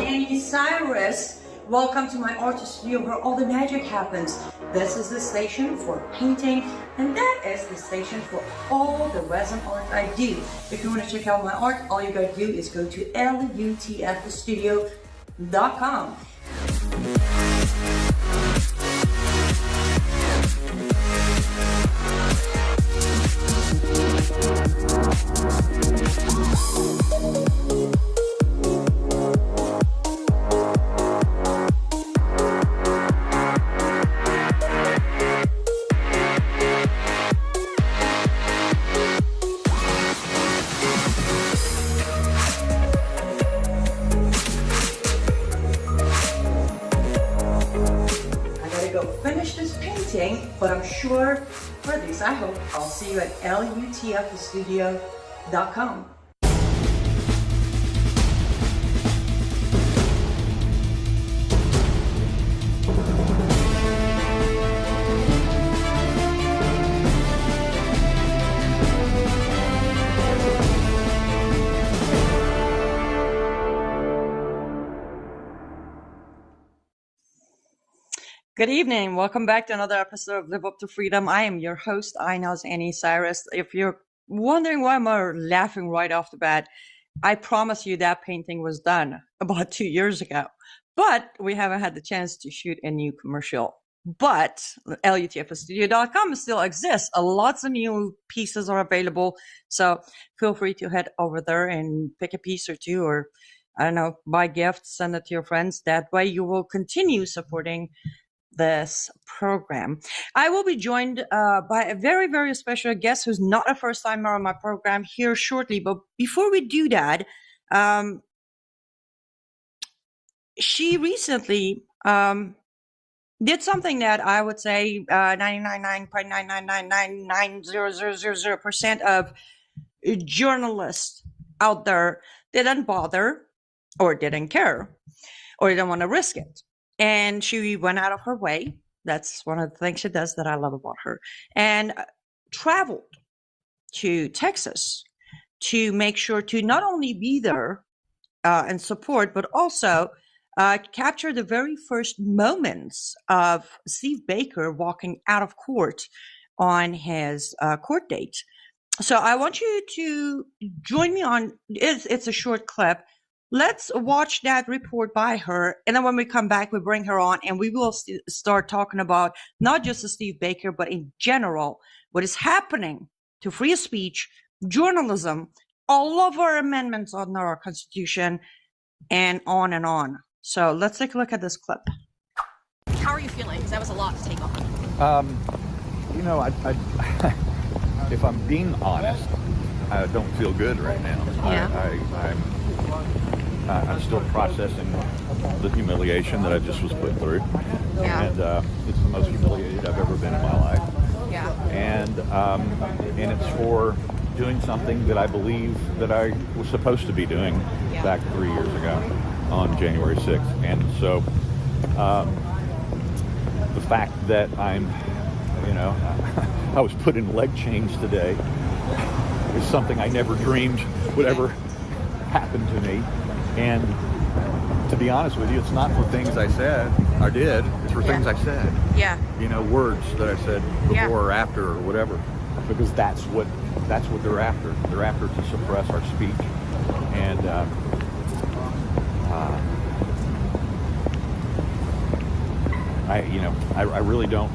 Anni Cyrus. Welcome to my art studio where all the magic happens. This is the station for painting, and that is the station for all the resin art I do. If you want to check out my art, all you gotta do is go to lutfstudio.com. Finish this painting, but I'm sure, or at least I hope, I'll see you at lutfstudio.com. Good evening. Welcome back to another episode of Live Up to Freedom. I am your host, Aynaz Anni Cyrus. If you're wondering why I'm laughing right off the bat, I promise you that painting was done about 2 years ago. But we haven't had the chance to shoot a new commercial. But lutfstudio.com still exists. Lots of new pieces are available. So feel free to head over there and pick a piece or two, or I don't know, buy gifts, send it to your friends. That way you will continue supporting this program. I will be joined by a very, very special guest who's not a first timer on my program here shortly. But before we do that, she recently did something that I would say 99.999990000% of journalists out there didn't bother or didn't care or didn't want to risk it. And she went out of her way. That's one of the things she does that I love about her. And traveled to Texas to make sure to not only be there and support, but also capture the very first moments of Steve Baker walking out of court on his court date. So I want you to join me on, it's a short clip. Let's watch that report by her. And then when we come back, we bring her on and we will start talking about not just the Steve Baker, but in general, what is happening to free speech, journalism, all of our amendments on our Constitution, and on and on. So let's take a look at this clip. How are you feeling? Because that was a lot to take on. You know, if I'm being honest, I don't feel good right now. Yeah. I'm still processing the humiliation that I just was put through. Yeah. And it's the most humiliated I've ever been in my life. Yeah. And it's for doing something that I believe that I was supposed to be doing back 3 years ago on January 6th. And so the fact that I'm, I was put in leg chains today is something I never dreamed would ever happen to me. And to be honest with you, it's not for things I said or did. It's for things I said. Yeah. Words that I said before or after or whatever. Because that's what they're after. They're after to suppress our speech. And I really don't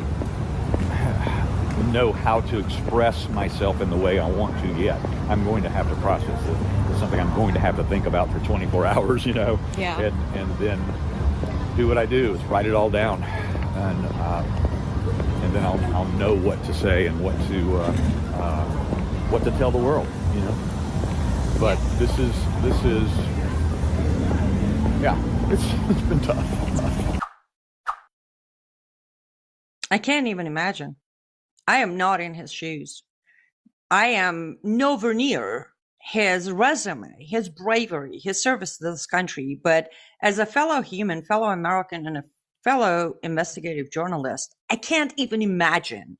know how to express myself in the way I want to yet. I'm going to have to process it. It's something I'm going to have to think about for 24 hours, Yeah. and then do what I do is write it all down, and then I'll know what to say and what to tell the world, But this is it's been tough. I can't even imagine. I am not in his shoes. I am nowhere near his resume, his bravery, his service to this country. But as a fellow human, fellow American, and a fellow investigative journalist, I can't even imagine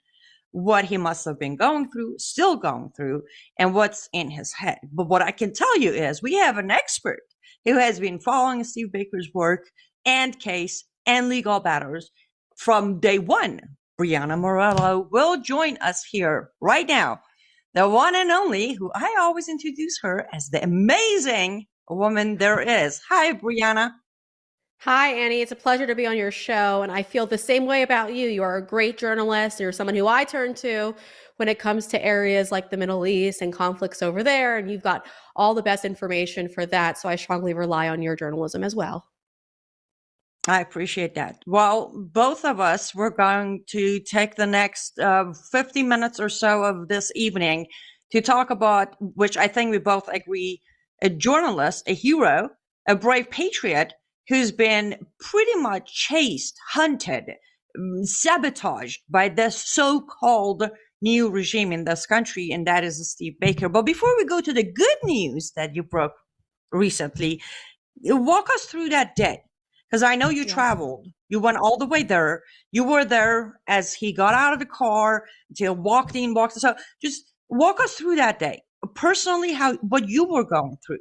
what he must have been going through, still going through, and what's in his head. But what I can tell you is we have an expert who has been following Steve Baker's work and case and legal battles from day one. Brianna Morello will join us here right now. The one and only, who I always introduce her as the amazing woman there is. Hi, Brianna. Hi, Annie. It's a pleasure to be on your show. And I feel the same way about you. You are a great journalist. You're someone who I turn to when it comes to areas like the Middle East and conflicts over there. And you've got all the best information for that. So I strongly rely on your journalism as well. I appreciate that. Well, both of us, we're going to take the next 50 minutes or so of this evening to talk about, which I think we both agree, a journalist, a hero, a brave patriot who's been pretty much chased, hunted, sabotaged by this so-called new regime in this country, and that is Steve Baker. But before we go to the good news that you broke recently, walk us through that day. Because I know you traveled. You went all the way there. You were there as he got out of the car, until walked in, walked. So just walk us through that day. Personally, what you were going through.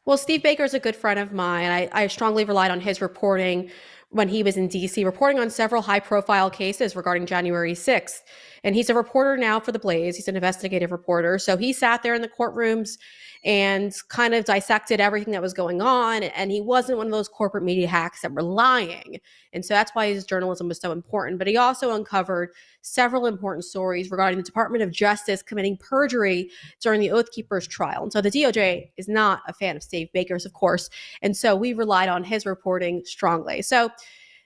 Well, Steve Baker is a good friend of mine. I strongly relied on his reporting when he was in DC, reporting on several high-profile cases regarding January 6th. And he's a reporter now for The Blaze. He's an investigative reporter. So he sat there in the courtrooms and kind of dissected everything that was going on. And he wasn't one of those corporate media hacks that were lying. And so that's why his journalism was so important. But he also uncovered several important stories regarding the Department of Justice committing perjury during the Oath Keepers trial. And so the DOJ is not a fan of Steve Baker's, of course. And so we relied on his reporting strongly. So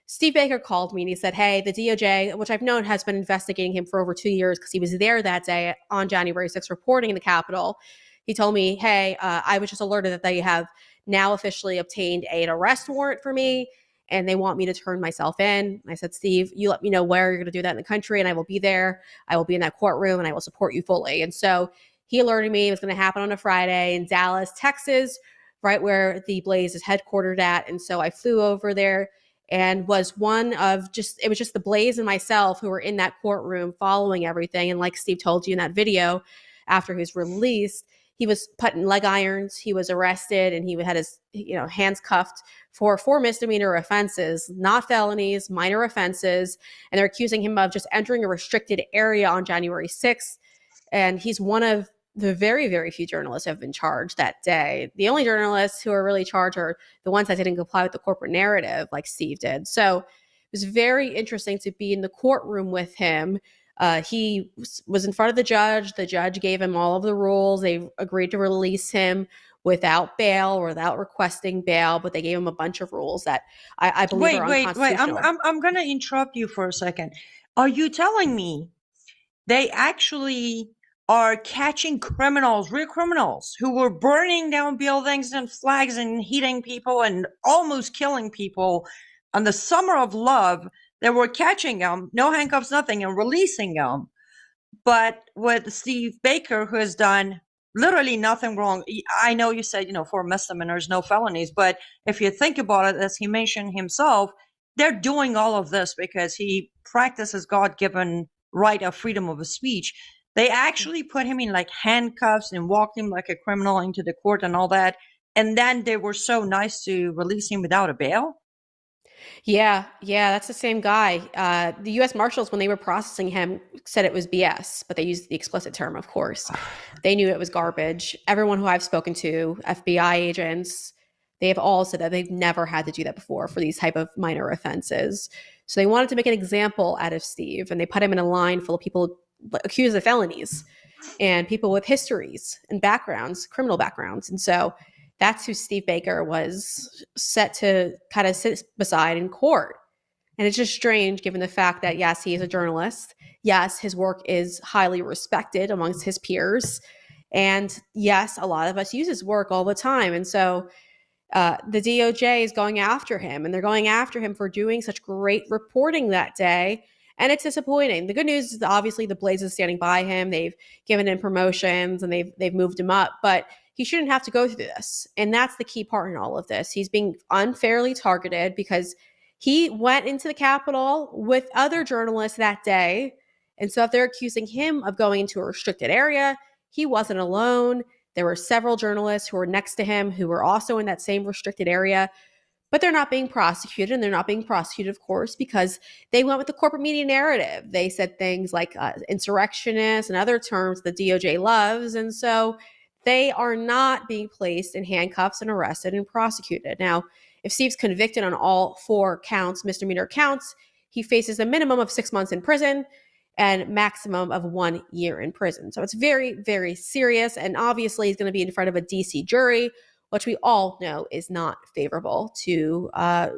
Steve Baker called me and he said, hey, the DOJ, which I've known has been investigating him for over 2 years because he was there that day on January 6th reporting in the Capitol. He told me, hey, I was just alerted that they have now officially obtained an arrest warrant for me and they want me to turn myself in. I said, Steve, you let me know where you're going to do that in the country and I will be there. I will be in that courtroom and I will support you fully. And so he alerted me it was going to happen on a Friday in Dallas, Texas, right where the Blaze is headquartered at. And so I flew over there and was one of it was just the Blaze and myself who were in that courtroom following everything. And like Steve told you in that video, after he was released, he was put in leg irons. He was arrested and he had his hands cuffed for 4 misdemeanor offenses, not felonies, minor offenses. And they're accusing him of just entering a restricted area on January 6th. And he's one of the very, very few journalists who have been charged that day. The only journalists who are really charged are the ones that didn't comply with the corporate narrative like Steve did. So it was very interesting to be in the courtroom with him. He was in front of the judge. The judge gave him all of the rules. They agreed to release him without bail or without requesting bail, but they gave him a bunch of rules that I believe are unconstitutional. Wait. I'm going to interrupt you for a second. Are you telling me they actually are catching criminals, real criminals, who were burning down buildings and flags and hitting people and almost killing people on the summer of love? They were catching them, no handcuffs, nothing, and releasing them. But with Steve Baker, who has done literally nothing wrong, I know you said, 4 misdemeanors, no felonies, but if you think about it, as he mentioned himself, they're doing all of this because he practices God-given right of freedom of speech. They actually put him in like handcuffs and walked him like a criminal into the court and all that. And then they were so nice to release him without a bail. Yeah, that's the same guy. The U.S. Marshals, when they were processing him, said it was BS, but they used the explicit term, of course. They knew it was garbage. Everyone who I've spoken to, FBI agents, they have all said that they've never had to do that before for these type of minor offenses. So they wanted to make an example out of Steve, and they put him in a line full of people accused of felonies and people with histories and backgrounds, criminal backgrounds. And so that's who Steve Baker was set to kind of sit beside in court. And it's just strange given the fact that, yes, he is a journalist. Yes, his work is highly respected amongst his peers. And yes, a lot of us use his work all the time. And so the DOJ is going after him, and they're going after him for doing such great reporting that day. And it's disappointing. The good news is obviously the Blaze is standing by him. They've given him promotions and they've moved him up, but he shouldn't have to go through this. And that's the key part in all of this. He's being unfairly targeted because he went into the Capitol with other journalists that day. And so if they're accusing him of going into a restricted area, he wasn't alone. There were several journalists who were next to him who were also in that same restricted area, but they're not being prosecuted. And they're not being prosecuted, of course, because they went with the corporate media narrative. They said things like insurrectionist and other terms the DOJ loves. And so they are not being placed in handcuffs and arrested and prosecuted. Now, if Steve's convicted on all 4 counts, misdemeanor counts, he faces a minimum of 6 months in prison and maximum of 1 year in prison. So it's very, very serious. And obviously, he's going to be in front of a DC jury, which we all know is not favorable to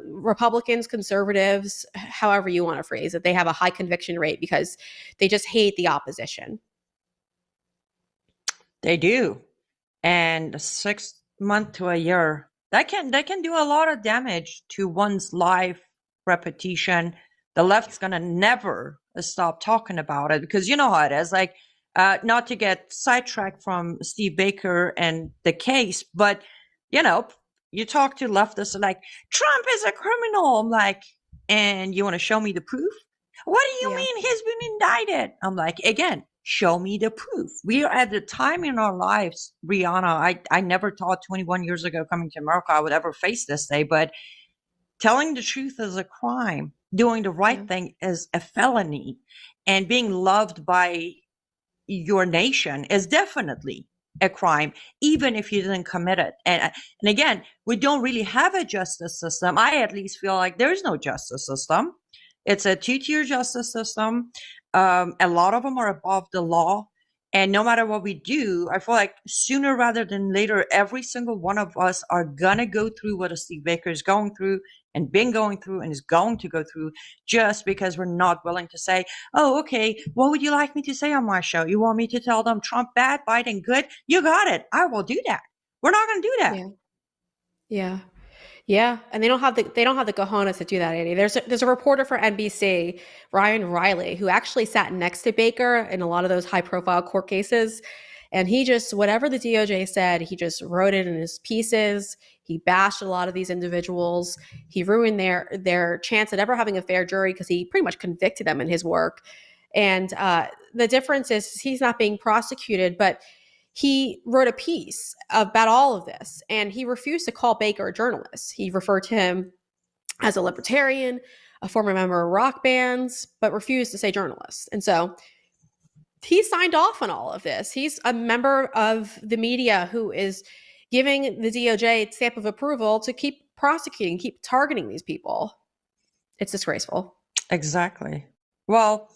Republicans, conservatives, however you want to phrase it. They have a high conviction rate because they just hate the opposition. They do. And 6 months to a year, that can do a lot of damage to one's life, reputation. The left's gonna never stop talking about it, because you know how it is. Like, not to get sidetracked from Steve Baker and the case, but you know, you talk to leftists like, Trump is a criminal. I'm like, and you want to show me the proof? What do you mean he's been indicted? I'm like, again, show me the proof. We are at the time in our lives, Brianna, I never thought 21 years ago coming to America I would ever face this day, but telling the truth is a crime. Doing the right thing is a felony. And being loved by your nation is definitely a crime, even if you didn't commit it. And again, we don't really have a justice system. I at least feel like there's no justice system. It's a 2-tier justice system. A lot of them are above the law. And no matter what we do, I feel like sooner rather than later, every single one of us are going to go through what a Steve Baker is going through and been going through and is going to go through, just because we're not willing to say, oh, okay, what would you like me to say on my show? You want me to tell them Trump bad, Biden good? You got it. I will do that. We're not going to do that. Yeah. And they don't have the cojones to do that, Annie. There's a reporter for NBC, Ryan Riley, who actually sat next to Baker in a lot of those high profile court cases. And he just, whatever the DOJ said, he just wrote it in his pieces. He bashed a lot of these individuals. He ruined their chance at ever having a fair jury because he pretty much convicted them in his work. And the difference is he's not being prosecuted, but he wrote a piece about all of this, and he refused to call Baker a journalist. He referred to him as a libertarian, a former member of rock bands, but refused to say journalist. And so he signed off on all of this. He's a member of the media who is giving the DOJ its stamp of approval to keep prosecuting, keep targeting these people. It's disgraceful. Exactly. Well,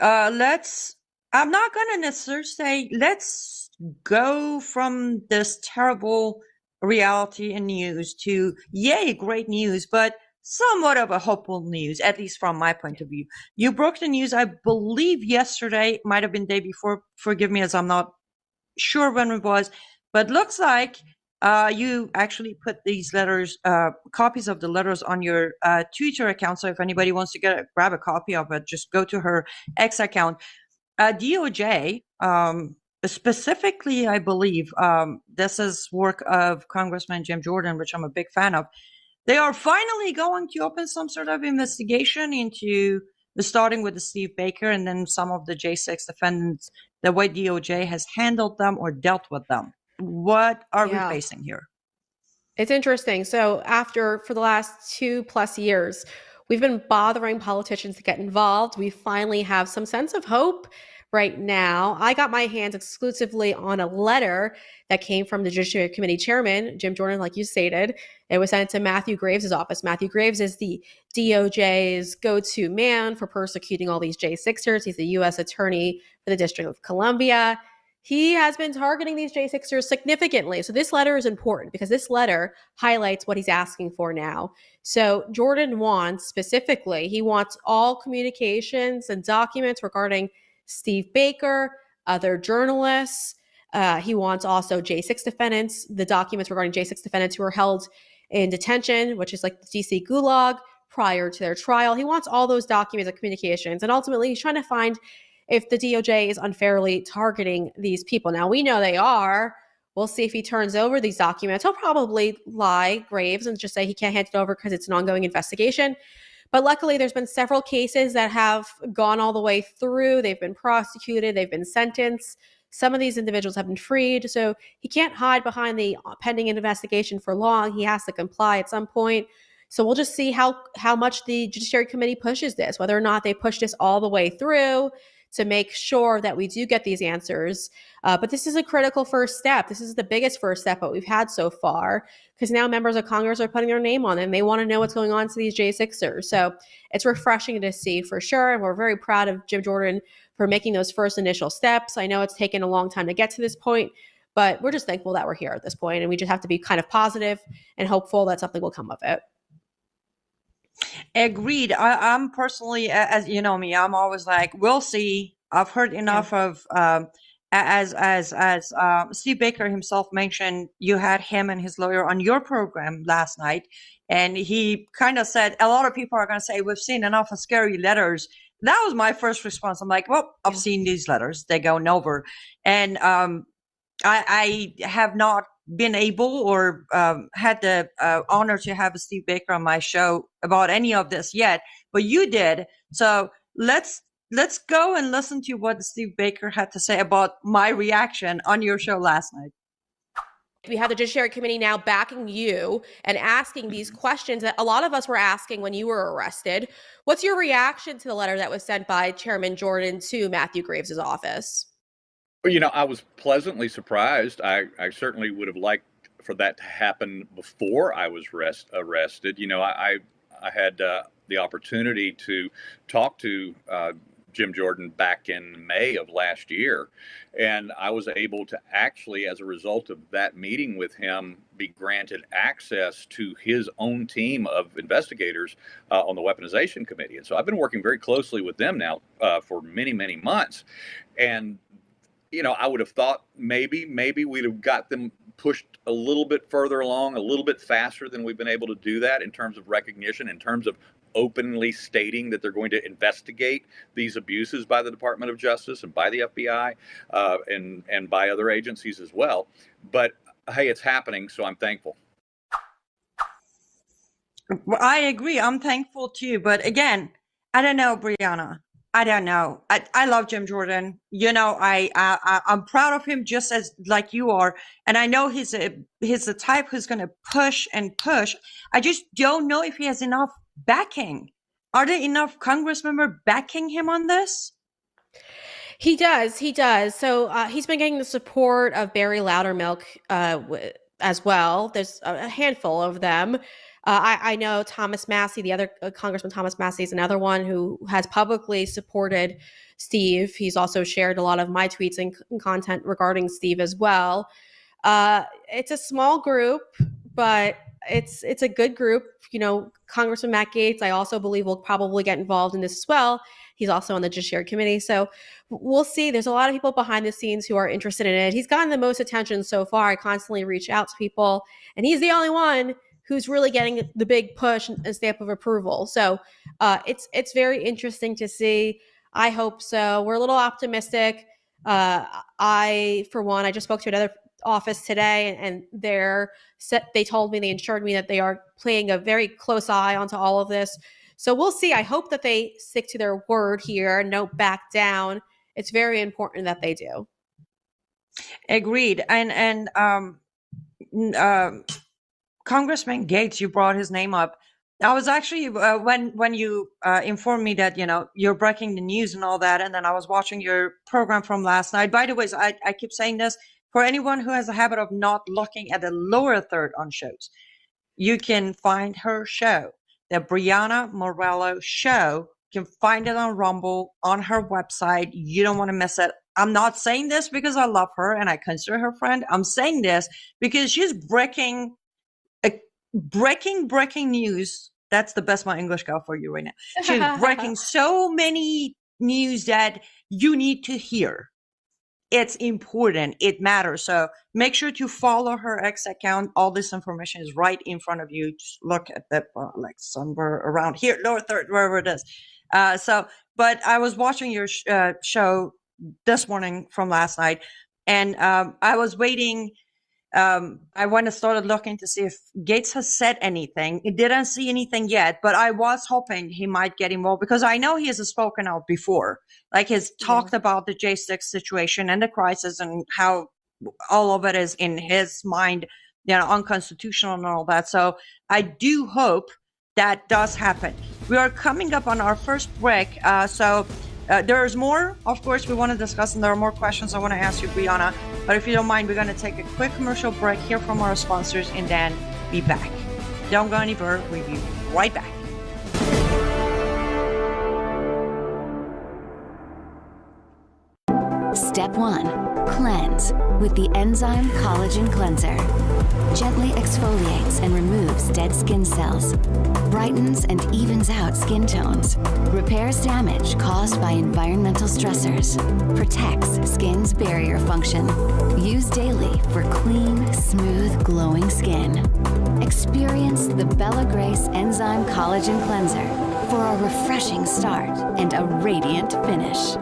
I'm not going to necessarily say let's go from this terrible reality and news to, yay, great news, but somewhat of a hopeful news, at least from my point of view. You broke the news, I believe yesterday, might have been the day before. Forgive me as I'm not sure when it was, but looks like you actually put these letters, copies of the letters on your Twitter account. So if anybody wants to grab a copy of it, just go to her X account. DOJ, specifically, I believe, this is work of Congressman Jim Jordan, which I'm a big fan of. They are finally going to open some sort of investigation into starting with the Steve Baker and then some of the J6 defendants, the way DOJ has handled them or dealt with them. What are we facing here? It's interesting. So for the last 2+ years, we've been bothering politicians to get involved. We finally have some sense of hope right now. I got my hands exclusively on a letter that came from the Judiciary Committee Chairman, Jim Jordan, like you stated. It was sent to Matthew Graves' office. Matthew Graves is the DOJ's go-to man for persecuting all these J6ers. He's the U.S. Attorney for the District of Columbia. He has been targeting these J6ers significantly. So this letter is important because this letter highlights what he's asking for now. So Jordan wants, specifically, he wants all communications and documents regarding Steve Baker, other journalists. He wants also J6 defendants, the documents regarding J6 defendants who are held in detention, which is like the DC Gulag, prior to their trial. He wants all those documents and communications. And ultimately, he's trying to find if the DOJ is unfairly targeting these people. Now, we know they are. We'll see if he turns over these documents. He'll probably lie, Graves, and just say he can't hand it over because it's an ongoing investigation. But luckily, there's been several cases that have gone all the way through. They've been prosecuted. They've been sentenced. Some of these individuals have been freed, so he can't hide behind the pending investigation for long. He has to comply at some point. So we'll just see how much the Judiciary Committee pushes this, whether or not they push this all the way through to make sure that we do get these answers. But this is a critical first step. This is the biggest first step that we've had so far, because now members of Congress are putting their name on it, and they want to know what's going on to these J6ers. So it's refreshing to see for sure. And we're very proud of Jim Jordan for making those first initial steps. I know it's taken a long time to get to this point, but we're just thankful that we're here at this point, and we just have to be kind of positive and hopeful that something will come of it. Agreed. I'm personally, as you know me, I'm always like, we'll see. I've heard enough of, as Steve Baker himself mentioned, you had him and his lawyer on your program last night, and he kind of said, a lot of people are going to say, we've seen enough of scary letters. That was my first response. I'm like, well, I've seen these letters. They're going over. And I have not been able or had the honor to have Steve Baker on my show about any of this yet, but you did. So let's go and listen to what Steve Baker had to say about my reaction on your show last night. We have the Judiciary Committee now backing you and asking these questions that a lot of us were asking when you were arrested. What's your reaction to the letter that was sent by Chairman Jordan to Matthew Graves' office? Well, I was pleasantly surprised. I certainly would have liked for that to happen before I was arrested. I had the opportunity to talk to Jim Jordan back in May of last year, and I was able to actually, as a result of that meeting with him, be granted access to his own team of investigators on the Weaponization Committee. And so I've been working very closely with them now for many, many months. And I would have thought maybe we'd have got them pushed a little bit further along, a little bit faster than we've been able to do that in terms of recognition, in terms of openly stating that they're going to investigate these abuses by the Department of Justice and by the FBI and by other agencies as well. But hey, it's happening, so I'm thankful. Well, I agree. I'm thankful too. But again, I don't know, Brianna. I don't know. I love Jim Jordan. I'm proud of him just as like you are. And I know he's the type who's going to push and push. I just don't know if he has enough backing. Are there enough Congress members backing him on this? He does. So he's been getting the support of Barry Loudermilk as well. There's a handful of them. I know Thomas Massey, the other Congressman Thomas Massey, is another one who has publicly supported Steve. He's also shared a lot of my tweets and content regarding Steve as well. It's a small group, but it's a good group. Congressman Matt Gaetz, I also believe, will probably get involved in this as well. He's also on the Judiciary Committee. So we'll see. There's a lot of people behind the scenes who are interested in it. He's gotten the most attention so far. I constantly reach out to people, and he's the only one who's really getting the big push and stamp of approval. So it's very interesting to see. I hope so. We're a little optimistic. For one, I just spoke to another office today, and they told me, they assured me that they are playing a very close eye onto all of this. So we'll see. I hope that they stick to their word here and don't back down. It's very important that they do. Agreed. And Congressman Gaetz, you brought his name up. I was actually when you informed me that you're breaking the news and all that, and then I was watching your program from last night. By the way, so I keep saying this for anyone who has a habit of not looking at the lower third on shows. You can find her show, the Brianna Morello Show. You can find it on Rumble, on her website. You don't want to miss it. I'm not saying this because I love her and I consider her friend. I'm saying this because she's breaking news. That's the best my English got for you right now. She's breaking so many news that you need to hear. It's important. It matters. So make sure to follow her X account. All this information is right in front of you. Just look at that, like somewhere around here, lower third, wherever it is. But I was watching your show this morning from last night, and I was waiting I went and started looking to see if Gates has said anything. He didn't see anything yet, but I was hoping he might get involved because I know he has spoken out before. Like he's talked about the J6 situation and the crisis and how all of it is in his mind, unconstitutional and all that. So I do hope that does happen. We are coming up on our first break. There's more, of course, we want to discuss, and there are more questions I want to ask you, Brianna. But if you don't mind, we're going to take a quick commercial break, hear from our sponsors, and then be back. Don't go anywhere. We'll be right back. Step 1. Cleanse with the enzyme collagen cleanser. Gently exfoliates and removes dead skin cells, brightens and evens out skin tones, repairs damage caused by environmental stressors, protects skin's barrier function. Use daily for clean, smooth, glowing skin. Experience the Bella Grace Enzyme Collagen Cleanser for a refreshing start and a radiant finish.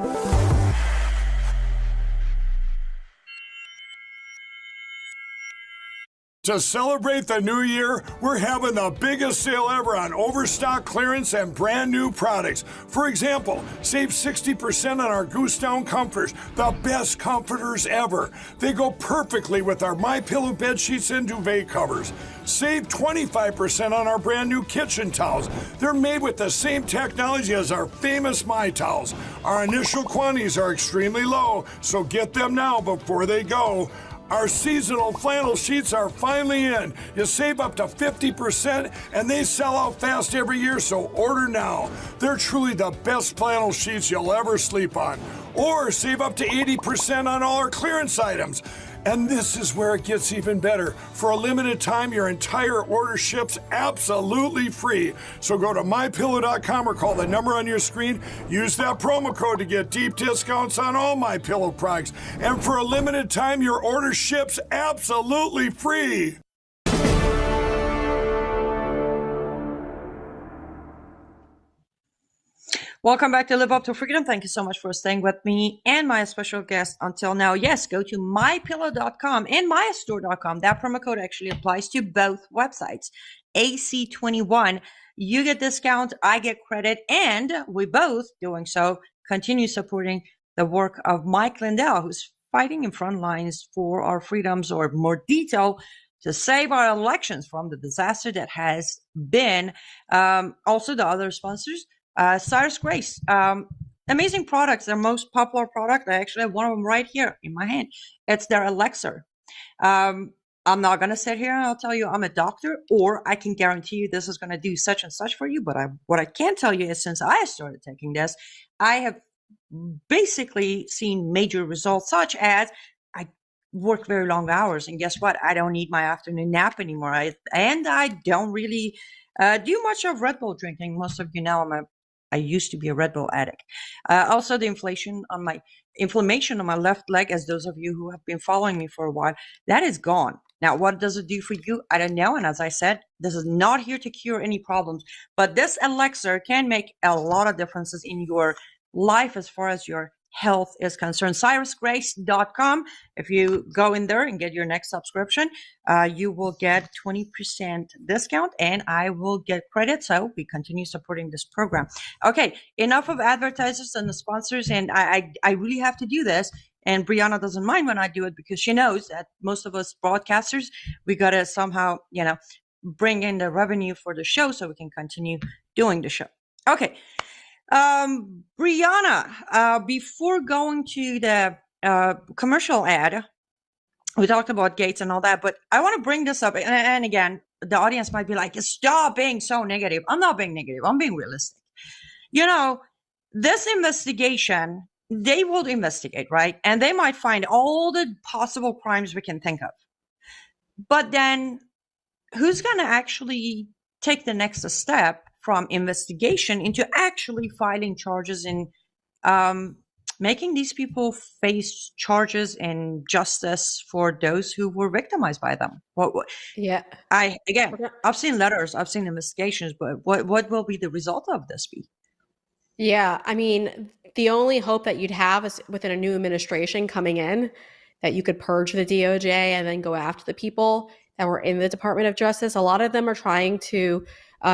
To celebrate the new year, we're having the biggest sale ever on overstock clearance and brand new products. For example, save 60% on our Goose Down comforters, the best comforters ever. They go perfectly with our MyPillow bed sheets and duvet covers. Save 25% on our brand new kitchen towels. They're made with the same technology as our famous My Towels. Our initial quantities are extremely low, so get them now before they go. Our seasonal flannel sheets are finally in. You save up to 50% and they sell out fast every year, so order now. They're truly the best flannel sheets you'll ever sleep on. Or save up to 80% on all our clearance items. And this is where it gets even better. For a limited time, your entire order ships absolutely free. So go to MyPillow.com or call the number on your screen. Use that promo code to get deep discounts on all MyPillow products. And for a limited time, your order ships absolutely free. Welcome back to Live Up to Freedom. Thank you so much for staying with me and my special guest until now. Yes, go to mypillow.com and mystore.com. That promo code actually applies to both websites. AC21, you get discount, I get credit, and we both, doing so, continue supporting the work of Mike Lindell, who's fighting in front lines for our freedoms, or more detail, to save our elections from the disaster that has been. Also, the other sponsors, Cyrus Grace, amazing products. Their most popular product, I actually have one of them right here in my hand. It's their elixir. I'm not going to sit here and I'll tell you I'm a doctor, or I can guarantee you this is going to do such and such for you. But what I can tell you is, since I started taking this, I have basically seen major results, such as I work very long hours, and guess what? I don't need my afternoon nap anymore. I don't really do much of Red Bull drinking. Most of you know I used to be a Red Bull addict. Also, the inflammation on my left leg, as those of you who have been following me for a while, that is gone. Now, what does it do for you? I don't know. And as I said, this is not here to cure any problems, but this elixir can make a lot of differences in your life as far as your health is concerned. CyrusGrace.com. If you go in there and get your next subscription, you will get 20% discount, and I will get credit. So we continue supporting this program. Okay, enough of advertisers and the sponsors, and I really have to do this. And Brianna doesn't mind when I do it, because she knows that most of us broadcasters, we got to somehow, bring in the revenue for the show so we can continue doing the show. Okay. Brianna, before going to the commercial ad, we talked about Gates and all that, but I want to bring this up. And again, the audience might be like, stop being so negative. I'm not being negative. I'm being realistic. This investigation, they will investigate, right? And they might find all the possible crimes we can think of. But then who's going to actually take the next step from investigation into actually filing charges and making these people face charges and justice for those who were victimized by them? Yeah. I've seen letters, I've seen investigations, but what will be the result of this be? Yeah. I mean, the only hope that you'd have is within a new administration coming in, that you could purge the DOJ and then go after the people that were in the Department of Justice. A lot of them are trying to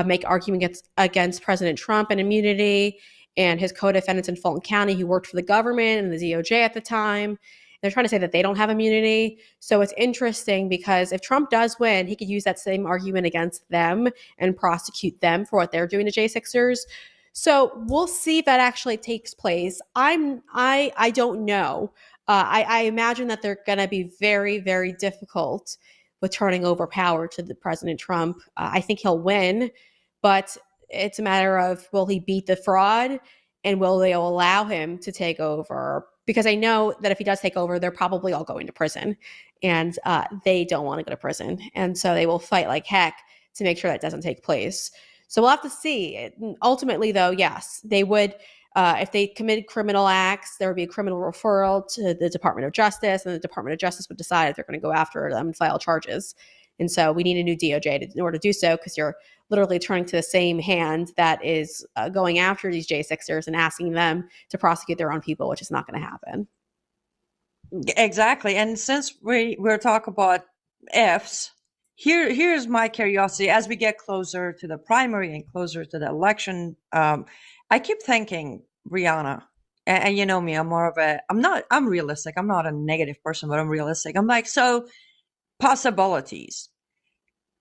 make arguments against President Trump and immunity and his co-defendants in Fulton County who worked for the government and the DOJ at the time. They're trying to say that they don't have immunity. So it's interesting because if Trump does win, he could use that same argument against them and prosecute them for what they're doing to J6ers. So we'll see if that actually takes place. I don't know. I imagine that they're going to be very, very difficult with turning over power to the President Trump. I think he'll win, but it's a matter of will he beat the fraud and will they allow him to take over? Because I know that if he does take over, they're probably all going to prison and they don't want to go to prison. And so they will fight like heck to make sure that doesn't take place. So we'll have to see. Ultimately, though, yes, they would. If they committed criminal acts, there would be a criminal referral to the Department of Justice, and the Department of Justice would decide if they're going to go after them and file charges. And so we need a new DOJ in order to do so, because you're literally turning to the same hand that is going after these J6ers and asking them to prosecute their own people, which is not going to happen. Exactly. And since we're talking about ifs, here's my curiosity as we get closer to the primary and closer to the election. I keep thinking, Brianna, and you know me, I'm realistic. I'm not a negative person, but I'm realistic. I'm like, so possibilities.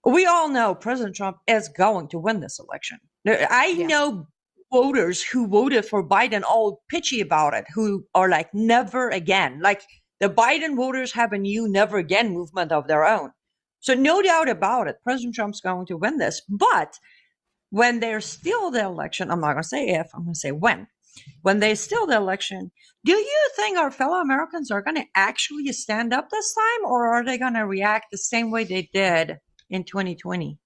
We all know President Trump is going to win this election. I know voters who voted for Biden all pitchy about it, who are like, never again. Like the Biden voters have a new never again movement of their own. So no doubt about it, President Trump's going to win this. But when they're still the election, I'm not going to say if, I'm going to say when. When they steal the election, do you think our fellow Americans are going to actually stand up this time, or are they going to react the same way they did in 2020?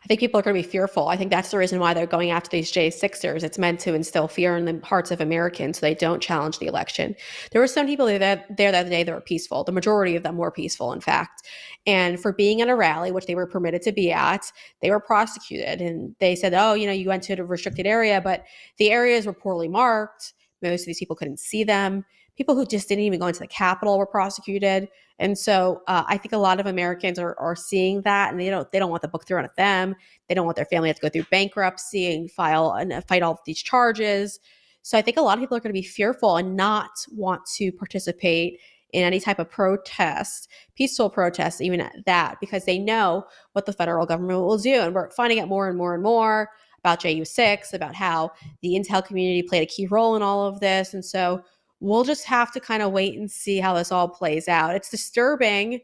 I think people are going to be fearful. I think that's the reason why they're going after these J6ers. It's meant to instill fear in the hearts of Americans so they don't challenge the election. There were some people there the other day that were peaceful. The majority of them were peaceful, in fact. And for being at a rally, which they were permitted to be at, they were prosecuted. And they said, oh, you went to a restricted area, but the areas were poorly marked. Most of these people couldn't see them. People who just didn't even go into the Capitol were prosecuted. And so I think a lot of Americans are seeing that, and they don't want the book thrown at them. They don't want their family to have to go through bankruptcy and fight all of these charges. So I think a lot of people are going to be fearful and not want to participate in any type of protest, peaceful protest, even at that, because they know what the federal government will do. And we're finding out more and more and more about JU6, about how the intel community played a key role in all of this. And so we'll just have to kind of wait and see how this all plays out. It's disturbing,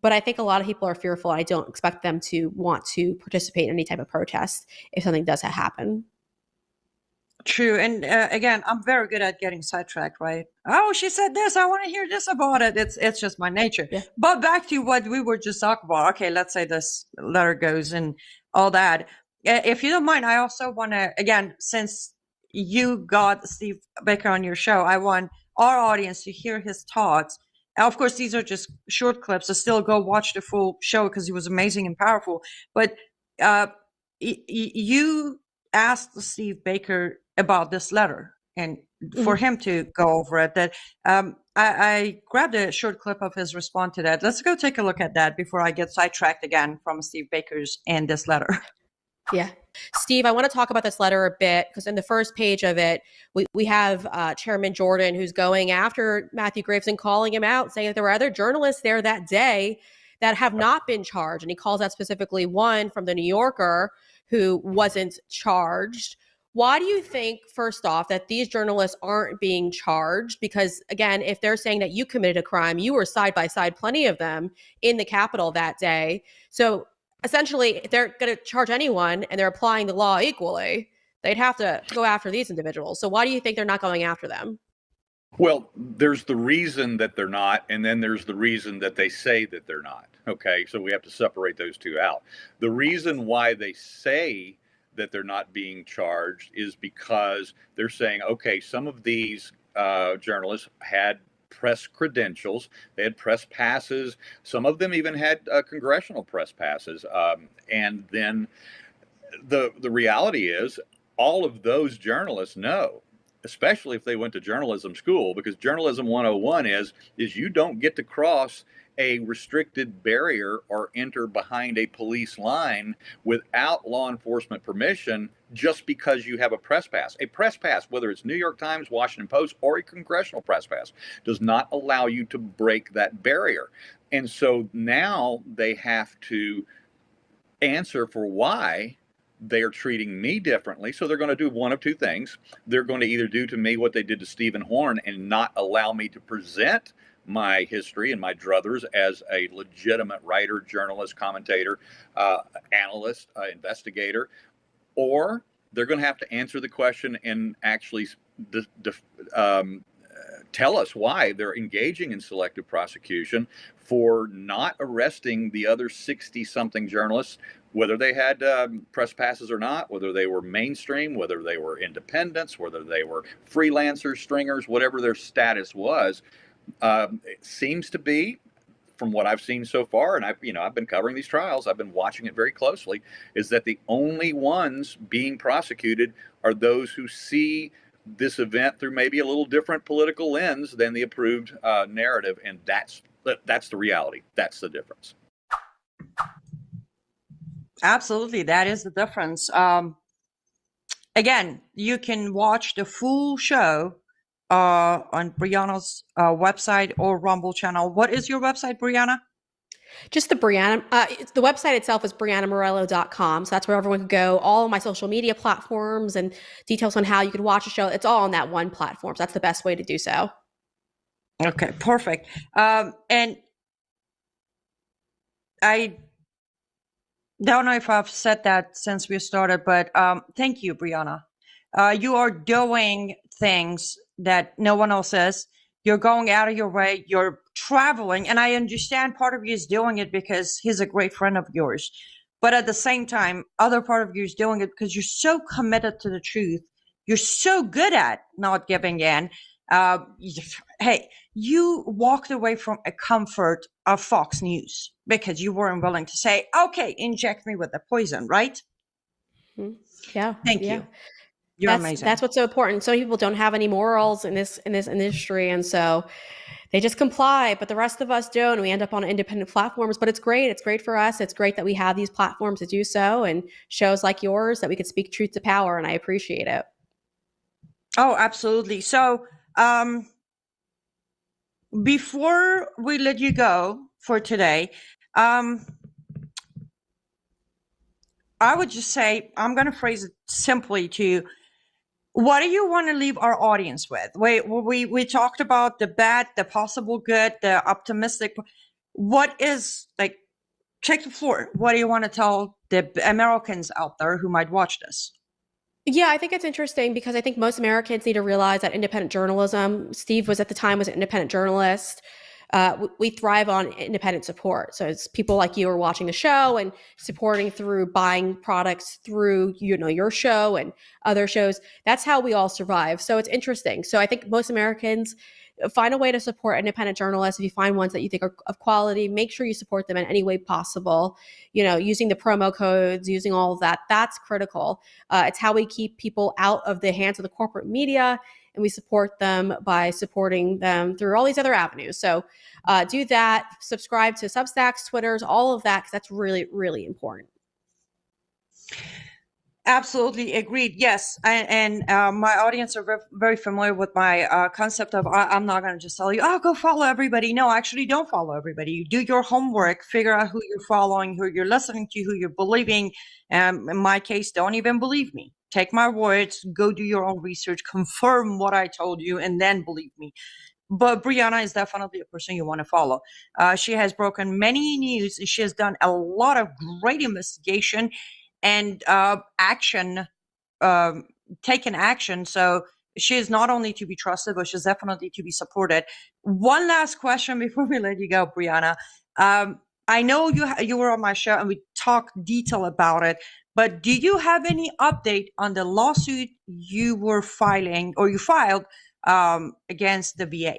but I think a lot of people are fearful. I don't expect them to want to participate in any type of protest if something does happen. True. And again, I'm very good at getting sidetracked, right? Oh, she said this. I want to hear this about it. It's just my nature. Yeah. But back to what we were just talking about. Okay, let's say this letter goes and all that. If you don't mind, I also want to, again, since you got Steve Baker on your show, I want our audience to hear his thoughts. And of course, these are just short clips, so still go watch the full show because he was amazing and powerful. But you asked Steve Baker about this letter and for him to go over it. That I grabbed a short clip of his response to that. Let's go take a look at that before I get sidetracked again from Steve Baker's and this letter. Yeah. Steve, I want to talk about this letter a bit because in the first page of it, we have Chairman Jordan who's going after Matthew Graves and calling him out, saying that there were other journalists there that day that have not been charged. And he calls out specifically one from the New Yorker who wasn't charged. Why do you think, first off, that these journalists aren't being charged? Because, again, if they're saying that you committed a crime, you were side by side, plenty of them in the Capitol that day. So essentially, if they're going to charge anyone and they're applying the law equally, they'd have to go after these individuals. So why do you think they're not going after them? Well, there's the reason that they're not, and then there's the reason that they say that they're not. Okay, so we have to separate those two out. The reason why they say that they're not being charged is because they're saying, okay, some of these journalists had press credentials, they had press passes, some of them even had congressional press passes, and then the reality is all of those journalists know especially if they went to journalism school, because journalism 101 is you don't get to cross a restricted barrier or enter behind a police line without law enforcement permission just because you have a press pass. A press pass, whether it's New York Times, Washington Post, or a congressional press pass, does not allow you to break that barrier. And so now they have to answer for why they are treating me differently. So they're going to do one of two things. They're going to either do to me what they did to Stephen Horn and not allow me to present my history and my druthers as a legitimate writer, journalist, commentator, analyst, investigator, or they're going to have to answer the question and actually tell us why they're engaging in selective prosecution for not arresting the other 60-something journalists, whether they had press passes or not, whether they were mainstream, whether they were independents, whether they were freelancers, stringers, whatever their status was. It seems to be, from what I've seen so far, and I've been covering these trials, I've been watching it very closely, is that the only ones being prosecuted are those who see this event through maybe a little different political lens than the approved narrative, and that's the reality. That's the difference. Absolutely, that is the difference. Again, you can watch the full show on Brianna's website or Rumble channel. What is your website, Brianna? Just the Brianna, the website itself is briannamorello.com. So that's where everyone can go. All of my social media platforms and details on how you can watch a show. It's all on that one platform. So that's the best way to do so. Okay, perfect. And I don't know if I've said that since we started, but thank you, Brianna. You are doing things that no one else is. You're going out of your way. You're traveling. And I understand part of you is doing it because he's a great friend of yours. But at the same time, other part of you is doing it because you're so committed to the truth. You're so good at not giving in. Hey, you walked away from a comfort of Fox News because you weren't willing to say, okay, inject me with the poison, right? Mm-hmm. Yeah. Thank you. You're amazing. That's what's so important. Some people don't have any morals in this industry, and so they just comply. But the rest of us don't. We end up on independent platforms. But it's great. It's great for us. It's great that we have these platforms to do so, and shows like yours that we could speak truth to power. And I appreciate it. Oh, absolutely. So, before we let you go for today, I would just say, I'm going to phrase it simply to you. What do you want to leave our audience with? We talked about the bad, the possible good, the optimistic. What is, like, check the floor. What do you want to tell the Americans out there who might watch this? Yeah, I think it's interesting because I think most Americans need to realize that independent journalism, Steve was at the time was an independent journalist. We thrive on independent support. So it's people like you are watching the show and supporting through buying products through, your show and other shows. That's how we all survive. So it's interesting. So I think most Americans find a way to support independent journalists. If you find ones that you think are of quality, make sure you support them in any way possible. Using the promo codes, using all of that, that's critical. It's how we keep people out of the hands of the corporate media, and we support them by supporting them through all these other avenues. So do that, subscribe to Substacks, Twitters, all of that, because that's really, really important. Absolutely agreed. Yes. And my audience are very familiar with my concept of I'm not going to just tell you, oh, go follow everybody. No, actually don't follow everybody. You do your homework, figure out who you're following, who you're listening to, who you're believing. In my case, don't even believe me. Take my words, go do your own research, confirm what I told you, and then believe me. But Brianna is definitely a person you want to follow. She has broken many news. She has done a lot of great investigation and taken action. So she is not only to be trusted, but she's definitely to be supported. One last question before we let you go, Brianna. I know you were on my show and we talked detail about it, but do you have any update on the lawsuit you were filing or you filed against the VA?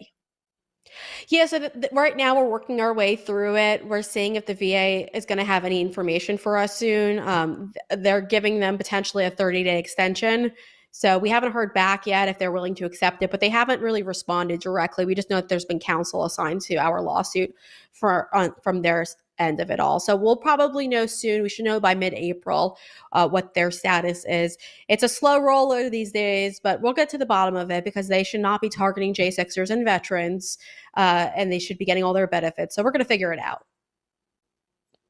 Yeah, so right now we're working our way through it. We're seeing if the VA is going to have any information for us soon. They're giving them potentially a 30-day extension. So we haven't heard back yet if they're willing to accept it, but they haven't really responded directly. We just know that there's been counsel assigned to our lawsuit from their end of it all. So we'll probably know soon. We should know by mid-April what their status is. It's a slow roller these days, but we'll get to the bottom of it because they should not be targeting J6ers and veterans, and they should be getting all their benefits. So we're going to figure it out.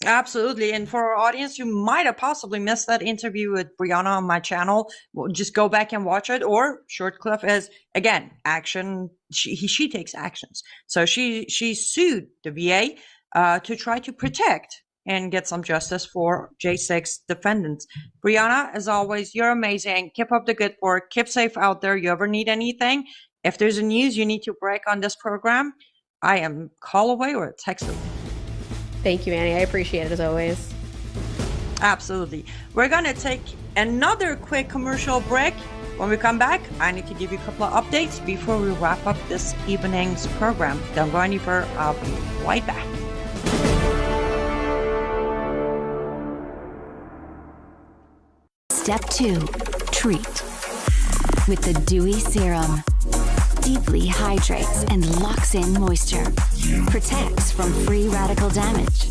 Absolutely. And for our audience who might have possibly missed that interview with Brianna on my channel, well, just go back and watch it. Or short clip is, again, action. She takes actions. So she sued the VA to try to protect and get some justice for J6 defendants. Brianna, as always, you're amazing. Keep up the good work. Keep safe out there. You ever need anything? If there's a news you need to break on this program, I am call away or text away. Thank you, Annie. I appreciate it as always. Absolutely. We're going to take another quick commercial break. When we come back, I need to give you a couple of updates before we wrap up this evening's program. Don't go any further. I'll be right back. Step 2. Treat. With the Dewy Serum. Deeply hydrates and locks in moisture. Protects from free radical damage.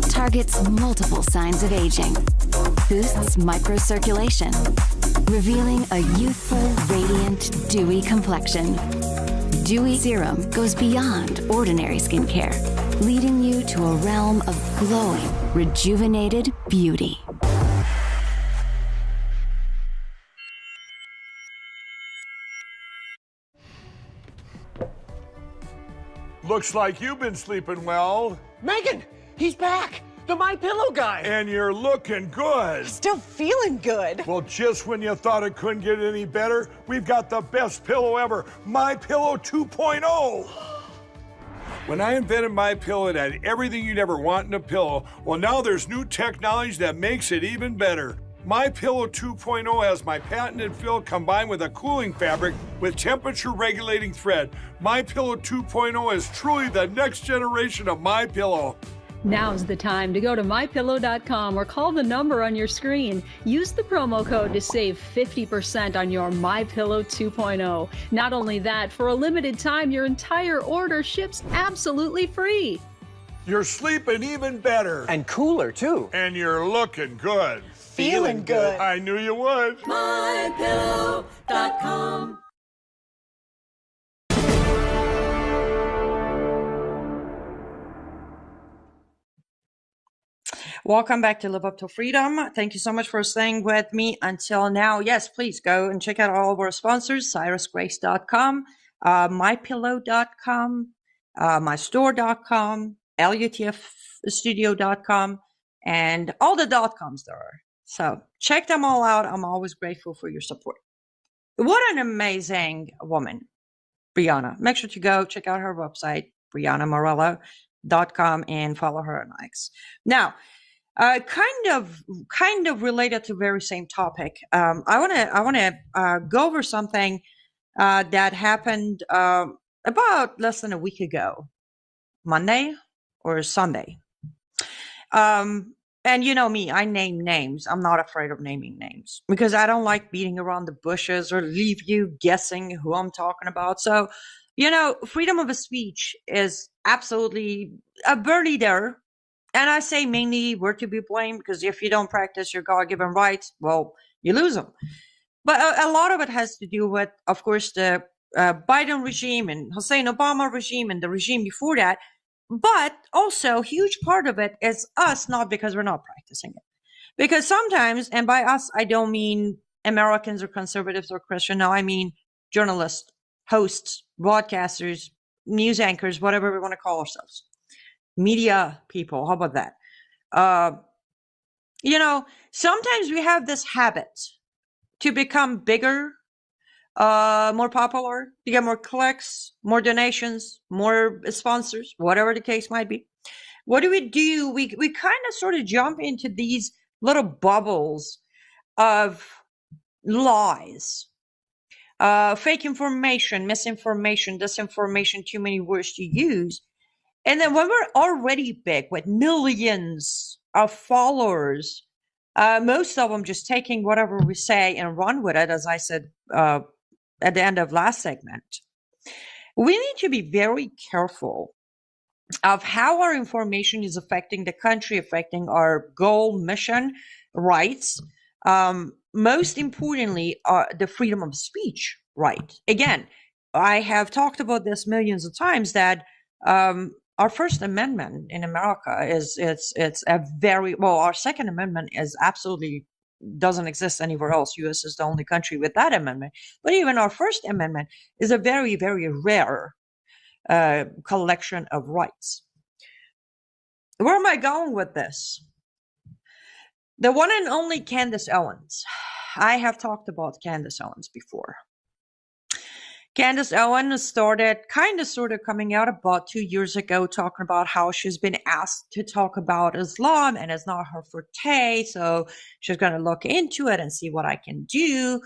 Targets multiple signs of aging. Boosts microcirculation. Revealing a youthful, radiant, dewy complexion. Dewy Serum goes beyond ordinary skincare, leading you to a realm of glowing, rejuvenated beauty. Looks like you've been sleeping well. Megan, he's back. The My Pillow guy. And you're looking good. Still feeling good. Well, just when you thought it couldn't get any better, we've got the best pillow ever, My Pillow 2.0. When I invented My Pillow, it had everything you'd ever want in a pillow. Well, now there's new technology that makes it even better. My Pillow 2.0 has my patented fill combined with a cooling fabric with temperature regulating thread. My Pillow 2.0 is truly the next generation of My Pillow. Now's the time to go to mypillow.com or call the number on your screen. Use the promo code to save 50% on your My Pillow 2.0. Not only that, for a limited time, your entire order ships absolutely free. You're sleeping even better. And cooler, too. And you're looking good. Feeling good. I knew you would. MyPillow.com. Welcome back to Live Up to Freedom. Thank you so much for staying with me until now. Yes, please go and check out all of our sponsors, cyrusgrace.com, mypillow.com, mystore.com, lutfstudio.com, and all the .coms there are. So check them all out. I'm always grateful for your support. What an amazing woman, Brianna. Make sure to go check out her website, briannamorello.com, and follow her on X. Now, kind of related to very same topic. I want to go over something that happened about less than a week ago, Monday or Sunday. And you know me, I name names. I'm not afraid of naming names because I don't like beating around the bushes or leave you guessing who I'm talking about. So, you know, freedom of speech is absolutely a birdie there. And I say mainly we're to be blamed because if you don't practice your God-given rights, well, you lose them. But a lot of it has to do with, of course, the Biden regime and Hussein Obama regime and the regime before that. But also, a huge part of it is us, not because we're not practicing it. Because sometimes, and by us, I don't mean Americans or conservatives or Christian. No, I mean journalists, hosts, broadcasters, news anchors, whatever we want to call ourselves. Media people, how about that? You know, sometimes we have this habit to become bigger, more popular, to get more clicks, more donations, more sponsors, whatever the case might be. What do? We kind of sort of jump into these little bubbles of lies, fake information, misinformation, disinformation, too many words to use. And then when we're already big with millions of followers, most of them just taking whatever we say and run with it, as I said at the end of last segment. We need to be very careful of how our information is affecting the country, affecting our goal, mission, rights. Most importantly, the freedom of speech right. Again, I have talked about this millions of times that our First Amendment in America it's a very well. Our Second Amendment is absolutely doesn't exist anywhere else. U.S. is the only country with that amendment. But even our First Amendment is a very, very rare collection of rights. Where am I going with this? The one and only Candace Owens. I have talked about Candace Owens before. Candace Owens started kind of sort of coming out about 2 years ago talking about how she's been asked to talk about Islam and it's not her forte. So she's going to look into it and see what I can do.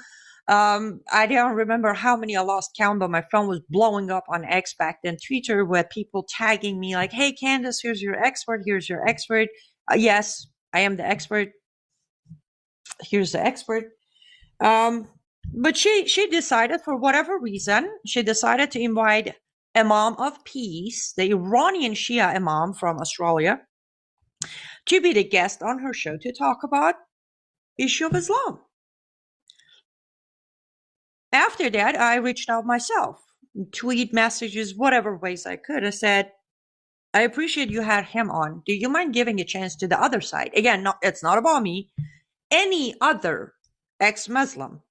I don't remember how many I lost count, but my phone was blowing up on X back then, Twitter, with people tagging me like, hey, Candace, here's your expert. Here's your expert. Yes, I am the expert. Here's the expert. But she decided, for whatever reason, she decided to invite Imam of Peace, the Iranian Shia Imam from Australia, to be the guest on her show to talk about issue of Islam. After that, I reached out myself, tweet messages, whatever ways I could. I said, I appreciate you had him on. Do you mind giving a chance to the other side? Again, it's not about me. Any other ex-Muslim.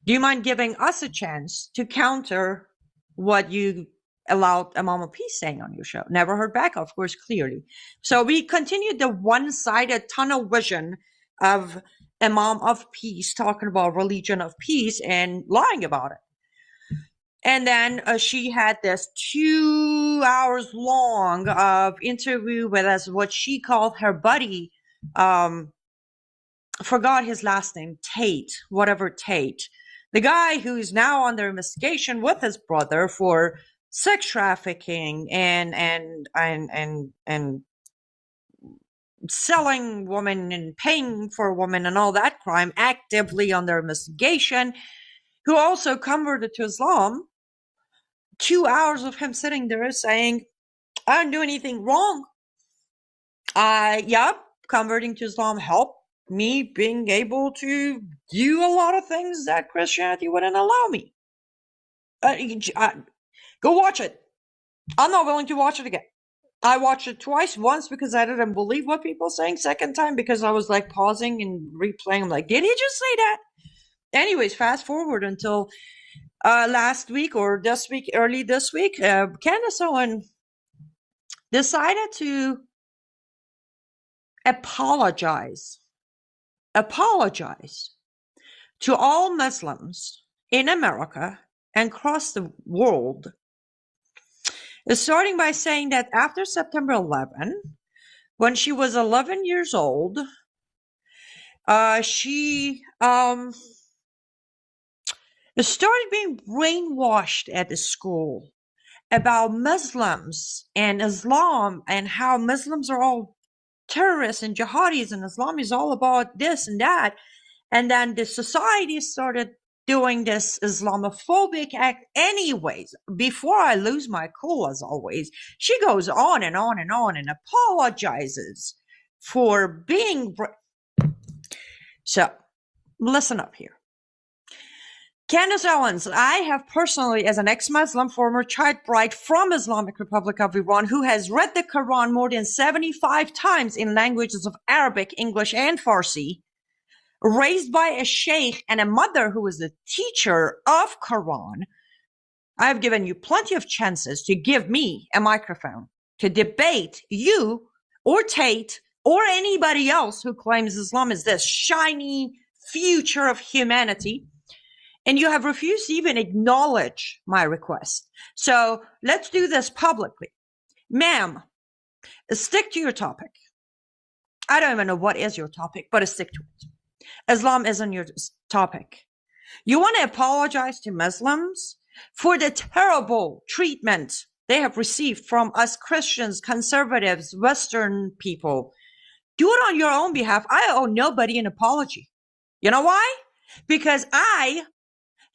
Do you mind giving us a chance to counter what you allowed Imam of Peace saying on your show? Never heard back, of course, clearly. So we continued the one-sided tunnel vision of Imam of Peace talking about religion of peace and lying about it. And then she had this 2 hours long of interview with us, what she called her buddy, forgot his last name, Tate, whatever Tate. The guy who is now under investigation with his brother for sex trafficking and selling women and paying for women and all that crime, actively under investigation, who also converted to Islam. 2 hours of him sitting there saying, I didn't do anything wrong. Converting to Islam helped me being able to do a lot of things that Christianity wouldn't allow me. Go watch it. I'm not willing to watch it again. I watched it twice. Once because I didn't believe what people saying. Second time because I was like pausing and replaying. I'm like, did he just say that? Anyways, fast forward until last week or this week, early this week, Candace Owens decided to apologize to all Muslims in America and across the world, starting by saying that after September 11, when she was 11 years old, she started being brainwashed at the school about Muslims and Islam and how Muslims are all terrorists and jihadis and Islam is all about this and that. And then the society started doing this Islamophobic act anyways. Before I lose my cool, as always, she goes on and on and on and apologizes for being... So, listen up here. Candace Owens, I have personally, as an ex-Muslim, former child bride from Islamic Republic of Iran, who has read the Quran more than 75 times in languages of Arabic, English, and Farsi, raised by a sheikh and a mother who was the teacher of Quran, I have given you plenty of chances to give me a microphone to debate you or Tate or anybody else who claims Islam is this shiny future of humanity. And you have refused to even acknowledge my request. So let's do this publicly. Ma'am, stick to your topic. I don't even know what is your topic, but stick to it. Islam isn't your topic. You want to apologize to Muslims for the terrible treatment they have received from us Christians, conservatives, Western people, Do it on your own behalf. I owe nobody an apology. You know why? Because I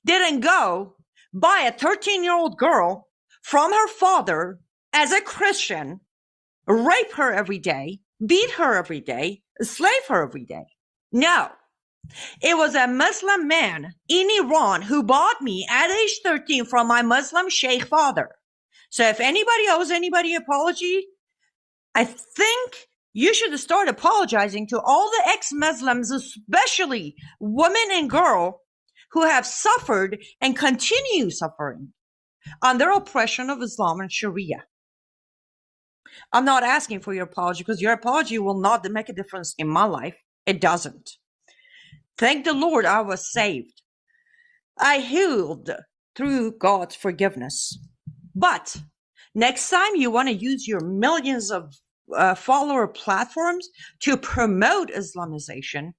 didn't go buy a 13-year-old girl from her father as a Christian, rape her every day, beat her every day, slave her every day. No, it was a Muslim man in Iran who bought me at age 13 from my Muslim sheikh father. So if anybody owes anybody apology, I think you should start apologizing to all the ex-Muslims, especially women and girls who have suffered and continue suffering under oppression of Islam and Sharia. I'm not asking for your apology because your apology will not make a difference in my life. It doesn't. Thank the Lord I was saved. I healed through God's forgiveness. But next time you want to use your millions of follower platforms to promote Islamization,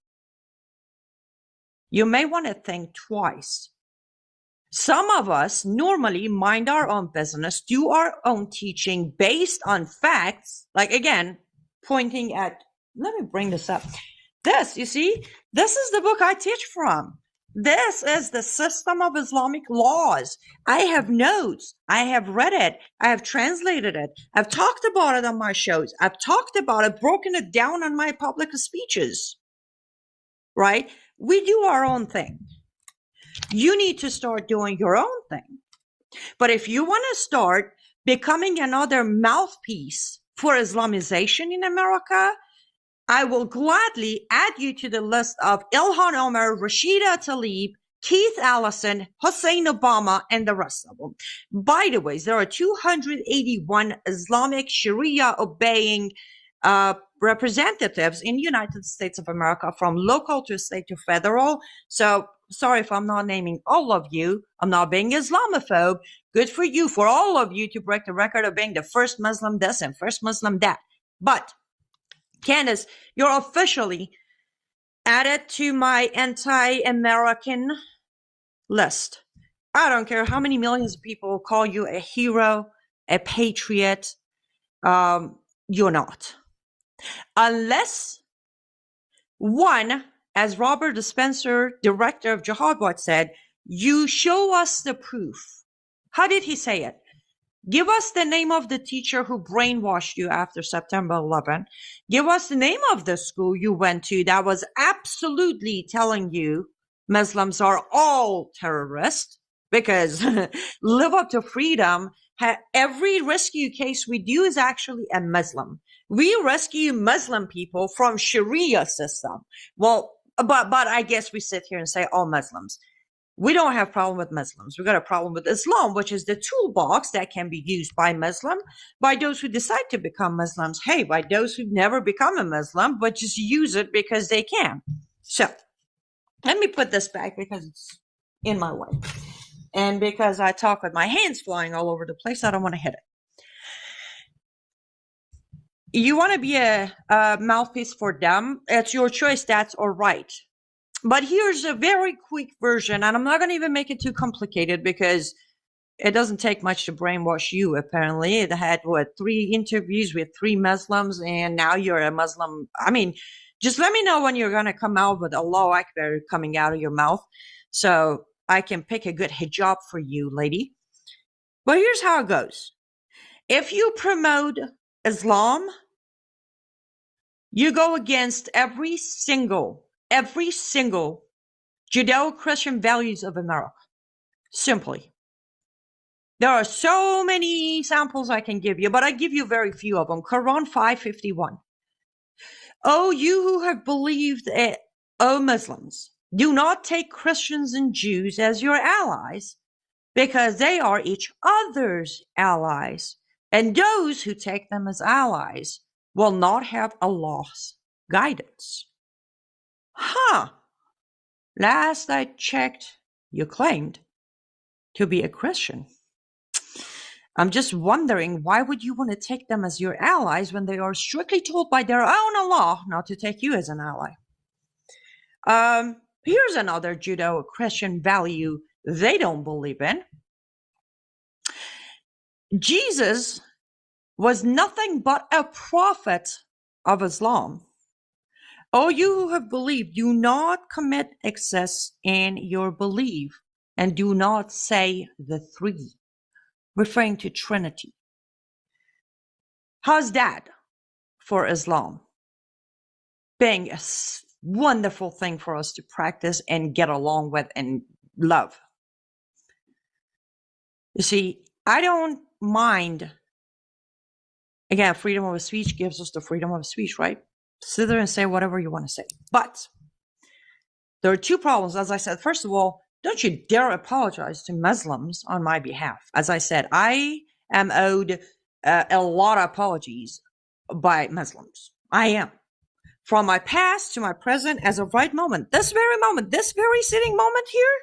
you may want to think twice. Some of us normally mind our own business, do our own teaching based on facts. Like, again, pointing at, let me bring this up. This, you see, this is the book I teach from. This is the system of Islamic laws. I have notes. I have read it. I have translated it. I've talked about it on my shows. I've talked about it, broken it down on my public speeches. Right? We do our own thing. You need to start doing your own thing. But if you want to start becoming another mouthpiece for Islamization in America, I will gladly add you to the list of Ilhan Omar, Rashida Tlaib, Keith Allison, Hussein Obama, and the rest of them. By the way, there are 281 Islamic Sharia obeying representatives in the United States of America, from local to state to federal. So sorry if I'm not naming all of you. I'm not being Islamophobe. Good for you, for all of you, to break the record of being the first Muslim this and first Muslim that. But Candace, you're officially added to my anti-American list. I don't care how many millions of people call you a hero, a patriot. You're not. Unless one, as Robert Spencer, director of Jihad Watch, said, you show us the proof. How did he say it? Give us the name of the teacher who brainwashed you after September 11. Give us the name of the school you went to that was absolutely telling you Muslims are all terrorists, because Live Up to Freedom, every rescue case we do is actually a Muslim. We rescue Muslim people from Sharia system. Well, but I guess we sit here and say all Muslims. We don't have a problem with Muslims. We've got a problem with Islam, which is the toolbox that can be used by Muslim, by those who decide to become Muslims. Hey, by those who've never become a Muslim, but just use it because they can. So let me put this back because it's in my way. And because I talk with my hands flying all over the place, I don't want to hit it. You want to be a mouthpiece for them. It's your choice. That's all right. But here's a very quick version, and I'm not going to even make it too complicated because it doesn't take much to brainwash you, apparently. It had, 3 interviews with 3 Muslims, and now you're a Muslim. I mean, just let me know when you're going to come out with Allahu Akbar coming out of your mouth so I can pick a good hijab for you, lady. But here's how it goes. If you promote Islam, you go against every single Judeo-Christian values of America. Simply. There are so many samples I can give you, but I give you very few of them. Quran 5:51. Oh, you who have believed, O Muslims, do not take Christians and Jews as your allies, because they are each other's allies, and those who take them as allies will not have Allah's guidance. Last I checked, you claimed to be a Christian. I'm just wondering, why would you want to take them as your allies when they are strictly told by their own Allah not to take you as an ally? Here's another Judeo-Christian value they don't believe in. Jesus was nothing but a prophet of Islam. All you who have believed, do not commit excess in your belief, and do not say the three, referring to Trinity. How's that for Islam? Being a wonderful thing for us to practice and get along with and love. You see, I don't mind. Again, freedom of speech gives us the freedom of speech, right? Sit there and say whatever you want to say. But there are two problems. As I said, first of all, don't you dare apologize to Muslims on my behalf. As I said, I am owed a lot of apologies by Muslims. I am. From my past to my present, as of right moment, this very sitting moment here,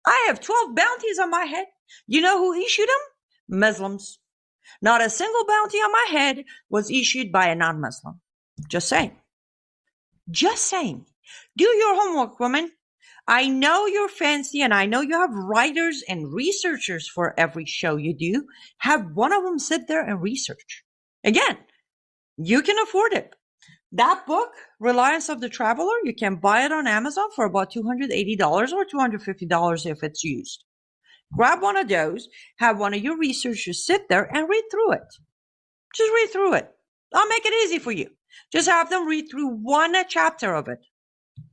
I have 12 bounties on my head. You know who issued them? Muslims. Not a single bounty on my head was issued by a non-Muslim. Just saying. Just saying. Do your homework, woman. I know you're fancy, and I know you have writers and researchers for every show you do. Have one of them sit there and research. Again, you can afford it. That book, Reliance of the Traveler, you can buy it on Amazon for about $280 or $250 if it's used. Grab one of those, have one of your researchers sit there and read through it. Just read through it. I'll make it easy for you. Just have them read through one chapter of it.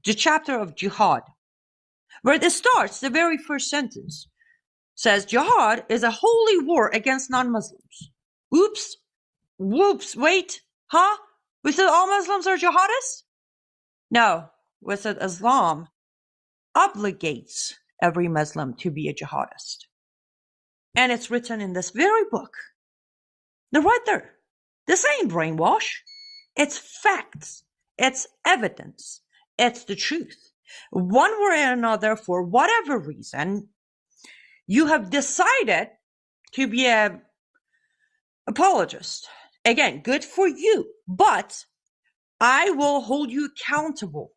The chapter of jihad. Where it starts, the very first sentence says, jihad is a holy war against non-Muslims. Oops. Whoops. Wait. Huh? We said all Muslims are jihadists? No. We said Islam obligates every Muslim to be a jihadist. And it's written in this very book. They're right there. This ain't brainwash. It's facts. It's evidence. It's the truth. One way or another, for whatever reason, you have decided to be an apologist. Again, good for you. But I will hold you accountable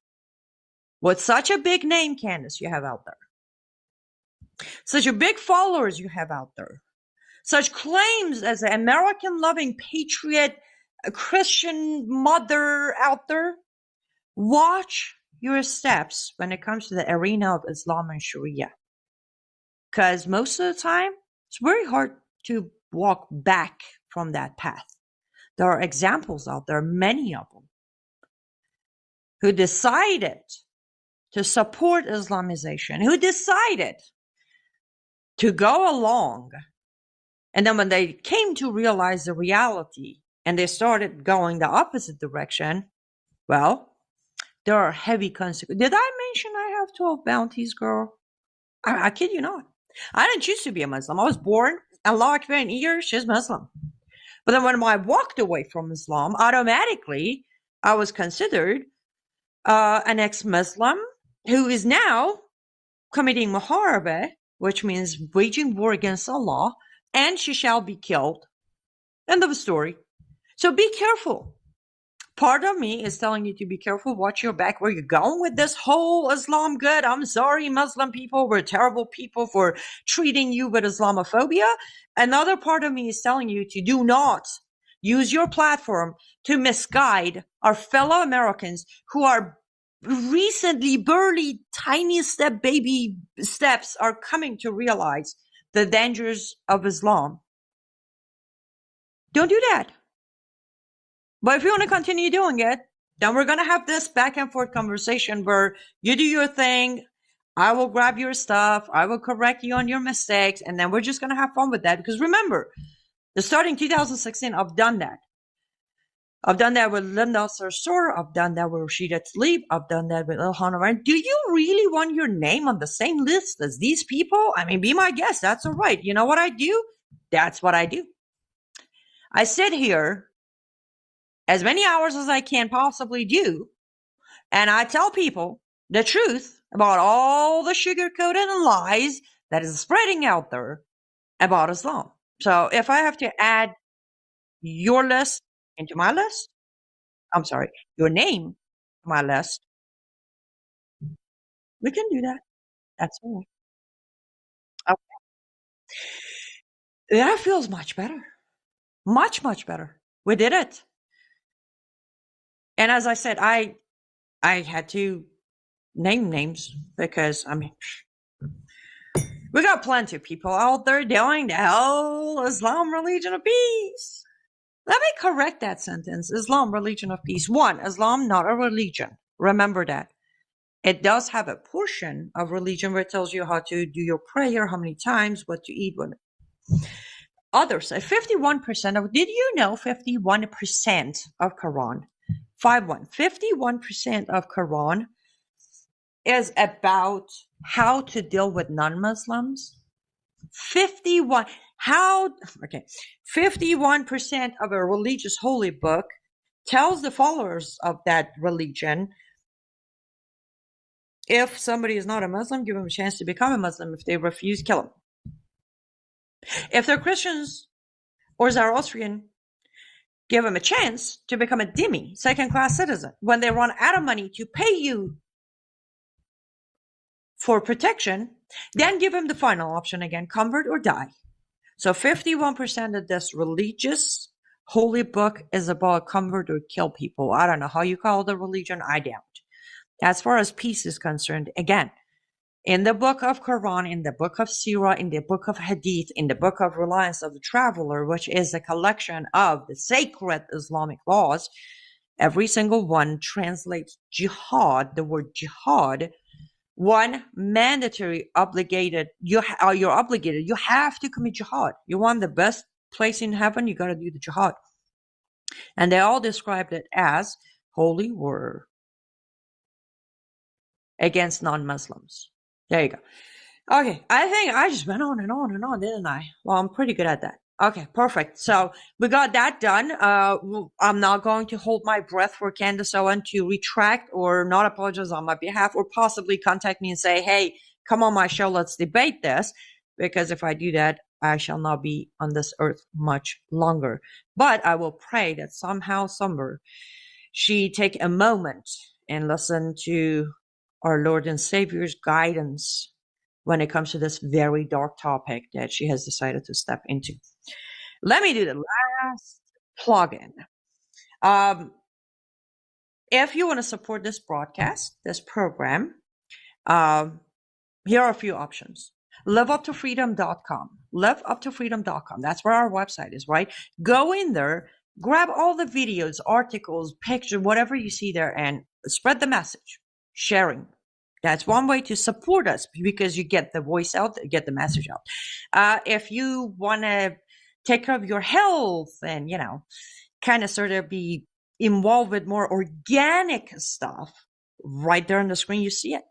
with such a big name, Candace, you have out there. Such a big followers you have out there. Such claims as an American-loving patriot, a Christian mother out there. Watch your steps when it comes to the arena of Islam and Sharia. Because most of the time, it's very hard to walk back from that path. There are examples out there, many of them, who decided to support Islamization, who decided to go along. And then when they came to realize the reality and they started going the opposite direction, well, there are heavy consequences. Did I mention I have 12 bounties, girl? I kid you not. I didn't choose to be a Muslim. I was born, Allah Akbar, in years, she's Muslim. But then when I walked away from Islam, automatically I was considered an ex-Muslim who is now committing muharaba, which means waging war against Allah, and she shall be killed. End of story. So be careful. Part of me is telling you to be careful, watch your back, where you're going with this whole Islam good. I'm sorry, Muslim people, we're terrible people for treating you with Islamophobia. Another part of me is telling you to do not use your platform to misguide our fellow Americans who are recently, barely, tiny baby steps are coming to realize the dangers of Islam. Don't do that. But if you want to continue doing it, then we're going to have this back and forth conversation where you do your thing, I will grab your stuff, I will correct you on your mistakes, and then we're just going to have fun with that. Because remember, starting 2016, I've done that. I've done that with Linda Sarsour. I've done that with Rashida Tlaib. I've done that with Ilhan Omar. Do you really want your name on the same list as these people? I mean, be my guest. That's all right. You know what I do? That's what I do. I sit here as many hours as I can possibly do, and I tell people the truth about all the sugarcoated and lies that is spreading out there about Islam. So if I have to add your list into my list, I'm sorry, your name to my list, we can do that. That's all right. Okay. That feels much better. Much, much better. We did it. And as I said, I I had to name names because, I mean, we got plenty of people out there doing the whole Islam religion of peace. Let me correct that sentence. Islam, religion of peace. One, Islam, not a religion. Remember that. It does have a portion of religion where it tells you how to do your prayer, how many times, what to eat. What. Others say 51% of, did you know 51% of Quran, 51% of Quran is about how to deal with non-Muslims. 51% of a religious holy book tells the followers of that religion, if somebody is not a Muslim, give them a chance to become a Muslim. If they refuse, kill them. If they're Christians or Zoroastrian, give them a chance to become a dhimmi, second-class citizen. When they run out of money to pay you for protection, then give them the final option again, convert or die. So 51% of this religious holy book is about convert or kill people. I don't know how you call the religion. I don't. As far as peace is concerned, again, in the book of Quran, in the book of Sirah, in the book of Hadith, in the book of Reliance of the Traveler, which is a collection of the sacred Islamic laws, every single one translates jihad, the word jihad, one mandatory obligated, you're obligated, you have to commit jihad. You want the best place in heaven, you got to do the jihad. And they all described it as holy war against non-Muslims. There you go. Okay, I think I just went on and on and on, didn't I? Well, I'm pretty good at that. Okay, perfect. So we got that done. I'm not going to hold my breath for Candace Owen to retract or not apologize on my behalf, or possibly contact me and say, hey, come on my show, let's debate this. Because if I do that, I shall not be on this earth much longer. But I will pray that somehow, somewhere, she take a moment and listen to our Lord and Savior's guidance when it comes to this very dark topic that she has decided to step into. Let me do the last plug-in. If you want to support this broadcast, this program, here are a few options. liveuptofreedom.com. liveuptofreedom.com. That's where our website is, right? Go in there, grab all the videos, articles, pictures, whatever you see there, and spread the message. Sharing. That's one way to support us, because you get the voice out, get the message out. If you want to take care of your health and, kind of sort of be involved with more organic stuff, right there on the screen, you see it.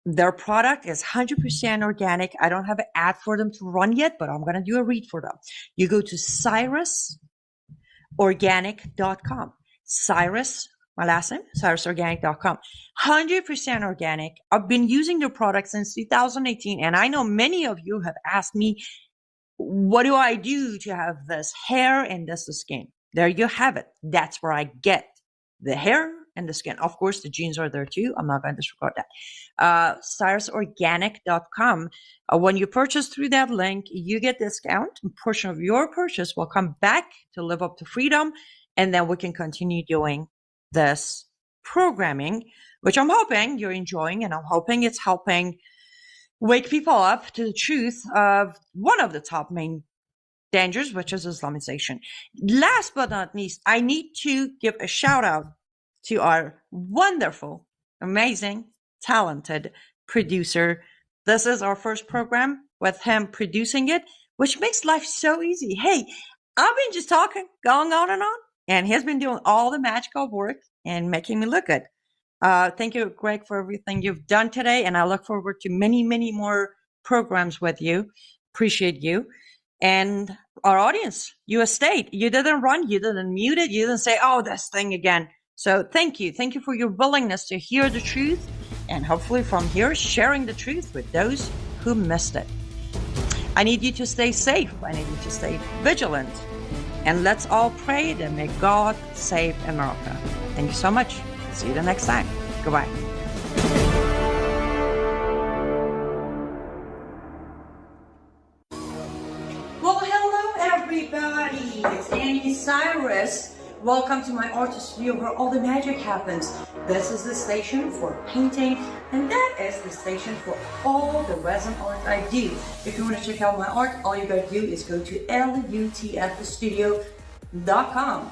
Their product is 100% organic. I don't have an ad for them to run yet, but I'm going to do a read for them. You go to cyrusorganic.com. Cyrus, my last name, cyrusorganic.com. 100% organic. I've been using their product since 2018, and I know many of you have asked me, what do I do to have this hair and this skin? There you have it. That's where I get the hair and the skin. Of course, the genes are there too. I'm not going to disregard that. cyrusorganic.com. When you purchase through that link, you get discount. A portion of your purchase will come back to Live Up to Freedom, and then we can continue doing this programming, which I'm hoping you're enjoying, and I'm hoping it's helping wake people up to the truth of one of the top main dangers, which is Islamization. Last but not least, I need to give a shout out to our wonderful, amazing, talented producer. This is our first program with him producing it, which makes life so easy. Hey, I've been just talking, going on, and he's been doing all the magical work and making me look good. Thank you, Greg, for everything you've done today, and I look forward to many, many more programs with you. Appreciate you. And our audience, you stayed. You didn't run, you didn't mute it, you didn't say, oh, this thing again. So thank you. Thank you for your willingness to hear the truth, and hopefully from here, sharing the truth with those who missed it. I need you to stay safe. I need you to stay vigilant. And let's all pray that may God save America. Thank you so much. See you the next time. Goodbye. Well, hello, everybody. It's Annie Cyrus Welcome to my art studio where all the magic happens. This is the station for painting, and that is the station for all the resin art I do. If you want to check out my art, all you gotta do is go to lutfstudio.com.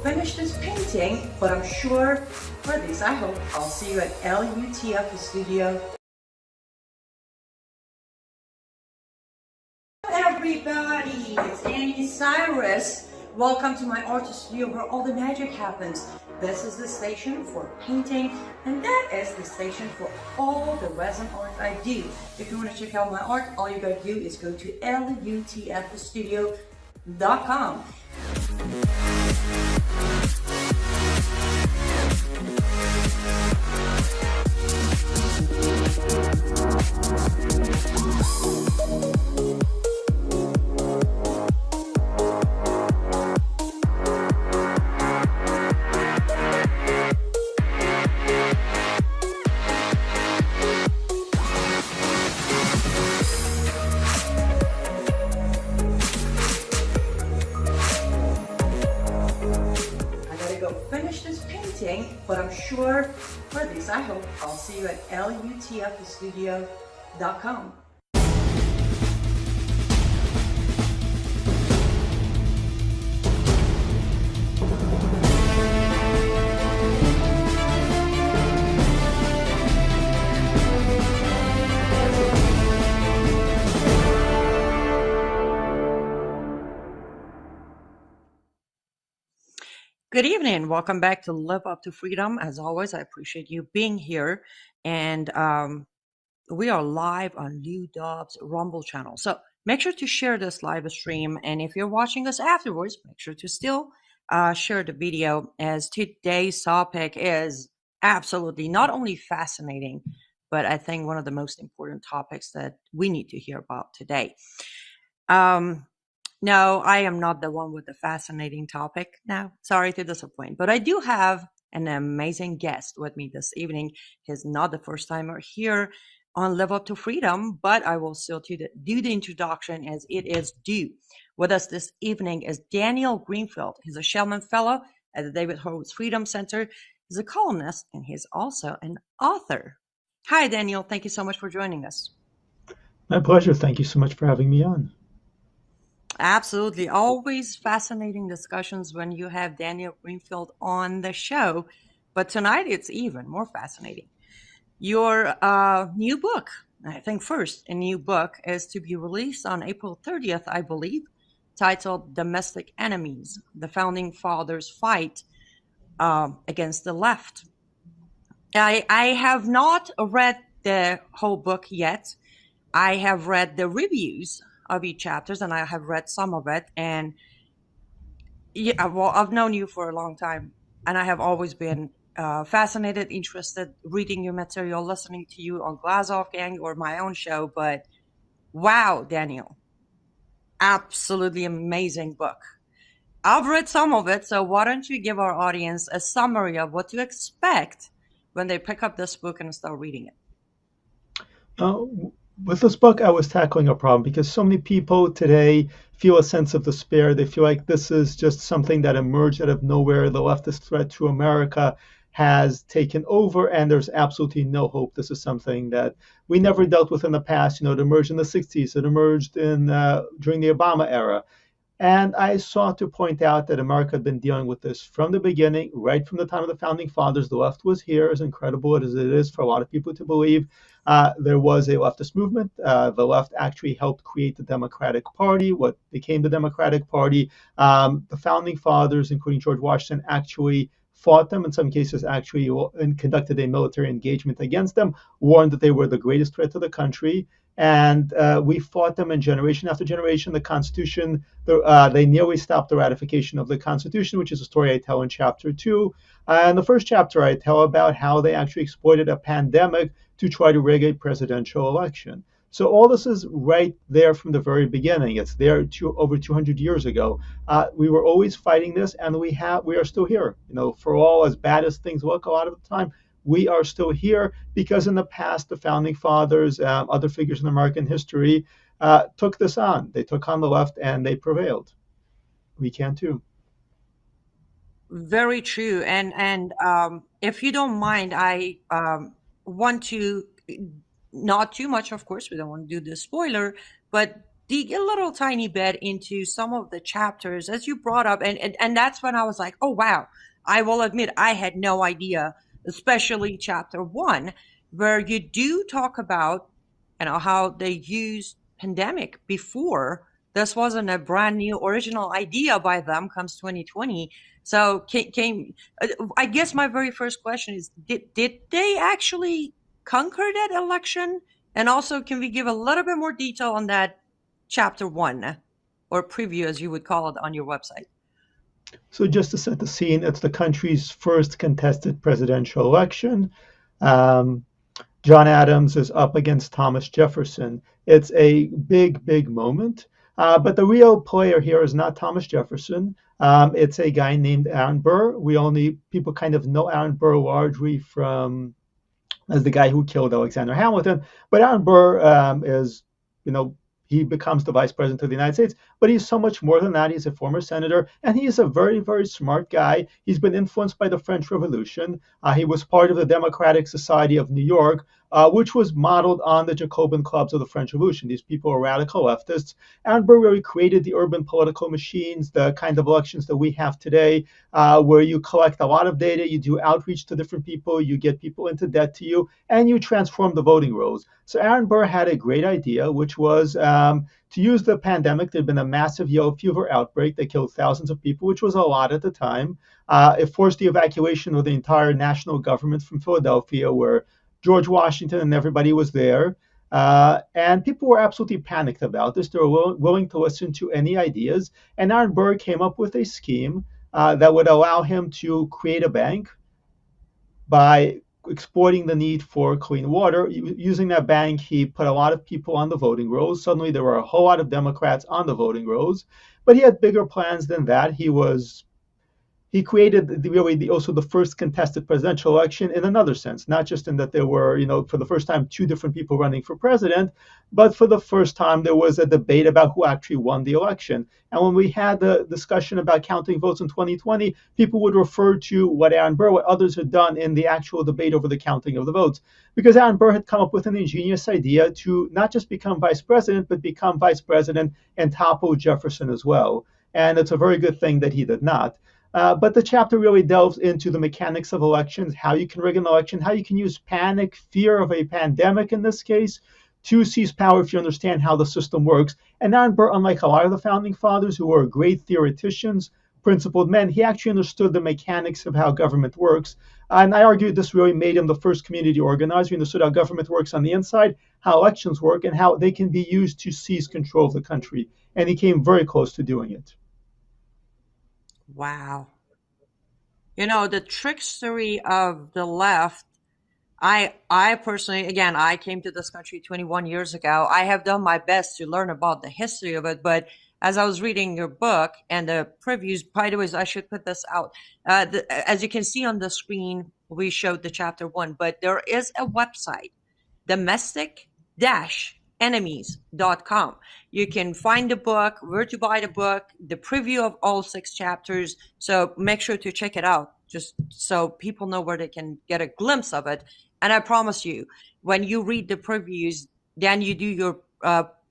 Finish this painting, but I'm sure, for at least I hope, I'll see you at LUTF Studio. Hello everybody, it's Annie Cyrus. Welcome to my art studio where all the magic happens. This is the station for painting, and that is the station for all the resin art I do. If you want to check out my art, all you gotta do is go to lutfstudio.com. Finish this painting, but I'm sure, or at least I hope, I'll see you at lutfstudio.com. Good evening. Welcome back to Live Up to Freedom. As always, I appreciate you being here. And we are live on Lou Dobbs' Rumble channel. So make sure to share this live stream. And if you're watching us afterwards, make sure to still share the video, as today's topic is absolutely not only fascinating, but I think one of the most important topics that we need to hear about today. No, I am not the one with the fascinating topic now. Sorry to disappoint. But I do have an amazing guest with me this evening. He's not the first timer here on Live Up to Freedom, but I will still do the introduction as it is due. With us this evening is Daniel Greenfield. He's a Shellman Fellow at the David Horowitz Freedom Center. He's a columnist, and he's also an author. Hi, Daniel. Thank you so much for joining us. My pleasure. Thank you so much for having me on. Absolutely. Always fascinating discussions when you have Daniel Greenfield on the show. But tonight it's even more fascinating. Your new book, I think first, a new book is to be released on April 30th, I believe, titled Domestic Enemies, the Founding Fathers' Fight Against the Left. I have not read the whole book yet. I have read the reviews of each chapters, and I have read some of it. And yeah, well, I've known you for a long time, and I have always been fascinated, interested, reading your material, listening to you on Glazoff Gang or my own show. But wow, Daniel, absolutely amazing book. I've read some of it, so why don't you give our audience a summary of what to expect when they pick up this book and start reading it? With this book, I was tackling a problem because so many people today feel a sense of despair. They feel like this is just something that emerged out of nowhere. The leftist threat to America has taken over, and there's absolutely no hope. This is something that we never dealt with in the past. You know, it emerged in the 60s. It emerged in during the Obama era. And I sought to point out that America had been dealing with this from the beginning, right from the time of the Founding Fathers. The left was here, as incredible as it is for a lot of people to believe. There was a leftist movement. The left actually helped create the Democratic Party, what became the Democratic Party. The Founding Fathers, including George Washington, actually fought them, in some cases actually conducted a military engagement against them, warned that they were the greatest threat to the country. And we fought them, and generation after generation. The Constitution, they nearly stopped the ratification of the Constitution, which is a story I tell in chapter 2. In the first chapter, I tell about how they actually exploited a pandemic to try to rig a presidential election. So all this is right there from the very beginning. It's there over 200 years ago. We were always fighting this, and we are still here. For all as bad as things look a lot of the time, we are still here because in the past, the founding fathers, other figures in American history, took this on. They took on the left, and they prevailed. We can too. Very true. And if you don't mind, I want to, not too much, of course, we don't want to do the spoiler, but dig a little tiny bit into some of the chapters as you brought up. And that's when I was like, oh, wow, I will admit I had no idea, especially chapter 1, where you do talk about, how they used pandemic before. This wasn't a brand new original idea by them comes 2020. So I guess my very first question is, did they actually conquer that election? And also, can we give a little bit more detail on that chapter 1 or preview, as you would call it, on your website? So just to set the scene, it's the country's first contested presidential election. John Adams is up against Thomas Jefferson. It's a big, big moment. But the real player here is not Thomas Jefferson. It's a guy named Aaron Burr. People kind of know Aaron Burr largely as the guy who killed Alexander Hamilton. But Aaron Burr is, he becomes the vice president of the United States, but he's so much more than that. He's a former senator, and he is a very, very smart guy. He's been influenced by the French Revolution. He was part of the Democratic Society of New York, which was modeled on the Jacobin clubs of the French Revolution. These people are radical leftists. Aaron Burr really created the urban political machines, the kind of elections that we have today, where you collect a lot of data, you do outreach to different people, you get people into debt to you, and you transform the voting rolls. So Aaron Burr had a great idea, which was to use the pandemic. There'd been a massive yellow fever outbreak that killed thousands of people, which was a lot at the time. It forced the evacuation of the entire national government from Philadelphia, where George Washington and everybody was there. And people were absolutely panicked about this. They were willing to listen to any ideas. And Aaron Burr came up with a scheme that would allow him to create a bank by exploiting the need for clean water. Using that bank, he put a lot of people on the voting rolls. Suddenly, there were a whole lot of Democrats on the voting rolls. But he had bigger plans than that. He created also the first contested presidential election in another sense, not just in that there were, for the first time, 2 different people running for president, but for the first time there was a debate about who actually won the election. And when we had the discussion about counting votes in 2020, people would refer to what others had done in the actual debate over the counting of the votes, because Aaron Burr had come up with an ingenious idea to not just become vice president, but become vice president and topple Jefferson as well. And it's a very good thing that he did not. But the chapter really delves into the mechanics of elections, how you can rig an election, how you can use panic, fear of a pandemic in this case, to seize power if you understand how the system works. And Aaron Burr, unlike a lot of the founding fathers who were great theoreticians, principled men, he actually understood the mechanics of how government works. And I argue this really made him the first community organizer. He understood how government works on the inside, how elections work, and how they can be used to seize control of the country. And he came very close to doing it. Wow. The trickstery of the left, I personally, again, I came to this country 21 years ago. I have done my best to learn about the history of it, but as I was reading your book and the previews, by the way, I should put this out. As you can see on the screen, we showed the chapter 1, but there is a website, domestic-enemies.com. You can find the book, where to buy the book, the preview of all 6 chapters. So make sure to check it out, just so people know where they can get a glimpse of it. And I promise you, when you read the previews, then you do your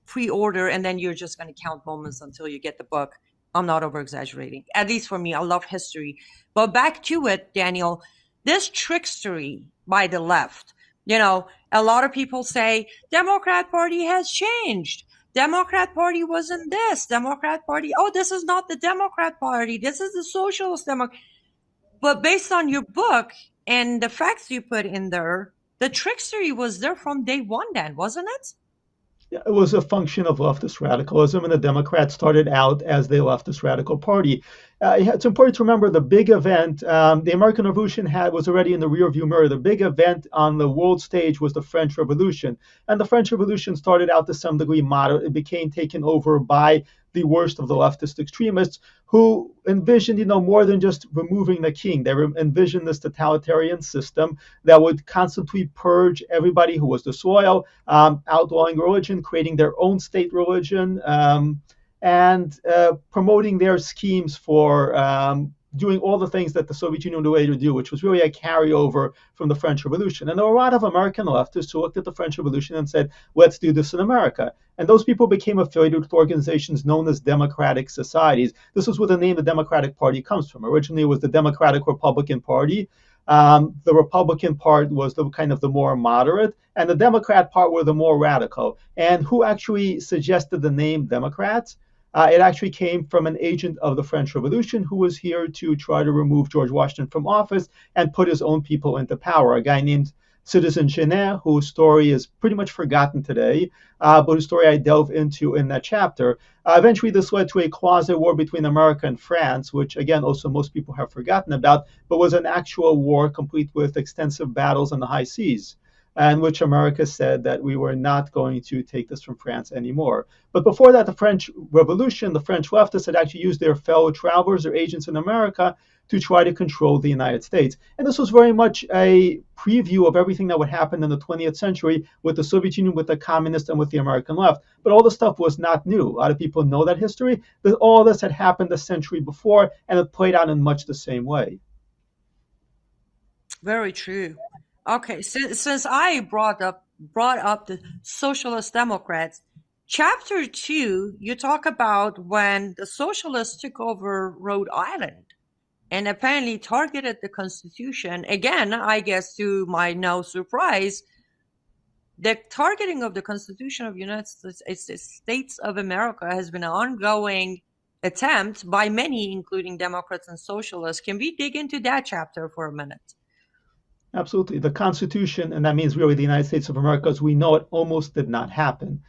pre-order, and then you're just going to count moments until you get the book. I'm not over-exaggerating. At least for me, I love history. But back to it, Daniel, this trickstery by the left, a lot of people say Democrat Party has changed. Democrat Party wasn't this. Democrat Party, this is not the Democrat Party. This is the Socialist Democrat. But based on your book and the facts you put in there, the trickstery was there from day one then, wasn't it? It was a function of leftist radicalism, and the Democrats started out as the leftist radical party. It's important to remember the big event. The American Revolution was already in the rearview mirror. The big event on the world stage was the French Revolution, and the French Revolution started out to some degree moderate. It became taken over by the worst of the leftist extremists who envisioned, more than just removing the king. They envisioned this totalitarian system that would constantly purge everybody who was disloyal, outlawing religion, creating their own state religion, and promoting their schemes for doing all the things that the Soviet Union would later do, which was really a carryover from the French Revolution. And there were a lot of American leftists who looked at the French Revolution and said, let's do this in America. And those people became affiliated with organizations known as democratic societies. This is where the name the Democratic Party comes from. Originally, it was the Democratic Republican Party. The Republican part was the kind of the more moderate, and the Democrat part were the more radical. And who actually suggested the name Democrats? It actually came from an agent of the French Revolution who was here to try to remove George Washington from office and put his own people into power. A guy named Citizen Genet, whose story is pretty much forgotten today, but whose story I delve into in that chapter. Eventually, this led to a quasi-war between America and France, which, again, also most people have forgotten about, but was an actual war complete with extensive battles on the high seas, and which America said that we were not going to take this from France anymore. But before that, the French Revolution, the French leftists had actually used their fellow travelers or agents in America to try to control the United States. And this was very much a preview of everything that would happen in the 20th century with the Soviet Union, with the communists, and with the American left. But all this stuff was not new. A lot of people know that history, that all this had happened a century before, and it played out in much the same way. Very true. Okay, since I brought up the socialist Democrats, chapter 2, you talk about when the socialists took over Rhode Island and apparently targeted the Constitution. Again, I guess to my no surprise, the targeting of the Constitution of the United States of America has been an ongoing attempt by many, including Democrats and socialists. Can we dig into that chapter for a minute? Absolutely. The Constitution, and that means really the United States of America, as we know it, almost did not happen.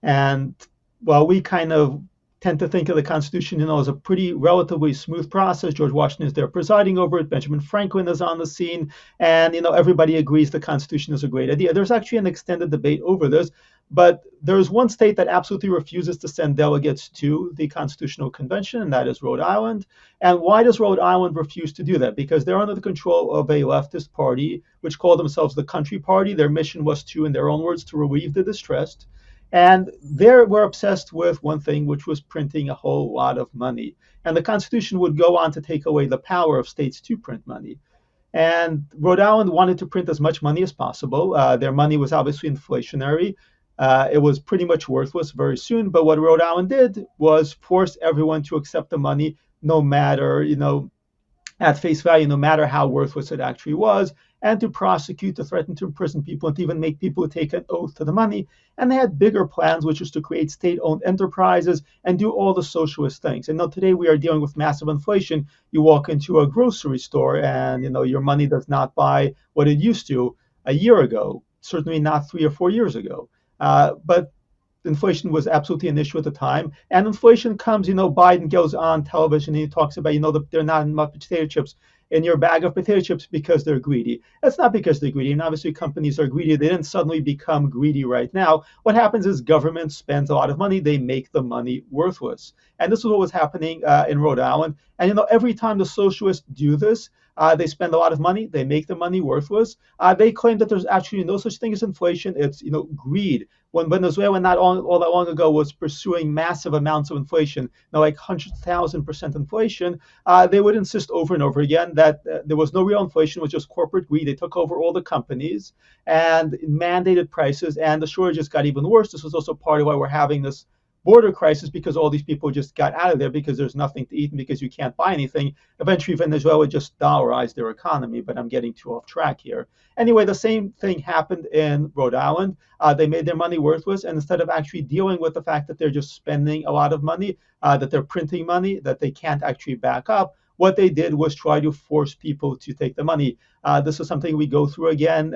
And while we kind of tend to think of the Constitution, as a pretty relatively smooth process, George Washington is there presiding over it, Benjamin Franklin is on the scene, and everybody agrees the Constitution is a great idea. There's actually an extended debate over this, but there's one state that absolutely refuses to send delegates to the Constitutional Convention, and that is Rhode Island. And why does Rhode Island refuse to do that? Because they're under the control of a leftist party, which called themselves the Country Party. Their mission was to, in their own words, to relieve the distressed. And they were obsessed with one thing, which was printing a whole lot of money. And the Constitution would go on to take away the power of states to print money. And Rhode Island wanted to print as much money as possible. Their money was obviously inflationary. It was pretty much worthless very soon. But what Rhode Island did was force everyone to accept the money, no matter, at face value, no matter how worthless it actually was, and to prosecute, to threaten to imprison people, and to even make people take an oath to the money. And they had bigger plans, which was to create state-owned enterprises and do all the socialist things. And now today we are dealing with massive inflation. You walk into a grocery store and your money does not buy what it used to a year ago, certainly not 3 or 4 years ago. But inflation was absolutely an issue at the time. And inflation comes, Biden goes on television and he talks about, that they're not enough potato chips in your bag of potato chips because they're greedy. That's not because they're greedy. And obviously companies are greedy. They didn't suddenly become greedy right now. What happens is government spends a lot of money. They make the money worthless. And this is what was happening in Rhode Island. And, every time the socialists do this, they spend a lot of money. They make the money worthless. They claim that there's actually no such thing as inflation. It's, greed. When Venezuela not all that long ago was pursuing massive amounts of inflation, like 100,000% inflation, they would insist over and over again that there was no real inflation, it was just corporate greed. They took over all the companies and mandated prices, and the shortages got even worse. This was also part of why we're having this border crisis, because all these people just got out of there because there's nothing to eat and because you can't buy anything. Eventually, Venezuela just dollarized their economy, but I'm getting too off track here. Anyway, the same thing happened in Rhode Island. They made their money worthless, and instead of actually dealing with the fact that they're just spending a lot of money, that they're printing money, that they can't actually back up, what they did was try to force people to take the money. This is something we go through again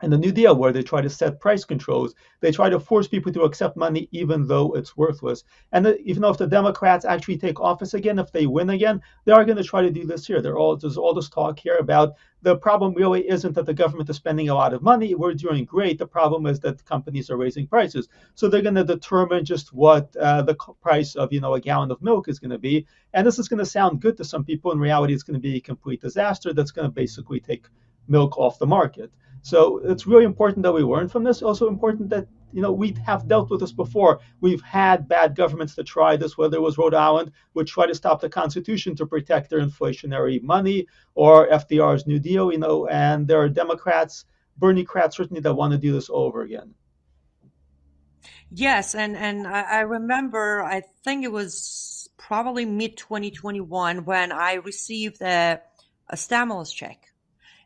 And the New Deal, where they try to set price controls, they try to force people to accept money even though it's worthless. And even though if the Democrats actually take office again, if they win again, they are going to try to do this here. There's all this talk here about the problem really isn't that the government is spending a lot of money. We're doing great. The problem is that companies are raising prices. So they're going to determine just what the price of a gallon of milk is going to be. And this is going to sound good to some people. In reality, it's going to be a complete disaster that's going to basically take milk off the market. So it's really important that we learn from this. Also important that we have dealt with this before. We've had bad governments to try this, whether it was Rhode Island, which tried to stop the Constitution to protect their inflationary money, or FDR's New Deal, and there are Democrats, Bernie-crats certainly, that want to do this over again. Yes, and I remember, I think it was probably mid 2021 when I received a stimulus check,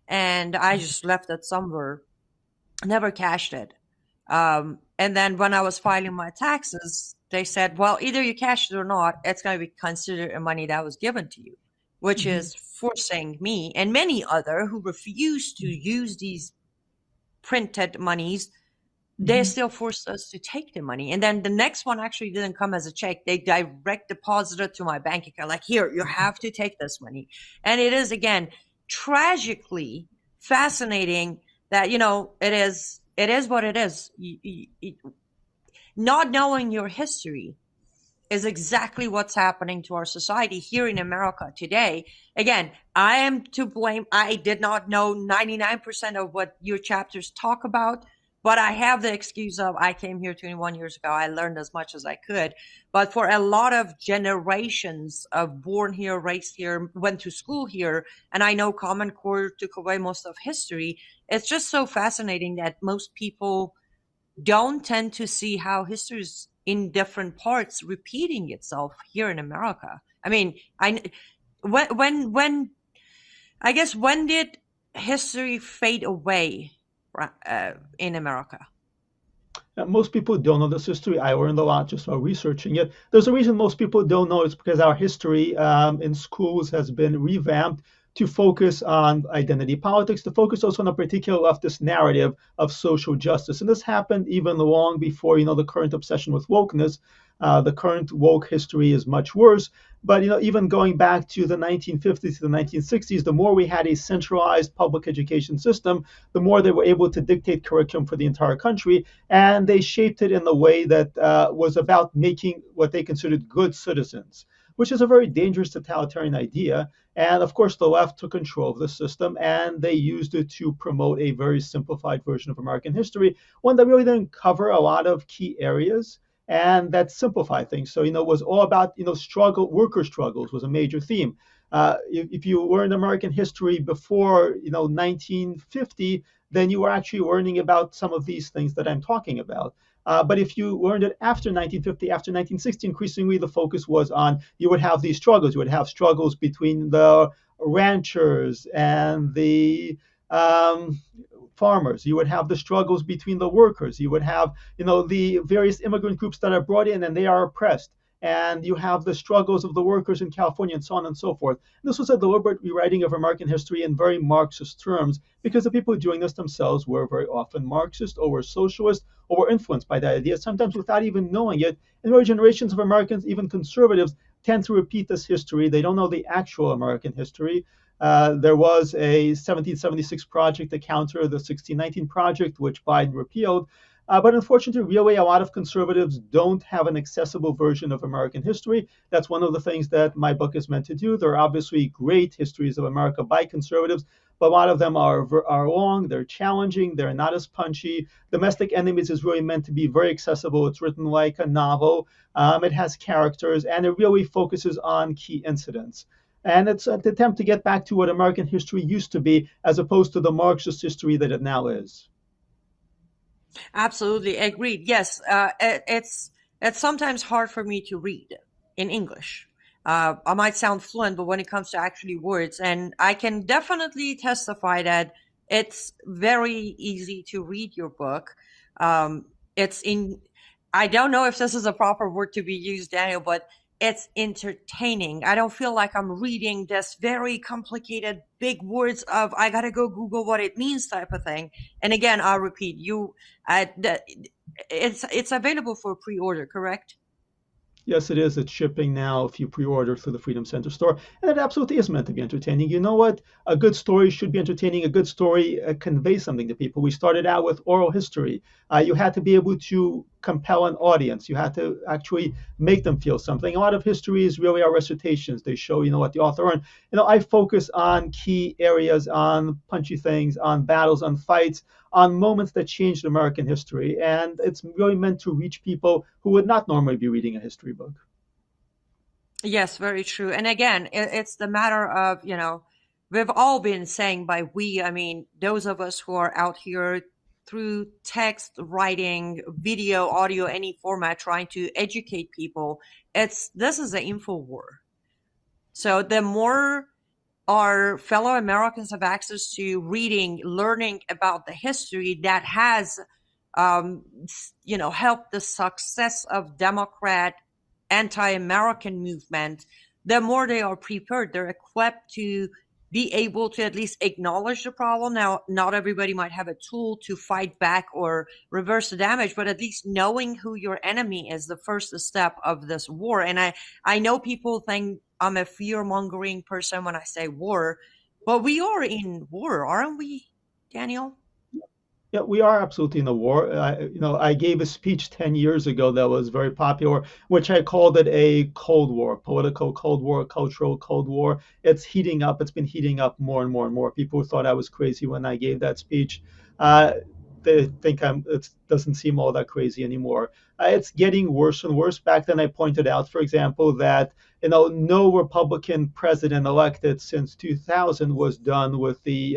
and I just left it somewhere, never cashed it. And then when I was filing my taxes, they said, well, either you cash it or not, it's going to be considered money that was given to you, which is forcing me and many other who refuse to use these printed monies. They still forced us to take the money. And then the next one actually didn't come as a check. They direct deposited to my bank account, like, here, you have to take this money. And it is, again, tragically fascinating that, it is what it is. Not knowing your history is exactly what's happening to our society here in America today. Again, I am to blame. I did not know 99% of what your chapters talk about, but I have the excuse of I came here 21 years ago. I learned as much as I could. But for a lot of generations of born here, raised here, went to school here, and I know Common Core took away most of history, it's just so fascinating that most people don't tend to see how history is in different parts repeating itself here in America. I mean, when I guess, when did history fade away in America? Most people don't know this history. I learned a lot just while researching it. There's a reason most people don't know. It's because our history in schools has been revamped to focus on identity politics, to focus also on a particular leftist narrative of social justice. And this happened even long before, the current obsession with wokeness. The current woke history is much worse. But, even going back to the 1950s to the 1960s, the more we had a centralized public education system, the more they were able to dictate curriculum for the entire country. And they shaped it in a way that was about making what they considered good citizens, which is a very dangerous totalitarian idea. And of course, the left took control of the system, and they used it to promote a very simplified version of American history, one that really didn't cover a lot of key areas, and that simplified things. So, it was all about, worker struggles was a major theme. If you learned American history before, 1950, then you were actually learning about some of these things that I'm talking about. But if you learned it after 1950, after 1960, increasingly the focus was on, you would have these struggles. You would have struggles between the ranchers and the farmers. You would have the struggles between the workers. You would have, the various immigrant groups that are brought in and they are oppressed. And you have the struggles of the workers in California and so on and so forth. This was a deliberate rewriting of American history in very Marxist terms, because the people doing this themselves were very often Marxist or were socialist or were influenced by that idea, sometimes without even knowing it. And really generations of Americans, even conservatives, tend to repeat this history. They don't know the actual American history. There was a 1776 project to counter the 1619 project, which Biden repealed. But unfortunately, really, a lot of conservatives don't have an accessible version of American history. That's one of the things that my book is meant to do. There are obviously great histories of America by conservatives, but a lot of them are long, they're challenging, they're not as punchy. Domestic Enemies is really meant to be very accessible. It's written like a novel. It has characters, and it really focuses on key incidents. And it's an attempt to get back to what American history used to be, as opposed to the Marxist history that it now is. Absolutely agreed. Yes, it's sometimes hard for me to read in English. I might sound fluent, but when it comes to actually words, and I can definitely testify that it's very easy to read your book. It's in, I don't know if this is a proper word to be used, Daniel, but it's entertaining. I don't feel like I'm reading this very complicated big words of I gotta go Google what it means type of thing. And again, I'll repeat, it's available for pre-order, correct? Yes, it is. It's shipping now if you pre-order through the Freedom Center store. And it absolutely is meant to be entertaining. You know what? A good story should be entertaining. A good story conveys something to people. We started out with oral history. You had to be able to compel an audience. You had to actually make them feel something. A lot of history is really our recitations. They show, what the author earned. I focus on key areas, on punchy things, on battles, on fights, on moments that changed American history. And it's really meant to reach people who would not normally be reading a history book. Yes, very true. And again, it's the matter of, we've all been saying by we, I mean, those of us who are out here through text, writing, video, audio, any format, trying to educate people. This is an info war. So the more our fellow Americans have access to reading, learning about the history that has, helped the success of Democrat anti-American movement, the more they are prepared, they're equipped to be able to at least acknowledge the problem. Now, not everybody might have a tool to fight back or reverse the damage, but at least knowing who your enemy is the first step of this war. And I know people think I'm a fear-mongering person when I say war, but we are in war, aren't we, Daniel? Yeah, we are absolutely in a war. I gave a speech 10 years ago that was very popular, which I called it a Cold War, political Cold War, cultural Cold War. It's heating up. It's been heating up more and more and more. People thought I was crazy when I gave that speech. They think it doesn't seem all that crazy anymore. It's getting worse and worse. Back then, I pointed out, for example, that no Republican president elected since 2000 was done with the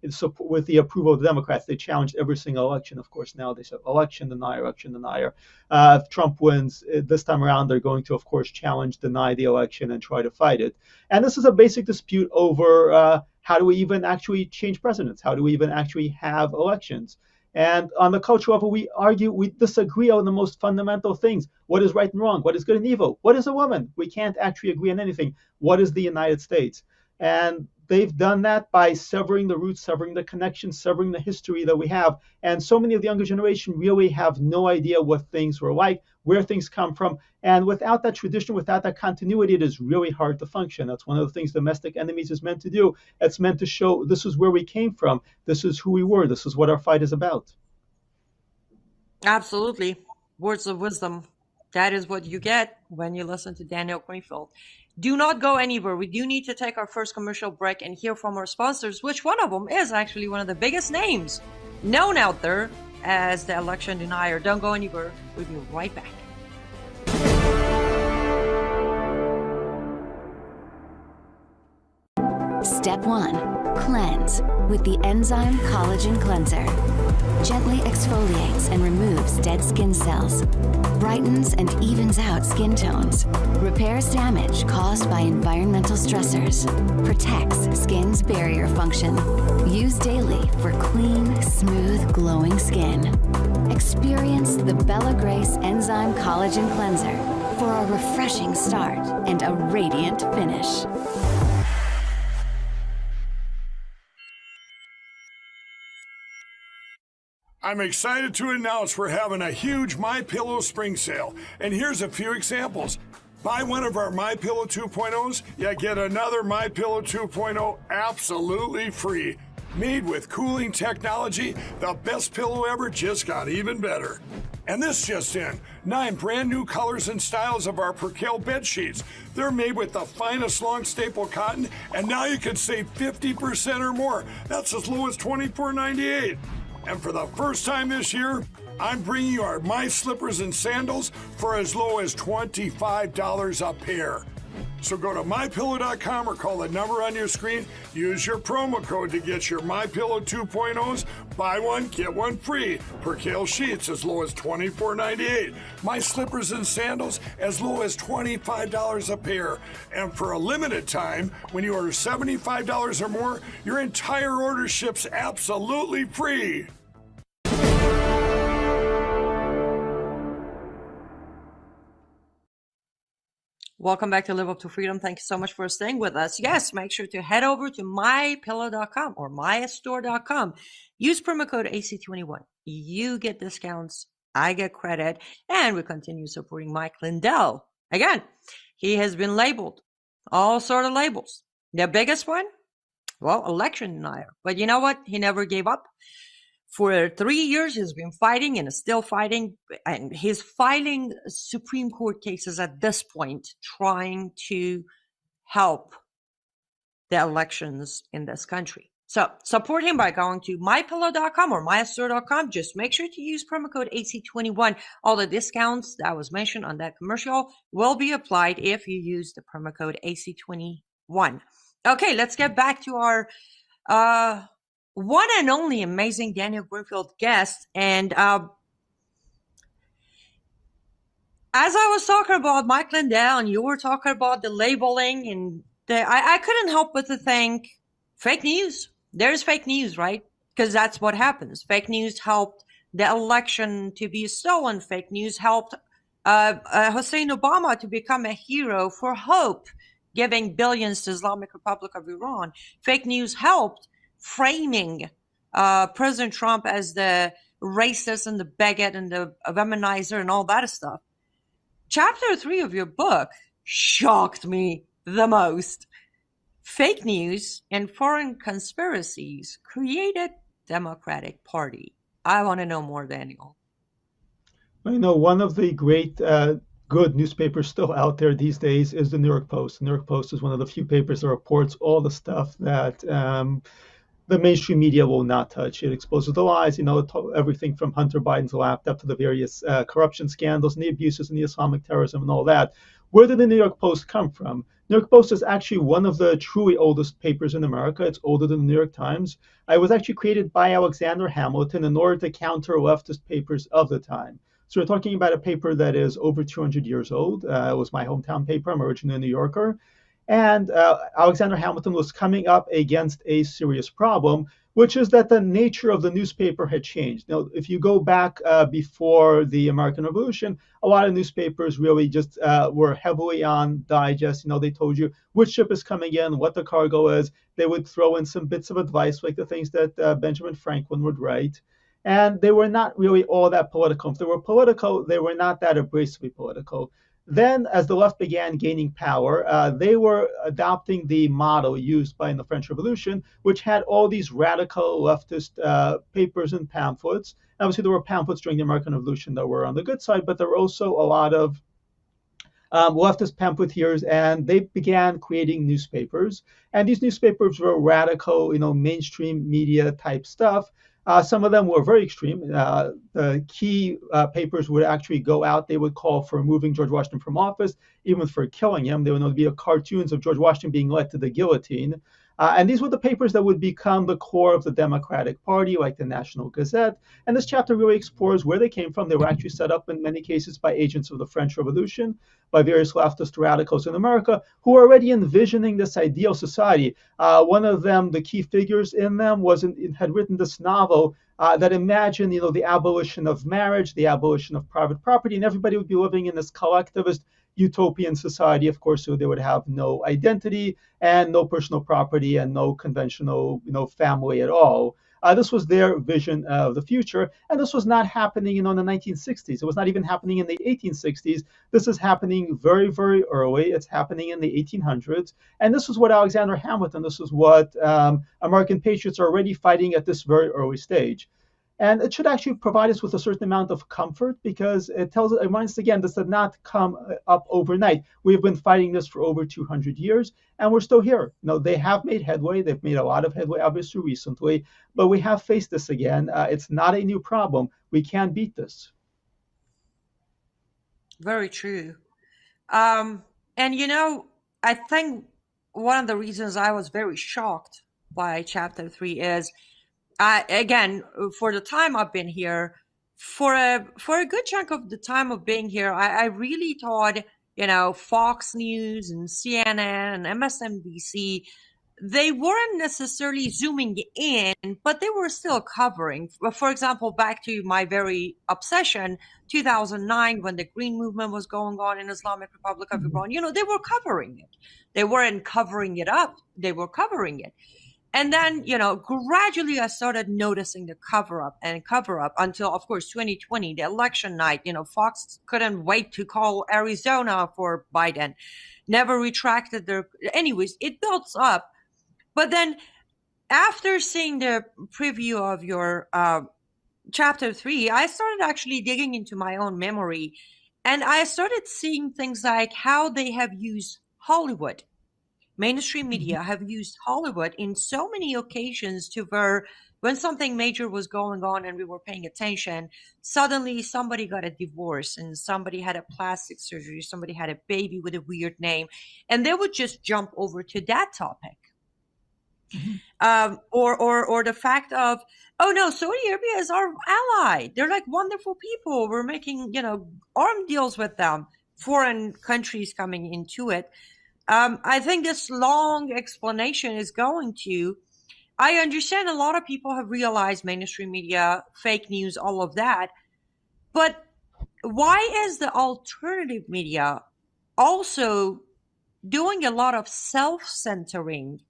approval of the Democrats. They challenged every single election. Of course, now they say election denier, election denier. If Trump wins this time around, they're going to, of course, challenge, deny the election, and try to fight it. And this is a basic dispute over how do we even actually change presidents? How do we even actually have elections? And on the cultural level, we disagree on the most fundamental things. What is right and wrong? What is good and evil? What is a woman? We can't actually agree on anything. What is the United States? And they've done that by severing the roots, severing the connections, severing the history that we have. And so many of the younger generation really have no idea what things were like, where things come from. And without that tradition, without that continuity, it is really hard to function. That's one of the things Domestic Enemies is meant to do. It's meant to show this is where we came from. This is who we were. This is what our fight is about. Absolutely. Words of wisdom. That is what you get when you listen to Daniel Greenfield. Do not go anywhere. We do need to take our first commercial break and hear from our sponsors, which one of them is actually one of the biggest names known out there as the election denier. Don't go anywhere. We'll be right back. Step 1. Cleanse with the enzyme collagen cleanser. Gently exfoliates and removes dead skin cells. Brightens and evens out skin tones. Repairs damage caused by environmental stressors. Protects skin's barrier function. Use daily for clean, smooth, glowing skin. Experience the Bella Grace Enzyme Collagen Cleanser for a refreshing start and a radiant finish. I'm excited to announce we're having a huge MyPillow spring sale, and here's a few examples. Buy one of our MyPillow 2.0s, you get another MyPillow 2.0 absolutely free. Made with cooling technology, the best pillow ever just got even better. And this just in, 9 brand new colors and styles of our Percale bed sheets. They're made with the finest long staple cotton, and now you can save 50% or more. That's as low as $24.98. And for the first time this year, I'm bringing you our My Slippers and Sandals for as low as $25 a pair. So go to MyPillow.com or call the number on your screen. Use your promo code to get your MyPillow 2.0s. Buy one, get one free. Percale sheets as low as $24.98. My Slippers and Sandals as low as $25 a pair. And for a limited time, when you order $75 or more, your entire order ships absolutely free. Welcome back to Live Up to Freedom. Thank you so much for staying with us. Yes, make sure to head over to mypillow.com or mystore.com. Use promo code AC21. You get discounts, I get credit, and we continue supporting Mike Lindell. Again, he has been labeled, all sort of labels. The biggest one, well, election denier. But you know what? He never gave up. For 3 years, he's been fighting and is still fighting. And he's filing Supreme Court cases at this point, trying to help the elections in this country. So support him by going to mypillow.com or mystore.com. Just make sure to use promo code AC21. All the discounts that was mentioned on that commercial will be applied if you use the promo code AC21. Okay, let's get back to our one and only amazing Daniel Greenfield guest. And as I was talking about Mike Lindell and you were talking about the labeling, and I couldn't help but to think fake news. There's fake news, right? Because that's what happens. Fake news helped the election to be stolen. Fake news helped Hussein Obama to become a hero for hope, giving billions to Islamic Republic of Iran. Fake news helped framing President Trump as the racist and the bigot and the womanizer and all that stuff. Chapter 3 of your book shocked me the most. Fake news and foreign conspiracies created Democratic Party. I want to know more, Daniel. You know, one of the great good newspapers still out there these days is the New York Post. The New York Post is one of the few papers that reports all the stuff that the mainstream media will not touch. It exposes the lies, everything from Hunter Biden's laptop to the various corruption scandals and the abuses and the Islamic terrorism and all that. Where did the New York Post come from? New York Post is actually one of the truly oldest papers in America. It's older than the New York Times. It was actually created by Alexander Hamilton in order to counter leftist papers of the time. So we're talking about a paper that is over 200 years old. It was my hometown paper. I'm originally a New Yorker. And Alexander Hamilton was coming up against a serious problem, which is that the nature of the newspaper had changed. Now, if you go back before the American Revolution, a lot of newspapers really just were heavily on digest. They told you which ship is coming in, what the cargo is. They would throw in some bits of advice, like the things that Benjamin Franklin would write. And they were not really all that political. If they were political, they were not that abrasively political. Then, as the left began gaining power, they were adopting the model used in the French Revolution, which had all these radical leftist papers and pamphlets. Obviously, there were pamphlets during the American Revolution that were on the good side, but there were also a lot of leftist pamphleteers, and they began creating newspapers. And these newspapers were radical, mainstream media type stuff. Some of them were very extreme. The key papers would actually go out. They would call for removing George Washington from office, even for killing him. There would be cartoons of George Washington being led to the guillotine. And these were the papers that would become the core of the Democratic Party, like the National Gazette. And this chapter really explores where they came from. They were actually set up in many cases by agents of the French Revolution, by various leftist radicals in America who were already envisioning this ideal society. One of them, the key figures in them, had written this novel that imagined, the abolition of marriage, the abolition of private property, and everybody would be living in this collectivist utopian society, of course, so they would have no identity and no personal property and no conventional, family at all. This was their vision of the future, and this was not happening, in the 1960s. It was not even happening in the 1860s. This is happening very, very early. It's happening in the 1800s, and this is what Alexander Hamilton. This is what American patriots are already fighting at this very early stage. And it should actually provide us with a certain amount of comfort, because it reminds us again, this did not come up overnight. We've been fighting this for over 200 years, and we're still here. They have made headway. They've made a lot of headway, obviously, recently, but we have faced this again. It's not a new problem. We can beat this. Very true. And, I think one of the reasons I was very shocked by Chapter 3 is, again, for the time I've been here, for a good chunk of the time of being here, I really thought, Fox News and CNN and MSNBC, they weren't necessarily zooming in, but they were still covering. For example, back to my very obsession, 2009, when the Green Movement was going on in Islamic Republic of Iran, they were covering it. They weren't covering it up. They were covering it. And then, gradually I started noticing the cover up until, of course, 2020, the election night. Fox couldn't wait to call Arizona for Biden, never retracted their. Anyways, it builds up. But then after seeing the preview of your chapter 3, I started actually digging into my own memory. And I started seeing things like how they have used Hollywood. Mainstream media have used Hollywood in so many occasions to where when something major was going on and we were paying attention, suddenly somebody got a divorce and somebody had a plastic surgery, somebody had a baby with a weird name, and they would just jump over to that topic. Or the fact of, oh no, Saudi Arabia is our ally. They're like wonderful people. We're making, arm deals with them. Foreign countries coming into it. I think this long explanation is going to, I understand a lot of people have realized mainstream media, fake news, all of that. But why is the alternative media also doing a lot of self-centering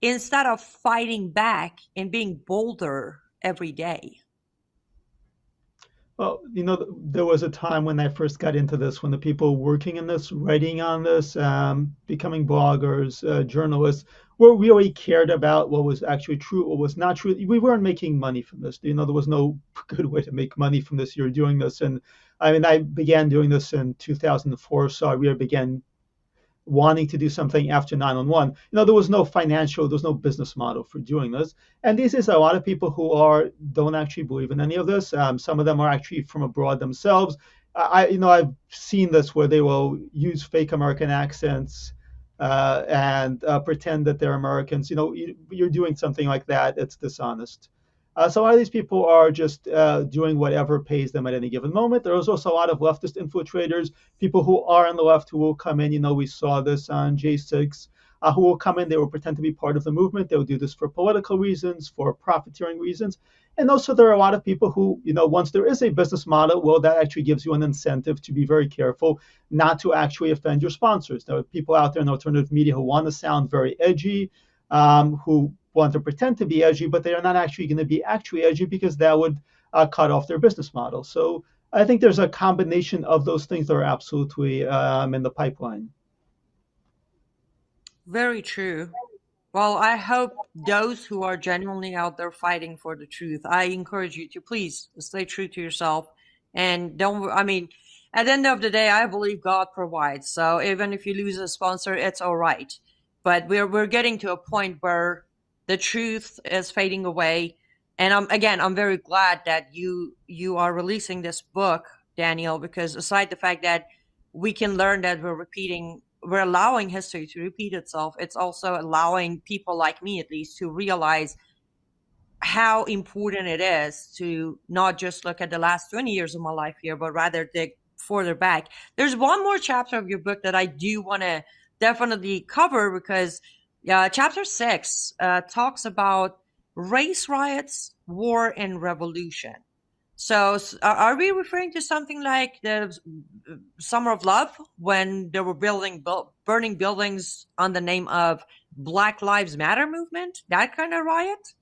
instead of fighting back and being bolder every day? Well, there was a time when I first got into this, when the people working in this, writing on this, becoming bloggers, journalists, were really cared about what was actually true, what was not true. We weren't making money from this. There was no good way to make money from this. You're doing this. And I mean, I began doing this in 2004, so I really began wanting to do something after 9/11. There was no business model for doing this. And these is a lot of people who don't actually believe in any of this. Some of them are actually from abroad themselves. I've seen this where they will use fake American accents and pretend that they're Americans. You're doing something like that. It's dishonest. So a lot of these people are just doing whatever pays them at any given moment. There's also a lot of leftist infiltrators, people who are on the left who will come in. We saw this on J6, who will come in. They will pretend to be part of the movement. They will do this for political reasons, for profiteering reasons. And also there are a lot of people who, once there is a business model, well, that actually gives you an incentive to be very careful not to actually offend your sponsors. There are people out there in alternative media who want to sound very edgy, who want to pretend to be edgy, but they are not actually going to be actually edgy because that would cut off their business model. So I think there's a combination of those things that are absolutely in the pipeline. Very true. Well, I hope those who are genuinely out there fighting for the truth, I encourage you to please stay true to yourself and at the end of the day, I believe God provides. So even if you lose a sponsor, it's all right. But we're getting to a point where the truth is fading away. And I'm very glad that you are releasing this book, Daniel, because aside the fact that we can learn that we're allowing history to repeat itself, it's also allowing people like me, at least, to realize how important it is to not just look at the last 20 years of my life here, but rather dig further back. There's one more chapter of your book that I do want to definitely cover because chapter 6 talks about race riots, war, and revolution. So are we referring to something like the Summer of Love, when they were burning buildings on the name of Black Lives Matter movement? That kind of riot?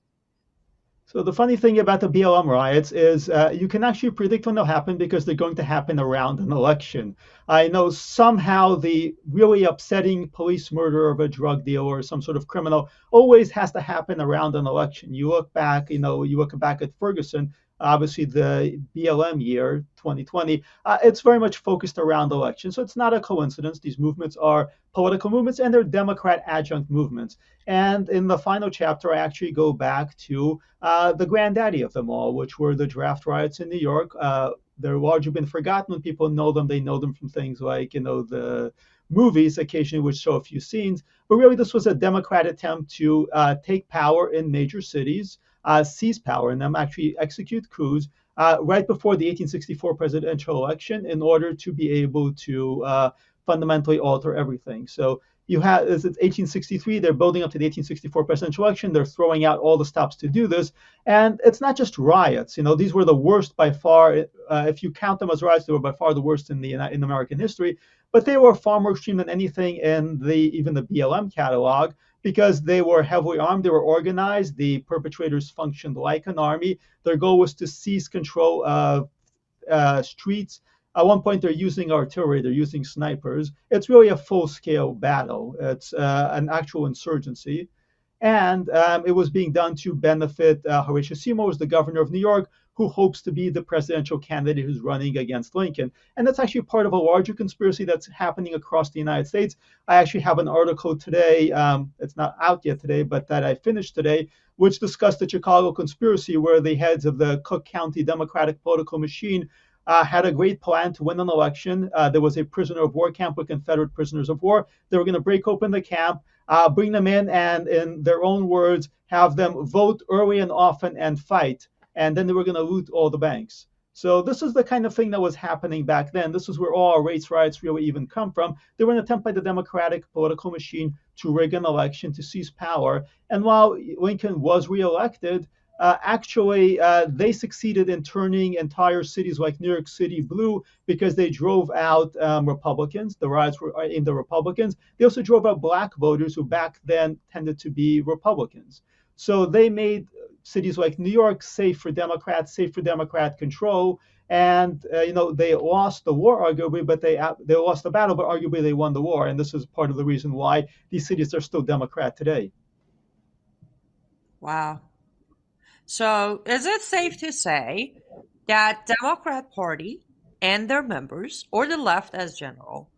So the funny thing about the BLM riots is you can actually predict when they'll happen because they're going to happen around an election. I know somehow the really upsetting police murder of a drug dealer or some sort of criminal always has to happen around an election. You look back at Ferguson, obviously the BLM year, 2020, it's very much focused around elections. So it's not a coincidence. These movements are political movements and they're Democrat adjunct movements. And in the final chapter, I actually go back to the granddaddy of them all, which were the draft riots in New York. They're largely been forgotten. When people know them, they know them from things like, the movies occasionally would show a few scenes. But really, this was a Democrat attempt to take power in major cities, seize power in them, actually execute coups right before the 1864 presidential election in order to be able to fundamentally alter everything. So You have, it's 1863, they're building up to the 1864 presidential election. They're throwing out all the stops to do this. And it's not just riots. These were the worst by far. If you count them as riots, they were by far the worst in American history. But they were far more extreme than anything in even the BLM catalog, because they were heavily armed, they were organized, the perpetrators functioned like an army. Their goal was to seize control of streets. At one point, they're using artillery, they're using snipers. It's really a full-scale battle. It's an actual insurgency. And it was being done to benefit Horatio Seymour, who's the governor of New York, who hopes to be the presidential candidate who's running against Lincoln. And that's actually part of a larger conspiracy that's happening across the United States. I actually have an article today, it's not out yet today, but that I finished today, which discussed the Chicago conspiracy, where the heads of the Cook County Democratic political machine had a great plan to win an election. There was a prisoner of war camp with Confederate prisoners of war. They were going to break open the camp, bring them in, and in their own words, have them vote early and often and fight. And then they were going to loot all the banks. So this is the kind of thing that was happening back then. This is where all our race riots really even come from. They were an attempt by the Democratic political machine to rig an election, to seize power. And while Lincoln was reelected, actually, they succeeded in turning entire cities like New York City blue, because they drove out Republicans. The riots were aimed at Republicans. They also drove out black voters, who back then tended to be Republicans. So they made cities like New York safe for Democrats, safe for Democrat control. And they lost the war, arguably, but they lost the battle, but arguably they won the war. And this is part of the reason why these cities are still Democrat today. Wow. So is it safe to say that Democrat Party and their members, or the left as general,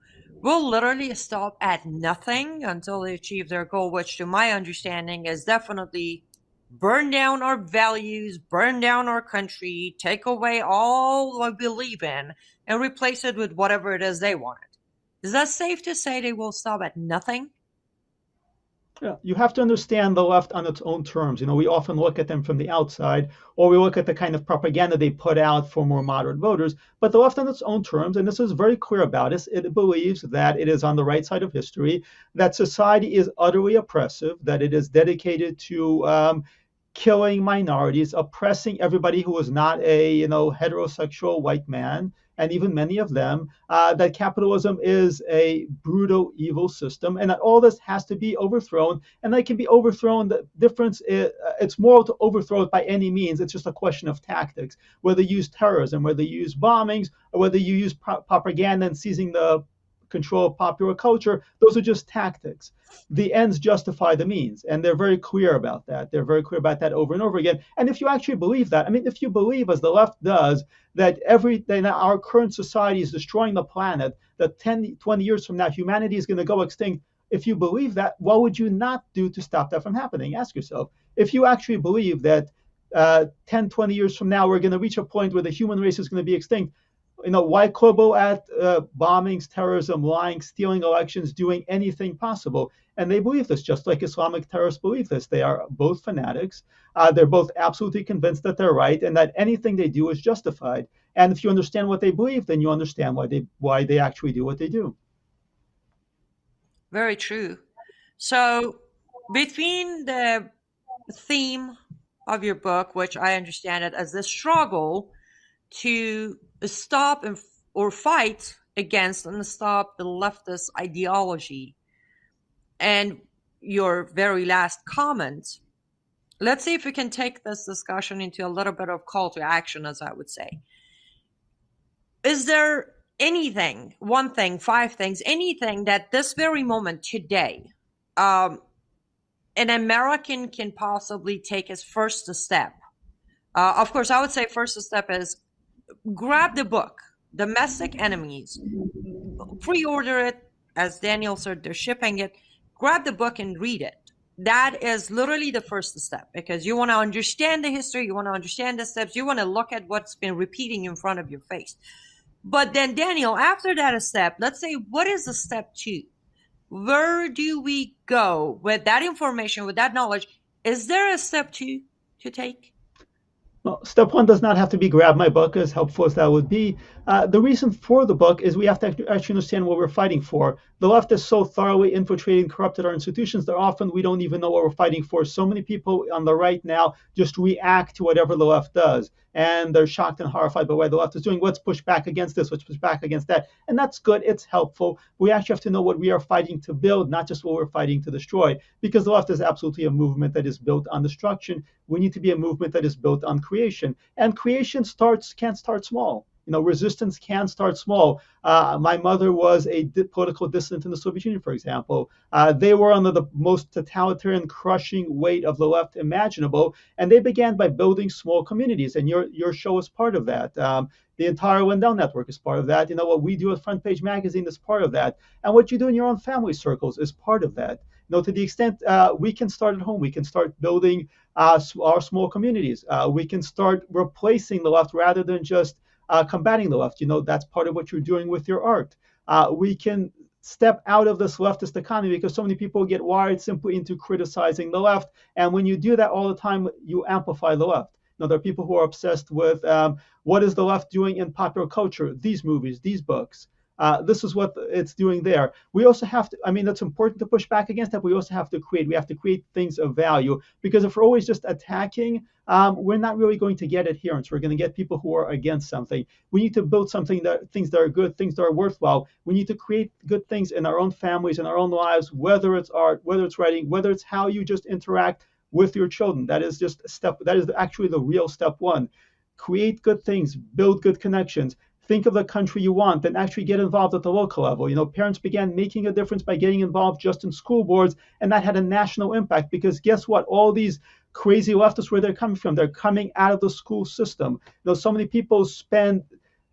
will literally stop at nothing until they achieve their goal, which to my understanding is definitely burn down our values, burn down our country, take away all we believe in, and replace it with whatever it is they want? Is that safe to say they will stop at nothing? Yeah, you have to understand the left on its own terms. We often look at them from the outside, or we look at the kind of propaganda they put out for more moderate voters. But the left on its own terms, and this is very clear about it believes that it is on the right side of history, that society is utterly oppressive, that it is dedicated to killing minorities, oppressing everybody who is not a heterosexual white man, and even many of them, that capitalism is a brutal, evil system, and that all this has to be overthrown. And that can be overthrown. The difference is, it's moral to overthrow it by any means. It's just a question of tactics, whether you use terrorism, whether you use bombings, or whether you use propaganda and seizing the control of popular culture. Those are just tactics. The ends justify the means, and they're very clear about that. They're very clear about that over and over again. And if you actually believe that, if you believe, as the left does, that our current society is destroying the planet, that 10, 20 years from now, humanity is going to go extinct, if you believe that, what would you not do to stop that from happening? Ask yourself. If you actually believe that 10, 20 years from now, we're going to reach a point where the human race is going to be extinct, why quibble at bombings, terrorism, lying, stealing elections, doing anything possible? And they believe this, just like Islamic terrorists believe this. They are both fanatics. They're both absolutely convinced that they're right, and that anything they do is justified. And if you understand what they believe, then you understand why they actually do what they do. Very true. So between the theme of your book, which I understand it as the struggle to stop or fight against and stop the leftist ideology, and your very last comment, let's see if we can take this discussion into a little bit of call to action, as I would say. Is there anything, one thing, five things, anything that this very moment today, an American can possibly take as first step? Of course, I would say first step is grab the book, Domestic Enemies, pre-order it. As Daniel said, they're shipping it. Grab the book and read it. That is literally the first step, because you want to understand the history, you want to understand the steps, you want to look at what's been repeating in front of your face. But then, Daniel, after that step, let's say, what is the step two? Where do we go with that information, with that knowledge? Is there a step two to take? Well, step one does not have to be grab my book, as helpful as that would be. The reason for the book is we have to actually understand what we're fighting for. The left is so thoroughly infiltrated and corrupted our institutions that often we don't even know what we're fighting for. So many people on the right now just react to whatever the left does. And they're shocked and horrified by what the left is doing. Let's push back against this, let's push back against that. And that's good, it's helpful. We actually have to know what we are fighting to build, not just what we're fighting to destroy, because the left is absolutely a movement that is built on destruction. We need to be a movement that is built on creation. And creation can't start small. Resistance can start small. My mother was a political dissident in the Soviet Union, for example. They were under the most totalitarian, crushing weight of the left imaginable, and they began by building small communities. And your show is part of that. The entire Lindell Network is part of that. What we do at Front Page Magazine is part of that, and what you do in your own family circles is part of that. To the extent we can start at home, we can start building our small communities. We can start replacing the left rather than just combating the left. That's part of what you're doing with your art. We can step out of this leftist economy because so many people get wired simply into criticizing the left. And when you do that all the time, you amplify the left. There are people who are obsessed with what is the left doing in popular culture, these movies, these books. This is what it's doing there. We also have to, it's important to push back against that. We also have to create things of value, because if we're always just attacking, we're not really going to get adherents. We're going to get people who are against something. We need to build things that are good, things that are worthwhile. We need to create good things in our own families, in our own lives, whether it's art, whether it's writing, whether it's how you just interact with your children. That is actually the real step one. Create good things, build good connections. Think of the country you want, and actually get involved at the local level. Parents began making a difference by getting involved just in school boards, and that had a national impact, because guess what? All these crazy leftists, where they're coming from, they're coming out of the school system. So many people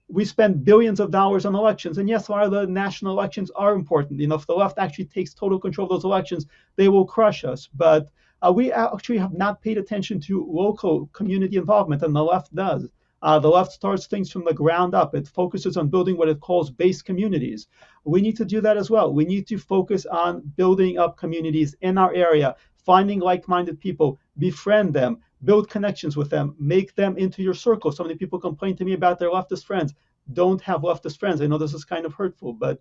we spend billions of dollars on elections. And yes, a lot of the national elections are important. If the left actually takes total control of those elections, they will crush us. But we actually have not paid attention to local community involvement, and the left does. The left starts things from the ground up. It focuses on building what it calls base communities. We need to do that as well. We need to focus on building up communities in our area, finding like-minded people, befriend them, build connections with them, make them into your circle. So many people complain to me about their leftist friends. Don't have leftist friends. I know this is kind of hurtful, but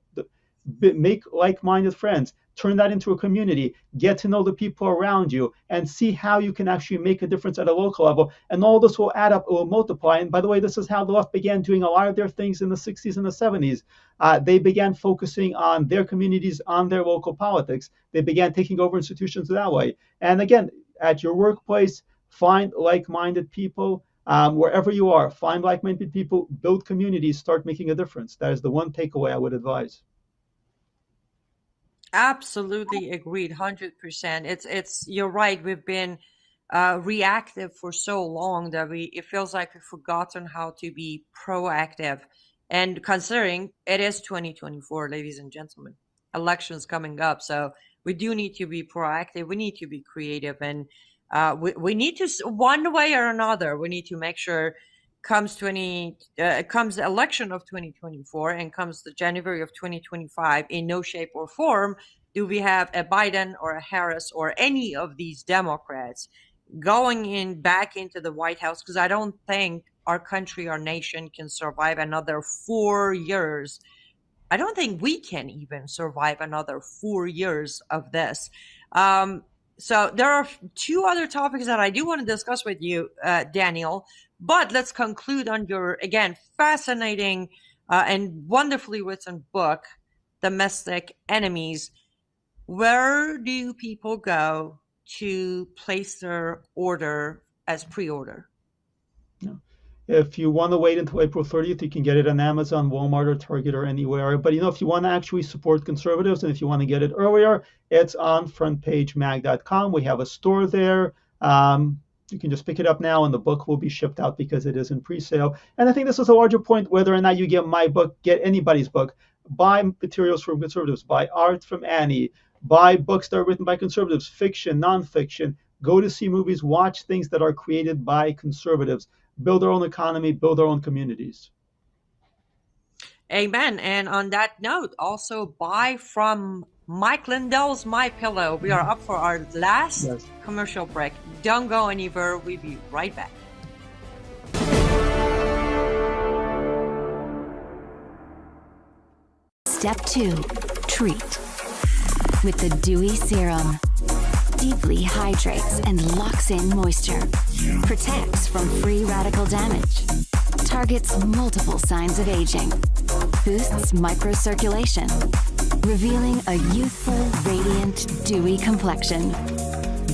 make like-minded friends. Turn that into a community. Get to know the people around you and see how you can actually make a difference at a local level. And all this will add up, it will multiply. And by the way, this is how the left began doing a lot of their things in the 60s and the 70s. They began focusing on their communities, on their local politics. They began taking over institutions that way. And again, at your workplace, find like-minded people. Wherever you are, find like-minded people, build communities, start making a difference. That is the one takeaway I would advise. Absolutely agreed, 100%. You're right. We've been reactive for so long that it feels like we've forgotten how to be proactive. And considering it is 2024, ladies and gentlemen, elections coming up, so we do need to be proactive. We need to be creative, and we need to, one way or another, we need to make sure comes the election of 2024 and comes the January of 2025, in no shape or form do we have a Biden or a Harris or any of these Democrats going back into the White House, because I don't think our country, our nation can survive another 4 years. I don't think we can even survive another 4 years of this. So there are two other topics that I do want to discuss with you, Daniel, but let's conclude on your, again, fascinating and wonderfully written book, Domestic Enemies. Where do people go to place their order as pre-order? If you want to wait until April 30th, you can get it on Amazon, Walmart, or Target, or anywhere. But if you want to actually support conservatives, and if you want to get it earlier, it's on frontpagemag.com. We have a store there. You can just pick it up now, and the book will be shipped out because it is in pre-sale. And I think this is a larger point, whether or not you get my book, get anybody's book. Buy materials from conservatives. Buy art from Annie. Buy books that are written by conservatives, fiction, nonfiction. Go to see movies, watch things that are created by conservatives. Build our own economy, build our own communities. Amen. And on that note, also buy from Mike Lindell's My Pillow. We are up for our last commercial break. Don't go anywhere. We'll be right back. Step 2. Treat. With the Dewy Serum. Deeply hydrates and locks in moisture. Protects from free radical damage. Targets multiple signs of aging. Boosts microcirculation. Revealing a youthful, radiant, dewy complexion.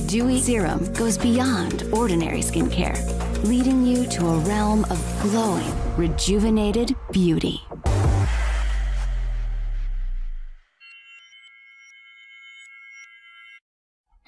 Dewy Serum goes beyond ordinary skincare, leading you to a realm of glowing, rejuvenated beauty.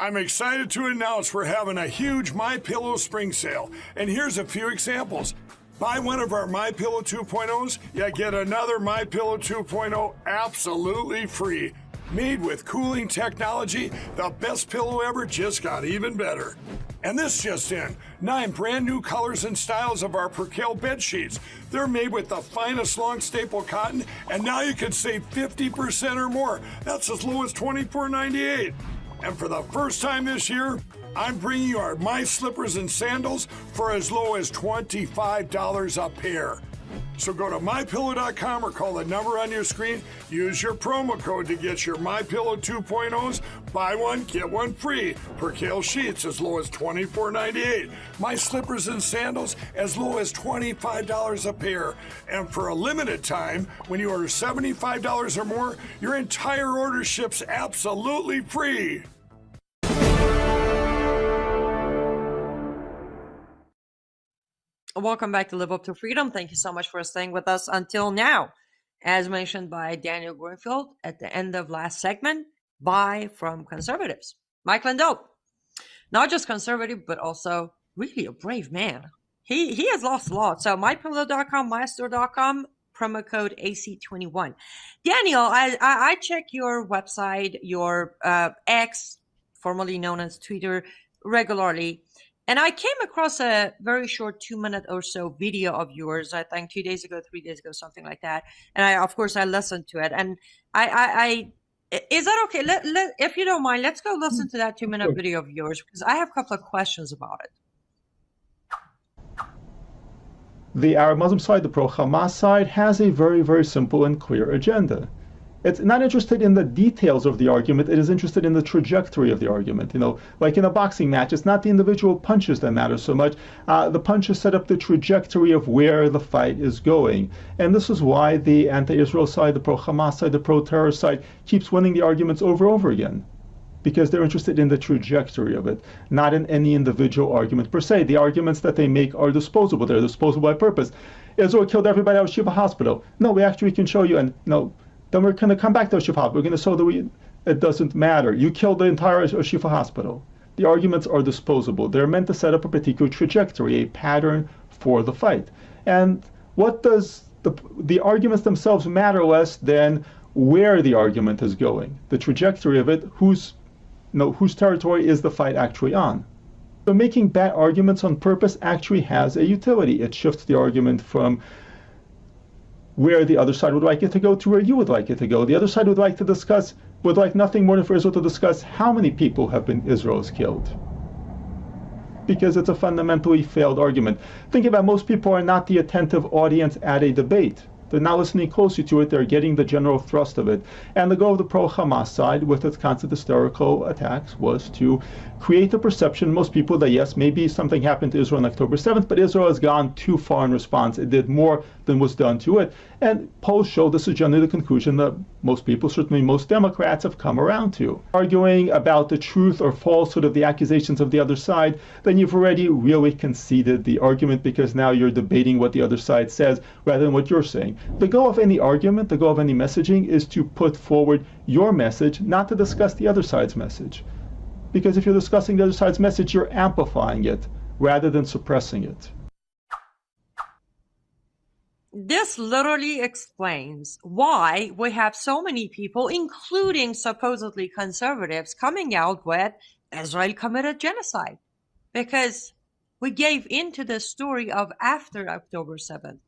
I'm excited to announce we're having a huge MyPillow spring sale, and here's a few examples. Buy one of our MyPillow 2.0s, you get another MyPillow 2.0 absolutely free. Made with cooling technology, the best pillow ever just got even better. And this just in, 9 brand new colors and styles of our Percale bed sheets. They're made with the finest long staple cotton, and now you can save 50% or more. That's as low as $24.98. And for the first time this year, I'm bringing you our My Slippers and Sandals for as low as $25 a pair. So go to MyPillow.com or call the number on your screen. Use your promo code to get your MyPillow 2.0s. Buy one, get one free. Percale sheets as low as $24.98. My Slippers and Sandals as low as $25 a pair. And for a limited time, when you order $75 or more, your entire order ships absolutely free. Welcome back to Live Up to Freedom. Thank you so much for staying with us until now. As mentioned by Daniel Greenfield at the end of last segment, buy from conservatives. Mike Lindell, not just conservative, but also really a brave man. He has lost a lot. So mypillow.com, mystore.com, promo code AC21. Daniel, I check your website, your X, formerly known as Twitter, regularly. And I came across a very short 2-minute or so video of yours, I think 2 days ago, 3 days ago, something like that. And I listened to it. And I is that okay? If you don't mind, let's go listen to that 2-minute video of yours, because I have a couple of questions about it. The Arab Muslim side, the pro-Hamas side, has a very, very simple and clear agenda. It's not interested in the details of the argument, it is interested in the trajectory of the argument. You know, like in a boxing match, it's not the individual punches that matter so much. The punches set up the trajectory of where the fight is going. And this is why the anti-Israel side, the pro-Hamas side, the pro-terror side keeps winning the arguments over and over again. Because they're interested in the trajectory of it, not in any individual argument per se. The arguments that they make are disposable. They're disposable by purpose. Israel killed everybody out of Shiva Hospital. No, we actually can show you, and no, then we're going to come back to Shifa Hospital. We're going to show that it doesn't matter. You killed the entire Shifa Hospital. The arguments are disposable. They're meant to set up a particular trajectory, a pattern for the fight. And what does the arguments themselves matter less than where the argument is going, the trajectory of it, whose territory is the fight actually on. So making bad arguments on purpose actually has a utility. It shifts the argument from where the other side would like it to go to where you would like it to go. The other side would like nothing more than for Israel to discuss how many people have been Israel's killed. Because it's a fundamentally failed argument. Think about, most people are not the attentive audience at a debate. They're not listening closely to it, they're getting the general thrust of it. And the goal of the pro-Hamas side, with its constant hysterical attacks, was to create the perception, most people, that yes, maybe something happened to Israel on October 7th, but Israel has gone too far in response. It did more than was done to it. And polls show this is generally the conclusion that most people, certainly most Democrats, have come around to. Arguing about the truth or falsehood of the accusations of the other side, then you've already really conceded the argument, because now you're debating what the other side says rather than what you're saying. The goal of any argument, the goal of any messaging, is to put forward your message, not to discuss the other side's message. Because if you're discussing the other side's message, you're amplifying it rather than suppressing it. This literally explains why we have so many people, including supposedly conservatives, coming out with Israel committed genocide. Because we gave into the story of after October 7th,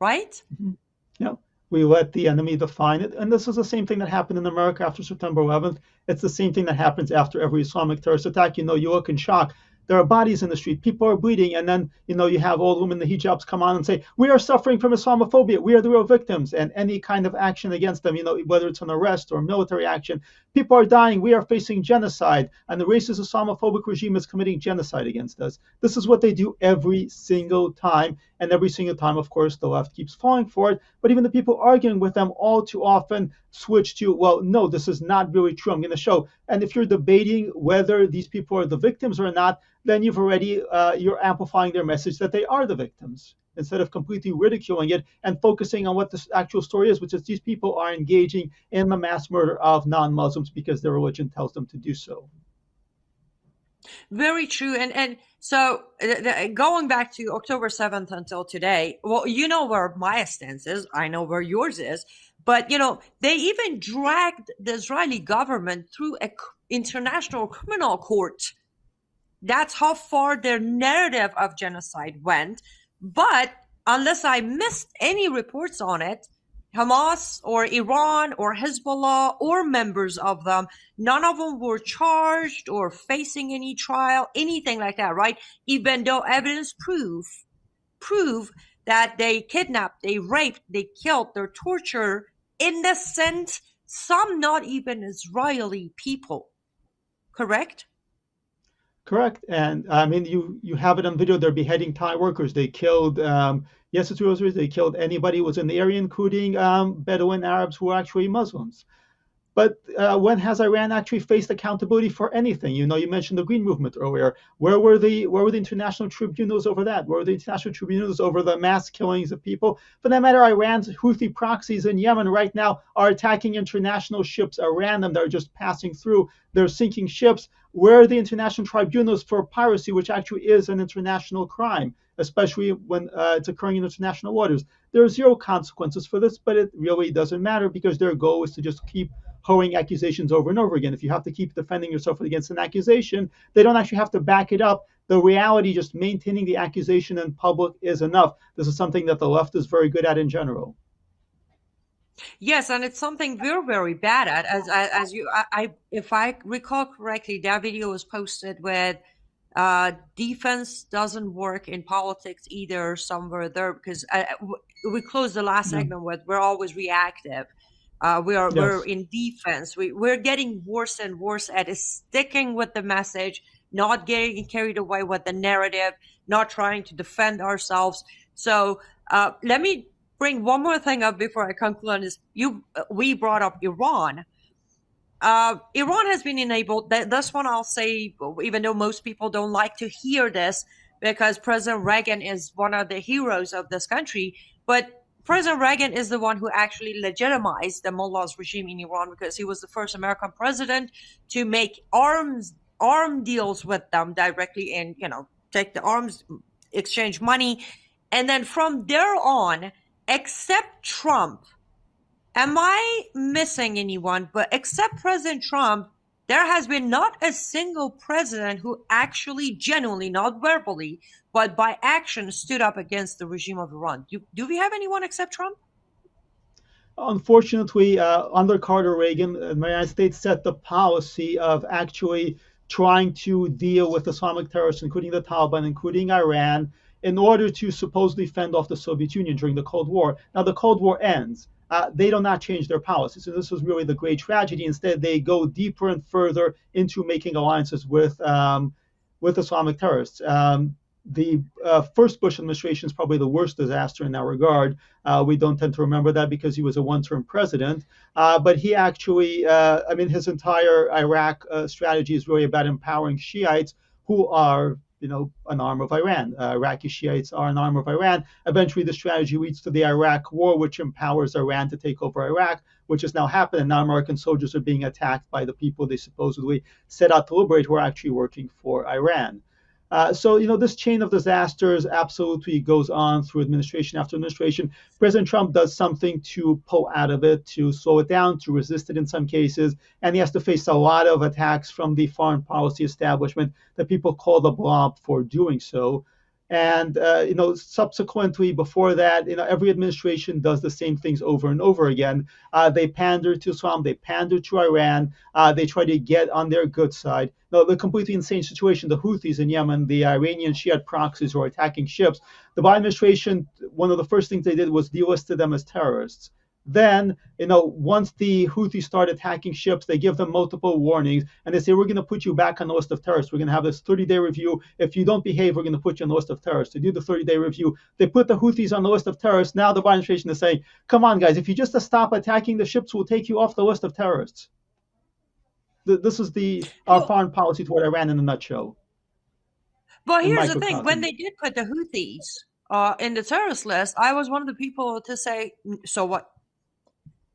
right? Mm-hmm. Yeah, we let the enemy define it. And this is the same thing that happened in America after September 11th. It's the same thing that happens after every Islamic terrorist attack. You know, you look in shock. there are bodies in the street, people are bleeding, and then you have old women in the hijabs come on and say, we are suffering from Islamophobia, we are the real victims, and any kind of action against them, whether it's an arrest or military action, people are dying, we are facing genocide, and the racist Islamophobic regime is committing genocide against us. This is what they do every single time, and every single time, of course, the left keeps falling for it. But even the people arguing with them all too often switch to, well, no, this is not really true. I'm going to show. And if you're debating whether these people are the victims or not, then you're amplifying their message that they are the victims, instead of completely ridiculing it and focusing on what the actual story is, which is these people are engaging in the mass murder of non-Muslims because their religion tells them to do so. Very true. And so going back to October 7th until today, well, you know where my stance is. I know where yours is. But, they even dragged the Israeli government through an international criminal court. That's how far their narrative of genocide went. But unless I missed any reports on it, Hamas or Iran or Hezbollah or members of them, none of them were charged or facing any trial, anything like that, right? Even though evidence prove that they kidnapped, they raped, they killed, they tortured innocent, some not even Israeli people. Correct? Correct. And I mean, you have it on video. They're beheading Thai workers. They killed, yes, it's Israelis. They killed anybody who was in the area, including Bedouin Arabs who are actually Muslims. But when has Iran actually faced accountability for anything? You mentioned the Green Movement earlier. Where were the international tribunals over that? Where were the international tribunals over the mass killings of people? For that matter, Iran's Houthi proxies in Yemen right now are attacking international ships at random. They're just passing through. They're sinking ships. Where are the international tribunals for piracy, which actually is an international crime, especially when it's occurring in international waters? There are zero consequences for this, but it really doesn't matter because their goal is to just keep hurling accusations over and over again. If you have to keep defending yourself against an accusation, they don't actually have to back it up. The reality, just maintaining the accusation in public is enough. This is something that the left is very good at in general. Yes, and it's something we're very bad at. As you, if I recall correctly, that video was posted with defense doesn't work in politics either, somewhere there, because we closed the last segment with we're always reactive. We're in defense. We're getting worse and worse at sticking with the message, not getting carried away with the narrative, not trying to defend ourselves. So let me bring one more thing up before I conclude. We brought up Iran. Iran has been enabled. This one I'll say, even though most people don't like to hear this, because President Reagan is one of the heroes of this country, but President Reagan is the one who actually legitimized the mullahs regime in Iran, because he was the first American president to make arm deals with them directly and, take the arms, exchange money. And then from there on, except Trump, am I missing anyone? But except President Trump, there has been not a single president who actually genuinely, not verbally, but by action, stood up against the regime of Iran. Do we have anyone except Trump? Unfortunately, under Carter Reagan, the United States set the policy of actually trying to deal with Islamic terrorists, including the Taliban, including Iran, in order to supposedly fend off the Soviet Union during the Cold War. Now, the Cold War ends. They do not change their policies. So this was really the great tragedy. Instead, they go deeper and further into making alliances with Islamic terrorists. The first Bush administration is probably the worst disaster in that regard. We don't tend to remember that because he was a one-term president. But he actually, his entire Iraq strategy is really about empowering Shiites who are, an arm of Iran. Iraqi Shiites are an arm of Iran. Eventually, the strategy leads to the Iraq War, which empowers Iran to take over Iraq, which has now happened. And now American soldiers are being attacked by the people they supposedly set out to liberate, who are actually working for Iran. So this chain of disasters absolutely goes on through administration after administration. President Trump does something to pull out of it, to slow it down, to resist it in some cases, and he has to face a lot of attacks from the foreign policy establishment that people call the blob for doing so. And subsequently, before that, every administration does the same things over and over again. They pander to Islam, they pander to Iran, they try to get on their good side. No, the completely insane situation, the Houthis in Yemen, the Iranian Shiite proxies who are attacking ships. The Biden administration, one of the first things they did was delisted them as terrorists. Then, once the Houthis start attacking ships, they give them multiple warnings and they say, we're going to put you back on the list of terrorists. We're going to have this 30-day review. If you don't behave, we're going to put you on the list of terrorists. To do the 30-day review, they put the Houthis on the list of terrorists. Now the Biden administration is saying, come on, guys, if you just stop attacking the ships, we'll take you off the list of terrorists. This is our foreign policy toward Iran in a nutshell. Well, here's the thing. When they did put the Houthis in the terrorist list, I was one of the people to say, so what?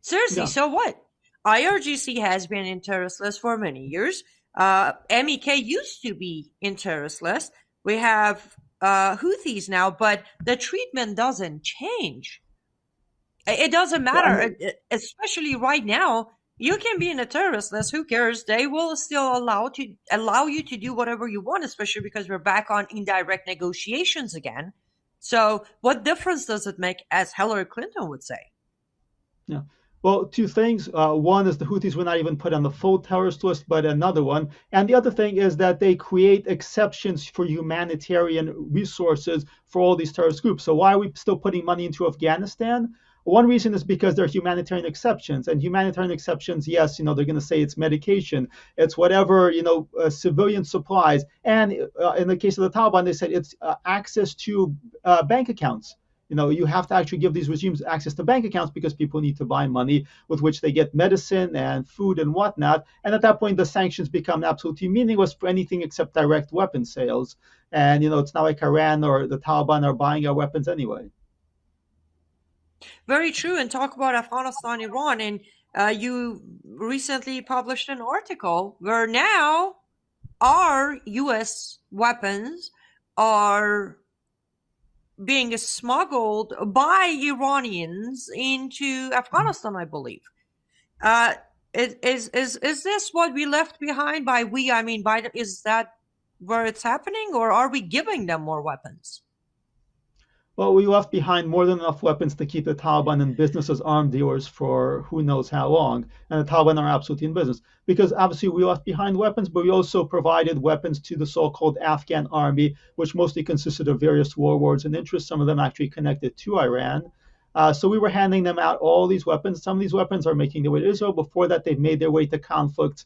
Seriously, so what? IRGC has been in terrorist list for many years. MEK used to be in terrorist list. We have Houthis now, but the treatment doesn't change. It doesn't matter, especially right now. You can be in a terrorist list. Who cares? They will still allow you to do whatever you want, especially because we're back on indirect negotiations again. So what difference does it make, as Hillary Clinton would say? Yeah. Well, two things. One is the Houthis were not even put on the full terrorist list, but another one. And the other thing is that they create exceptions for humanitarian resources for all these terrorist groups. So why are we still putting money into Afghanistan? One reason is because they're humanitarian exceptions. And humanitarian exceptions, yes, they're going to say it's medication, it's whatever, civilian supplies. And in the case of the Taliban, they said it's access to bank accounts. You have to actually give these regimes access to bank accounts because people need to buy money with which they get medicine and food and whatnot. And at that point, the sanctions become absolutely meaningless for anything except direct weapon sales. And, it's not like Iran or the Taliban are buying our weapons anyway. Very true. And talk about Afghanistan, Iran. And you recently published an article where now our U.S. weapons are being smuggled by Iranians into Afghanistan, I believe. Is this what we left behind? By we, I mean Biden. Is that where it's happening, or are we giving them more weapons? Well, we left behind more than enough weapons to keep the Taliban in business as arms dealers for who knows how long. And the Taliban are absolutely in business. Because obviously we left behind weapons, but we also provided weapons to the so-called Afghan army, which mostly consisted of various warlords and interests, some of them actually connected to Iran. So we were handing them out all these weapons. Some of these weapons are making their way to Israel. Before that, they've made their way to conflict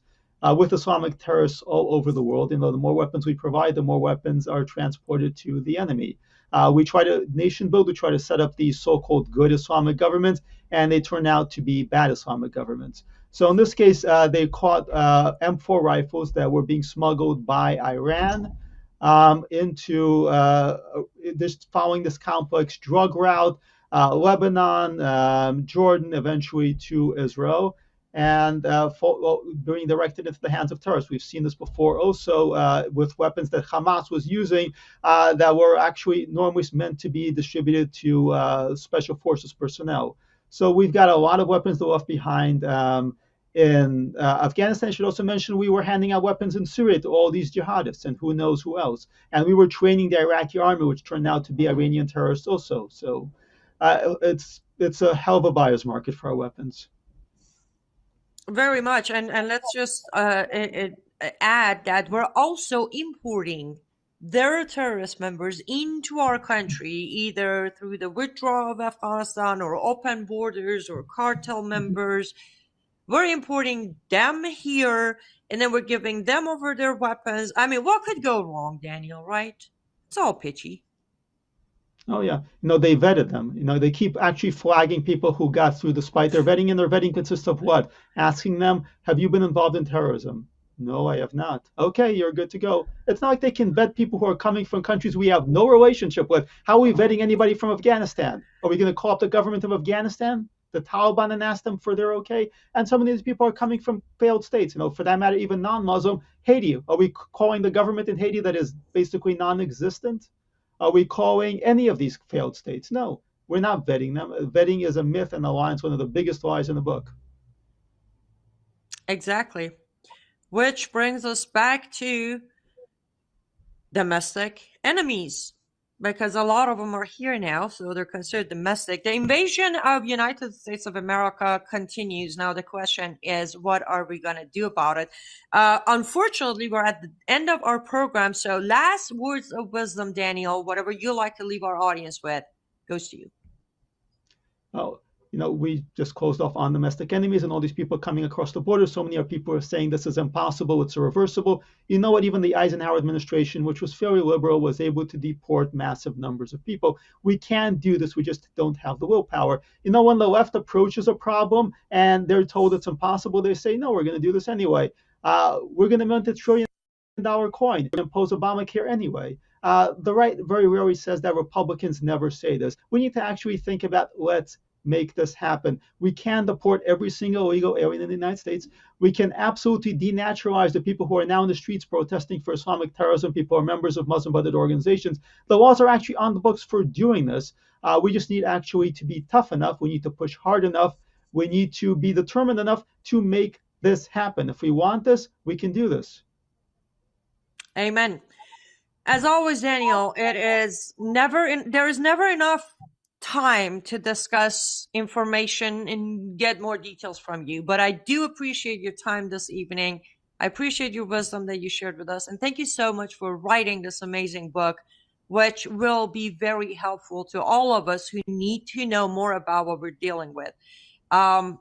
with Islamic terrorists all over the world. The more weapons we provide, the more weapons are transported to the enemy. We try to nation build, we try to set up these so-called good Islamic governments, and they turn out to be bad Islamic governments. So in this case, they caught M4 rifles that were being smuggled by Iran into following this complex drug route, Lebanon, Jordan, eventually to Israel, and being directed into the hands of terrorists. We've seen this before also with weapons that Hamas was using that were actually normally meant to be distributed to special forces personnel. So we've got a lot of weapons that were left behind in Afghanistan. I should also mention we were handing out weapons in Syria to all these jihadists and who knows who else. And we were training the Iraqi army, which turned out to be Iranian terrorists also. So it's a hell of a buyer's market for our weapons. Very much. And let's just add that we're also importing their terrorist members into our country, either through the withdrawal of Afghanistan or open borders or cartel members. We're importing them here, and then we're giving them over their weapons. I mean, what could go wrong, Daniel, right? It's all pitchy. Oh, yeah. They vetted them. They keep actually flagging people who got through despite their vetting. And their vetting consists of what? Asking them, have you been involved in terrorism? No, I have not. Okay, you're good to go. It's not like they can vet people who are coming from countries we have no relationship with. How are we vetting anybody from Afghanistan? Are we going to call up the government of Afghanistan, the Taliban, and ask them for their okay? And some of these people are coming from failed states, for that matter, even non-Muslim. Haiti, are we calling the government in Haiti that is basically non-existent? Are we calling any of these failed states? No, we're not vetting them. Vetting is a myth and a lie. It's one of the biggest lies in the book. Exactly. Which brings us back to domestic enemies. because a lot of them are here now, so they're considered domestic. The invasion of United States of America continues. Now the question is, what are we going to do about it? Unfortunately, we're at the end of our program, so last words of wisdom, Daniel, whatever you like to leave our audience with, goes to you. Well, we just closed off on domestic enemies and all these people coming across the border. So many people are saying this is impossible, it's irreversible. You know what? Even the Eisenhower administration, which was fairly liberal, was able to deport massive numbers of people. We can do this. We just don't have the willpower. When the left approaches a problem and they're told it's impossible, they say, no, we're going to do this anyway. We're going to mint $1 trillion coin and impose Obamacare anyway. The right very rarely says that. Republicans never say this. We need to actually think about, let's make this happen. We can deport every single illegal alien in the United States. We can absolutely denaturalize the people who are now in the streets protesting for Islamic terrorism, people who are members of Muslim-led organizations. The laws are actually on the books for doing this. We just need actually to be tough enough. We need to push hard enough. We need to be determined enough to make this happen. If we want this, we can do this. Amen. As always, Daniel, there is never enough time to discuss information and get more details from you. But I do appreciate your time this evening. I appreciate your wisdom that you shared with us. And thank you so much for writing this amazing book, which will be very helpful to all of us who need to know more about what we're dealing with. I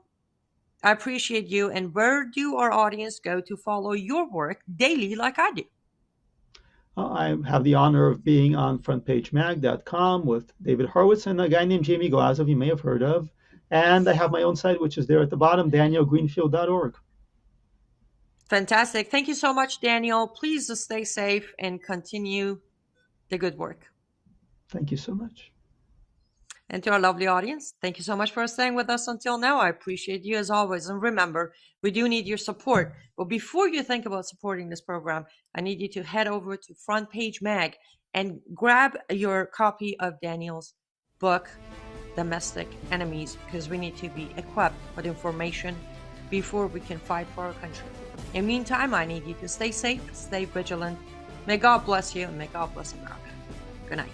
appreciate you. And where do our audience go to follow your work daily like I do? I have the honor of being on frontpagemag.com with David Horowitz and a guy named Jamie Glazov you may have heard of. And I have my own site, which is there at the bottom, danielgreenfield.org. Fantastic. Thank you so much, Daniel. Please stay safe and continue the good work. Thank you so much. And to our lovely audience, thank you so much for staying with us until now. I appreciate you as always. And remember, we do need your support. But before you think about supporting this program, I need you to head over to Front Page Mag and grab your copy of Daniel's book, Domestic Enemies, because we need to be equipped with information before we can fight for our country. In the meantime, I need you to stay safe, stay vigilant. May God bless you and may God bless America. Good night.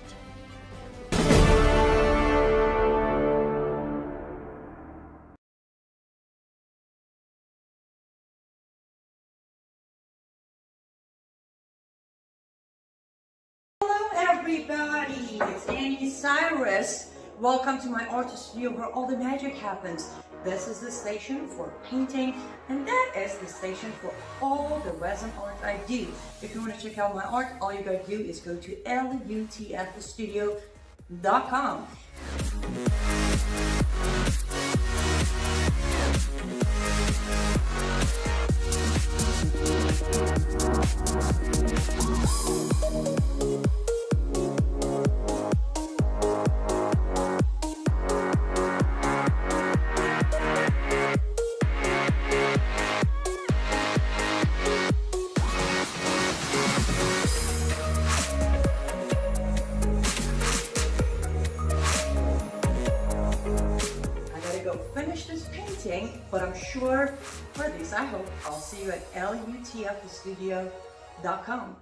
Everybody, it's Annie Cyrus. Welcome to my art studio where all the magic happens. This is the station for painting, and that is the station for all the resin art I do. If you want to check out my art, all you gotta do is go to lutfstudio.com. But I'm sure, for at least I hope, I'll see you at lutfstudio.com.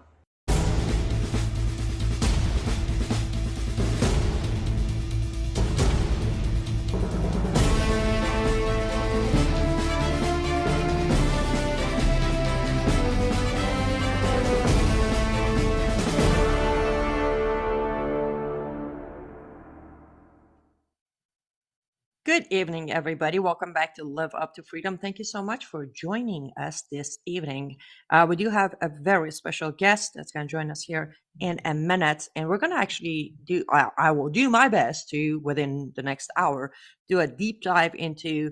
Good evening, everybody. Welcome back to Live Up to Freedom. Thank you so much for joining us this evening. We do have a very special guest that's going to join us here in a minute. And we're going to actually I will do my best to, within the next hour, do a deep dive into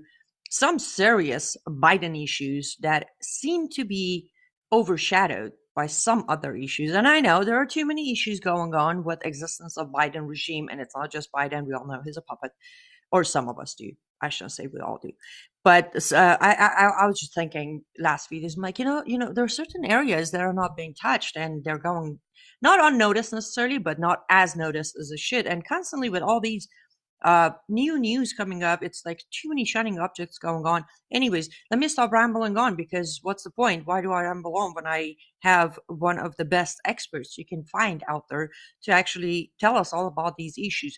some serious Biden issues that seem to be overshadowed by some other issues. And I know there are too many issues going on with existence of Biden regime. And it's not just Biden. We all know he's a puppet. Or some of us do. I shouldn't say we all do. But I was just thinking last few days, I'm like, there are certain areas that are not being touched and they're going not unnoticed necessarily, but not as noticed as it should. And constantly with all these new news coming up. It's like too many shining objects going on. Anyways, let me stop rambling on, because what's the point? Why do I ramble on when I have one of the best experts you can find out there to actually tell us all about these issues?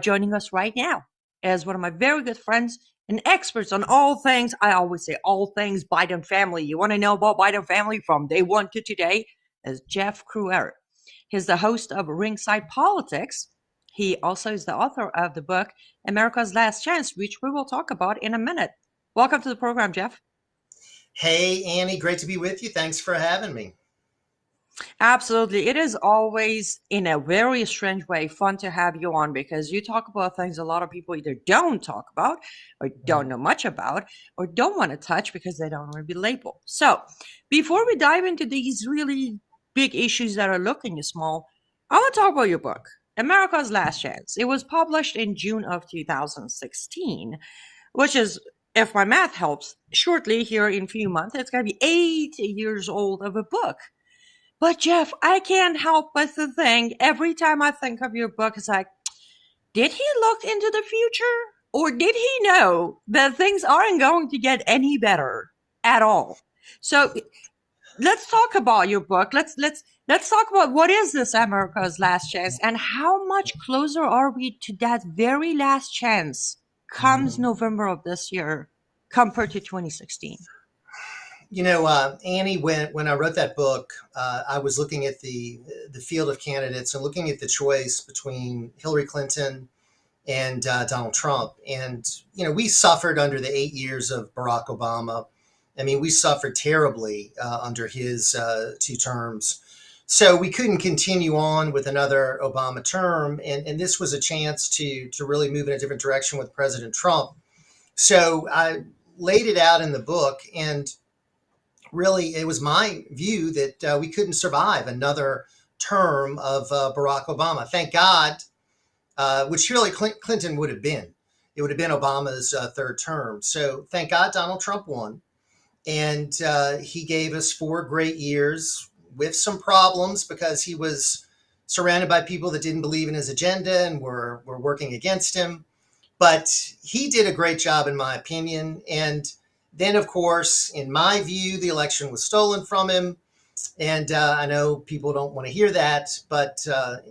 Joining us right now as one of my very good friends and experts on all things. I always say all things Biden family. You want to know about Biden family from day one to today? Is Jeff Cruer. He's the host of Ringside Politics. He also is the author of the book America's Last Chance, which we will talk about in a minute. Welcome to the program, Jeff. Hey, Annie, great to be with you. Thanks for having me. Absolutely. It is always, in a very strange way, fun to have you on, because you talk about things a lot of people either don't talk about or don't know much about or don't want to touch because they don't want to be labeled. So before we dive into these really big issues that are looking small, I want to talk about your book, America's Last Chance. It was published in June of 2016, which is, if my math helps, shortly here in a few months, it's going to be 8 years old of a book. But Jeff, I can't help but to think, every time I think of your book, it's like, did he look into the future? Or did he know that things aren't going to get any better at all? So let's talk about your book. Let's talk about what is this America's Last Chance, and how much closer are we to that very last chance comes November of this year compared to 2016? You know, Annie, when I wrote that book, I was looking at the field of candidates and looking at the choice between Hillary Clinton and Donald Trump. And, you know, we suffered under the 8 years of Barack Obama. I mean, we suffered terribly under his 2 terms. So we couldn't continue on with another Obama term. And this was a chance to really move in a different direction with President Trump. So I laid it out in the book, and really, it was my view that we couldn't survive another term of Barack Obama. Thank God, which Hillary Clinton would have been. It would have been Obama's 3rd term. So thank God Donald Trump won. And he gave us 4 great years with some problems, because he was surrounded by people that didn't believe in his agenda and were working against him. But he did a great job, in my opinion. And then, of course, in my view, the election was stolen from him. And I know people don't want to hear that, but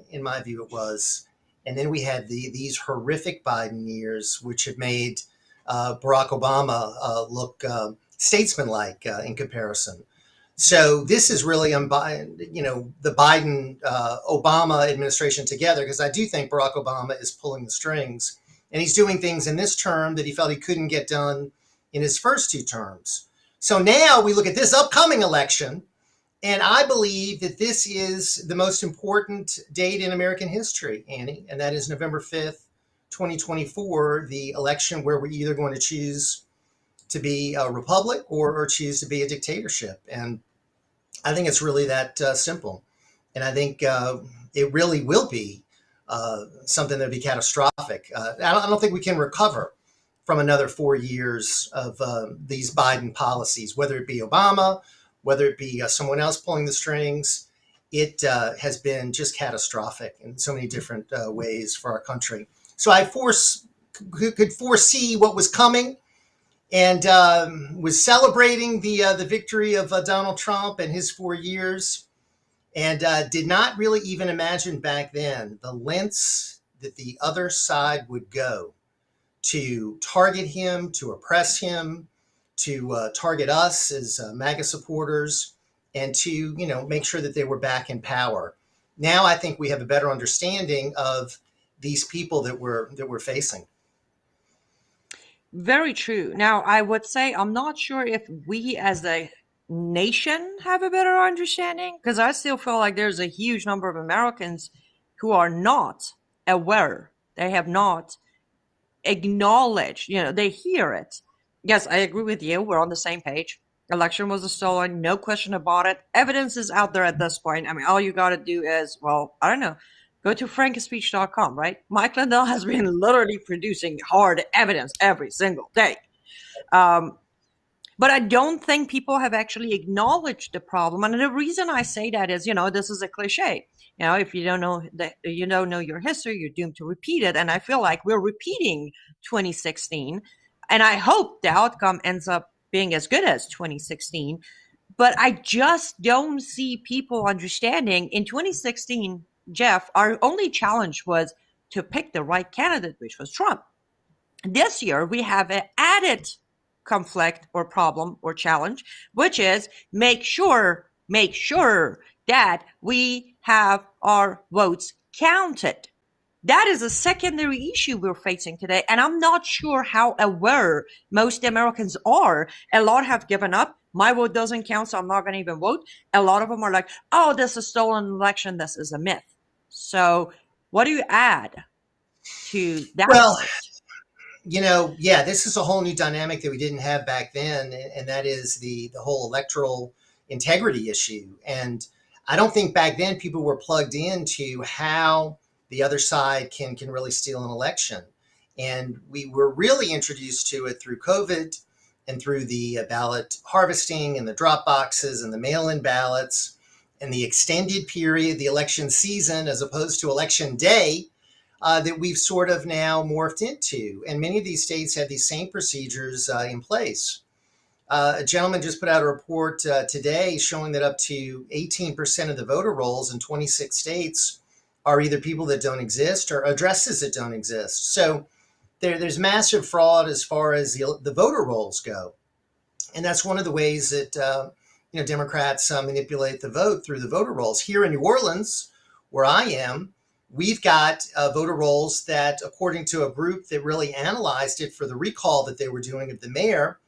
in my view, it was. And then we had these horrific Biden years, which have made Barack Obama look statesmanlike in comparison. So this is really, the Biden Obama administration together, because I do think Barack Obama is pulling the strings, and he's doing things in this term that he felt he couldn't get done in his first 2 terms. So now we look at this upcoming election, and I believe that this is the most important date in American history, Annie, and that is November 5th, 2024, the election where we're either going to choose to be a republic or choose to be a dictatorship. And I think it's really that simple. And I think it really will be something that will be catastrophic. I don't think we can recover from another 4 years of these Biden policies, whether it be Obama, whether it be someone else pulling the strings. It has been just catastrophic in so many different ways for our country. So I could foresee what was coming, and was celebrating the victory of Donald Trump and his 4 years, and did not really even imagine back then the lengths that the other side would go to target him, to oppress him, to target us as MAGA supporters, and to make sure that they were back in power. Now I think we have a better understanding of these people that we're facing. Very true. Now, I would say I'm not sure if we as a nation have a better understanding, because I still feel like there's a huge number of Americans who are not aware. They have not acknowledged, they hear it. Yes, I agree with you. We're on the same page. Election was stolen, no question about it. Evidence is out there at this point. I mean, all you got to do is, well, I don't know, go to frankispeech.com, right? Mike Lindell has been literally producing hard evidence every single day. But I don't think people have actually acknowledged the problem. And the reason I say that is, this is a cliche. If you don't know that, you don't know your history, you're doomed to repeat it. And I feel like we're repeating 2016. And I hope the outcome ends up being as good as 2016. But I just don't see people understanding. In 2016, Jeff, our only challenge was to pick the right candidate, which was Trump. This year, we have an added conflict or problem or challenge, which is make sure that we have our votes counted. That is a secondary issue we're facing today. And I'm not sure how aware most Americans are. A lot have given up. My vote doesn't count, so I'm not going to even vote. A lot of them are like, oh, this is a stolen election. This is a myth. So what do you add to that? Well, this is a whole new dynamic that we didn't have back then. And that is the whole electoral integrity issue. And I don't think back then people were plugged into how the other side can really steal an election. And we were really introduced to it through COVID and through the ballot harvesting and the drop boxes and the mail-in ballots and the extended period, the election season, as opposed to election day, that we've sort of now morphed into. And many of these states have these same procedures in place. A gentleman just put out a report today showing that up to 18% of the voter rolls in 26 states are either people that don't exist or addresses that don't exist. So there's massive fraud as far as the voter rolls go. And that's one of the ways that Democrats manipulate the vote through the voter rolls. Here in New Orleans, where I am, we've got voter rolls that, according to a group that really analyzed it for the recall that they were doing of the mayor,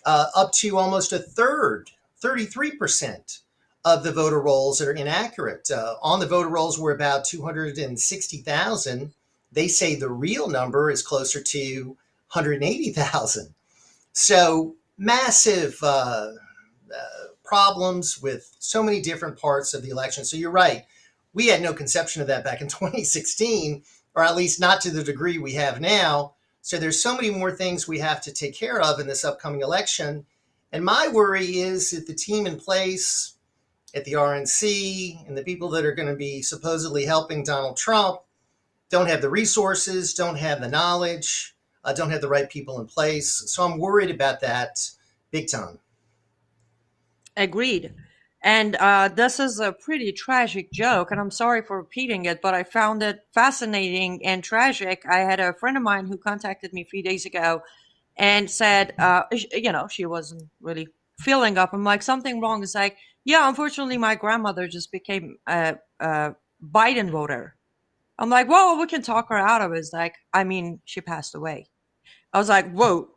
up to almost a third, 33% of the voter rolls that are inaccurate. On the voter rolls were about 260,000. They say the real number is closer to 180,000. So massive problems with so many different parts of the election. So you're right. We had no conception of that back in 2016, or at least not to the degree we have now. So there's so many more things we have to take care of in this upcoming election. And my worry is that the team in place at the RNC and the people that are going to be supposedly helping Donald Trump don't have the resources, don't have the knowledge, don't have the right people in place. So I'm worried about that big time. Agreed. And this is a pretty tragic joke, and I'm sorry for repeating it, but I found it fascinating and tragic. I had a friend of mine who contacted me a few days ago and said, she wasn't really feeling up. I'm like, something wrong. It's like, yeah, unfortunately, my grandmother just became a Biden voter. I'm like, well, we can talk her out of it. It's like, she passed away. I was like, whoa.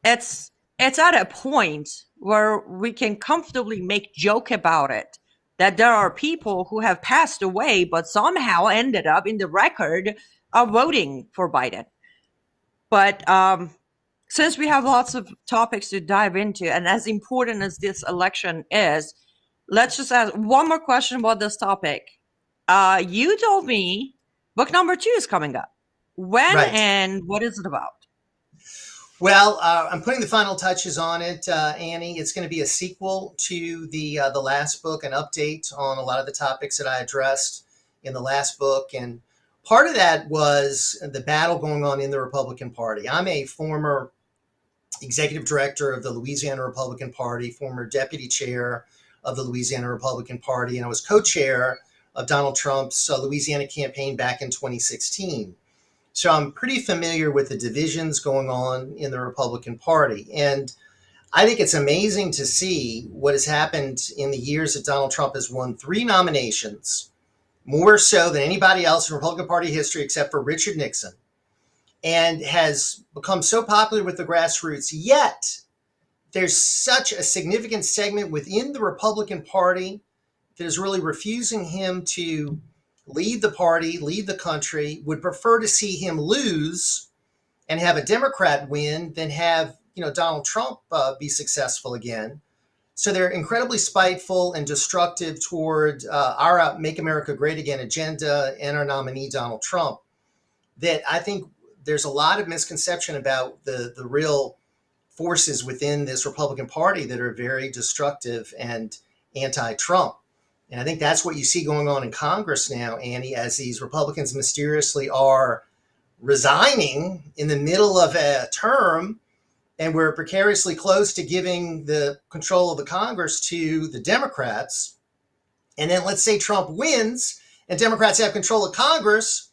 It's at a point where we can comfortably make joke about it, that there are people who have passed away but somehow ended up in the record of voting for Biden. But since we have lots of topics to dive into, and as important as this election is, let's just ask one more question about this topic. You told me book number 2 is coming up. When Right. And what is it about? Well, I'm putting the final touches on it, Annie. It's going to be a sequel to the last book, an update on a lot of the topics that I addressed in the last book. And part of that was the battle going on in the Republican Party. I'm a former executive director of the Louisiana Republican Party, former deputy chair of the Louisiana Republican Party, and I was co-chair of Donald Trump's Louisiana campaign back in 2016. So I'm pretty familiar with the divisions going on in the Republican Party. And I think it's amazing to see what has happened in the years that Donald Trump has won 3 nominations, more so than anybody else in Republican Party history except for Richard Nixon, and has become so popular with the grassroots. Yet there's such a significant segment within the Republican Party that is really refusing him to lead the party, lead the country, would prefer to see him lose and have a Democrat win than have, Donald Trump be successful again. So they're incredibly spiteful and destructive toward our Make America Great Again agenda and our nominee, Donald Trump, that I think there's a lot of misconception about the real forces within this Republican Party that are very destructive and anti-Trump. And I think that's what you see going on in Congress now, Annie, as these Republicans mysteriously are resigning in the middle of a term, and we're precariously close to giving the control of the Congress to the Democrats. And then let's say Trump wins and Democrats have control of Congress.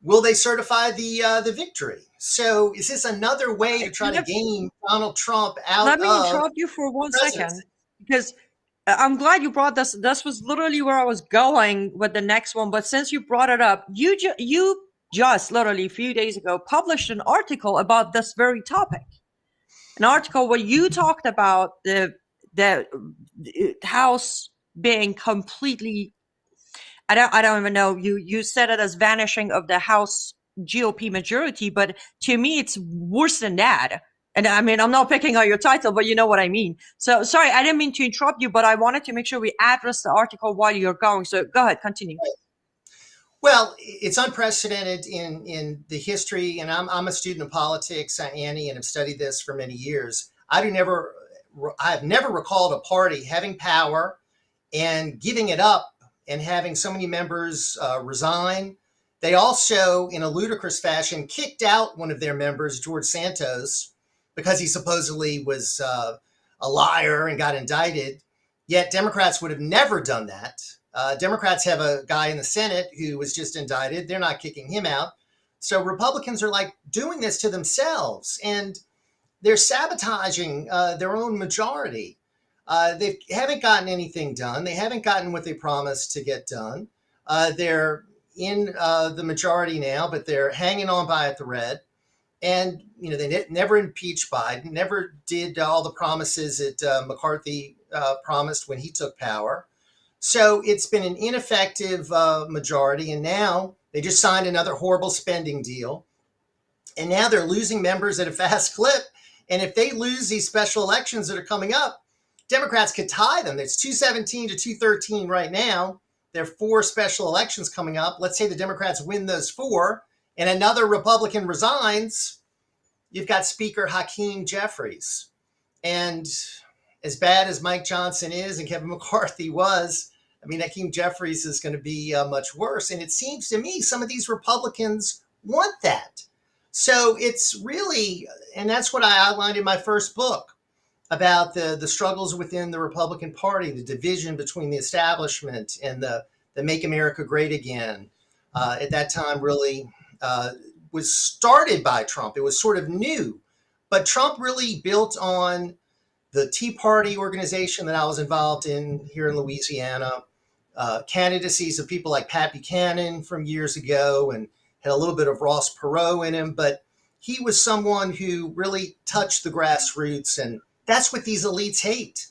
Will they certify the victory? So is this another way to try to game Donald Trump out of? Let me interrupt you for one second, because I'm glad you brought this. This was literally where I was going with the next one. But since you brought it up, you just literally a few days ago published an article about this very topic. An article where you talked about the House being completely, I don't even know, you said it as vanishing of the House GOP majority, but to me it's worse than that. And I mean, I'm not picking on your title, but you know what I mean. So sorry, I didn't mean to interrupt you, but I wanted to make sure we address the article while you're going. So go ahead, continue. Well, it's unprecedented in the history, and I'm a student of politics, Annie, and have studied this for many years. I have never recalled a party having power and giving it up and having so many members resign. They also, in a ludicrous fashion, kicked out one of their members, George Santos, because he supposedly was a liar and got indicted. Yet Democrats would have never done that. Democrats have a guy in the Senate who was just indicted. They're not kicking him out. So Republicans are like doing this to themselves, and they're sabotaging their own majority. They haven't gotten anything done. They haven't gotten what they promised to get done. They're in the majority now, but they're hanging on by a thread. And, you know, they never impeached Biden, never did all the promises that McCarthy promised when he took power. So it's been an ineffective majority. And now they just signed another horrible spending deal. And now they're losing members at a fast clip. And if they lose these special elections that are coming up, Democrats could tie them. It's 217 to 213 right now. There are 4 special elections coming up. Let's say the Democrats win those 4 and another Republican resigns. You've got Speaker Hakeem Jeffries. And as bad as Mike Johnson is and Kevin McCarthy was, I mean, Hakeem Jeffries is going to be much worse. And it seems to me some of these Republicans want that. So it's really, and that's what I outlined in my first book about the struggles within the Republican Party, the division between the establishment and the Make America Great Again. At that time, really was started by Trump. It was sort of new, but Trump really built on the Tea Party organization that I was involved in here in Louisiana, candidacies of people like Pat Buchanan from years ago, and had a little bit of Ross Perot in him, but he was someone who really touched the grassroots, and that's what these elites hate.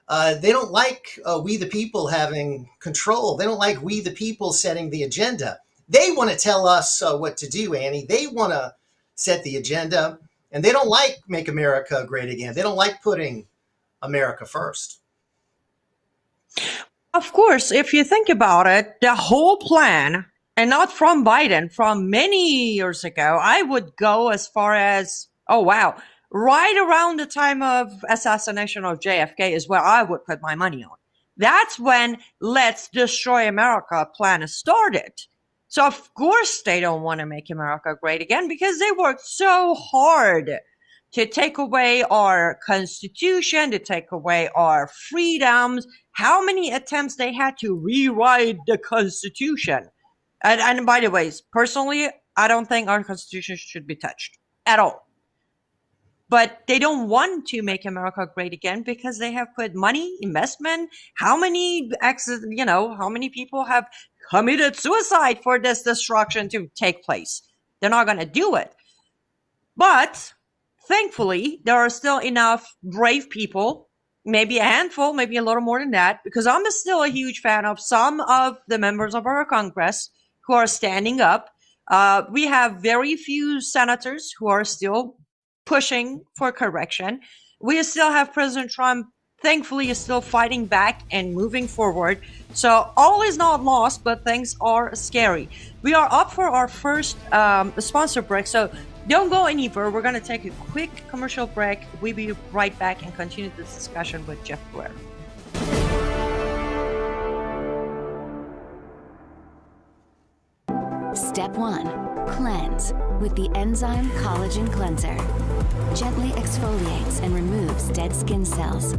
They don't like we the people having control. They don't like we the people setting the agenda. They want to tell us what to do, Annie. They want to set the agenda, and they don't like Make America Great Again. They don't like putting America first. Of course, if you think about it, the whole plan, and not from Biden, from many years ago, I would go as far as, oh, wow, right around the time of assassination of JFK is where I would put my money on. That's when Let's Destroy America plan started. So of course they don't want to make America great again, because they worked so hard to take away our Constitution, to take away our freedoms. How many attempts they had to rewrite the Constitution. And by the way, personally, I don't think our Constitution should be touched at all. But they don't want to make America great again because they have put money, investment. How many people have committed suicide for this destruction to take place? They're not going to do it. But thankfully, there are still enough brave people, maybe a handful, maybe a little more than that, because I'm still a huge fan of some of the members of our Congress who are standing up. We have very few senators who are still pushing for correction. We still have President Trump, thankfully, is still fighting back and moving forward. So all is not lost, but things are scary. We are up for our first sponsor break. So Don't go anywhere. We're going to take a quick commercial break. We'll be right back and continue this discussion with Jeff Brewer. Step 1. Cleanse with the enzyme collagen cleanser. Gently exfoliates and removes dead skin cells.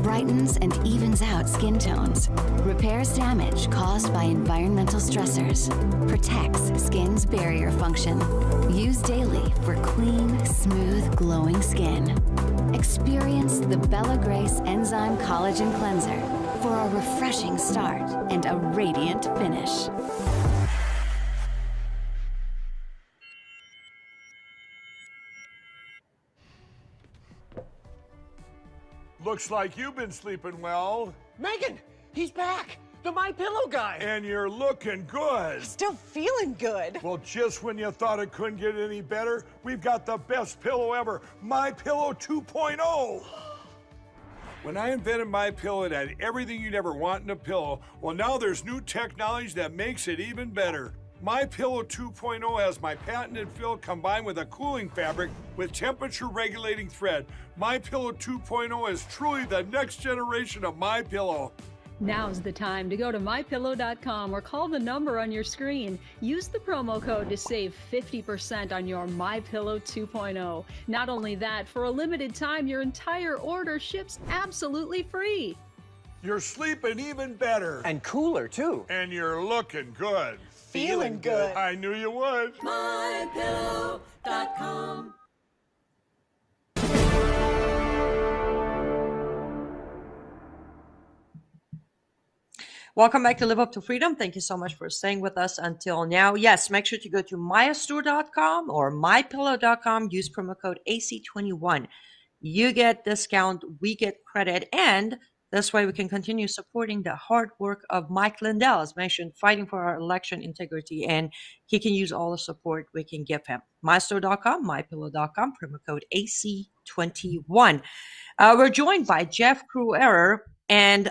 Brightens and evens out skin tones. Repairs damage caused by environmental stressors. Protects skin's barrier function. Use daily for clean, smooth, glowing skin. Experience the Bella Grace Enzyme Collagen Cleanser for a refreshing start and a radiant finish. Looks like you've been sleeping well. Megan, he's back. The My Pillow guy. And you're looking good. Still feeling good. Well, just when you thought it couldn't get any better, we've got the best pillow ever, My Pillow 2.0. When I invented My Pillow, it had everything you'd ever want in a pillow. Well, now there's new technology that makes it even better. My Pillow 2.0 has my patented fill combined with a cooling fabric with temperature regulating thread. My Pillow 2.0 is truly the next generation of My Pillow. Now's the time to go to mypillow.com or call the number on your screen. Use the promo code to save 50% on your My Pillow 2.0. Not only that, for a limited time, your entire order ships absolutely free. You're sleeping even better. And cooler, too. And you're looking good. Feeling good. I knew you would. MyPillow.com. Welcome back to Live Up to Freedom. Thank you so much for staying with us until now. Yes, make sure to go to myastore.com or mypillow.com. Use promo code AC21. You get discount, we get credit, and this way we can continue supporting the hard work of Mike Lindell, as mentioned, fighting for our election integrity, and he can use all the support we can give him. Mystore.com, mypillow.com, promo code AC21. We're joined by Jeff Brewer, and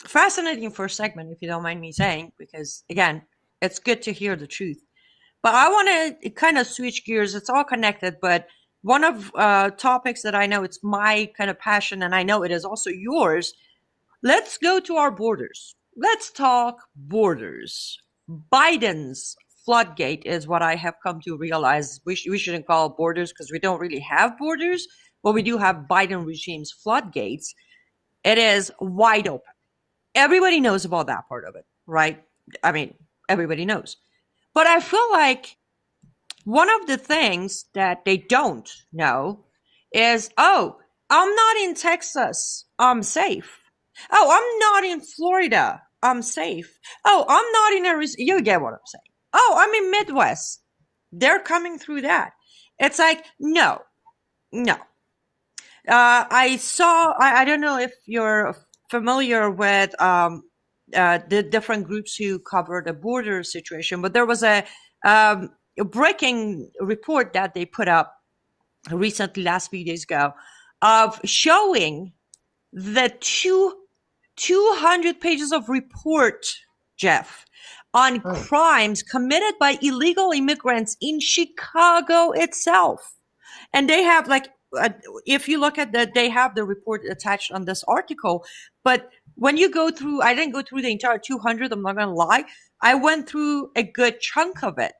fascinating first segment, if you don't mind me saying, because, again, it's good to hear the truth. But I want to kind of switch gears. It's all connected, but one of topics that I know it's my kind of passion, and I know it is also yours. Let's go to our borders. Let's talk borders. Biden's floodgate is what I have come to realize. We shouldn't call it borders because we don't really have borders, but we do have Biden regime's floodgates. It is wide open. Everybody knows about that part of it, right? I mean, everybody knows. But I feel like one of the things that they don't know is, oh, I'm not in Texas, I'm safe. Oh, I'm not in Florida, I'm safe. Oh, I'm not in Arizona. You get what I'm saying. Oh, I'm in Midwest. They're coming through that. It's like, no. I don't know if you're familiar with the different groups who cover the border situation, but there was a breaking report that they put up recently, last few days ago, of showing the 200 pages of report, Jeff, on crimes committed by illegal immigrants in Chicago itself. And they have, like, if you look at they have the report attached on this article. But when you go through, I didn't go through the entire 200, I'm not going to lie. I went through a good chunk of it.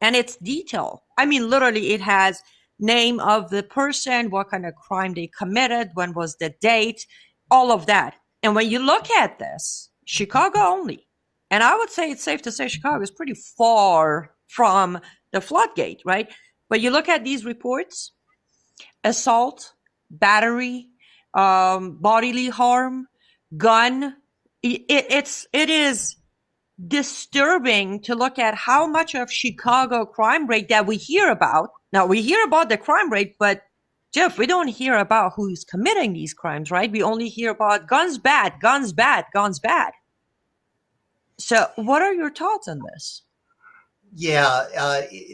And it's detailed. I mean, literally, it has name of the person, what kind of crime they committed, when was the date, all of that. And when you look at this, Chicago only, and I would say it's safe to say Chicago is pretty far from the floodgate, right? But you look at these reports, assault, battery, bodily harm, gun, it is disturbing to look at how much of Chicago crime rate that we hear about. Now, we hear about the crime rate, but Jeff, we don't hear about who's committing these crimes, right? We only hear about guns bad, guns bad, guns bad. So what are your thoughts on this? Yeah,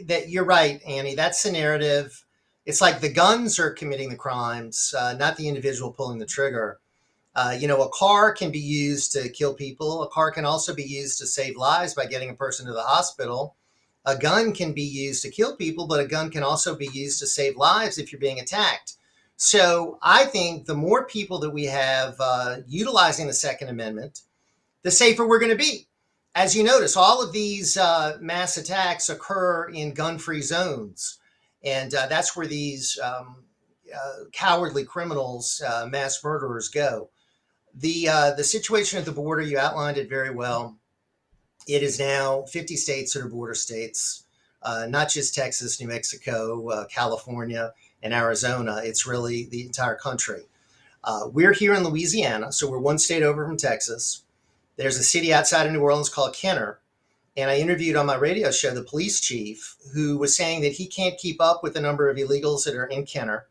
that you're right, Annie. That's the narrative. It's like the guns are committing the crimes, not the individual pulling the trigger. A car can be used to kill people. A car can also be used to save lives by getting a person to the hospital. A gun can be used to kill people, but a gun can also be used to save lives if you're being attacked. So I think the more people that we have utilizing the Second Amendment, the safer we're going to be. As you notice, all of these mass attacks occur in gun-free zones. And that's where these cowardly criminals, mass murderers go. The situation at the border, you outlined it very well. It is now 50 states that are border states, not just Texas, New Mexico, California, and Arizona. It's really the entire country. We're here in Louisiana, so we're one state over from Texas. There's a city outside of New Orleans called Kenner. And I interviewed on my radio show the police chief who was saying that he can't keep up with the number of illegals that are in Kenner.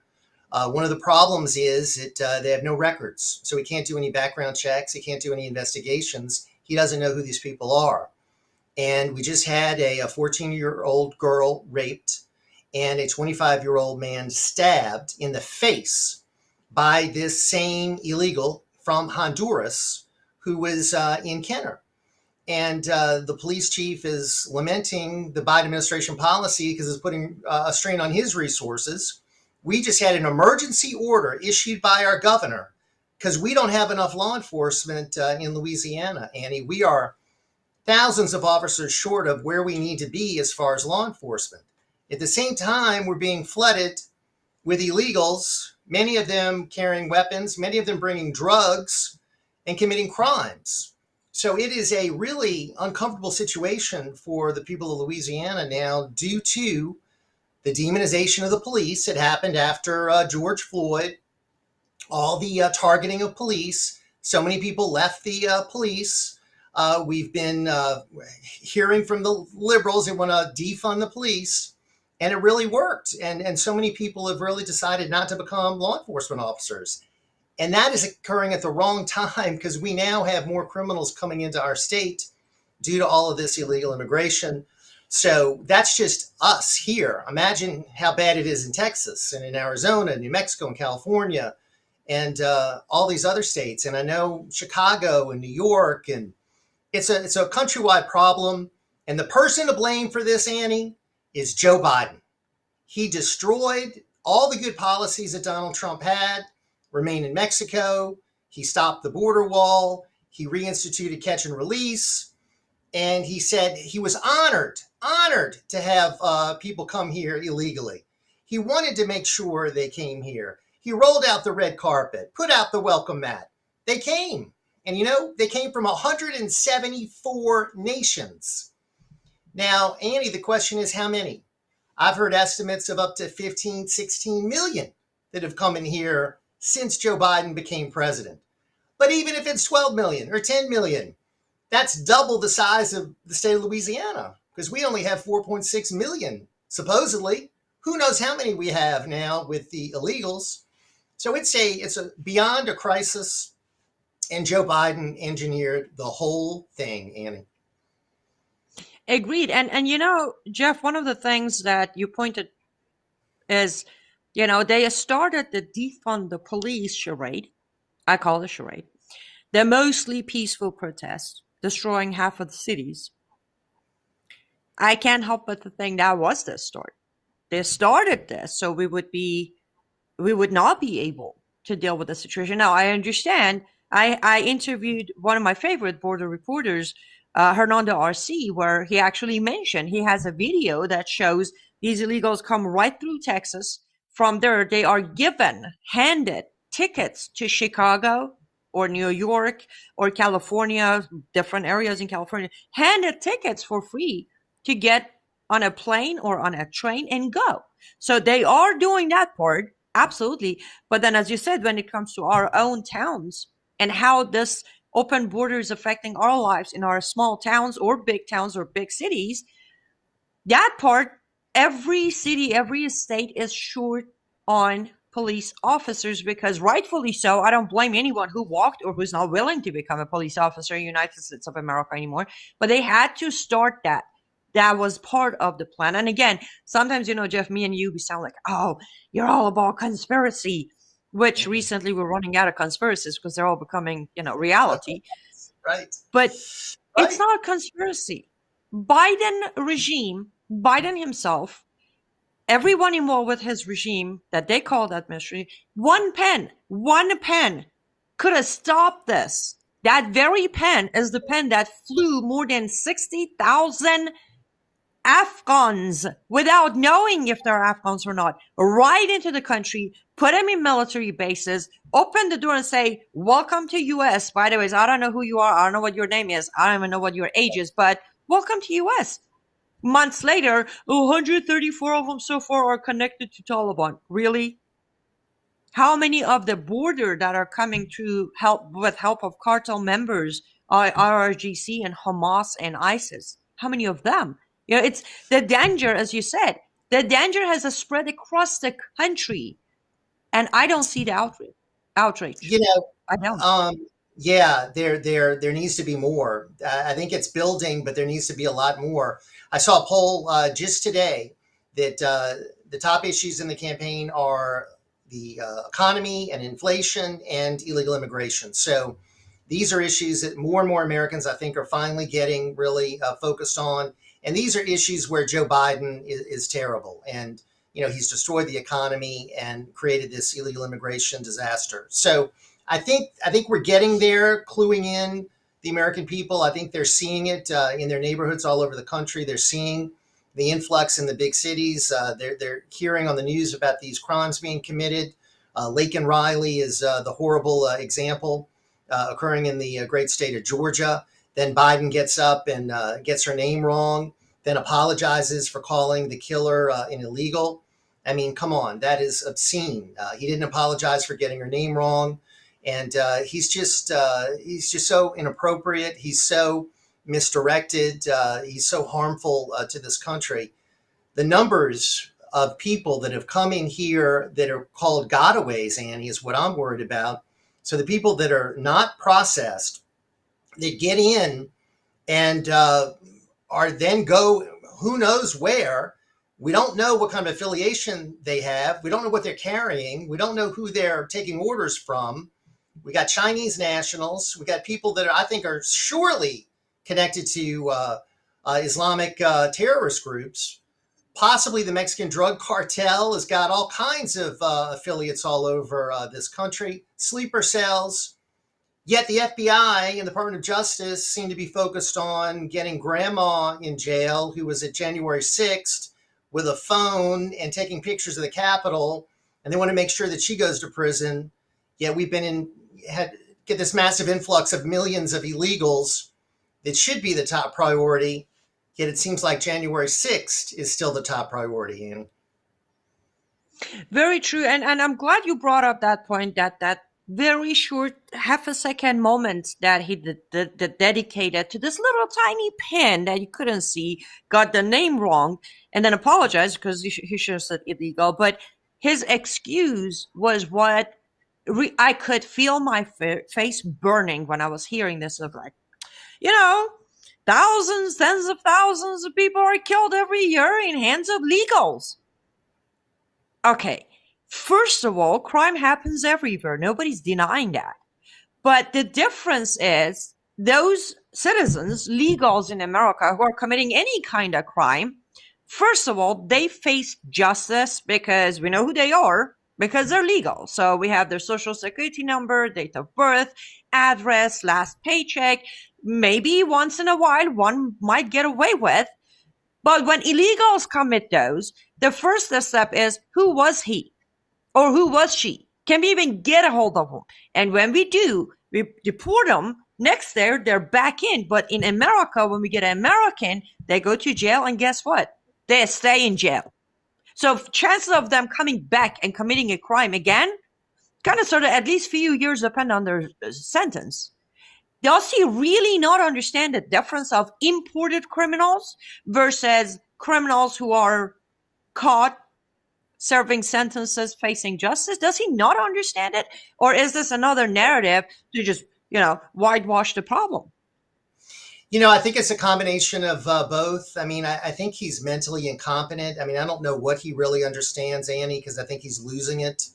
One of the problems is that they have no records. So he can't do any background checks. He can't do any investigations. He doesn't know who these people are. And we just had a 14-year-old girl raped and a 25-year-old man stabbed in the face by this same illegal from Honduras who was in Kenner. And the police chief is lamenting the Biden administration policy because it's putting a strain on his resources. We just had an emergency order issued by our governor because we don't have enough law enforcement in Louisiana, Annie. We are thousands of officers short of where we need to be as far as law enforcement. At the same time, we're being flooded with illegals, many of them carrying weapons, many of them bringing drugs and committing crimes. So it is a really uncomfortable situation for the people of Louisiana now due to the demonization of the police. It happened after George Floyd, all the targeting of police. So many people left the police. We've been hearing from the liberals that want to defund the police, and it really worked. And so many people have really decided not to become law enforcement officers. And that is occurring at the wrong time because we now have more criminals coming into our state due to all of this illegal immigration. So that's just us here. Imagine how bad it is in Texas and in Arizona, New Mexico, and California, and all these other states. And I know Chicago and New York, and it's a countrywide problem. And the person to blame for this, Annie, is Joe Biden. He destroyed all the good policies that Donald Trump had. Remain in Mexico. He stopped the border wall. He reinstituted catch and release. And he said he was honored to have people come here illegally. He wanted to make sure they came here. He rolled out the red carpet, put out the welcome mat. They came. And you know, they came from 174 nations. Now, Annie, the question is how many? I've heard estimates of up to 15, 16 million that have come in here since Joe Biden became president. But even if it's 12 million or 10 million, that's double the size of the state of Louisiana because we only have 4.6 million, supposedly. Who knows how many we have now with the illegals. So it's a beyond a crisis, and Joe Biden engineered the whole thing, Annie. Agreed. And you know, Jeff, one of the things that you pointed is, you know, they started the defund the police charade. I call it a charade. They're mostly peaceful protests, destroying half of the cities. I can't help but to think that was their start. They started this so we would not be able to deal with the situation. Now, I understand. I interviewed one of my favorite border reporters, Hernando RC, where he actually mentioned he has a video that shows these illegals come right through Texas. From there, they are handed tickets to Chicago or New York or California, different areas in California, handed tickets for free to get on a plane or on a train and go. So they are doing that part, absolutely. But then, as you said, when it comes to our own towns and how this open border is affecting our lives in our small towns or big cities, that part, every city, every state is short on police officers because rightfully so. I don't blame anyone who walked or who's not willing to become a police officer in the United States of America anymore. But they had to start that. That was part of the plan. And again, sometimes, you know, Jeff, me and you, we sound like, oh, you're all about conspiracy, which recently we're running out of conspiracies because they're all becoming, you know, reality. Right. But it's not a conspiracy. Biden regime Biden himself, everyone involved with his regime that they called administration, one pen could have stopped this. That very pen is the pen that flew more than 60,000 Afghans without knowing if they're Afghans or not, right into the country, put them in military bases, open the door and say, welcome to US. By the way, I don't know who you are. I don't know what your name is. I don't even know what your age is, but welcome to US. Months later, 134 of them so far are connected to Taliban. Really? How many of the border that are coming to help with help of cartel members, IRGC and Hamas and ISIS? How many of them? You know, it's the danger, as you said, the danger has spread across the country, and I don't see the outrage. You know, I don't. yeah, there needs to be more. I think it's building, but there needs to be a lot more. I saw a poll just today that the top issues in the campaign are the economy and inflation and illegal immigration. So these are issues that more and more Americans, I think, are finally getting really focused on. And these are issues where Joe Biden is terrible. And, you know, he's destroyed the economy and created this illegal immigration disaster. So I think we're getting there, cluing in the American people. I think they're seeing it in their neighborhoods all over the country. They're seeing the influx in the big cities. They're hearing on the news about these crimes being committed. Laken Riley is the horrible example occurring in the great state of Georgia. Then Biden gets up and gets her name wrong, then apologizes for calling the killer an illegal. I mean, come on, that is obscene. He didn't apologize for getting her name wrong. And he's just so inappropriate. He's so misdirected. He's so harmful to this country. The numbers of people that have come in here that are called gotaways, Annie, is what I'm worried about. So the people that are not processed, that get in and are then go who knows where. We don't know what kind of affiliation they have. We don't know what they're carrying. We don't know who they're taking orders from. We got Chinese nationals. We got people that I think are surely connected to Islamic terrorist groups. Possibly the Mexican drug cartel has got all kinds of affiliates all over this country, sleeper cells. Yet the FBI and the Department of Justice seem to be focused on getting grandma in jail, who was at January 6th with a phone and taking pictures of the Capitol, and they want to make sure that she goes to prison. Yet we've been get this massive influx of millions of illegals that should be the top priority. Yet it seems like January 6th is still the top priority. And Very true. And I'm glad you brought up that point, that very short half a second moment that he dedicated to this little tiny pin that you couldn't see, got the name wrong, and then apologized because he should have said illegal. But his excuse was what I could feel my face burning when I was hearing this. Of like, you know, thousands, tens of thousands of people are killed every year in hands of legals. Okay. First of all, crime happens everywhere. Nobody's denying that. But the difference is those citizens, legals in America who are committing any kind of crime, first of all, they face justice because we know who they are, because they're legal. So we have their social security number, date of birth, address, last paycheck. Maybe once in a while, one might get away with. But when illegals commit those, the first step is, who was he? Or who was she? Can we even get a hold of them? And when we do, we deport them. Next year, they're back in. But in America, when we get an American, they go to jail, and guess what? They stay in jail. So chances of them coming back and committing a crime again, kind of sort of at least few years depend on their sentence. Does he really not understand the difference of imported criminals versus criminals who are caught serving sentences, facing justice? Does he not understand it? Or is this another narrative to just, whitewash the problem? I think it's a combination of both. I mean, I think he's mentally incompetent. I mean, I don't know what he really understands, Annie, because I think he's losing it.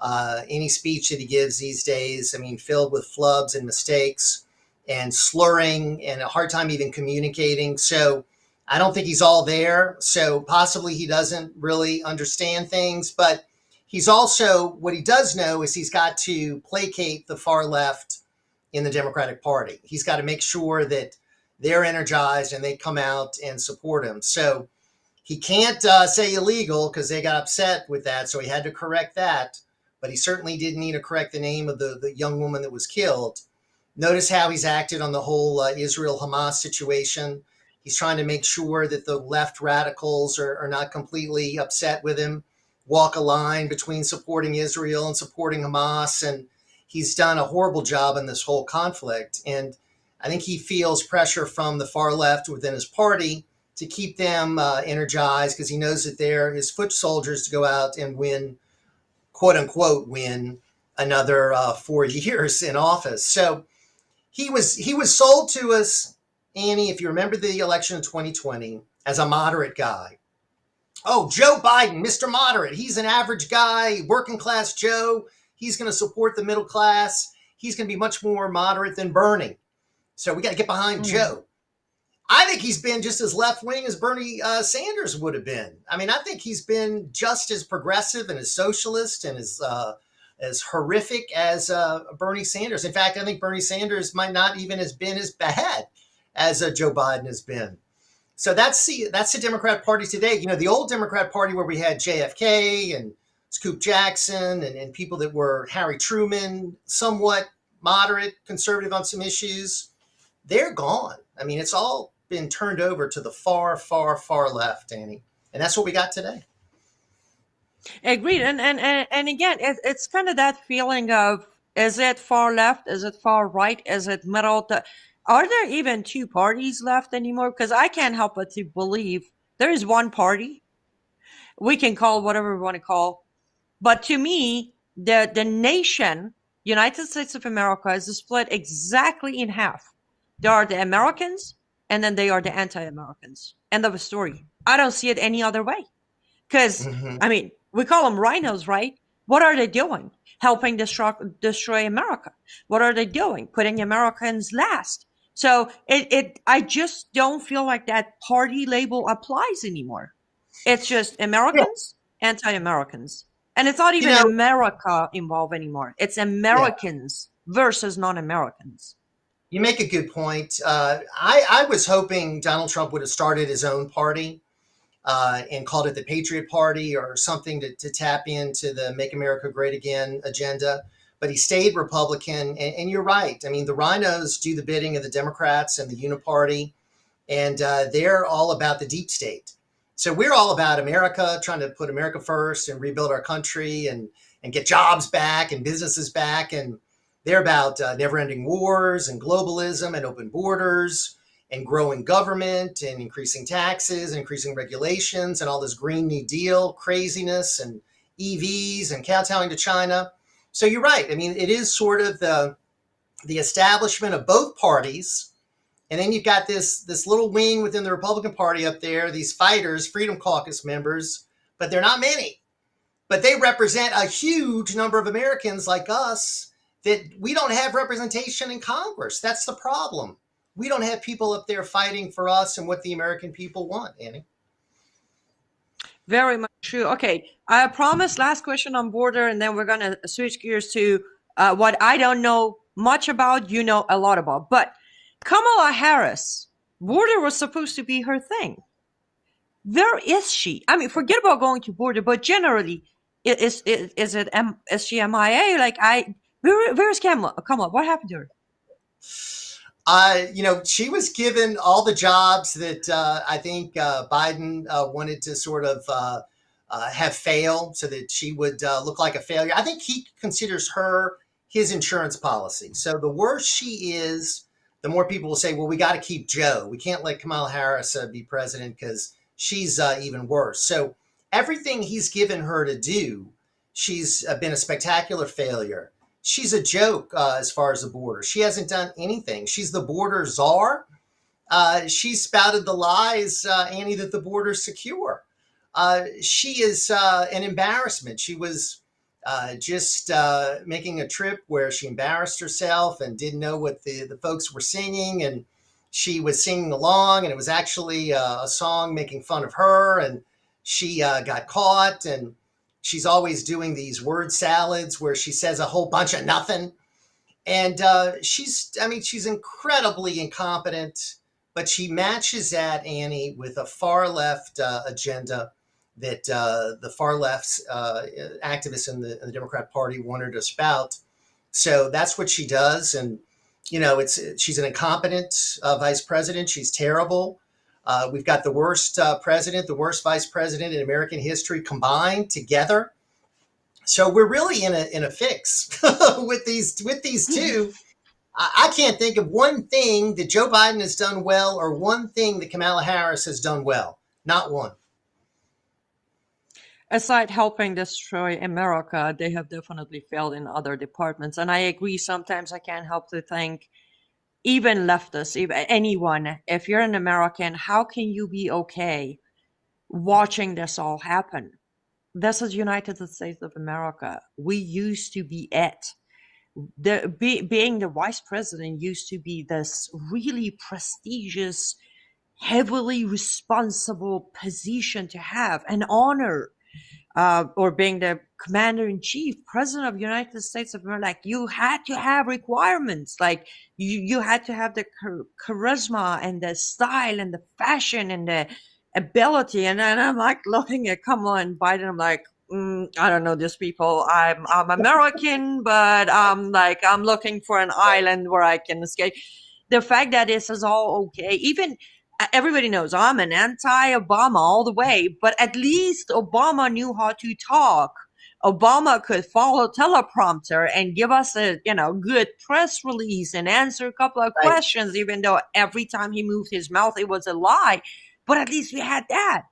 Any speech that he gives these days, I mean, filled with flubs and mistakes and slurring and a hard time even communicating. So I don't think he's all there. So possibly he doesn't really understand things, but he's also, what he does know is he's got to placate the far left in the Democratic Party. He's got to make sure that they're energized and they come out and support him. So he can't say illegal because they got upset with that. So he had to correct that. But he certainly didn't need to correct the name of the young woman that was killed. Notice how he's acted on the whole Israel-Hamas situation. He's trying to make sure that the left radicals are not completely upset with him, walk a line between supporting Israel and supporting Hamas. And he's done a horrible job in this whole conflict. And I think he feels pressure from the far left within his party to keep them energized because he knows that they're his foot soldiers to go out and win, quote unquote, win another 4 years in office. So he was sold to us, Annie, if you remember the election in 2020, as a moderate guy. Oh, Joe Biden, Mr. Moderate. He's an average guy, working class Joe. He's going to support the middle class. He's going to be much more moderate than Bernie. So we got to get behind Joe. I think he's been just as left-wing as Bernie Sanders would have been. I mean, I think he's been just as progressive and as socialist and as horrific as Bernie Sanders. In fact, I think Bernie Sanders might not even have been as bad as Joe Biden has been. So that's the Democrat Party today. You know, the old Democrat Party where we had JFK and Scoop Jackson and people that were Harry Truman, somewhat moderate, conservative on some issues, they're gone. I mean, it's all been turned over to the far, far, far left, Annie. And that's what we got today. Agreed. And again, it's kind of that feeling of, is it far left? Is it far right? Is it middle? Are there even two parties left anymore? Because I can't help but to believe there is one party. We can call whatever we want to call. But to me, the nation, United States of America, is split exactly in half. There are the Americans, and then they are the anti-Americans. End of the story. I don't see it any other way. Because, I mean, we call them rhinos, right? What are they doing? Helping destroy America. What are they doing? Putting Americans last. So I just don't feel like that party label applies anymore. It's just Americans, anti-Americans. And it's not even America involved anymore. It's Americans versus non-Americans. You make a good point. I was hoping Donald Trump would have started his own party and called it the Patriot Party or something to tap into the Make America Great Again agenda. But he stayed Republican. And you're right. I mean, the rhinos do the bidding of the Democrats and the Uniparty, and they're all about the deep state. So we're all about America, trying to put America first and rebuild our country and get jobs back and businesses back. And they're about never-ending wars and globalism and open borders and growing government and increasing taxes and increasing regulations and all this Green New Deal craziness and EVs and kowtowing to China. So you're right. I mean, it is sort of the establishment of both parties. And then you've got this little wing within the Republican Party up there, these fighters, Freedom Caucus members, but they're not many. But they represent a huge number of Americans like us that we don't have representation in Congress. That's the problem. We don't have people up there fighting for us and what the American people want, Annie. Very much true. Okay, I promise last question on border, and then we're going to switch gears to what I don't know much about, you know a lot about. But Kamala Harris, border was supposed to be her thing. Where is she? I mean, forget about going to border, but generally, is she MIA? Like, where's Kamala? What happened to her? She was given all the jobs that I think Biden wanted to sort of have fail so that she would look like a failure. I think he considers her his insurance policy. So the worse she is, the more people will say, well, we got to keep Joe. We can't let Kamala Harris be president because she's even worse. So everything he's given her to do, she's been a spectacular failure. She's a joke as far as the border. She hasn't done anything. She's the border czar. She spouted the lies, Annie, that the border's secure. She is an embarrassment. She was just making a trip where she embarrassed herself and didn't know what the folks were singing. And she was singing along, and it was actually a song making fun of her, and she got caught, and she's always doing these word salads where she says a whole bunch of nothing. And she's incredibly incompetent, but she matches that, Annie, with a far left agenda that the far left activists in the Democrat Party wanted to spout. So that's what she does. And, she's an incompetent vice president. She's terrible. We've got the worst president, the worst vice president in American history combined together. So we're really in a fix with these two. I can't think of one thing that Joe Biden has done well or one thing that Kamala Harris has done well. Not one. Aside helping destroy America, they have definitely failed in other departments. And I agree, sometimes I can't help to think, even leftists, even anyone, if you're an American, how can you be okay watching this all happen? This is United States of America. We used to be it. Being the vice president used to be this really prestigious, heavily responsible position to have, an honor. Or being the commander-in-chief, president of the United States of America, like you had to have requirements. Like you had to have the charisma and the style and the fashion and the ability. And then I'm like looking at Kamala Biden. I'm like, I don't know these people. I'm American, but I'm looking for an island where I can escape. The fact that this is all okay, even. Everybody knows I'm an anti-Obama all the way, but at least Obama knew how to talk. Obama could follow teleprompter and give us a good press release and answer a couple of questions, even though every time he moved his mouth it was a lie. But at least we had that.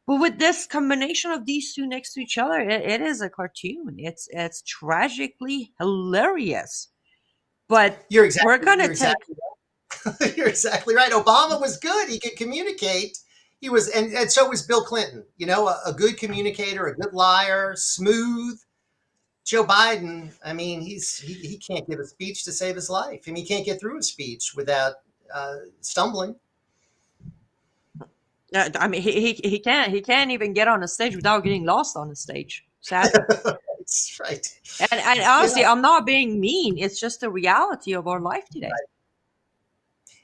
But with this combination of these two next to each other, it is a cartoon. It's tragically hilarious. But You're exactly, we're gonna take. Exactly right. You're exactly right. Obama was good. He could communicate. He was, and so was Bill Clinton. A good communicator, a good liar, smooth. Joe Biden, he can't give a speech to save his life. He can't get through a speech without stumbling. He can't even get on a stage without getting lost on the stage. Sadly. That's right. And honestly, I'm not being mean. It's just the reality of our life today. Right.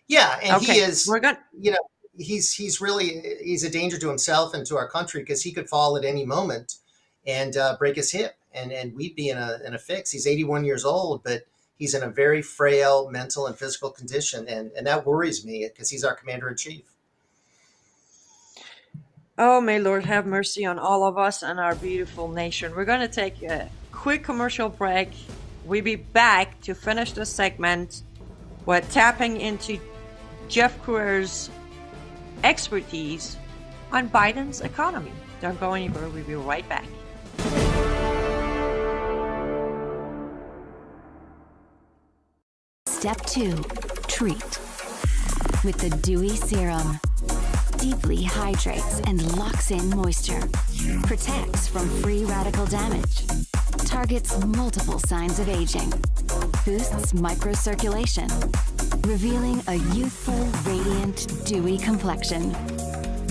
Yeah, and okay. he is. We're gonna. He's a danger to himself and to our country because he could fall at any moment and break his hip, and we'd be in a fix. He's 81 years old, but he's in a very frail mental and physical condition, and that worries me because he's our commander-in-chief. Oh, may Lord have mercy on all of us and our beautiful nation. We're going to take a quick commercial break. We'll be back to finish this segment with tapping into Jeff Cruer's expertise on Biden's economy. Don't go anywhere. We'll be right back. Step 2. Treat. With the Dewy Serum. Deeply hydrates and locks in moisture. Protects from free radical damage. Targets multiple signs of aging. Boosts microcirculation. Revealing a youthful, radiant, dewy complexion.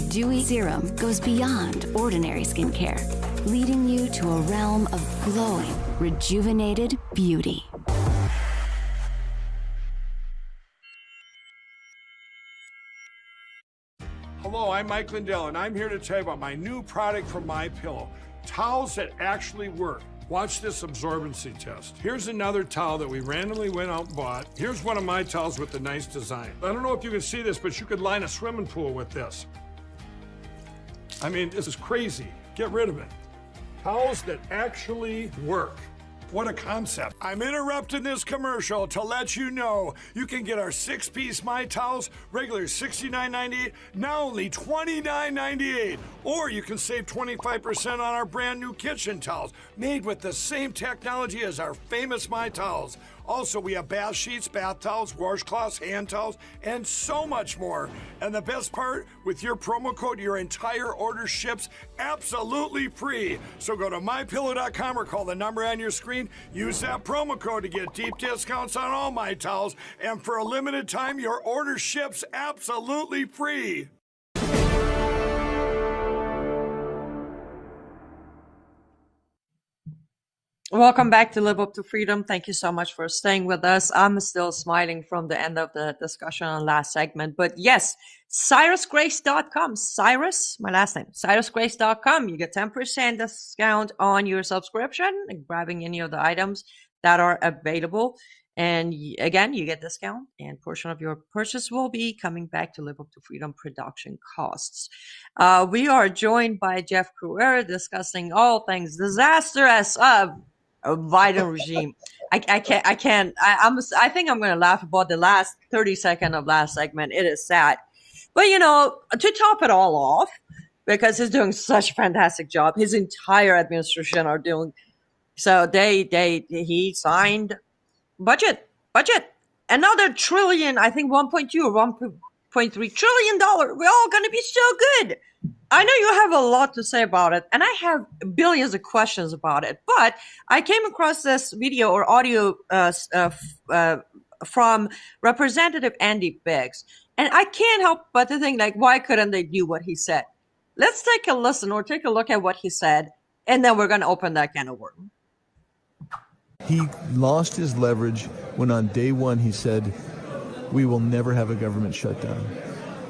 Dewy Serum goes beyond ordinary skincare, leading you to a realm of glowing, rejuvenated beauty. Hello, I'm Mike Lindell, and I'm here to tell you about my new product from MyPillow, towels that actually work. Watch this absorbency test. Here's another towel that we randomly went out and bought. Here's one of my towels with the nice design. I don't know if you can see this, but you could line a swimming pool with this. This is crazy. Get rid of it. Towels that actually work. What a concept. I'm interrupting this commercial to let you know you can get our 6-piece My Towels, regular $69.98, now only $29.98. Or you can save 25% on our brand new kitchen towels, made with the same technology as our famous My Towels. Also, we have bath sheets, bath towels, washcloths, hand towels, and so much more. And the best part, with your promo code, your entire order ships absolutely free. So go to mypillow.com or call the number on your screen. Use that promo code to get deep discounts on all my towels. And for a limited time, your order ships absolutely free. Welcome back to Live Up to Freedom. Thank you so much for staying with us. I'm still smiling from the end of the discussion on last segment. But yes, cyrusgrace.com. Cyrus, my last name, cyrusgrace.com. You get 10% discount on your subscription, grabbing any of the items that are available. And again, you get discount, and portion of your purchase will be coming back to Live Up to Freedom production costs. We are joined by Jeff Cruer discussing all things disastrous of a Biden regime. I think I'm going to laugh about the last 30 seconds of last segment. It is sad. But, you know, to top it all off, because he's doing such a fantastic job, his entire administration are doing. So he signed budget, another trillion, I think 1.2 or 1.3 trillion dollars. We're all going to be so good. I know you have a lot to say about it, and I have billions of questions about it, but I came across this video or audio from Representative Andy Biggs, and I can't help but to think, like, why couldn't they do what he said? Let's take a listen or take a look at what he said, and then we're going to open that can of worms. He lost his leverage when on day one he said, we will never have a government shutdown.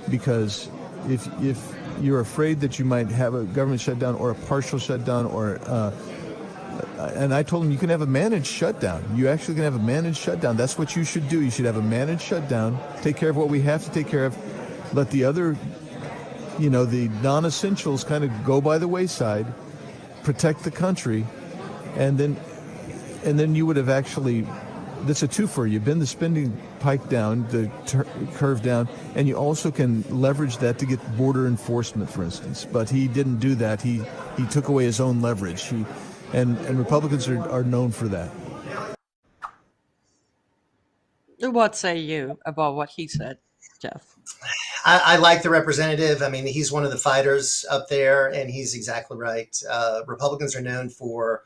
Because if you're afraid that you might have a government shutdown or a partial shutdown and I told him you can have a managed shutdown. You actually can have a managed shutdown. That's what you should do. You should have a managed shutdown, take care of what we have to take care of, let the other, the non-essentials kind of go by the wayside, protect the country, and then you would have actually, that's a twofer. You bend the spending pike down, the curve down, and you also can leverage that to get border enforcement, for instance. But he didn't do that. He took away his own leverage. And Republicans are known for that. What say you about what he said, Jeff? I like the representative. I mean, he's one of the fighters up there, and he's exactly right. Republicans are known for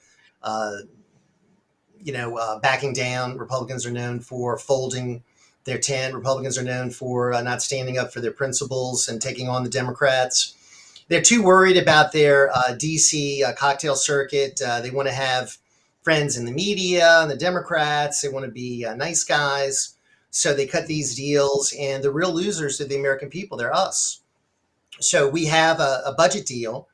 backing down. Republicans are known for folding their tent. Republicans are known for not standing up for their principles and taking on the Democrats. They're too worried about their D.C. Cocktail circuit. They want to have friends in the media and the Democrats. They want to be nice guys. So they cut these deals, and the real losers are the American people. They're us. So we have a budget deal.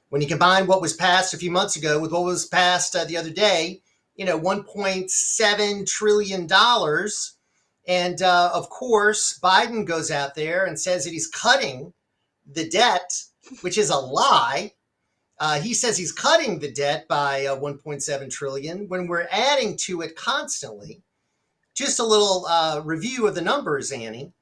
When you combine what was passed a few months ago with what was passed the other day, $1.7 trillion. And of course, Biden goes out there and says that he's cutting the debt, which is a lie. He says he's cutting the debt by 1.7 trillion when we're adding to it constantly. Just a little review of the numbers, Annie.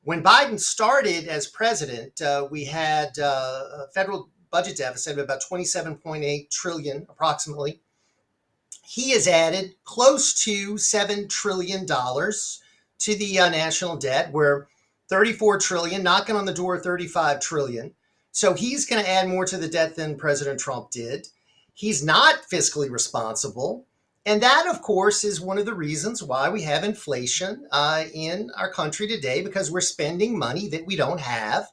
When Biden started as president, we had a federal budget deficit of about 27.8 trillion approximately. He has added close to $7 trillion to the national debt. We're 34 trillion, knocking on the door 35 trillion. So he's going to add more to the debt than President Trump did. He's not fiscally responsible. And that, of course, is one of the reasons why we have inflation in our country today, because we're spending money that we don't have.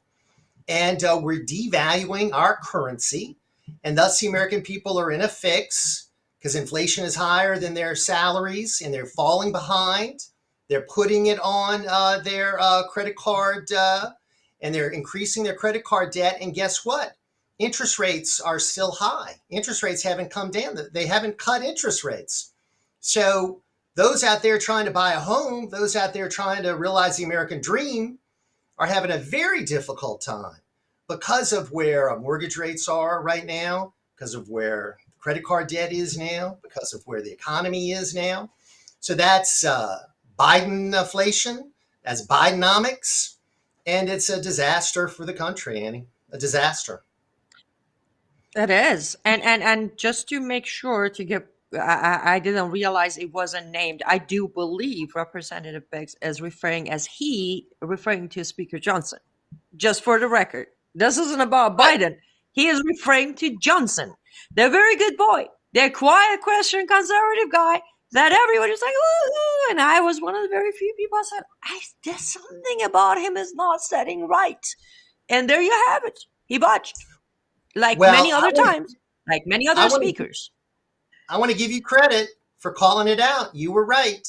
And we're devaluing our currency. And thus the American people are in a fix, because inflation is higher than their salaries and they're falling behind. They're putting it on their credit card and they're increasing their credit card debt. And guess what? Interest rates are still high. Interest rates haven't come down. They haven't cut interest rates. So those out there trying to buy a home, those out there trying to realize the American dream are having a very difficult time because of where mortgage rates are right now, because of where credit card debt is now, because of where the economy is now. So that's Biden inflation, that's Bidenomics, and it's a disaster for the country, Annie, a disaster. It is. And just to make sure to give I didn't realize it wasn't named. I do believe Representative Biggs is referring to Speaker Johnson. Just for the record, this isn't about Biden. He is referring to Johnson, the very good boy, the quiet Christian conservative guy that everybody was like, ooh, and I was one of the very few people that said, there's something about him is not setting right. And there you have it. He botched, like many other times, like many other speakers. I want to give you credit for calling it out. You were right.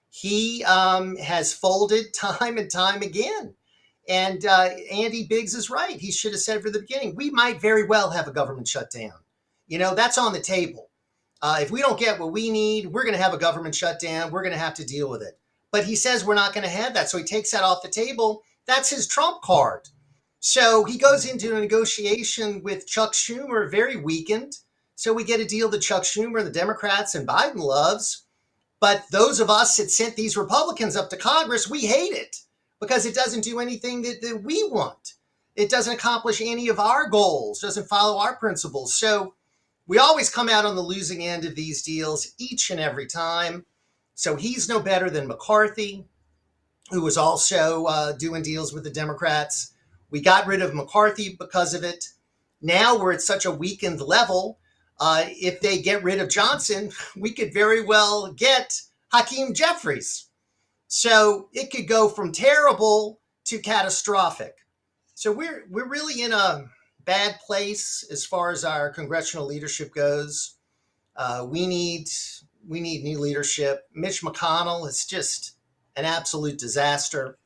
He has folded time and time again. And Andy Biggs is right. He should have said from the beginning, we might very well have a government shutdown. You know, that's on the table. If we don't get what we need, we're going to have a government shutdown. We're going to have to deal with it. But he says we're not going to have that. So he takes that off the table. That's his trump card. So he goes into a negotiation with Chuck Schumer very weakened. So we get a deal that Chuck Schumer, the Democrats, and Biden loves. But those of us that sent these Republicans up to Congress, we hate it because it doesn't do anything that we want. It doesn't accomplish any of our goals, doesn't follow our principles. So we always come out on the losing end of these deals each and every time. So he's no better than McCarthy, who was also doing deals with the Democrats. We got rid of McCarthy because of it. Now we're at such a weakened level. If they get rid of Johnson, we could very well get Hakeem Jeffries. So it could go from terrible to catastrophic. So we're really in a bad place as far as our congressional leadership goes. We need new leadership. Mitch McConnell is just an absolute disaster.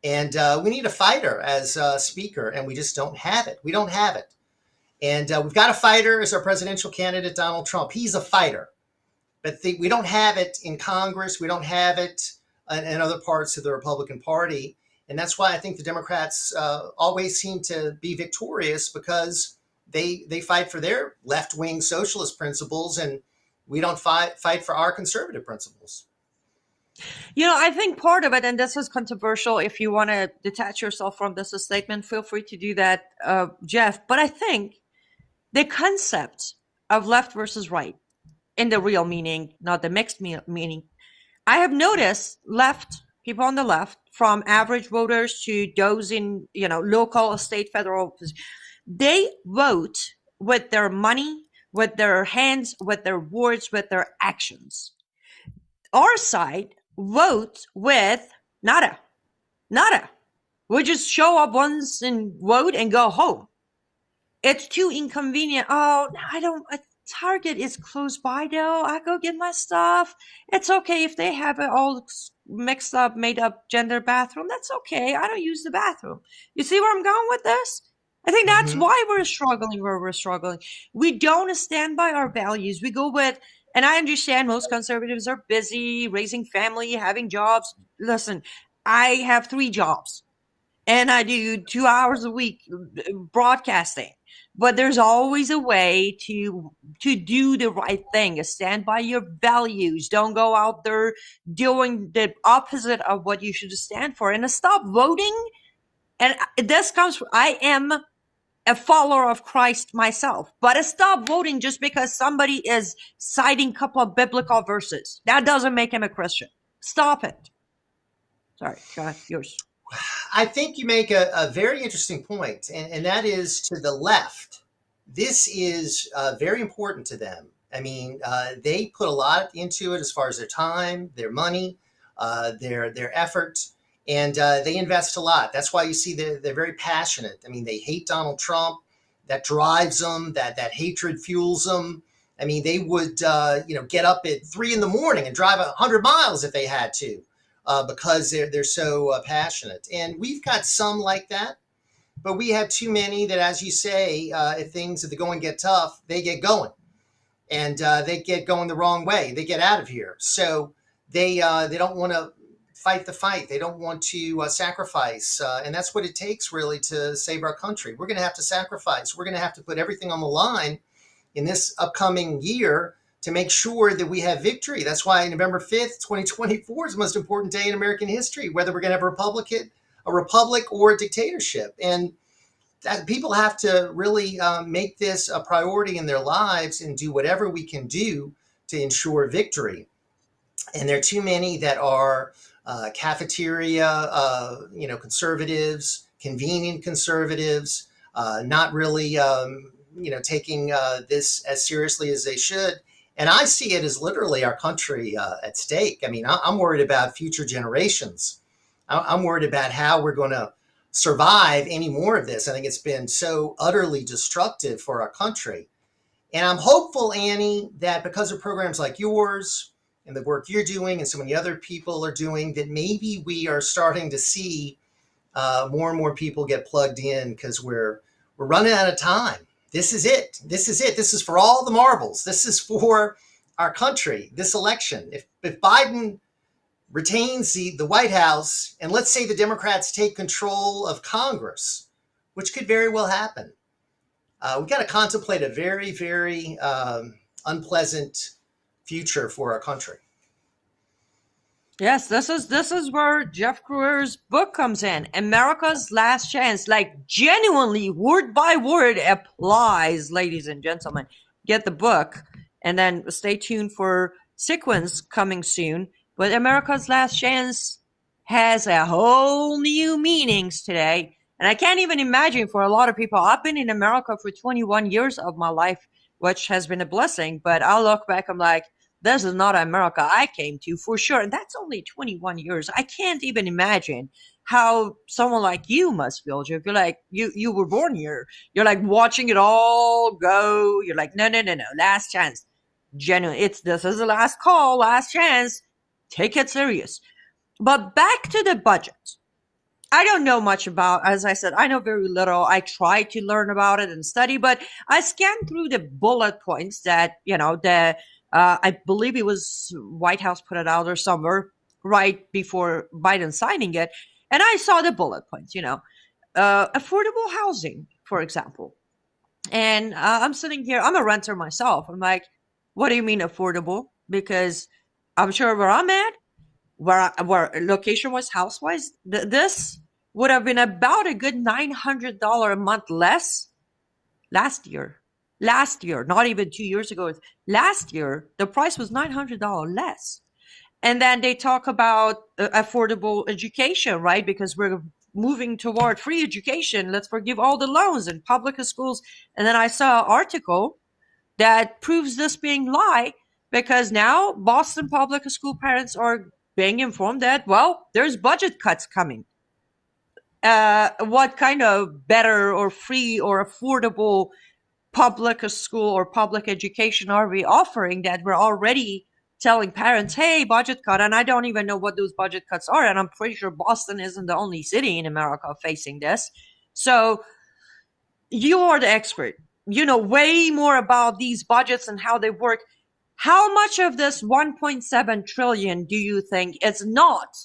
And we need a fighter as speaker, and we just don't have it. We don't have it. And we've got a fighter as our presidential candidate, Donald Trump. He's a fighter. But we don't have it in Congress. We don't have it in other parts of the Republican Party. And that's why I think the Democrats always seem to be victorious, because they fight for their left-wing socialist principles, and we don't fight for our conservative principles. You know, I think part of it, and this is controversial, if you want to detach yourself from this statement, feel free to do that, Jeff. But I think the concept of left versus right, in the real meaning, not the mixed meaning, I have noticed people on the left, from average voters to those in, local, state, federal, they vote with their money, with their hands, with their words, with their actions. Our side vote with nada. We just show up once and vote and go home. It's too inconvenient. Oh, Target is close by though. I go get my stuff. It's okay if they have it all mixed up, made up gender bathroom. That's okay. I don't use the bathroom. You see where I'm going with this? I think that's why we're struggling where we're struggling. We don't stand by our values. We go with, and I understand most conservatives are busy raising family, having jobs. Listen, I have 3 jobs and I do 2 hours a week broadcasting. But there's always a way to do the right thing. Stand by your values. Don't go out there doing the opposite of what you should stand for. And stop voting. And this comes from, I am a follower of Christ myself. But stop voting just because somebody is citing a couple of biblical verses. That doesn't make him a Christian. Stop it. Sorry, go ahead, yours. I think you make a very interesting point, and that is to the left. This is very important to them. I mean, they put a lot into it as far as their time, their money, their effort, and they invest a lot. That's why you see they're very passionate. I mean, they hate Donald Trump. That drives them. That hatred fuels them. I mean, they would get up at 3 a.m. and drive 100 miles if they had to. Because they're so passionate. And we've got some like that, but we have too many that, as you say, if the going get tough, they get going. And they get going the wrong way. They get out of here. So they don't want to fight the fight. They don't want to sacrifice. And that's what it takes, really, to save our country. We're going to have to sacrifice. We're going to have to put everything on the line in this upcoming year to make sure that we have victory. That's why November 5th, 2024 is the most important day in American history, whether we're going to have a republic or a dictatorship. And that people have to really make this a priority in their lives and do whatever we can do to ensure victory. And there are too many that are cafeteria, conservatives, convenient conservatives, not really, taking this as seriously as they should. And I see it as literally our country at stake. I mean, I'm worried about future generations. I'm worried about how we're going to survive any more of this. I think it's been so utterly destructive for our country. And I'm hopeful, Annie, that because of programs like yours and the work you're doing and so many other people are doing, that maybe we are starting to see more and more people get plugged in, because we're running out of time. This is it. This is it. This is for all the marbles. This is for our country, this election. If Biden retains the White House, and let's say the Democrats take control of Congress, which could very well happen, we've got to contemplate a very, very unpleasant future for our country. Yes, this is where Jeff Cruer's book comes in. America's Last Chance, like genuinely word by word applies, ladies and gentlemen. Get the book and then stay tuned for sequence coming soon. But America's Last Chance has a whole new meanings today. And I can't even imagine for a lot of people. I've been in America for 21 years of my life, which has been a blessing. But I'll look back, I'm like, this is not America I came to for sure. And that's only 21 years. I can't even imagine how someone like you must feel, Jeff. You're like, you were born here. You're like watching it all go. You're like, no, last chance. Genuine. This is the last call, last chance. Take it serious. But back to the budget. I don't know much about, as I said, I know very little. I try to learn about it and study, but I scanned through the bullet points that, I believe it was White House put it out or somewhere right before Biden signing it. And I saw the bullet points, affordable housing, for example. And I'm sitting here, I'm a renter myself. I'm like, what do you mean affordable? Because I'm sure where I'm at, where location-wise, house-wise, this would have been about a good $900 a month less last year. Last year, not even 2 years ago. Last year, the price was $900 less. And then they talk about affordable education, right? Because we're moving toward free education. Let's forgive all the loans in public schools. And then I saw an article that proves this being lie, because now Boston public school parents are being informed that, well, there's budget cuts coming. What kind of better or free or affordable public school or public education are we offering that we're already telling parents, hey, budget cut? And I don't even know what those budget cuts are. And I'm pretty sure Boston isn't the only city in America facing this. So you are the expert. You know way more about these budgets and how they work. How much of this 1.7 trillion do you think is not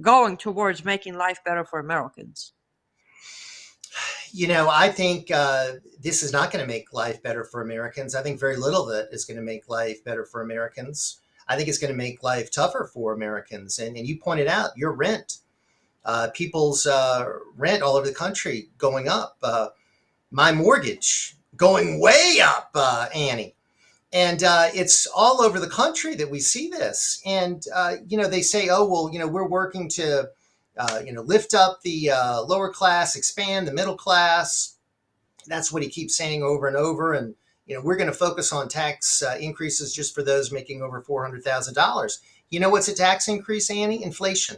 going towards making life better for Americans? I think this is not going to make life better for Americans. I think very little of it is going to make life better for Americans. I think it's going to make life tougher for Americans. And you pointed out your rent, people's rent all over the country going up. My mortgage going way up, Annie. And it's all over the country that we see this. And, they say, oh, well, we're working to lift up the lower class, expand the middle class. That's what he keeps saying over and over. And, we're going to focus on tax increases just for those making over $400,000. You know what's a tax increase, Annie? Inflation.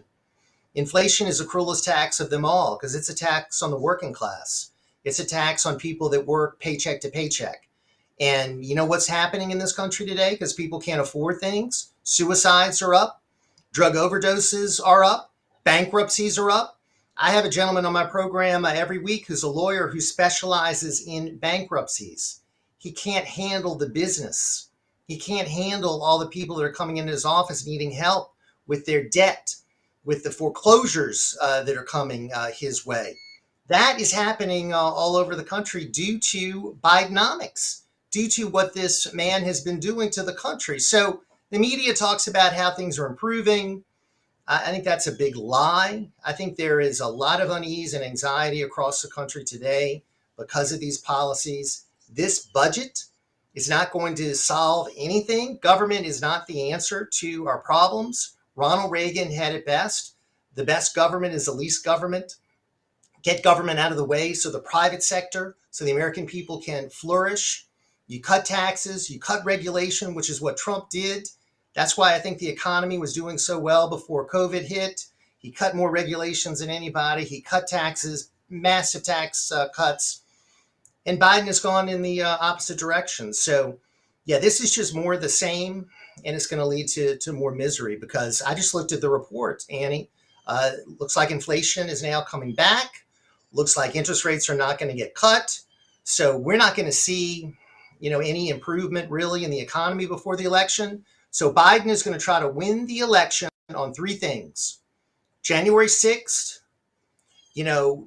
Inflation is the cruelest tax of them all, because it's a tax on the working class. It's a tax on people that work paycheck to paycheck. And you know what's happening in this country today? Because people can't afford things. Suicides are up. Drug overdoses are up. Bankruptcies are up. I have a gentleman on my program every week who's a lawyer who specializes in bankruptcies. He can't handle the business. He can't handle all the people that are coming into his office needing help with their debt, with the foreclosures that are coming his way. That is happening all over the country due to Bidenomics, due to what this man has been doing to the country. So the media talks about how things are improving. I think that's a big lie. I think there is a lot of unease and anxiety across the country today because of these policies. This budget is not going to solve anything. Government is not the answer to our problems. Ronald Reagan had it best. The best government is the least government. Get government out of the way so the private sector, so the American people can flourish. You cut taxes, you cut regulation, which is what Trump did. That's why I think the economy was doing so well before COVID hit. He cut more regulations than anybody. He cut taxes, massive tax cuts. And Biden has gone in the opposite direction. So, yeah, this is just more of the same, and it's going to lead to more misery because I just looked at the report, Annie. Looks like inflation is now coming back. Looks like interest rates are not going to get cut. So we're not going to see, any improvement really in the economy before the election. So Biden is going to try to win the election on three things. January 6th,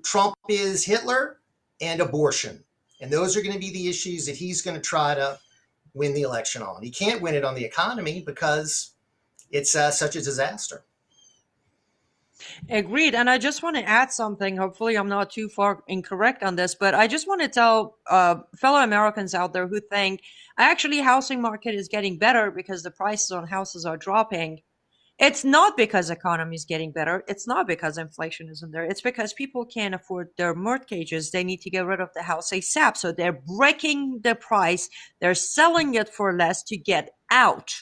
Trump is Hitler, and abortion. And those are going to be the issues that he's going to try to win the election on. He can't win it on the economy because it's such a disaster. Agreed. And I just want to add something. Hopefully, I'm not too far incorrect on this, but I just want to tell fellow Americans out there who think actually housing market is getting better because the prices on houses are dropping. It's not because economy is getting better. It's not because inflation isn't there. It's because people can't afford their mortgages. They need to get rid of the house ASAP. So they're breaking the price. They're selling it for less to get out.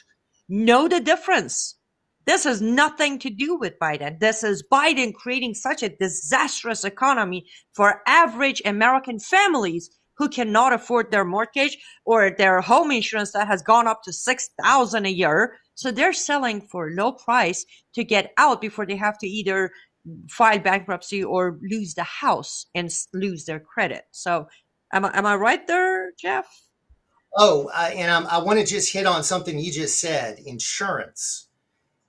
Know the difference. This has nothing to do with Biden. This is Biden creating such a disastrous economy for average American families who cannot afford their mortgage or their home insurance that has gone up to $6,000 a year. So they're selling for low price to get out before they have to either file bankruptcy or lose the house and lose their credit. So am I right there, Jeff? Oh, and I want to just hit on something you just said, insurance.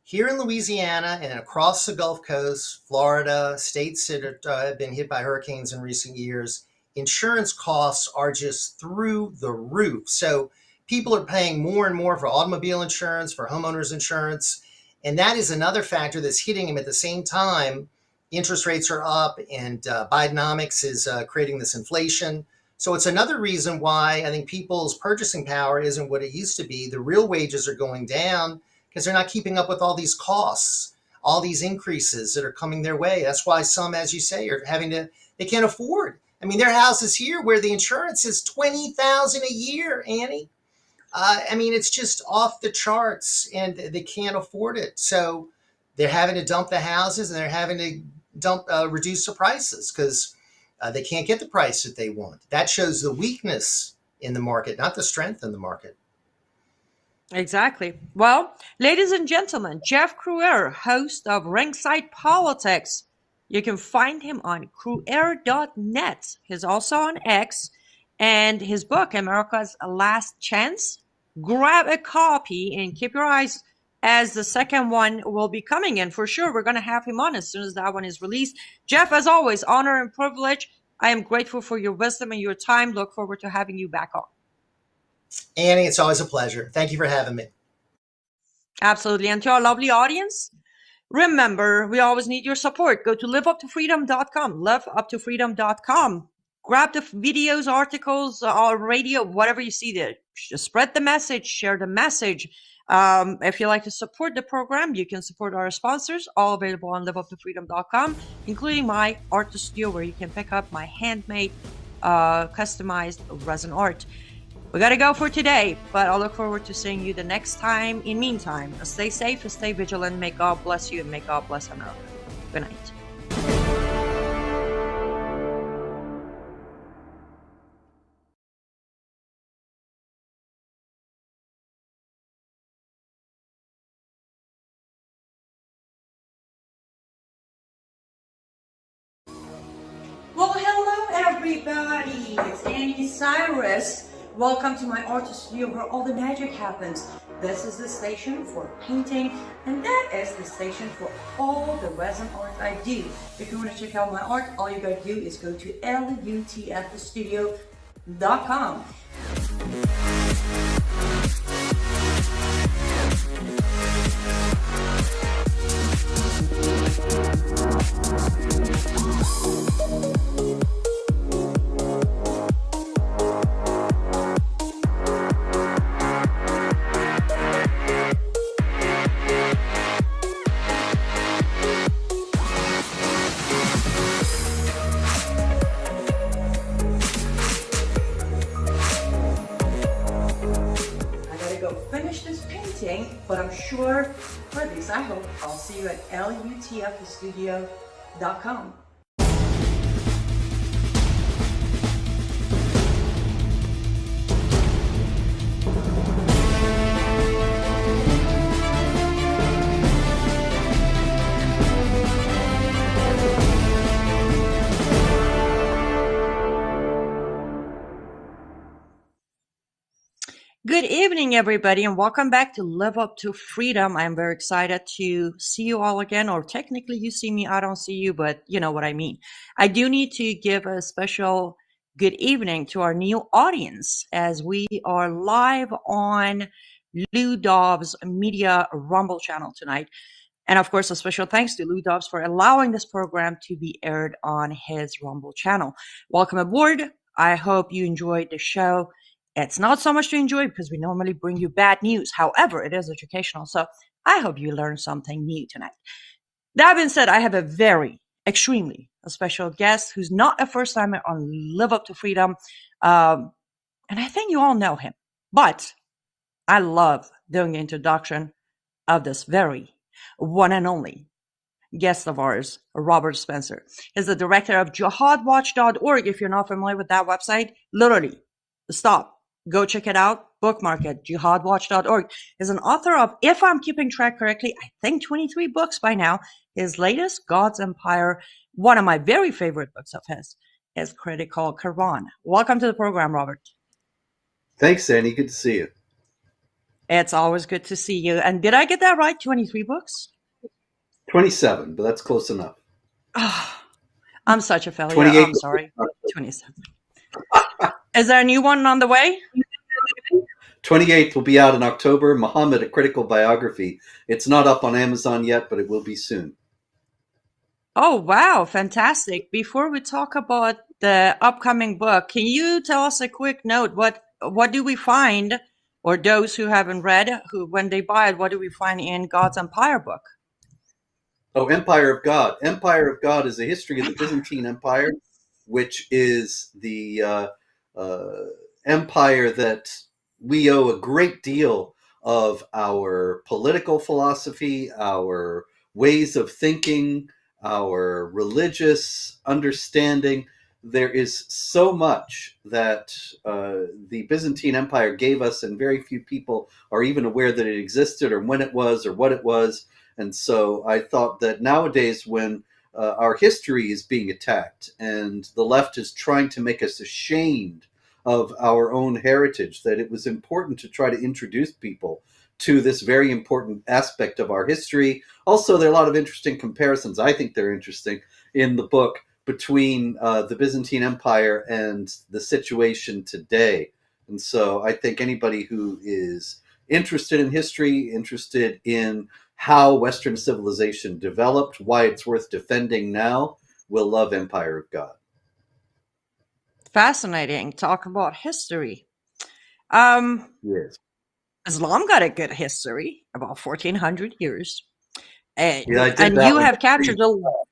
Here in Louisiana and across the Gulf Coast, Florida, states that have been hit by hurricanes in recent years, insurance costs are just through the roof. So people are paying more and more for automobile insurance, for homeowners insurance. And that is another factor that's hitting them at the same time. Interest rates are up and Bidenomics is creating this inflation. So it's another reason why I think people's purchasing power isn't what it used to be. The real wages are going down because they're not keeping up with all these costs, all these increases that are coming their way. That's why some, as you say, are they can't afford. I mean, there are houses here where the insurance is $20,000 a year, Annie. It's just off the charts and they can't afford it. So they're having to dump the houses and they're having to reduce the prices because they can't get the price that they want. That shows the weakness in the market, not the strength in the market. Exactly. Well, ladies and gentlemen, Jeff Cruer, host of Ringside Politics. You can find him on cruer.net. He's also on X. And his book, America's Last Chance. Grab a copy and keep your eyes as the second one will be coming in. For sure, we're going to have him on as soon as that one is released. Jeff, as always, honor and privilege. I am grateful for your wisdom and your time. Look forward to having you back on. Annie, it's always a pleasure. Thank you for having me. Absolutely. And to our lovely audience, remember, we always need your support. Go to liveuptofreedom.com, liveuptofreedom.com. Grab the videos, articles, or radio, whatever you see there. Just spread the message, share the message. If you like to support the program, you can support our sponsors, all available on liveuptofreedom.com, including my art studio where you can pick up my handmade, customized resin art. We got to go for today, but I'll look forward to seeing you the next time. In the meantime, stay safe, stay vigilant. May God bless you and may God bless America. Good night. Well, hello everybody. It's Annie Cyrus. Welcome to my art studio where all the magic happens. This is the station for painting, and that is the station for all the resin art I do. If you want to check out my art, all you gotta do is go to lutfstudio.com. sure, for at least I hope, I'll see you at lutfstudio.com. Good evening, everybody, and welcome back to Live Up to Freedom. I'm very excited to see you all again, or technically you see me, I don't see you, but you know what I mean. I do need to give a special good evening to our new audience as we are live on Lou Dobbs Media Rumble channel tonight. And of course, a special thanks to Lou Dobbs for allowing this program to be aired on his Rumble channel. Welcome aboard. I hope you enjoyed the show. It's not so much to enjoy because we normally bring you bad news. However, it is educational. So I hope you learned something new tonight. That being said, I have a very, extremely a special guest who's not a first timer on Live Up to Freedom. And I think you all know him. But I love doing the introduction of this very one and only guest of ours, Robert Spencer. He's the director of jihadwatch.org. If you're not familiar with that website, literally stop. Go check it out. Bookmark it. Jihadwatch.org. Is an author of, if I'm keeping track correctly, I think 23 books by now. His latest, God's Empire, one of my very favorite books of his, is Critical Quran. Welcome to the program, Robert. Thanks, Annie. Good to see you. It's always good to see you. And did I get that right? 23 books? 27, but that's close enough. Oh, I'm such a failure. 28. I'm sorry. 27. Is there a new one on the way? 28th will be out in October. Muhammad, a critical biography. It's not up on Amazon yet, but it will be soon. Oh, wow. Fantastic. Before we talk about the upcoming book, can you tell us a quick note? What do we find, or those who haven't read, who when they buy it, what do we find in God's Empire book? Oh, Empire of God. Empire of God is a history of the Byzantine Empire, which is the empire that we owe a great deal of our political philosophy, our ways of thinking, our religious understanding. There is so much that the Byzantine Empire gave us, and very few people are even aware that it existed or when it was or what it was. And so I thought that nowadays, when our history is being attacked and the left is trying to make us ashamed of our own heritage, that it was important to try to introduce people to this very important aspect of our history. Also, there are a lot of interesting comparisons. I think they're interesting in the book between the Byzantine Empire and the situation today. And so I think anybody who is interested in history, interested in how Western civilization developed, why it's worth defending now, will love Empire of God. Fascinating. Talk about history. Yes. Islam got a good history, about 1400 years. And that you one. have captured a lot.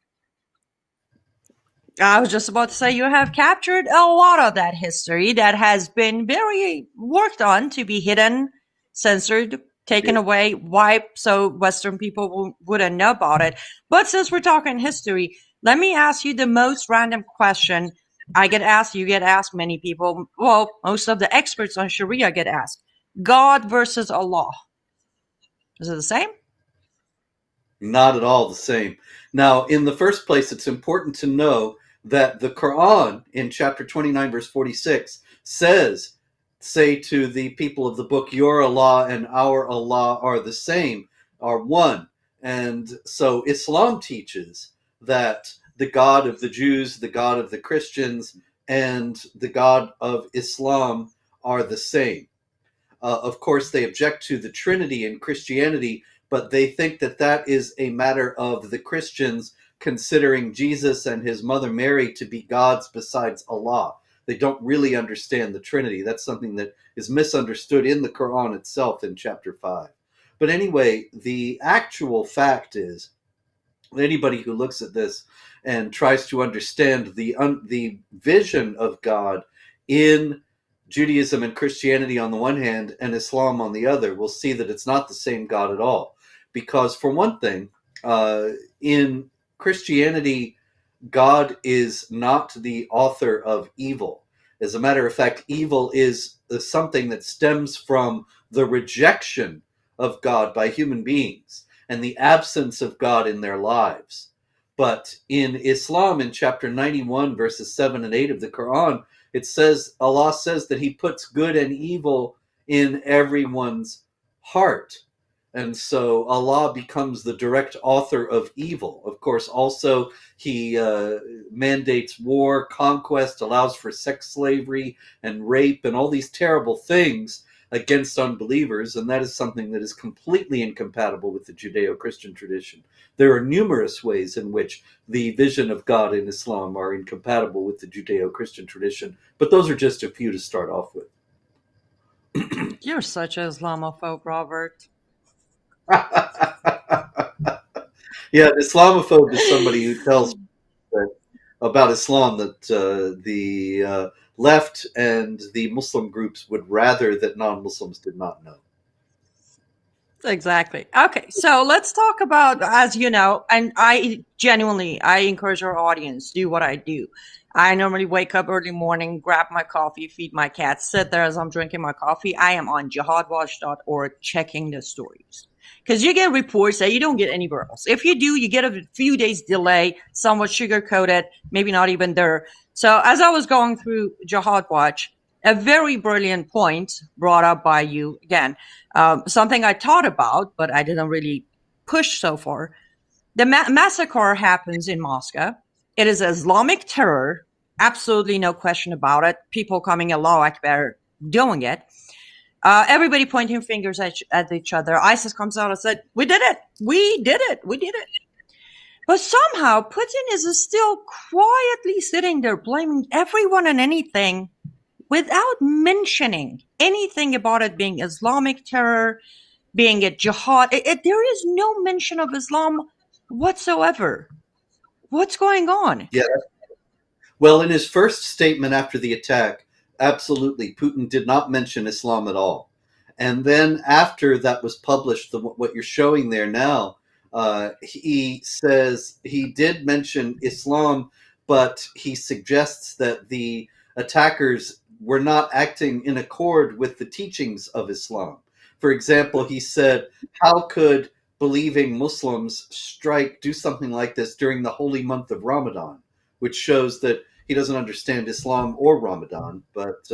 I was just about to say, you have captured a lot of that history that has been very worked on to be hidden, censored, taken away, wiped, so Western people wouldn't know about it. But since we're talking history, let me ask you the most random question. I get asked, you get asked, many people, well, most of the experts on Sharia get asked. God versus Allah. Is it the same? Not at all the same. Now, in the first place, it's important to know that the Quran in chapter 29, verse 46 says, say to the people of the book, your Allah and our Allah are the same, are one. And so Islam teaches that the God of the Jews, the God of the Christians, and the God of Islam are the same. Of course, they object to the Trinity in Christianity, but they think that that is a matter of the Christians considering Jesus and his mother Mary to be gods besides Allah. They don't really understand the Trinity. That's something that is misunderstood in the Quran itself in chapter 5. But anyway, the actual fact is, anybody who looks at this and tries to understand the vision of God in Judaism and Christianity on the one hand and Islam on the other, will see that it's not the same God at all. Because, for one thing, in Christianity, God is not the author of evil. As a matter of fact, evil is something that stems from the rejection of God by human beings and the absence of God in their lives. But in Islam, in chapter 91, verses 7 and 8 of the Quran, it says, Allah says that he puts good and evil in everyone's heart. And so Allah becomes the direct author of evil. Of course, also he mandates war, conquest, allows for sex slavery and rape and all these terrible things against unbelievers. And that is something that is completely incompatible with the Judeo-Christian tradition. There are numerous ways in which the vision of God in Islam are incompatible with the Judeo-Christian tradition, but those are just a few to start off with. You're such an Islamophobe, Robert. Yeah, an Islamophobe is somebody who tells about Islam that the left and the Muslim groups would rather that non-Muslims did not know. Exactly. Okay, so let's talk about, as you know, and I encourage our audience, do what I do. I normally wake up early morning, grab my coffee, feed my cat, sit there as I'm drinking my coffee. I am on jihadwatch.org checking the stories. Because you get reports that you don't get anywhere else. If you do, you get a few days delay, somewhat sugar-coated, maybe not even there. So as I was going through Jihad Watch, a very brilliant point brought up by you, again, something I thought about, but I didn't really push so far. The massacre happens in Moscow. It is Islamic terror, absolutely no question about it. People coming Allahu Akbar doing it. Everybody pointing fingers at each other. ISIS comes out and said, we did it. We did it. We did it. But somehow Putin is still quietly sitting there blaming everyone and anything without mentioning anything about it being Islamic terror, being a jihad. There is no mention of Islam whatsoever. What's going on? Yeah. Well, in his first statement after the attack, absolutely, Putin did not mention Islam at all. And then after that was published, what you're showing there now, he says he did mention Islam, but he suggests that the attackers were not acting in accord with the teachings of Islam. For example, he said, how could believing Muslims do something like this during the holy month of Ramadan? Which shows that he doesn't understand Islam or Ramadan, but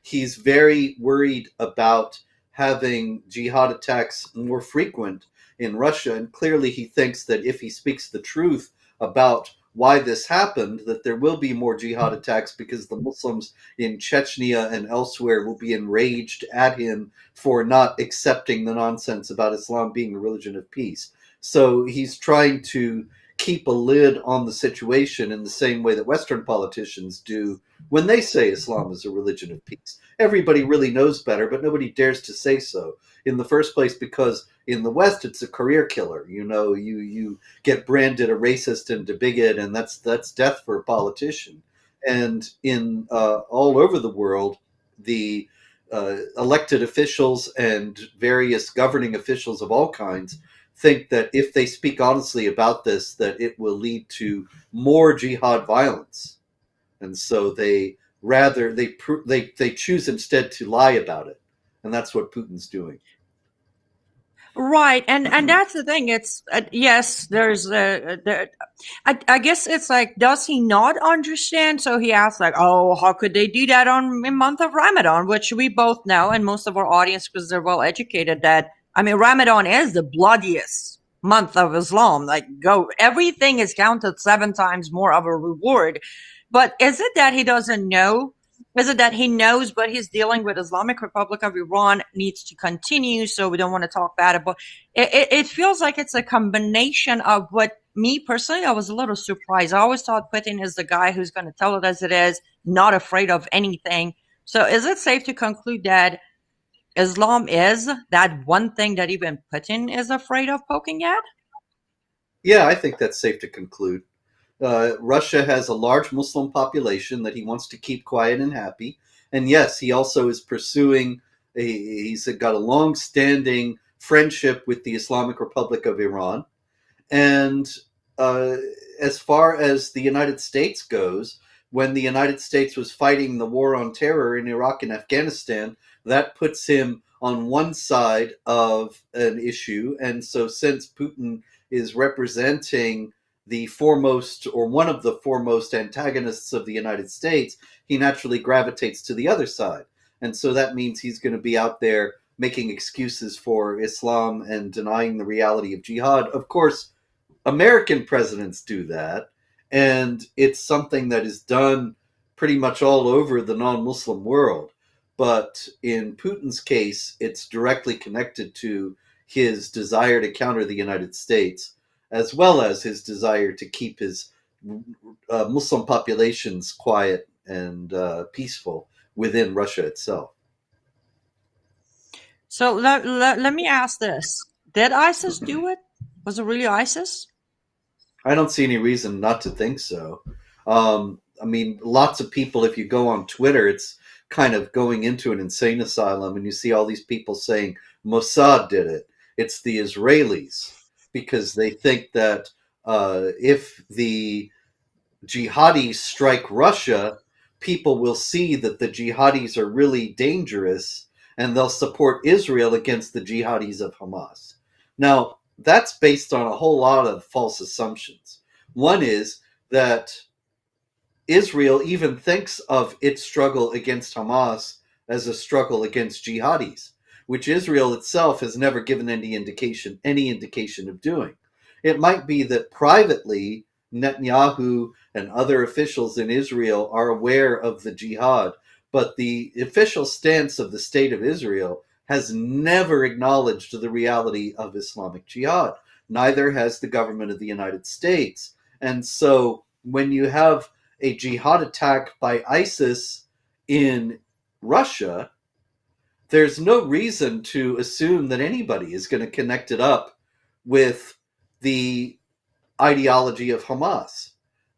he's very worried about having jihad attacks more frequent in Russia. And clearly he thinks that if he speaks the truth about why this happened, that there will be more jihad attacks because the Muslims in Chechnya and elsewhere will be enraged at him for not accepting the nonsense about Islam being a religion of peace. So he's trying to keep a lid on the situation in the same way that Western politicians do when they say Islam is a religion of peace. Everybody really knows better, but nobody dares to say so. In the first place, because in the West, it's a career killer. You know, you get branded a racist and a bigot, and that's death for a politician. And in all over the world, the elected officials and various governing officials of all kinds think that if they speak honestly about this, that it will lead to more jihad violence, and so they choose instead to lie about it, and that's what Putin's doing. Right, and that's the thing. It's yes, there's I guess it's like, does he not understand? So he asks like, oh, how could they do that in month of Ramadan, which we both know, and most of our audience, because they're well educated, that I mean, Ramadan is the bloodiest month of Islam. Like, everything is counted 7 times more of a reward. But is it that he doesn't know? Is it that he knows, but he's dealing with Islamic Republic of Iran, needs to continue, so we don't want to talk bad about it? It feels like it's a combination of what, me personally, I was a little surprised. I always thought Putin is the guy who's going to tell it as it is, not afraid of anything. So is it safe to conclude that Islam is that one thing that even Putin is afraid of poking at? Yeah, I think that's safe to conclude. Russia has a large Muslim population that he wants to keep quiet and happy. And yes, he also is pursuing, he's got a long-standing friendship with the Islamic Republic of Iran. And as far as the United States goes, when the United States was fighting the war on terror in Iraq and Afghanistan, that puts him on one side of an issue. And so since Putin is representing the foremost or one of the foremost antagonists of the United States, he naturally gravitates to the other side. And so that means he's going to be out there making excuses for Islam and denying the reality of jihad. Of course, American presidents do that, and it's something that is done pretty much all over the non-Muslim world. But in Putin's case, it's directly connected to his desire to counter the United States, as well as his desire to keep his Muslim populations quiet and peaceful within Russia itself. So let me ask this. Did ISIS do it? Was it really ISIS? I don't see any reason not to think so. I mean, lots of people, if you go on Twitter, it's kind of going into an insane asylum, and you see all these people saying Mossad did it. It's the Israelis, because they think that if the jihadis strike Russia, people will see that the jihadis are really dangerous, and they'll support Israel against the jihadis of Hamas. Now, that's based on a whole lot of false assumptions. One is that Israel even thinks of its struggle against Hamas as a struggle against jihadis, which Israel itself has never given any indication of doing. It might be that privately Netanyahu and other officials in Israel are aware of the jihad, but the official stance of the state of Israel has never acknowledged the reality of Islamic jihad. Neither has the government of the United States. And so when you have a jihad attack by ISIS in Russia, there's no reason to assume that anybody is going to connect it up with the ideology of Hamas.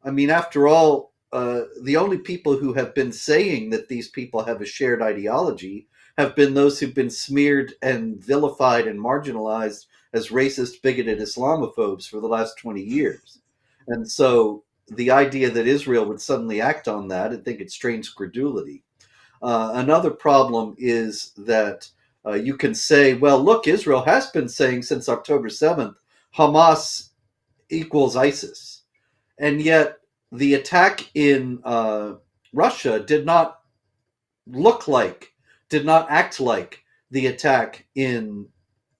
I mean, after all, the only people who have been saying that these people have a shared ideology have been those who've been smeared and vilified and marginalized as racist, bigoted Islamophobes for the last 20 years. And so the idea that Israel would suddenly act on that, I think it strains credulity. Another problem is that you can say, well, look, Israel has been saying since October 7th, Hamas equals ISIS. And yet the attack in Russia did not act like the attack in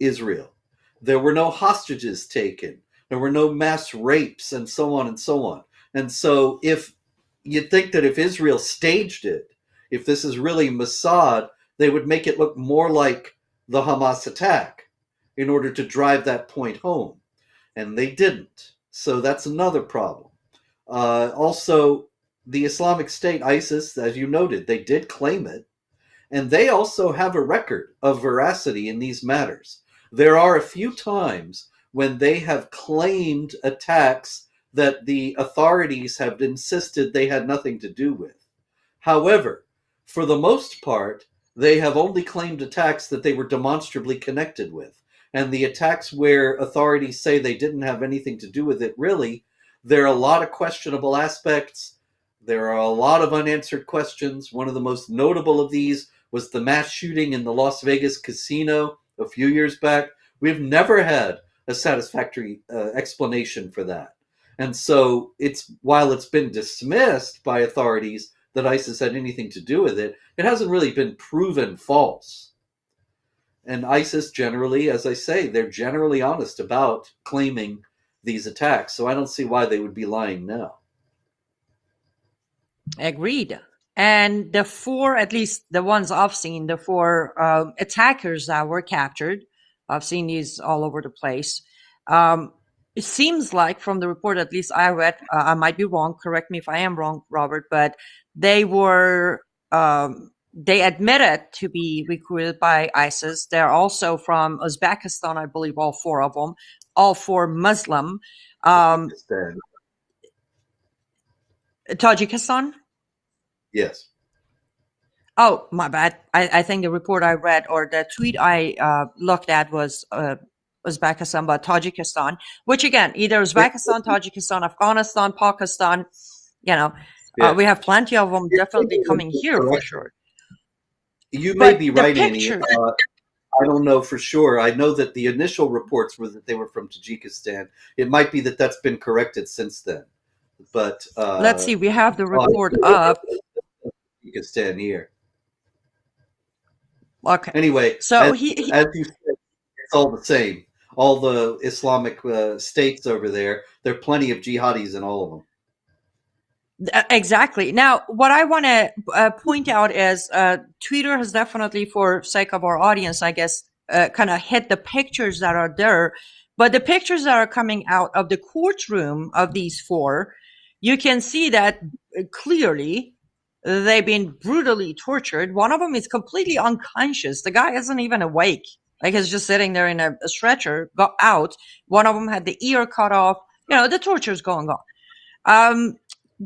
Israel. There were no hostages taken. There were no mass rapes, and so on and so on. And so if you think that if Israel staged it, if this is really Mossad, they would make it look more like the Hamas attack in order to drive that point home. And they didn't. So that's another problem. Also, the Islamic State, ISIS, as you noted, they did claim it. And they also have a record of veracity in these matters. There are a few times when they have claimed attacks that the authorities have insisted they had nothing to do with. However, for the most part, they have only claimed attacks that they were demonstrably connected with. And the attacks where authorities say they didn't have anything to do with it, really, there are a lot of questionable aspects. There are a lot of unanswered questions. One of the most notable of these was the mass shooting in the Las Vegas casino a few years back. We've never had a satisfactory explanation for that. And so while it's been dismissed by authorities that ISIS had anything to do with it, it hasn't really been proven false. And ISIS generally, as I say, they're generally honest about claiming these attacks. So I don't see why they would be lying now. Agreed. And the four, at least the ones I've seen, the four attackers that were captured, I've seen these all over the place. It seems like from the report, at least I read, I might be wrong, correct me if I am wrong, Robert, but they were, they admitted to be recruited by ISIS. They're also from Uzbekistan, I believe, all four of them, all four Muslim. Tajikistan? Yes. Oh, my bad. I think the report I read or the tweet I looked at was Uzbekistan, but Tajikistan, which again, either Uzbekistan, Tajikistan, Afghanistan, Pakistan, you know, we have plenty of them definitely coming here for sure. You may But be the right, Annie. picture, I don't know for sure. I know that the initial reports were that they were from Tajikistan. It might be that that's been corrected since then. But let's see, we have the report up. Tajikistan here. Okay. Anyway, So as you said, it's all the same. All the Islamic states over there, there are plenty of jihadis in all of them. Exactly. Now, what I want to point out is Twitter has definitely, for sake of our audience, I guess, kind of hit the pictures that are there. But the pictures that are coming out of the courtroom of these four, you can see that clearly they've been brutally tortured. One of them is completely unconscious. The guy isn't even awake. Like, he's just sitting there in a stretcher, got out. One of them had the ear cut off. You know, the torture's going on.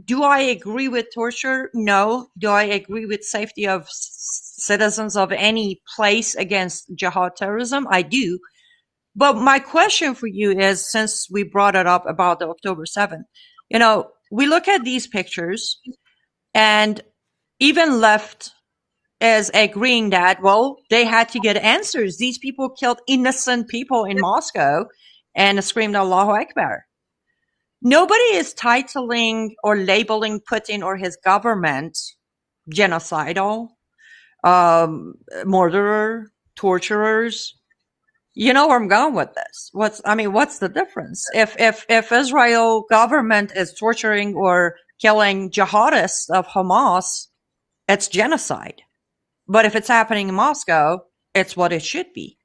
Do I agree with torture? No. Do I agree with safety of citizens of any place against jihad terrorism? I do. But my question for you is, since we brought it up about the October 7th, you know, we look at these pictures and even left is agreeing that, well, they had to get answers. These people killed innocent people in Moscow and screamed Allahu Akbar. Nobody is titling or labeling Putin or his government genocidal, murderer, torturers. You know where I'm going with this. What's the difference? If Israel government is torturing or killing jihadists of Hamas, it's genocide. But if it's happening in Moscow, it's what it should be.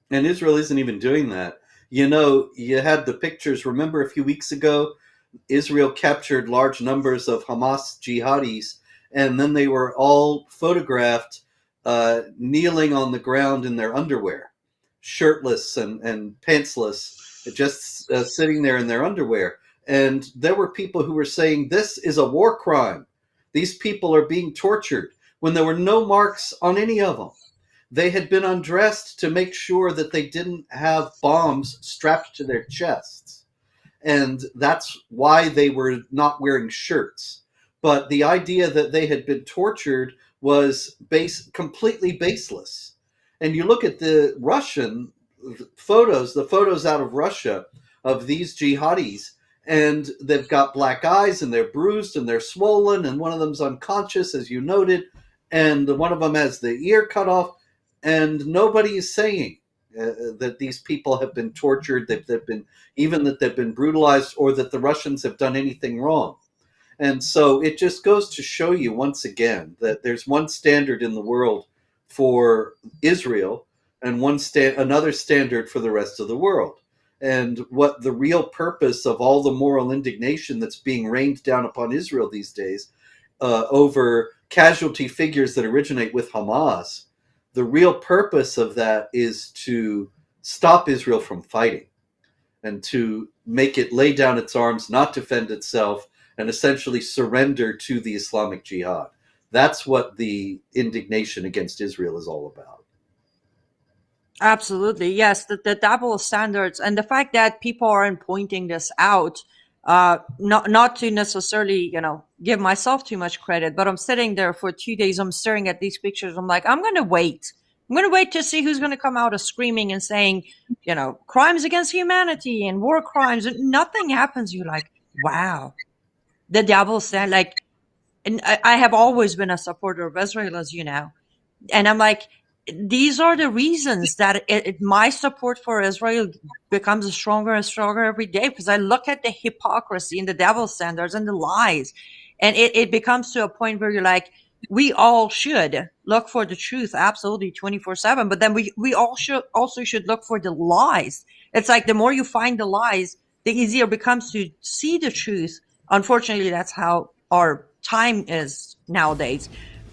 And Israel isn't even doing that. You know, you had the pictures. Remember a few weeks ago, Israel captured large numbers of Hamas jihadis, and then they were all photographed kneeling on the ground in their underwear, shirtless and pantsless, just sitting there in their underwear. And there were people who were saying, this is a war crime. These people are being tortured, when there were no marks on any of them. They had been undressed to make sure that they didn't have bombs strapped to their chests. And that's why they were not wearing shirts. But the idea that they had been tortured was completely baseless. And you look at the Russian photos, the photos out of Russia of these jihadis, and they've got black eyes and they're bruised and they're swollen, and one of them's unconscious, as you noted, and one of them has the ear cut off. And nobody is saying that these people have been tortured, that they've been brutalized, or that the Russians have done anything wrong. And so it just goes to show you once again that there's one standard in the world for Israel and another standard for the rest of the world. And what the real purpose of all the moral indignation that's being rained down upon Israel these days over casualty figures that originate with Hamas, the real purpose of that is to stop Israel from fighting and to make it lay down its arms, not defend itself, and essentially surrender to the Islamic Jihad. That's what the indignation against Israel is all about. Absolutely. Yes, the double standards and the fact that people aren't pointing this out, not to necessarily, you know, give myself too much credit, but I'm sitting there for 2 days. I'm staring at these pictures. I'm like, I'm going to wait. I'm going to wait to see who's going to come out screaming and saying, you know, crimes against humanity and war crimes. And nothing happens. You're like, wow, the double standard. Like, and I have always been a supporter of Israel, as you know. And I'm like, these are the reasons that my support for Israel becomes stronger and stronger every day, because I look at the hypocrisy and the double standards and the lies. And it becomes to a point where you're like, we all should look for the truth, absolutely 24/7. But then we all should look for the lies. It's like the more you find the lies, the easier it becomes to see the truth. Unfortunately, that's how our time is nowadays.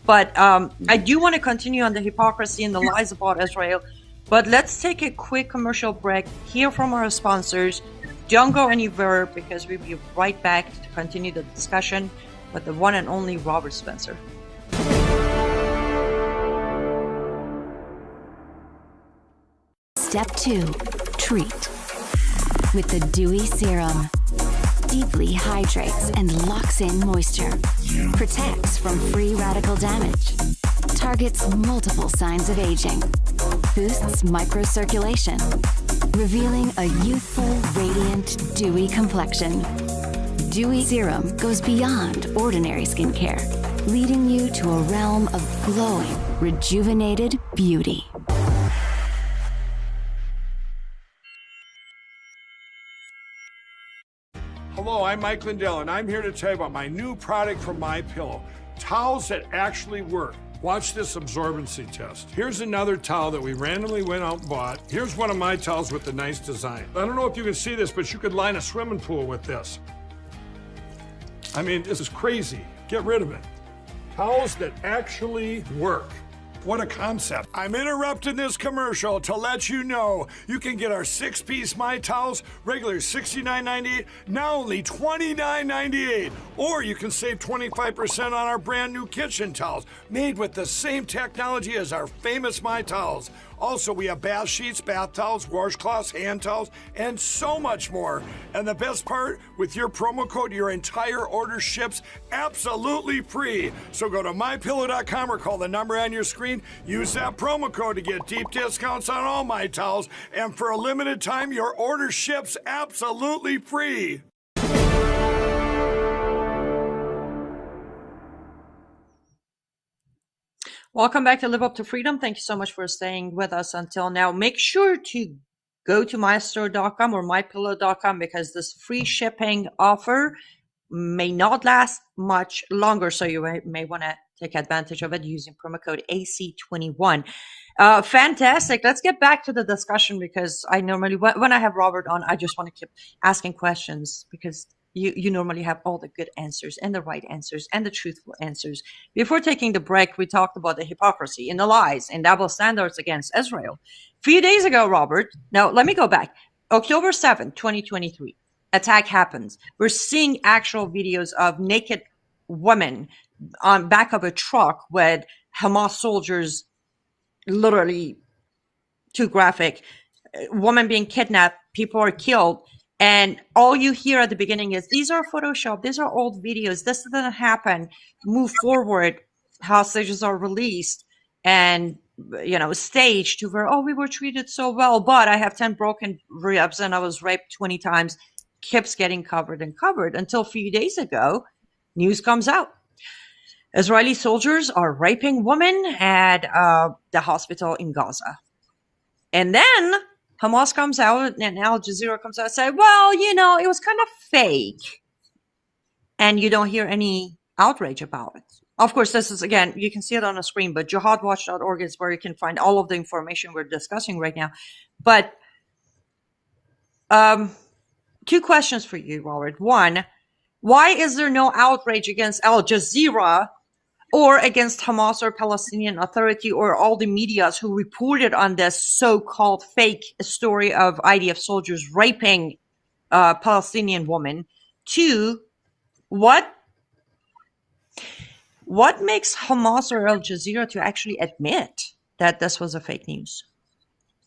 But I do want to continue on the hypocrisy and the lies about Israel. But let's take a quick commercial break, hear from our sponsors. Don't go anywhere, because we'll be right back to continue the discussion with the one and only Robert Spencer. Step 2. Treat. With the Dewy Serum. Deeply hydrates and locks in moisture. Protects from free radical damage. Targets multiple signs of aging. Boosts microcirculation. Revealing a youthful, radiant, dewy complexion. Dewy Serum goes beyond ordinary skincare, leading you to a realm of glowing, rejuvenated beauty. Hello, I'm Mike Lindell, and I'm here to tell you about my new product from MyPillow, towels that actually work. Watch this absorbency test. Here's another towel that we randomly went out and bought. Here's one of my towels with the nice design. I don't know if you can see this, but you could line a swimming pool with this. I mean, this is crazy. Get rid of it. Towels that actually work. What a concept. I'm interrupting this commercial to let you know you can get our 6-piece My Towels, regular $69.98, now only $29.98. Or you can save 25% on our brand new kitchen towels, made with the same technology as our famous My Towels. Also, we have bath sheets, bath towels, washcloths, hand towels, and so much more. And the best part, with your promo code, your entire order ships absolutely free. So go to mypillow.com or call the number on your screen. Use that promo code to get deep discounts on all My Towels. And for a limited time, your order ships absolutely free. Welcome back to Live Up to Freedom. Thank you so much for staying with us until now. Make sure to go to mystore.com or mypillow.com because this free shipping offer may not last much longer. So you may want to take advantage of it using promo code AC21. Fantastic. Let's get back to the discussion because I normally, when I have Robert on, I just want to keep asking questions because you normally have all the good answers and the right answers and the truthful answers. Before taking the break, we talked about the hypocrisy and the lies and double standards against Israel. A few days ago, Robert, now let me go back. October 7th, 2023, attack happens. We're seeing actual videos of naked women on back of a truck with Hamas soldiers, literally too graphic. Woman being kidnapped, people are killed. And all you hear at the beginning is, these are Photoshop, these are old videos, this didn't happen, move forward, hostages are released, and, staged to where, oh, we were treated so well, but I have 10 broken ribs and I was raped 20 times, keeps getting covered and covered until a few days ago, news comes out. Israeli soldiers are raping women at the hospital in Gaza. And then Hamas comes out and Al Jazeera comes out and says, well, it was kind of fake. And you don't hear any outrage about it. Of course, this is, again, you can see it on the screen, but jihadwatch.org is where you can find all of the information we're discussing right now. But two questions for you, Robert. One, why is there no outrage against Al Jazeera or against Hamas or Palestinian Authority or all the medias who reported on this so-called fake story of IDF soldiers raping Palestinian women? Two, what makes Hamas or Al Jazeera to actually admit that this was a fake news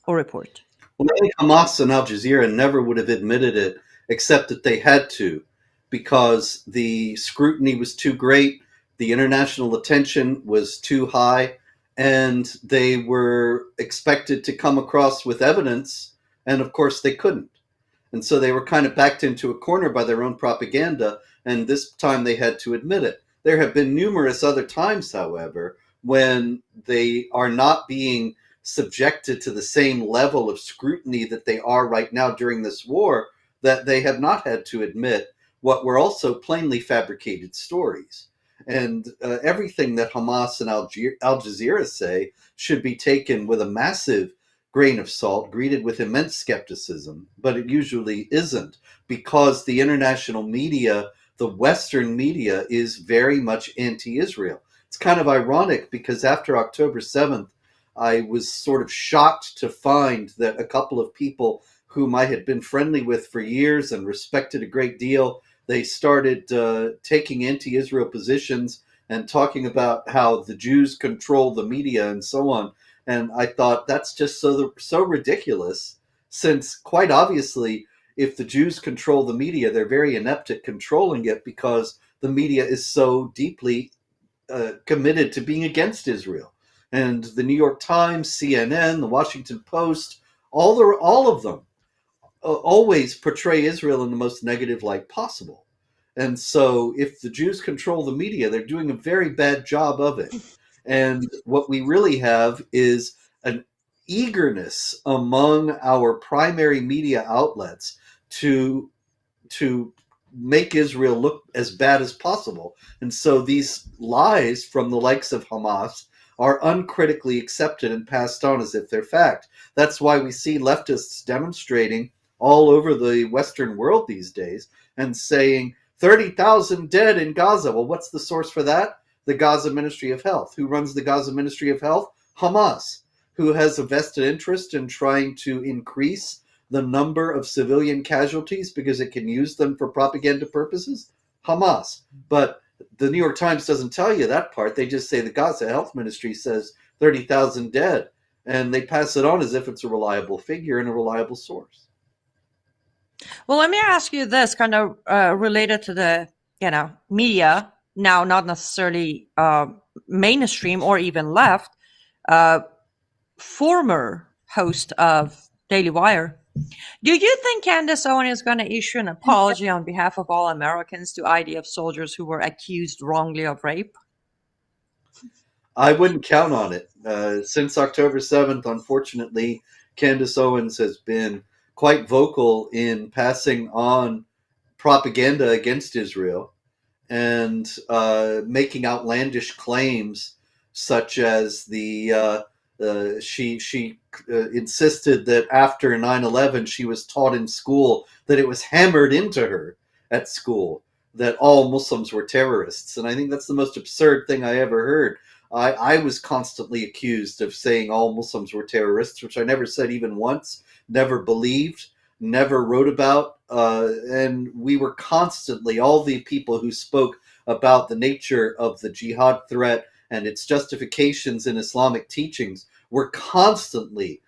or report? Well, I think Hamas and Al Jazeera never would have admitted it, except that they had to, because the scrutiny was too great. The international attention was too high, and they were expected to come across with evidence, and of course they couldn't. And so they were kind of backed into a corner by their own propaganda, and this time they had to admit it. There have been numerous other times, however, when they are not being subjected to the same level of scrutiny that they are right now during this war, that they have not had to admit what were also plainly fabricated stories. And everything that Hamas and Al Jazeera say should be taken with a massive grain of salt, greeted with immense skepticism, but it usually isn't, because the international media, the Western media, is very much anti-Israel. It's kind of ironic because after October 7th, I was sort of shocked to find that a couple of people whom I had been friendly with for years and respected a great deal, they started taking anti-Israel positions and talking about how the Jews control the media and so on. And I thought that's just so ridiculous, since quite obviously, if the Jews control the media, they're very inept at controlling it because the media is so deeply committed to being against Israel. And the New York Times, CNN, the Washington Post, all of them always portray Israel in the most negative light possible. And so if the Jews control the media, they're doing a very bad job of it. And what we really have is an eagerness among our primary media outlets to make Israel look as bad as possible. And so these lies from the likes of Hamas are uncritically accepted and passed on as if they're fact. That's why we see leftists demonstrating all over the Western world these days and saying 30,000 dead in Gaza. Well, what's the source for that? The Gaza Ministry of Health. Who runs the Gaza Ministry of Health? Hamas. Who has a vested interest in trying to increase the number of civilian casualties because it can use them for propaganda purposes? Hamas. But the New York Times doesn't tell you that part. They just say the Gaza Health Ministry says 30,000 dead, and they pass it on as if it's a reliable figure and a reliable source. Well, let me ask you this, kind of related to the media now, not necessarily mainstream or even left. Former host of Daily Wire. Do you think Candace Owen is going to issue an apology on behalf of all Americans to IDF soldiers who were accused wrongly of rape? I wouldn't count on it. Since October 7th, unfortunately, Candace Owens has been quite vocal in passing on propaganda against Israel and making outlandish claims, such as she insisted that after 9/11 she was taught in school, that it was hammered into her at school that all Muslims were terrorists. And I think that's the most absurd thing I ever heard. I was constantly accused of saying all Muslims were terrorists, which I never said even once, never believed, never wrote about. And we were constantly, all the people who spoke about the nature of the jihad threat and its justifications in Islamic teachings were constantly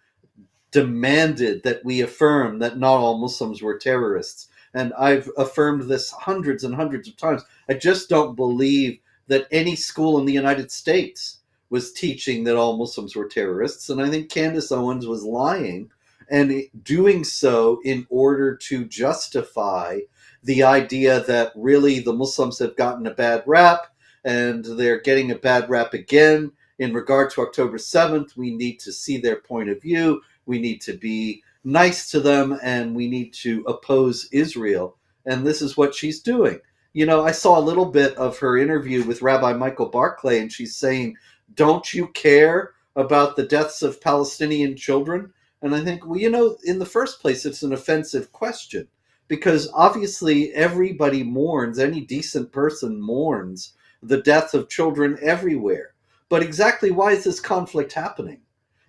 demanded that we affirm that not all Muslims were terrorists. And I've affirmed this hundreds and hundreds of times. I just don't believe that any school in the United States was teaching that all Muslims were terrorists. And I think Candace Owens was lying and doing so in order to justify the idea that really the Muslims have gotten a bad rap and they're getting a bad rap again. In regard to October 7th, we need to see their point of view. We need to be nice to them, and we need to oppose Israel. And this is what she's doing. You know, I saw a little bit of her interview with Rabbi Michael Barclay, and she's saying, don't you care about the deaths of Palestinian children? And I think, well, you know, in the first place, it's an offensive question, because obviously everybody mourns, any decent person mourns the death of children everywhere. But exactly why is this conflict happening?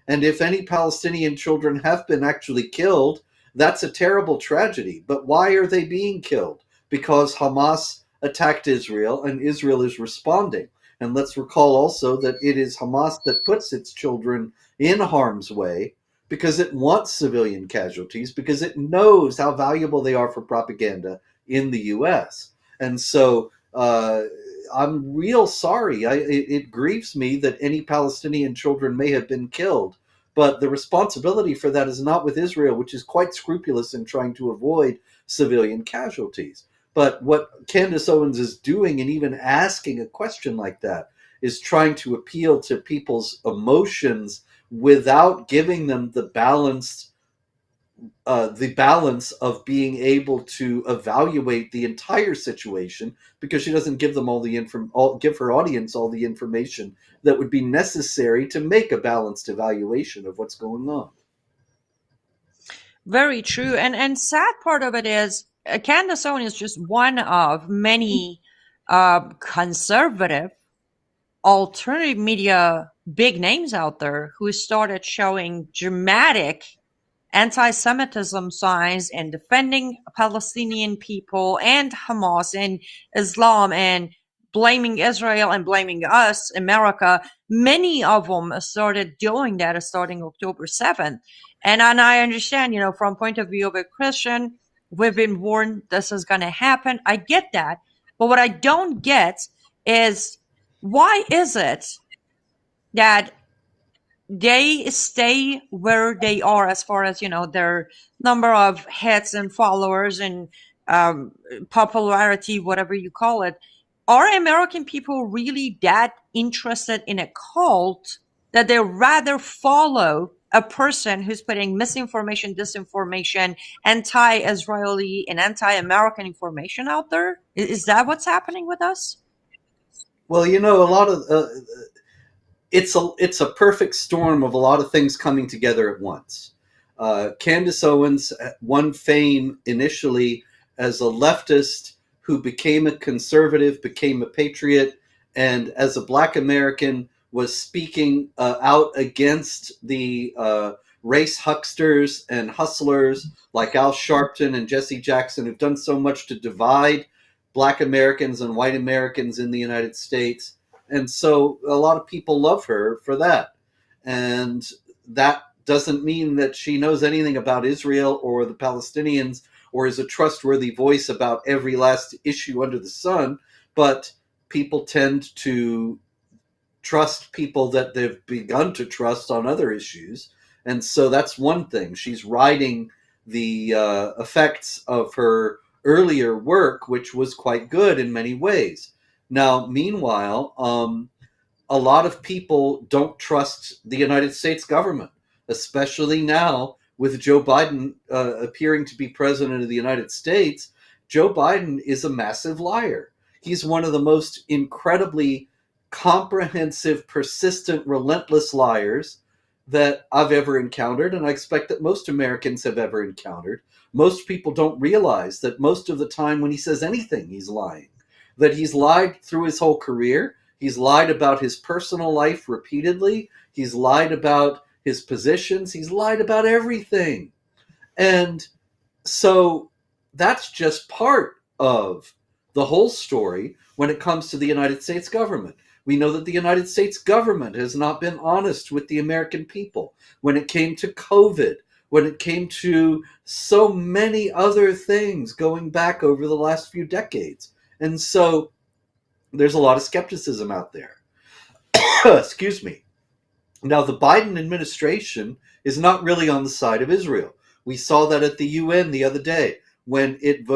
And if any Palestinian children have been actually killed, that's a terrible tragedy. But why are they being killed? Because Hamas attacked Israel and Israel is responding. And let's recall also that it is Hamas that puts its children in harm's way because it wants civilian casualties, because it knows how valuable they are for propaganda in the U.S. And so I'm real sorry. It grieves me that any Palestinian children may have been killed. But the responsibility for that is not with Israel, which is quite scrupulous in trying to avoid civilian casualties. But what Candace Owens is doing, and even asking a question like that, is trying to appeal to people's emotions without giving them the balance of being able to evaluate the entire situation, because she doesn't give them give her audience all the information that would be necessary to make a balanced evaluation of what's going on. Very true. And sad part of it is Candace Owen is just one of many conservative alternative media big names out there who started showing dramatic anti-Semitism signs and defending Palestinian people and Hamas and Islam and blaming Israel and blaming us, America, many of them started doing that starting October 7th. And I understand, from point of view of a Christian, we've been warned this is going to happen. I get that. But what I don't get is, why is it that they stay where they are as far as, their number of hits and followers and popularity, whatever you call it? Are American people really that interested in a cult that they rather follow a person who's putting misinformation, disinformation, anti-Israeli and anti-American information out there? Is that what's happening with us? Well, a lot of it's a perfect storm of a lot of things coming together at once. Candace Owens won fame initially as a leftist who became a conservative, became a patriot, and as a Black American was speaking out against the race hucksters and hustlers like Al Sharpton and Jesse Jackson, who've done so much to divide Black Americans and white Americans in the United States. And so a lot of people love her for that. And that doesn't mean that she knows anything about Israel or the Palestinians or is a trustworthy voice about every last issue under the sun. But people tend to trust people that they've begun to trust on other issues. And so that's one thing. She's riding the effects of her earlier work, which was quite good in many ways. Now, meanwhile, a lot of people don't trust the United States government, especially now with Joe Biden appearing to be president of the United States. Joe Biden is a massive liar. He's one of the most incredibly comprehensive, persistent, relentless liars that I've ever encountered, and I expect that most Americans have ever encountered. Most people don't realize that most of the time when he says anything, he's lying. That he's lied through his whole career. He's lied about his personal life repeatedly. He's lied about his positions. He's lied about everything. And so that's just part of the whole story when it comes to the United States government. We know that the United States government has not been honest with the American people when it came to COVID, when it came to so many other things going back over the last few decades. And so there's a lot of skepticism out there. Excuse me. Now, the Biden administration is not really on the side of Israel. We saw that at the UN the other day when it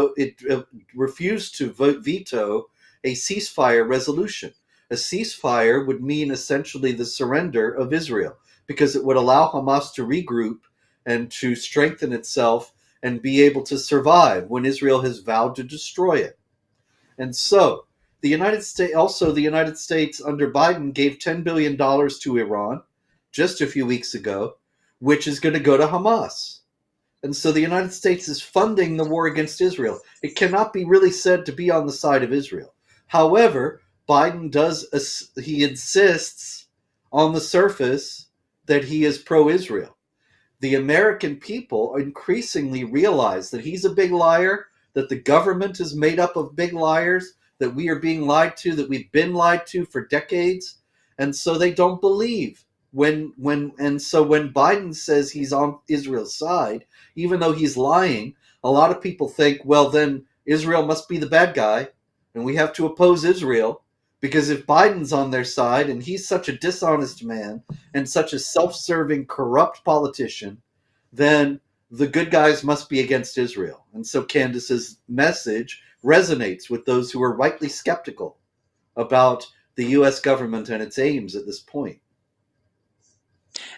refused to veto a ceasefire resolution. A ceasefire would mean essentially the surrender of Israel because it would allow Hamas to regroup and to strengthen itself and be able to survive when Israel has vowed to destroy it. And so the United States under Biden gave $10 billion to Iran just a few weeks ago, which is going to go to Hamas. And so the United States is funding the war against Israel. It cannot be really said to be on the side of Israel. However, Biden he insists on the surface that he is pro-Israel. The American people increasingly realize that he's a big liar, that the government is made up of big liars, that we are being lied to, that we've been lied to for decades. And so they don't believe when Biden says he's on Israel's side, even though he's lying, a lot of people think, well, then Israel must be the bad guy and we have to oppose Israel, because if Biden's on their side and he's such a dishonest man and such a self-serving, corrupt politician, then the good guys must be against Israel. And so Candace's message resonates with those who are rightly skeptical about the U.S. government and its aims at this point.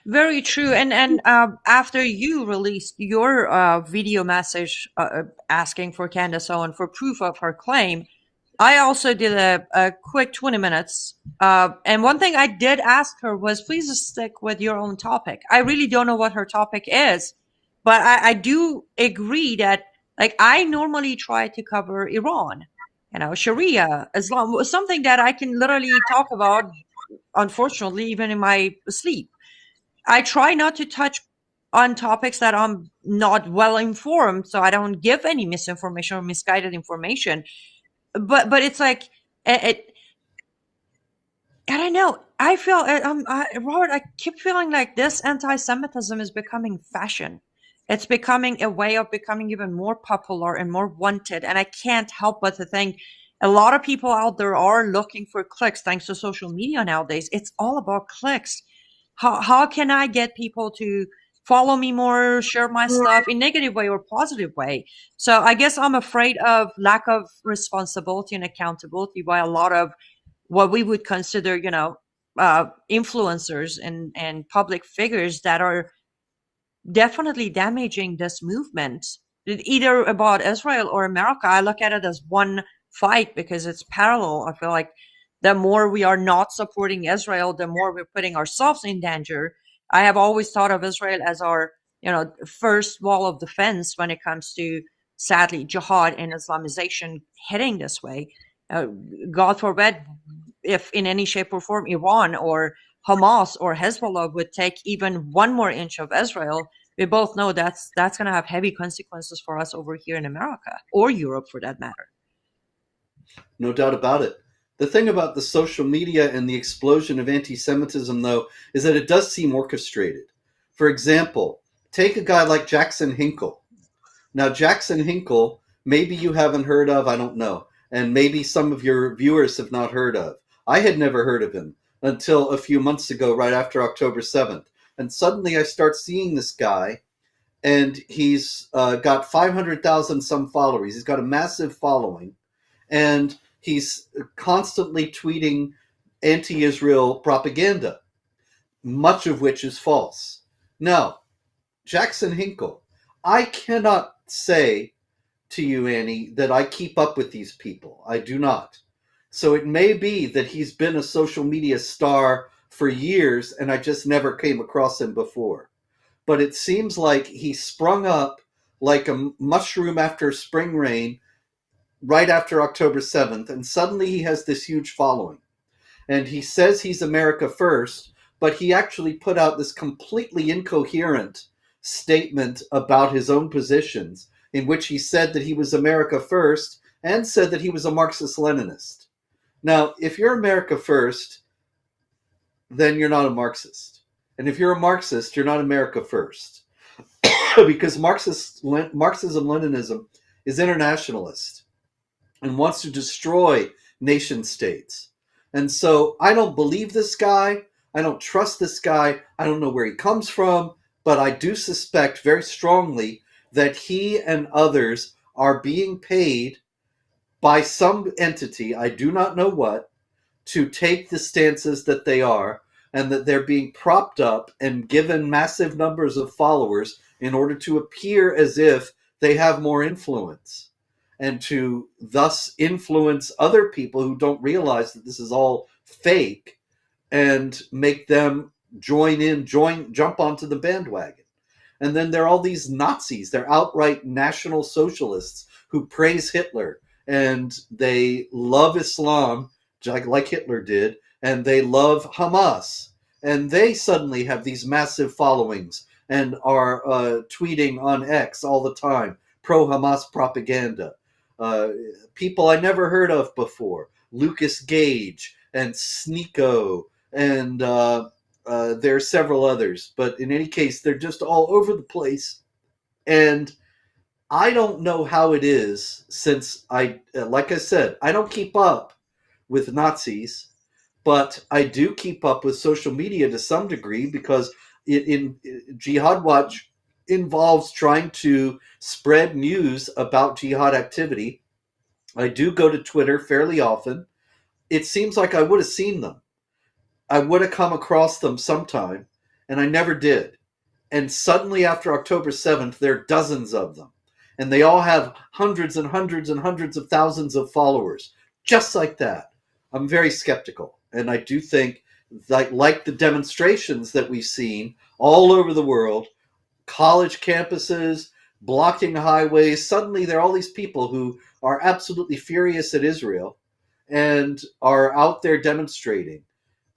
Very true. And after you released your video message asking for Candace Owen for proof of her claim, I also did a quick 20 minutes. And one thing I did ask her was, please stick with your own topic. I really don't know what her topic is, but I do agree that, like, I normally try to cover Iran, Sharia, Islam, something that I can literally talk about, unfortunately, even in my sleep. I try not to touch on topics that I'm not well informed, so I don't give any misinformation or misguided information. But it's like, I don't know. I feel, Robert, I keep feeling like this anti-Semitism is becoming fashion. It's becoming a way of becoming even more popular and more wanted. And I can't help but to think a lot of people out there are looking for clicks thanks to social media nowadays. It's all about clicks. How can I get people to follow me more, share my stuff in negative way or positive way? So I guess I'm afraid of lack of responsibility and accountability by a lot of what we would consider, influencers and public figures that are definitely damaging this movement, either about Israel or America. I look at it as one fight because it's parallel. I feel like the more we are not supporting Israel, the more we're putting ourselves in danger. I have always thought of Israel as our, first wall of defense when it comes to, sadly, jihad and Islamization heading this way. Uh, God forbid if in any shape or form Iran or Hamas or Hezbollah would take even one more inch of Israel, we both know that's going to have heavy consequences for us over here in America or Europe for that matter. No doubt about it. The thing about the social media and the explosion of anti-Semitism, though, is that it does seem orchestrated. For example, take a guy like Jackson Hinkle. Now, Jackson Hinkle, maybe you haven't heard of, I don't know, and maybe some of your viewers have not heard of. I had never heard of him until a few months ago, right after October 7th. And suddenly I start seeing this guy, and he's got 500,000 some followers. He's got a massive following, and he's constantly tweeting anti-Israel propaganda, much of which is false. Now, Jackson Hinkle, I cannot say to you, Annie, that I keep up with these people. I do not. So it may be that he's been a social media star for years and I just never came across him before. But it seems like he sprung up like a mushroom after spring rain right after October 7th, and suddenly he has this huge following. And he says he's America first, but he actually put out this completely incoherent statement about his own positions in which he said that he was America first and said that he was a Marxist-Leninist. Now, if you're America first, then you're not a Marxist. And if you're a Marxist, you're not America first. Because Marxism-Leninism is internationalist and wants to destroy nation states. And so I don't believe this guy. I don't trust this guy. I don't know where he comes from, but I do suspect very strongly that he and others are being paid by some entity, I do not know what, to take the stances that they are, and that they're being propped up and given massive numbers of followers in order to appear as if they have more influence, and to thus influence other people who don't realize that this is all fake and make them jump onto the bandwagon. And then there are all these Nazis. They're outright National Socialists who praise Hitler, and they love Islam like Hitler did, and they love Hamas. And they suddenly have these massive followings and are tweeting on X all the time, pro-Hamas propaganda. People I never heard of before, Lucas Gage and Sneeko, and there are several others. But in any case, they're just all over the place. And I don't know how it is, since like I said, I don't keep up with Nazis, but I do keep up with social media to some degree, because Jihad Watch involves trying to spread news about jihad activity. I do go to Twitter fairly often. It seems like I would have seen them. I would have come across them sometime, and I never did. And suddenly after October 7th, there are dozens of them. And they all have hundreds and hundreds and hundreds of thousands of followers, just like that. I'm very skeptical. And I do think that, like the demonstrations that we've seen all over the world, college campuses, blocking highways, suddenly there are all these people who are absolutely furious at Israel and are out there demonstrating.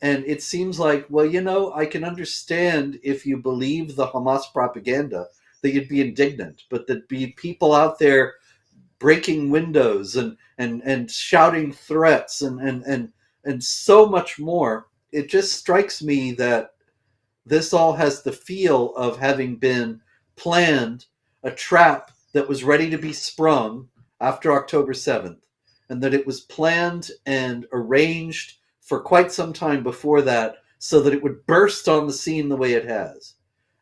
And it seems like, well, I can understand if you believe the Hamas propaganda that you'd be indignant, but there'd be people out there breaking windows and shouting threats and and so much more. It just strikes me that this all has the feel of having been planned, a trap that was ready to be sprung after October 7th, and that it was planned and arranged for quite some time before that so that it would burst on the scene the way it has.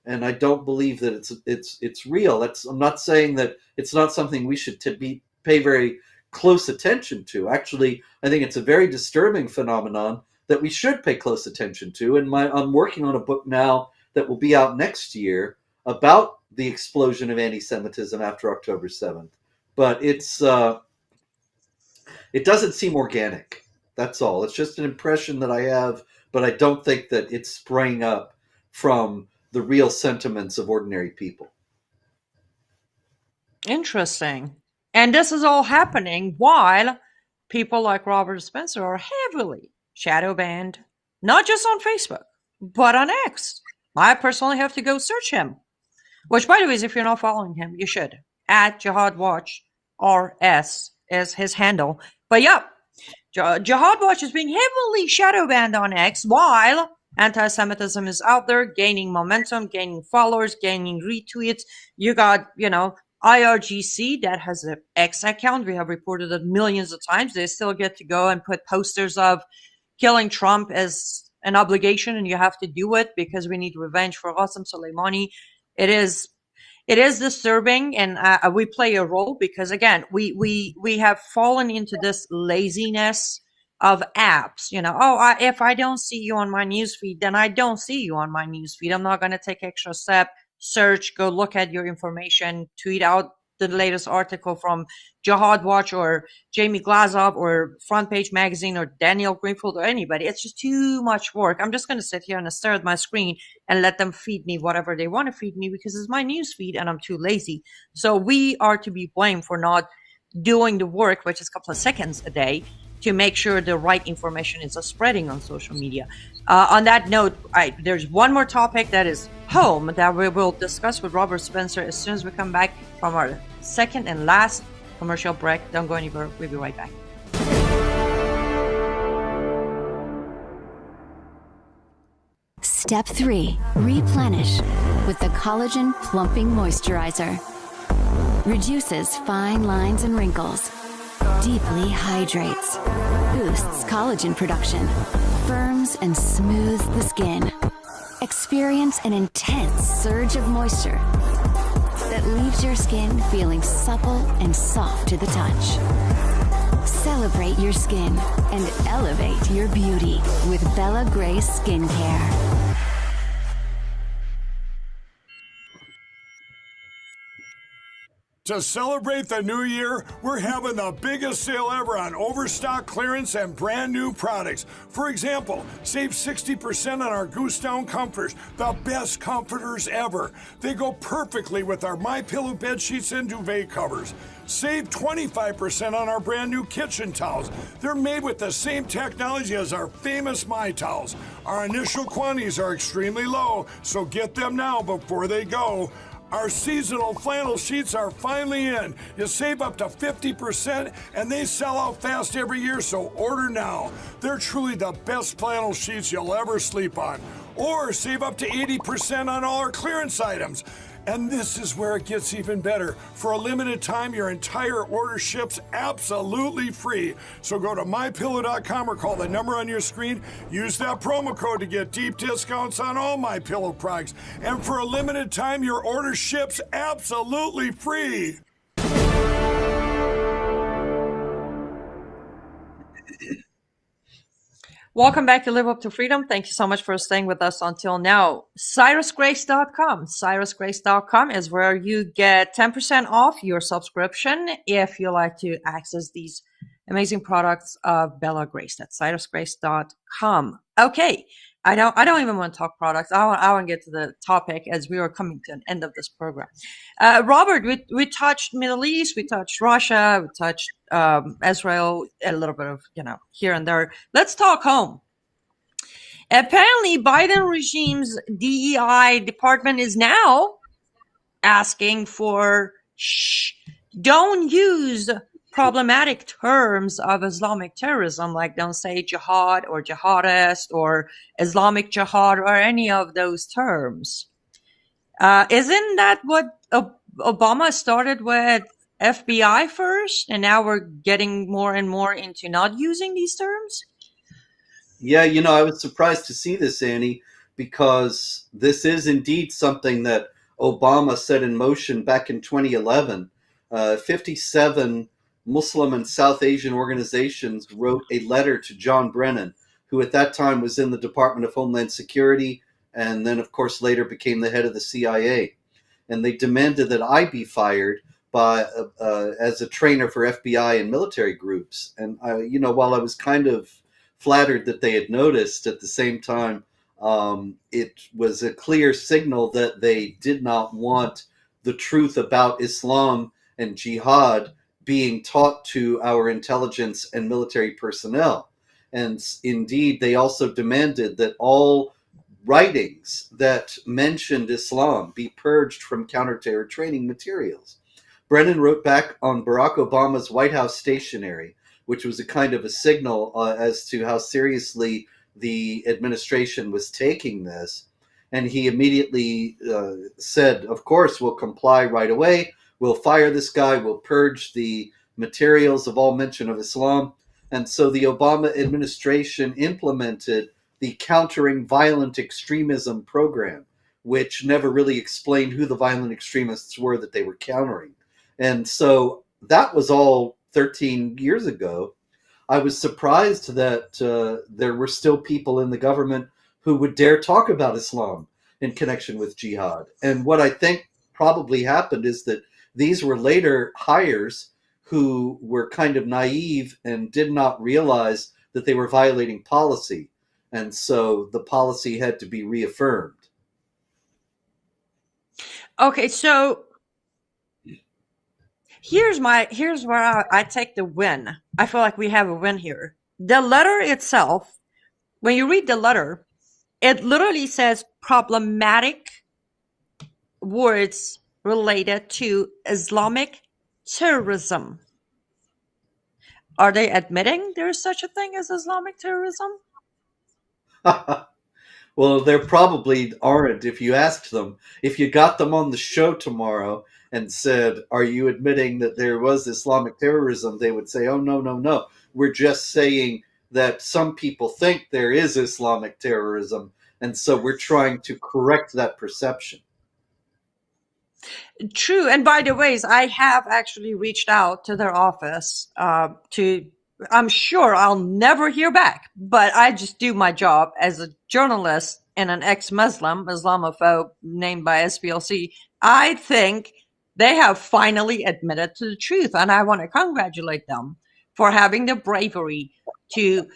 And I don't believe that it's real. I'm not saying that it's not something we should pay very close attention to. Actually, I think it's a very disturbing phenomenon that we should pay close attention to. And I'm working on a book now that will be out next year about the explosion of anti-Semitism after October 7th. But it doesn't seem organic. That's all. It's just an impression that I have, but I don't think that it sprang up from the real sentiments of ordinary people. Interesting. And this is all happening while people like Robert Spencer are heavily shadow banned, not just on Facebook, but on X. I personally have to go search him, which, by the way, if you're not following him, you should. At Jihad Watch RS is his handle. But yeah, Jihad Watch is being heavily shadow banned on X while anti-Semitism is out there gaining momentum, gaining followers, gaining retweets. You got, IRGC that has an X account. We have reported it millions of times. They still get to go and put posters of killing Trump as an obligation, and you have to do it because we need revenge for Qasem Soleimani. It is disturbing, and we play a role because, again, we have fallen into this laziness of apps. If I don't see you on my newsfeed, then I don't see you on my newsfeed. I'm not going to take extra step, search, go look at your information, tweet out the latest article from Jihad Watch or Jamie Glazov or Front Page Magazine or Daniel Greenfield or anybody. It's just too much work. I'm just going to sit here and stare at my screen and let them feed me whatever they want to feed me because it's my news feed and I'm too lazy. So we are to be blamed for not doing the work, which is a couple of seconds a day, to make sure the right information is spreading on social media. On that note, there's one more topic that is home that we will discuss with Robert Spencer as soon as we come back from our second and last commercial break. Don't go anywhere. We'll be right back. Step 3. Replenish with the Collagen Plumping Moisturizer. Reduces fine lines and wrinkles. Deeply hydrates. Boosts collagen production. Firms and smooths the skin. Experience an intense surge of moisture that leaves your skin feeling supple and soft to the touch. Celebrate your skin and elevate your beauty with Bella Grace Skincare. To celebrate the new year, we're having the biggest sale ever on overstock clearance and brand new products. For example, save 60% on our Goose Down comforters, the best comforters ever. They go perfectly with our MyPillow bed sheets and duvet covers. Save 25% on our brand new kitchen towels. They're made with the same technology as our famous My Towels. Our initial quantities are extremely low, so get them now before they go. Our seasonal flannel sheets are finally in. You save up to 50% and they sell out fast every year, so order now. They're truly the best flannel sheets you'll ever sleep on. Or save up to 80% on all our clearance items. And this is where it gets even better. For a limited time, your entire order ships absolutely free. So go to MyPillow.com or call the number on your screen. Use that promo code to get deep discounts on all MyPillow products. And for a limited time, your order ships absolutely free. Welcome back to Live Up to Freedom. Thank you so much for staying with us until now. CyrusGrace.com. CyrusGrace.com is where you get 10% off your subscription if you like to access these amazing products of Bella Grace. That's CyrusGrace.com. Okay. I don't even want to talk products. I want to get to the topic as we are coming to an end of this program. Robert, we touched Middle East, we touched Russia, we touched Israel, a little bit of, here and there. Let's talk home. Apparently, Biden regime's DEI department is now asking for, don't use problematic terms of Islamic terrorism, like don't say jihad or jihadist or Islamic jihad or any of those terms. Isn't that what Obama started with FBI first, and now we're getting more and more into not using these terms? Yeah, you know, I was surprised to see this, Annie, because this is indeed something that Obama set in motion back in 2011. 57 Muslim and South Asian organizations wrote a letter to John Brennan, who at that time was in the Department of Homeland Security and then, of course, later became the head of the CIA. And they demanded that I be fired by as a trainer for FBI and military groups. And you know, while I was kind of flattered that they had noticed, at the same time, it was a clear signal that they did not want the truth about Islam and jihad being taught to our intelligence and military personnel. And indeed, they also demanded that all writings that mentioned Islam be purged from counterterror training materials. Brennan wrote back on Barack Obama's White House stationery, which was a kind of a signal as to how seriously the administration was taking this. And he immediately said, of course, we'll comply right away. We'll fire this guy. We'll purge the materials of all mention of Islam. And so the Obama administration implemented the Countering Violent Extremism program, which never really explained who the violent extremists were that they were countering. And so that was all 13 years ago. I was surprised that there were still people in the government who would dare talk about Islam in connection with jihad. And what I think probably happened is that these were later hires who were kind of naive and did not realize that they were violating policy. And so the policy had to be reaffirmed. Okay, so here's where I take the win. I feel like we have a win here. The letter itself, when you read the letter, it literally says problematic words related to Islamic terrorism. Are they admitting there is such a thing as Islamic terrorism? Well, there probably aren't if you asked them. If you got them on the show tomorrow and said, are you admitting that there was Islamic terrorism? They would say, oh, no, no, no. We're just saying that some people think there is Islamic terrorism. And so we're trying to correct that perception. True. And by the ways, I have actually reached out to their office I'm sure I'll never hear back, but I just do my job as a journalist and an ex-Muslim, Islamophobe named by SPLC. I think they have finally admitted to the truth, and I want to congratulate them for having the bravery to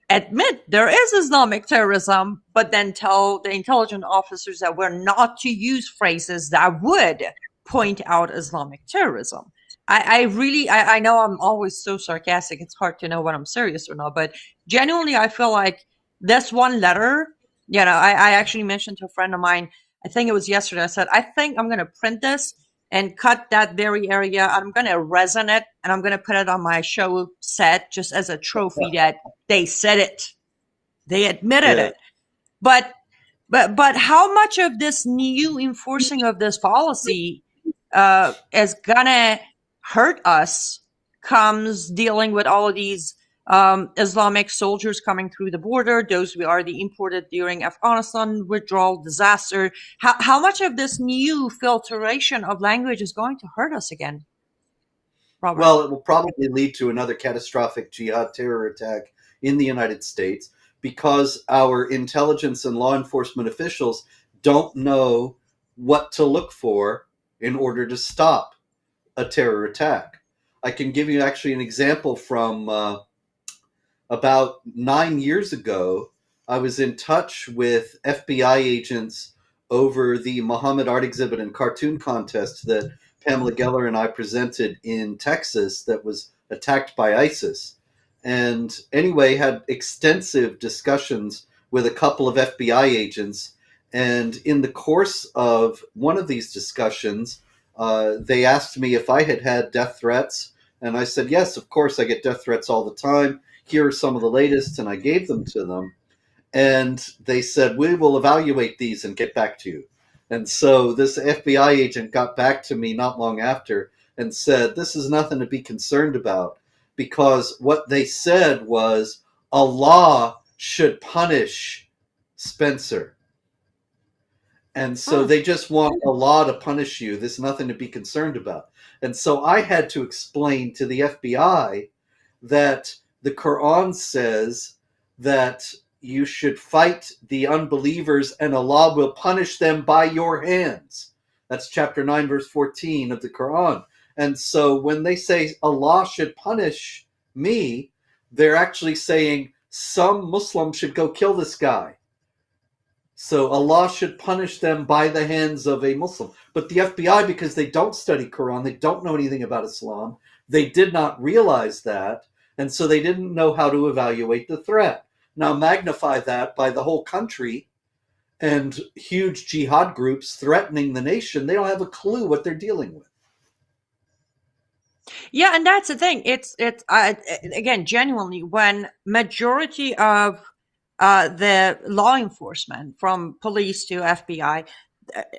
admit there is Islamic terrorism, but then tell the intelligence officers that we're not to use phrases that would point out Islamic terrorism. I know I'm always so sarcastic. It's hard to know when I'm serious or not, but genuinely, I feel like this one letter, you know, I actually mentioned to a friend of mine, I think it was yesterday, I said, I think I'm going to print this and cut that very area. I'm going to resin it and I'm going to put it on my show set just as a trophy that they said it. They admitted it. But how much of this new enforcing of this policy is going to hurt us comes dealing with all of these Islamic soldiers coming through the border, those we already imported during Afghanistan withdrawal disaster. How much of this new filtration of language is going to hurt us again, Robert? Well, it will probably lead to another catastrophic jihad terror attack in the United States because our intelligence and law enforcement officials don't know what to look for in order to stop a terror attack. I can give you actually an example from about 9 years ago. I was in touch with FBI agents over the Muhammad Art Exhibit and Cartoon Contest that Pamela Geller and I presented in Texas that was attacked by ISIS. And anyway, had extensive discussions with a couple of FBI agents. And in the course of one of these discussions, they asked me if I had had death threats And I said, yes, of course, I get death threats all the time. Here are some of the latest, and I gave them to them. And they said, we will evaluate these and get back to you. And so this FBI agent got back to me not long after and said, this is nothing to be concerned about, because what they said was Allah should punish Spencer. And so they just want Allah to punish you. There's nothing to be concerned about. And so I had to explain to the FBI that the Quran says that you should fight the unbelievers and Allah will punish them by your hands. That's chapter 9, verse 14 of the Quran. And so when they say Allah should punish me, they're actually saying some Muslim should go kill this guy. So Allah should punish them by the hands of a Muslim. But the FBI, because they don't study Quran, they don't know anything about Islam, they did not realize that, and so they didn't know how to evaluate the threat. Now magnify that by the whole country and huge jihad groups threatening the nation. They don't have a clue what they're dealing with. Yeah, and that's the thing. It's again, genuinely, when majority of the law enforcement, from police to FBI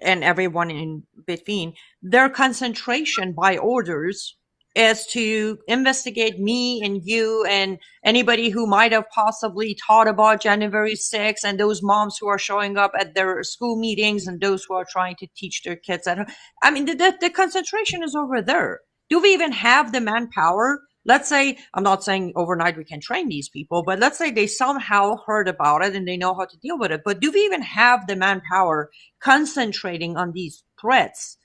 and everyone in between, their concentration by orders is to investigate me and you and anybody who might have possibly thought about January 6th, and those moms who are showing up at their school meetings and those who are trying to teach their kids at home. I mean, the concentration is over there. Do we even have the manpower? Let's say, I'm not saying overnight we can train these people, but let's say they somehow heard about it and they know how to deal with it. But do we even have the manpower concentrating on these threats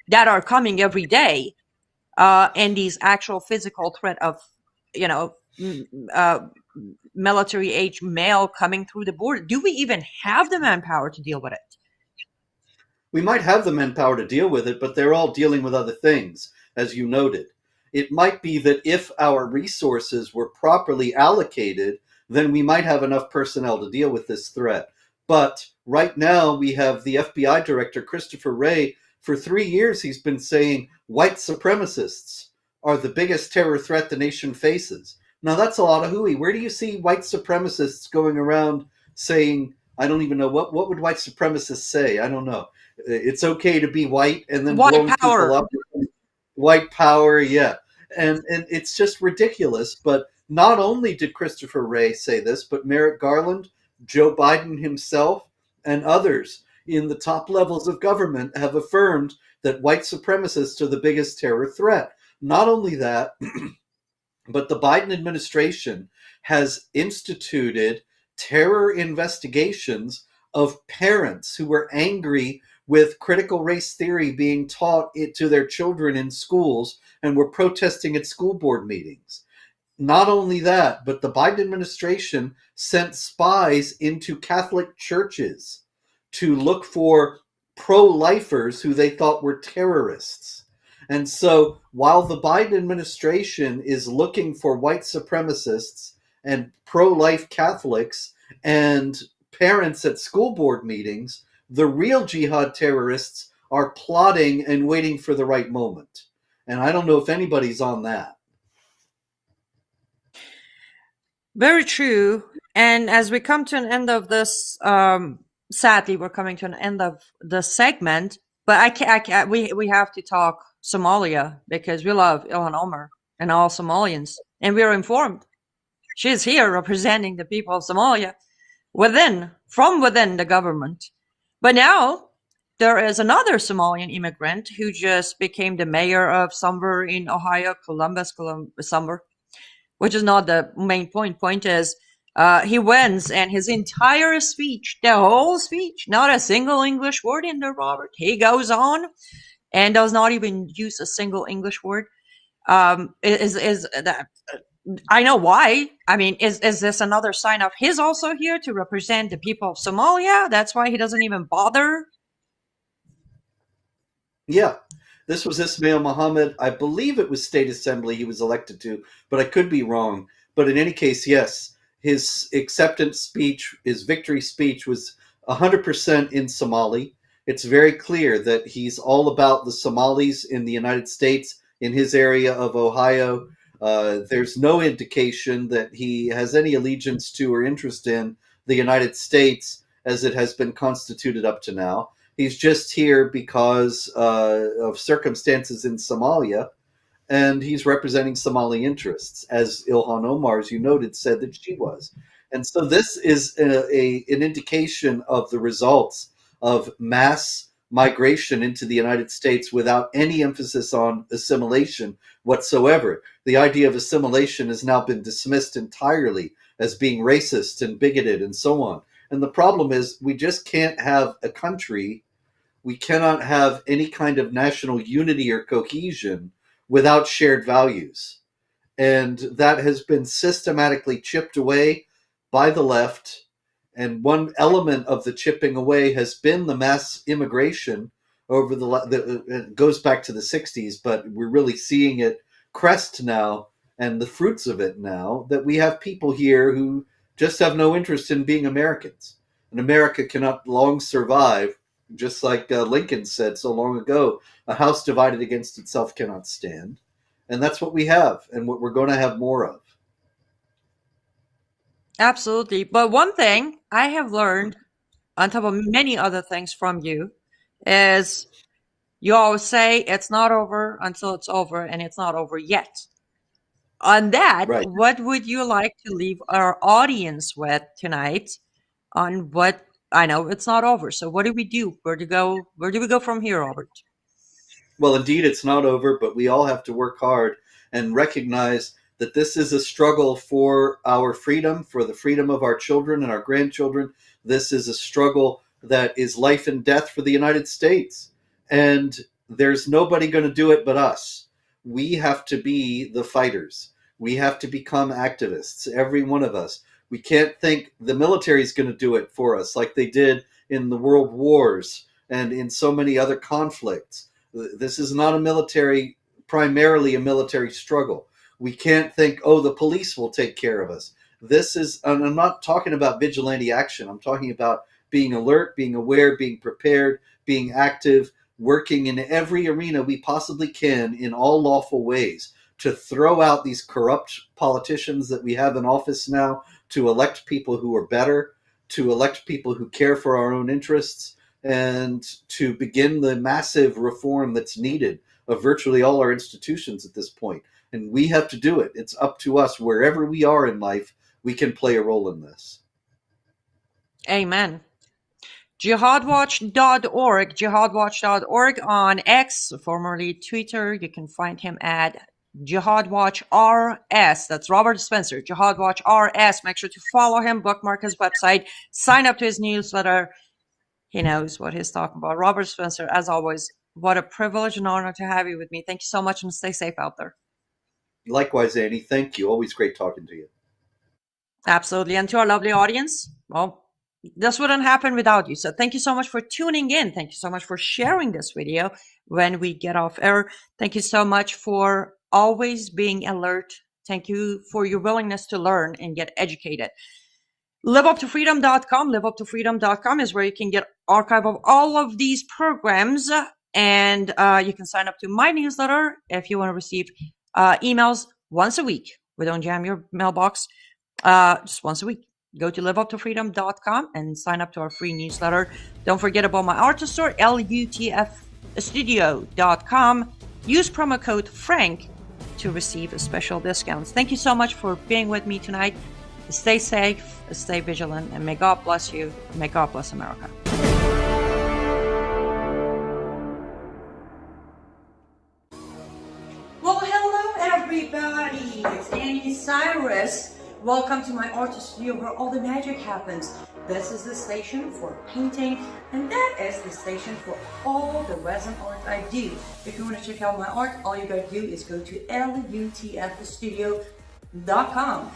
that are coming every day, and these actual physical threat of, military age male coming through the border? Do we even have the manpower to deal with it? We might have the manpower to deal with it, but they're all dealing with other things, as you noted. It might be that if our resources were properly allocated, then we might have enough personnel to deal with this threat. But right now we have the FBI director, Christopher Wray. For 3 years, he's been saying white supremacists are the biggest terror threat the nation faces. Now that's a lot of hooey. Where do you see white supremacists going around saying, I don't even know, what would white supremacists say? I don't know. It's okay to be white, and then white blowing power. people up. White power, yeah. And it's just ridiculous. But not only did Christopher Wray say this, but Merrick Garland, Joe Biden himself, and others in the top levels of government have affirmed that white supremacists are the biggest terror threat. Not only that, but the Biden administration has instituted terror investigations of parents who were angry with critical race theory being taught to their children in schools and were protesting at school board meetings. Not only that, but the Biden administration sent spies into Catholic churches to look for pro-lifers who they thought were terrorists. And so while the Biden administration is looking for white supremacists and pro-life Catholics and parents at school board meetings, the real jihad terrorists are plotting and waiting for the right moment. And I don't know if anybody's on that. Very true. And as we come to an end of this, sadly, we're coming to an end of the segment, but we have to talk Somalia, because we love Ilhan Omar and all Somalians, and we're informed she's here representing the people of Somalia from within the government. But now there is another Somalian immigrant who just became the mayor of somewhere in Ohio, Columbus, somewhere, which is not the main point. Point is, he wins, and his entire speech, the whole speech, not a single English word in there, Robert. He goes on and does not even use a single English word. I know why. I mean, is this another sign of he's also here to represent the people of Somalia? That's why he doesn't even bother. Yeah. This was Ismail Mohammed. I believe it was state assembly he was elected to, but I could be wrong. But in any case, yes, his acceptance speech, his victory speech was 100% in Somali. It's very clear that he's all about the Somalis in the United States in his area of Ohio. There's no indication that he has any allegiance to or interest in the United States as it has been constituted up to now. He's just here because of circumstances in Somalia, and he's representing Somali interests, as Ilhan Omar, as you noted, said that she was. And so this is an indication of the results of mass migration into the United States without any emphasis on assimilation whatsoever. The idea of assimilation has now been dismissed entirely as being racist and bigoted and so on. And the problem is we just can't have a country, we cannot have any kind of national unity or cohesion without shared values. And that has been systematically chipped away by the left. And one element of the chipping away has been the mass immigration over it goes back to the 60s, but we're really seeing it crest now and the fruits of it now, that we have people here who just have no interest in being Americans. And America cannot long survive, just like Lincoln said so long ago, a house divided against itself cannot stand. And that's what we have, and what we're going to have more of. Absolutely. But one thing I have learned, on top of many other things from you, is you always say it's not over until it's over, and it's not over yet. On that, Right. what would you like to leave our audience with tonight on what I know it's not over? So what do we do? Where do we go from here, Robert? Well, indeed, it's not over, but we all have to work hard and recognize that this is a struggle for our freedom, for the freedom of our children and our grandchildren. This is a struggle that is life and death for the United States. And there's nobody going to do it but us. We have to be the fighters. We have to become activists, every one of us. We can't think the military is going to do it for us like they did in the world wars and in so many other conflicts. This is not primarily a military struggle. We can't think, oh, the police will take care of us. And I'm not talking about vigilante action. I'm talking about being alert, being aware, being prepared, being active, working in every arena we possibly can in all lawful ways to throw out these corrupt politicians that we have in office now, to elect people who are better, to elect people who care for our own interests, and to begin the massive reform that's needed of virtually all our institutions at this point. And we have to do it. It's up to us. Wherever we are in life, we can play a role in this. Amen. Jihadwatch.org on X, formerly Twitter. You can find him at Jihadwatch RS. That's Robert Spencer, Jihadwatch RS. Make sure to follow him, bookmark his website, sign up to his newsletter. He knows what he's talking about. Robert Spencer, as always, what a privilege and honor to have you with me. Thank you so much, and stay safe out there. Likewise, Annie. Thank you. Always great talking to you. Absolutely. And to our lovely audience, well, this wouldn't happen without you. So thank you so much for tuning in. Thank you so much for sharing this video when we get off air. Thank you so much for always being alert. Thank you for your willingness to learn and get educated. liveuptofreedom.com. liveuptofreedom.com is where you can get archive of all of these programs. And you can sign up to my newsletter if you want to receive emails once a week. We don't jam your mailbox, just once a week. Go to liveuptofreedom.com and sign up to our free newsletter. Don't forget about my artist store, lutfstudio.com. Use promo code FRANK to receive a special discount. Thank you so much for being with me tonight. Stay safe, stay vigilant, and may God bless you. May God bless America. Well, hello everybody. It's Annie Cyrus. Welcome to my artist studio where all the magic happens. This is the station for painting, and that is the station for all the resin art I do. If you want to check out my art, all you gotta do is go to lutfstudio.com.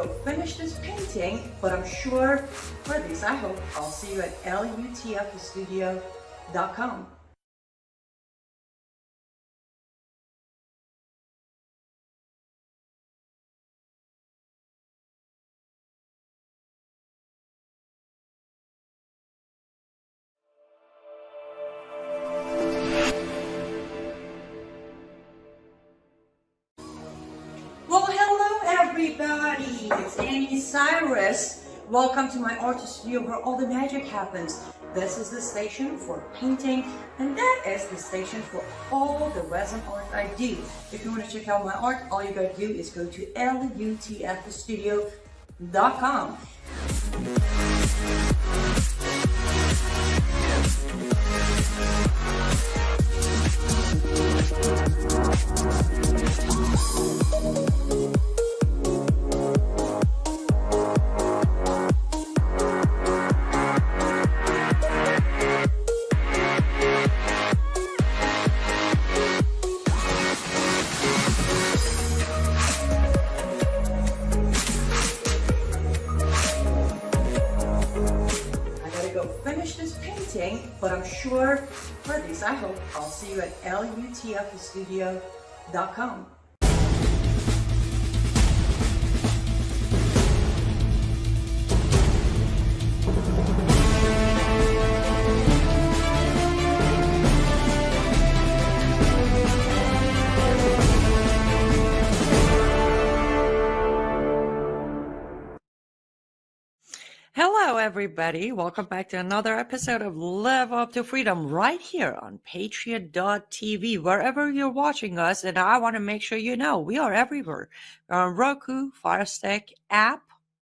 go finish this painting, but I'm sure, or at least I hope, I'll see you at lutfstudio.com. Well, hello everybody, it's Annie Cyrus. Welcome to my art studio where all the magic happens. This is the station for painting, and that is the station for all the resin art I do. If you want to check out my art, all you gotta do is go to lutfstudio.com. But I'm sure, or at least I hope, I'll see you at lutfstudio.com. Hello, everybody. Welcome back to another episode of Live Up to Freedom right here on Patriot.tv, wherever you're watching us. And I want to make sure you know we are everywhere. We're on Roku, Fire Stick app,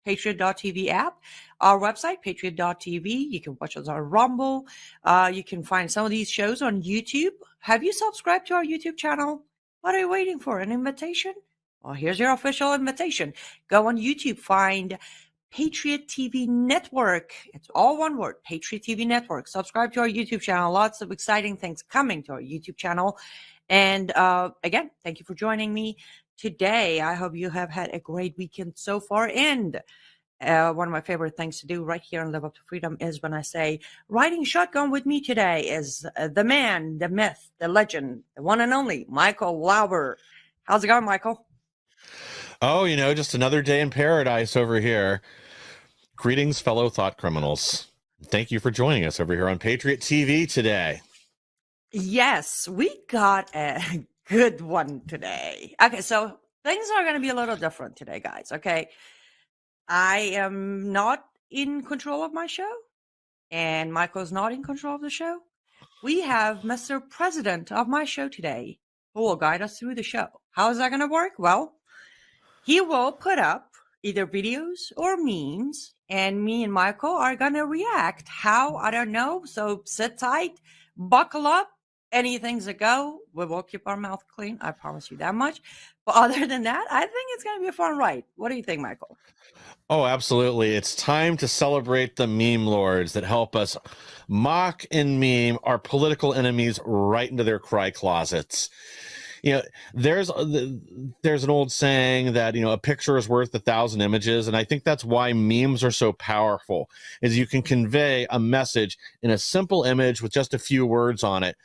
Patriot.tv app, our website, Patriot.tv. You can watch us on Rumble. You can find some of these shows on YouTube. Have you subscribed to our YouTube channel? What are you waiting for? An invitation? Well, here's your official invitation. Go on YouTube, find Patriot TV Network. It's all one word, Patriot TV Network. Subscribe to our YouTube channel. Lots of exciting things coming to our YouTube channel. And again, thank you for joining me today. I hope you have had a great weekend so far. And one of my favorite things to do right here on Live Up to Freedom is when I say, riding shotgun with me today is the man, the myth, the legend, the one and only Michael Lauber. How's it going, Michael? Oh, just another day in paradise over here. Greetings, fellow thought criminals. Thank you for joining us over here on Patriot TV today. Yes, we got a good one today. Okay, so things are going to be a little different today, guys. Okay, I am not in control of my show, and Michael's not in control of the show. We have Mr. President of my show today who will guide us through the show. How is that going to work? Well, he will put up either videos or memes, and me and Michael are going to react. How? I don't know. So sit tight, buckle up, anything's a go. We will keep our mouth clean. I promise you that much. But other than that, I think it's going to be a fun ride. What do you think, Michael? Oh, absolutely. It's time to celebrate the meme lords that help us mock and meme our political enemies right into their cry closets. There's an old saying that, a picture is worth 1,000 images. And I think that's why memes are so powerful, is you can convey a message in a simple image with just a few words on it.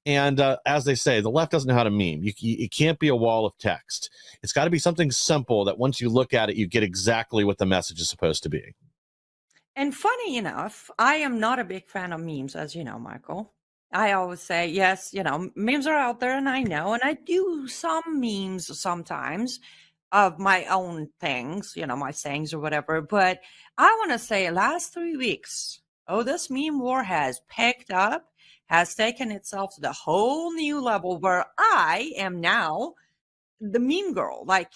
And as they say, the left doesn't know how to meme. It can't be a wall of text. It's got to be something simple that once you look at it, you get exactly what the message is supposed to be. And funny enough, I am not a big fan of memes, as you know, Michael. I always say, yes, memes are out there, and I know, and I do some memes sometimes of my own things, my sayings or whatever. But I want to say last 3 weeks, this meme war has picked up, has taken itself to the whole new level where I am now the meme girl. Like,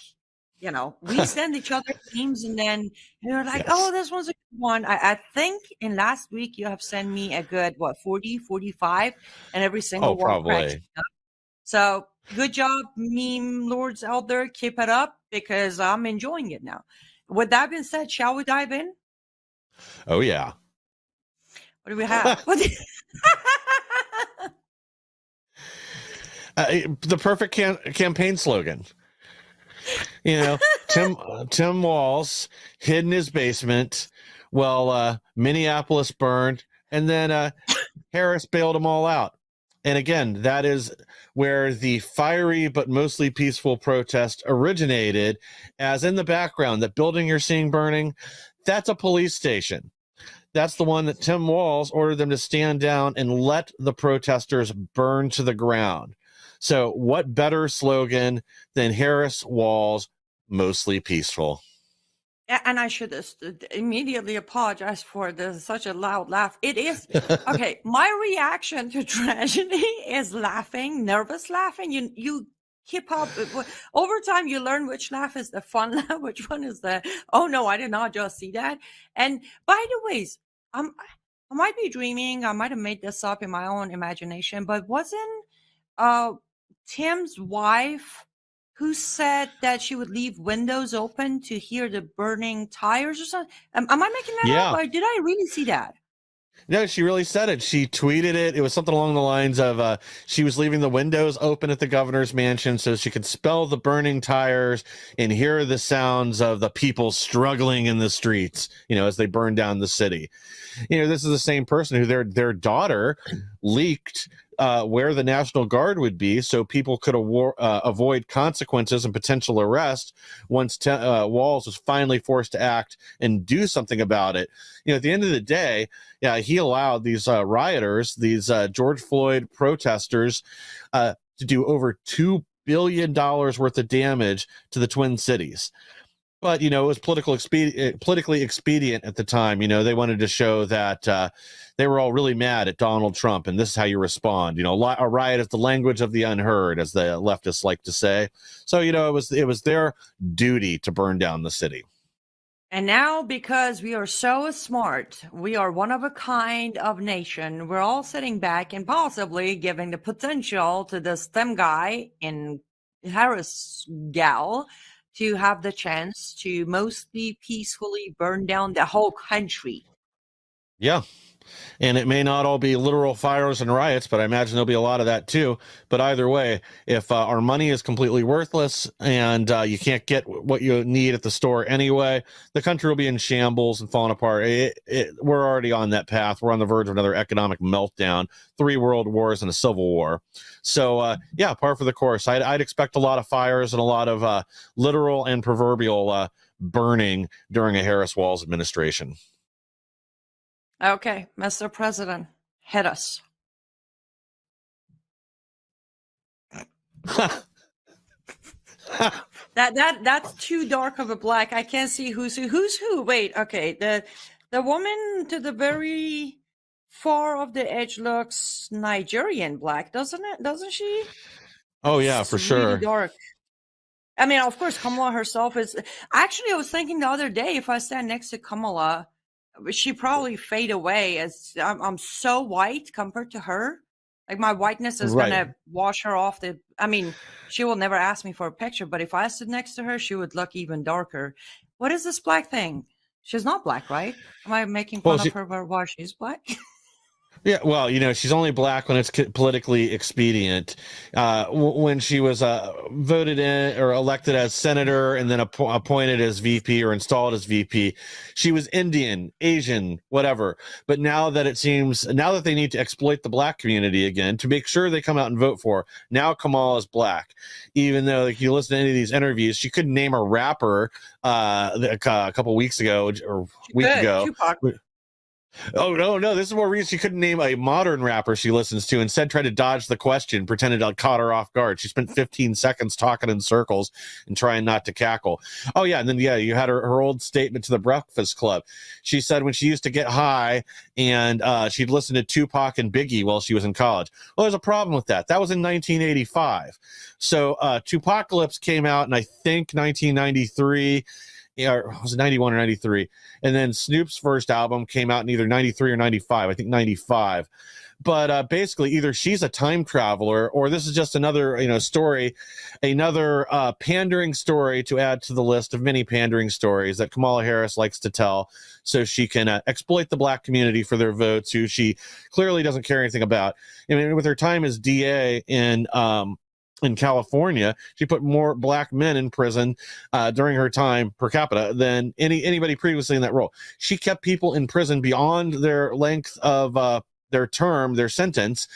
we send each other memes, and then you're like, yes. Oh, this one's a good one. I think in last week you have sent me a good, 40, 45, and every single one cracks me up. So good job, meme lords out there. Keep it up, because I'm enjoying it now. With that being said, shall we dive in? Oh, yeah. What do we have? The perfect campaign slogan. Tim Walz hid in his basement. Well, Minneapolis burned, and then Harris bailed them all out. And again, that is where the fiery but mostly peaceful protest originated. As in the background, that building you're seeing burning, that's a police station. That's the one that Tim Walz ordered them to stand down and let the protesters burn to the ground. So what better slogan than Harris Walz, mostly peaceful? And I should immediately apologize for this, such a loud laugh. It is okay. My reaction to tragedy is laughing, nervous laughing. You keep up over time. You learn which laugh is the fun laugh, which one is the oh no, I did not just see that. And by the ways, I might be dreaming. I might have made this up in my own imagination, but wasn't Tim's wife who said that she would leave windows open to hear the burning tires or something? Am I making that up? Or did I really see that? No, she really said it. She tweeted it. It was something along the lines of she was leaving the windows open at the governor's mansion so she could smell the burning tires and hear the sounds of the people struggling in the streets, as they burn down the city. This is the same person who their daughter leaked where the National Guard would be so people could avoid consequences and potential arrest once Walz was finally forced to act and do something about it. At the end of the day, he allowed these rioters, these George Floyd protesters, to do over $2 billion worth of damage to the Twin Cities. But, it was politically expedient at the time. They wanted to show that they were all really mad at Donald Trump, and this is how you respond. A riot is the language of the unheard, as the leftists like to say. So, it was their duty to burn down the city. And now, because we are so smart, we are one of a kind of nation, we're all sitting back and possibly giving the potential to this Tim guy and Harris gal to have the chance to mostly peacefully burn down the whole country. Yeah. And it may not all be literal fires and riots, but I imagine there'll be a lot of that too. But either way, if our money is completely worthless and you can't get what you need at the store anyway, the country will be in shambles and falling apart. We're already on that path. We're on the verge of another economic meltdown, 3 world wars and a civil war. So, par for the course. I'd expect a lot of fires and a lot of literal and proverbial burning during a Harris Walz administration. Okay, Mr. President, hit us. That's too dark of a black. I can't see who's who. Who's who? Wait, okay. The woman to the very far of the edge looks Nigerian black, doesn't it? Doesn't she? Oh yeah, for sure. Really dark. I mean, of course, Kamala herself is. Actually, I was thinking the other day, if I stand next to Kamala, she probably fade away as I'm so white compared to her. Like my whiteness is gonna wash her off. She will never ask me for a picture, but if I stood next to her, she would look even darker. What is this black thing? She's not black, right? Am I making fun of her while she's black? Yeah, well, she's only black when it's politically expedient. When she was voted in or elected as senator and then appointed as VP or installed as VP, she was Indian, Asian, whatever. But now that they need to exploit the black community again to make sure they come out and vote for her, now Kamala is black. Even though, like, you listen to any of these interviews, she couldn't name a rapper a couple weeks ago or week ago. Tupac. Oh, no, this is more recent. She couldn't name a modern rapper she listens to. Instead, tried to dodge the question, pretended I caught her off guard. She spent 15 seconds talking in circles and trying not to cackle. Oh, yeah, and then, you had her old statement to the Breakfast Club. She said when she used to get high and she'd listen to Tupac and Biggie while she was in college. Well, there's a problem with that. That was in 1985. So Tupacalypse came out in, I think, 1993. Or was it 91 or 93? And then Snoop's first album came out in either 93 or 95. I think 95. But basically, either she's a time traveler or this is just another, story, another pandering story to add to the list of many pandering stories that Kamala Harris likes to tell so she can exploit the black community for their votes, who she clearly doesn't care anything about. I mean, with her time as DA in in California, she put more black men in prison during her time per capita than anybody previously in that role. She kept people in prison beyond their length of their term, their sentence,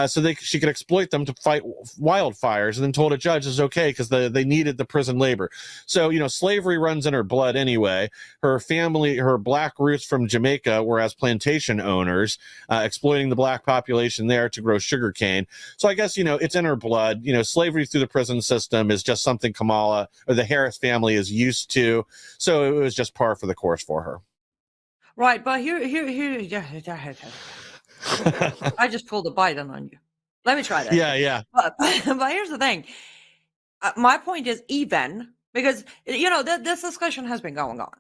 so she could exploit them to fight wildfires, and then told a judge it's okay because they needed the prison labor. So, slavery runs in her blood anyway. Her family, her black roots from Jamaica were as plantation owners, exploiting the black population there to grow sugarcane. So I guess, it's in her blood. Slavery through the prison system is just something Kamala or the Harris family is used to. So it was just par for the course for her. Right, but here, I just pulled a Biden on you. Let me try that. Yeah. But here's the thing. My point is even because this discussion has been going on.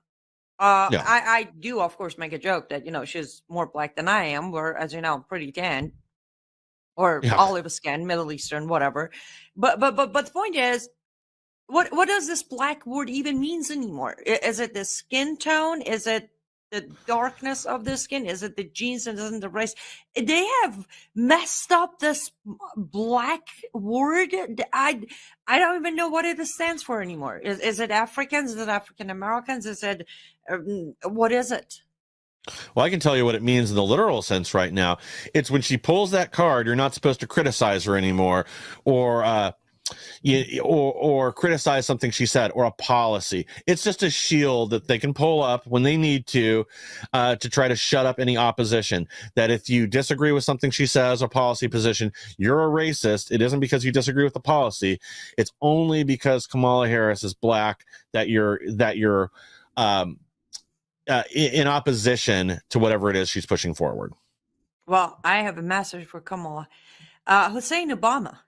I do, of course, make a joke that she's more black than I am, where, as you know, I'm pretty tan or olive skin, Middle Eastern, whatever. But the point is, what does this black word even means anymore? Is it the skin tone? Is it the darkness of the skin? Is it the genes and isn't the race? They have messed up this black word. I don't even know what it stands for anymore. Is it Africans? Is it African Americans? Is it what is it? Well, I can tell you what it means in the literal sense right now. It's when she pulls that card, you're not supposed to criticize her anymore, or criticize something she said, or a policy. It's just a shield that they can pull up when they need to try to shut up any opposition. That if you disagree with something she says or policy position, you're a racist. It isn't because you disagree with the policy. It's only because Kamala Harris is black that you're in opposition to whatever it is she's pushing forward. Well, I have a message for Kamala. Hussein Obama,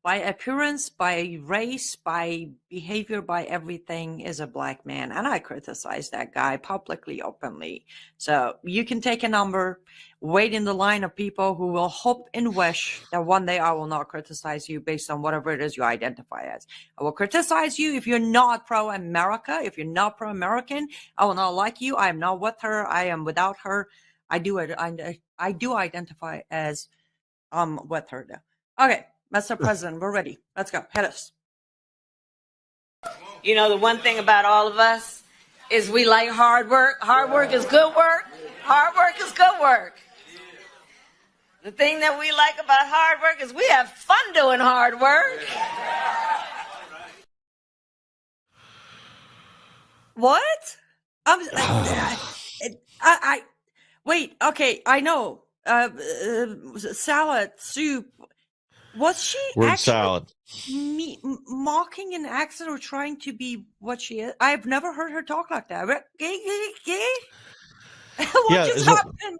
by appearance, by race, by behavior, by everything, is a black man. And I criticize that guy publicly, openly. So you can take a number, wait in the line of people who will hope and wish that one day I will not criticize you based on whatever it is you identify as. I will criticize you if you're not pro-America, if you're not pro-American. I will not like you. I am not with her. I am without her. I do identify as with her though. Okay. Mr. President, we're ready. Let's go. Hit us. The one thing about all of us is we like hard work. Hard work is good work. Hard work is good work. The thing that we like about hard work is we have fun doing hard work. What? Wait, okay, I know. Salad, soup. Was she Word salad. mocking an accent or trying to be what she is? I've never heard her talk like that. What just happened?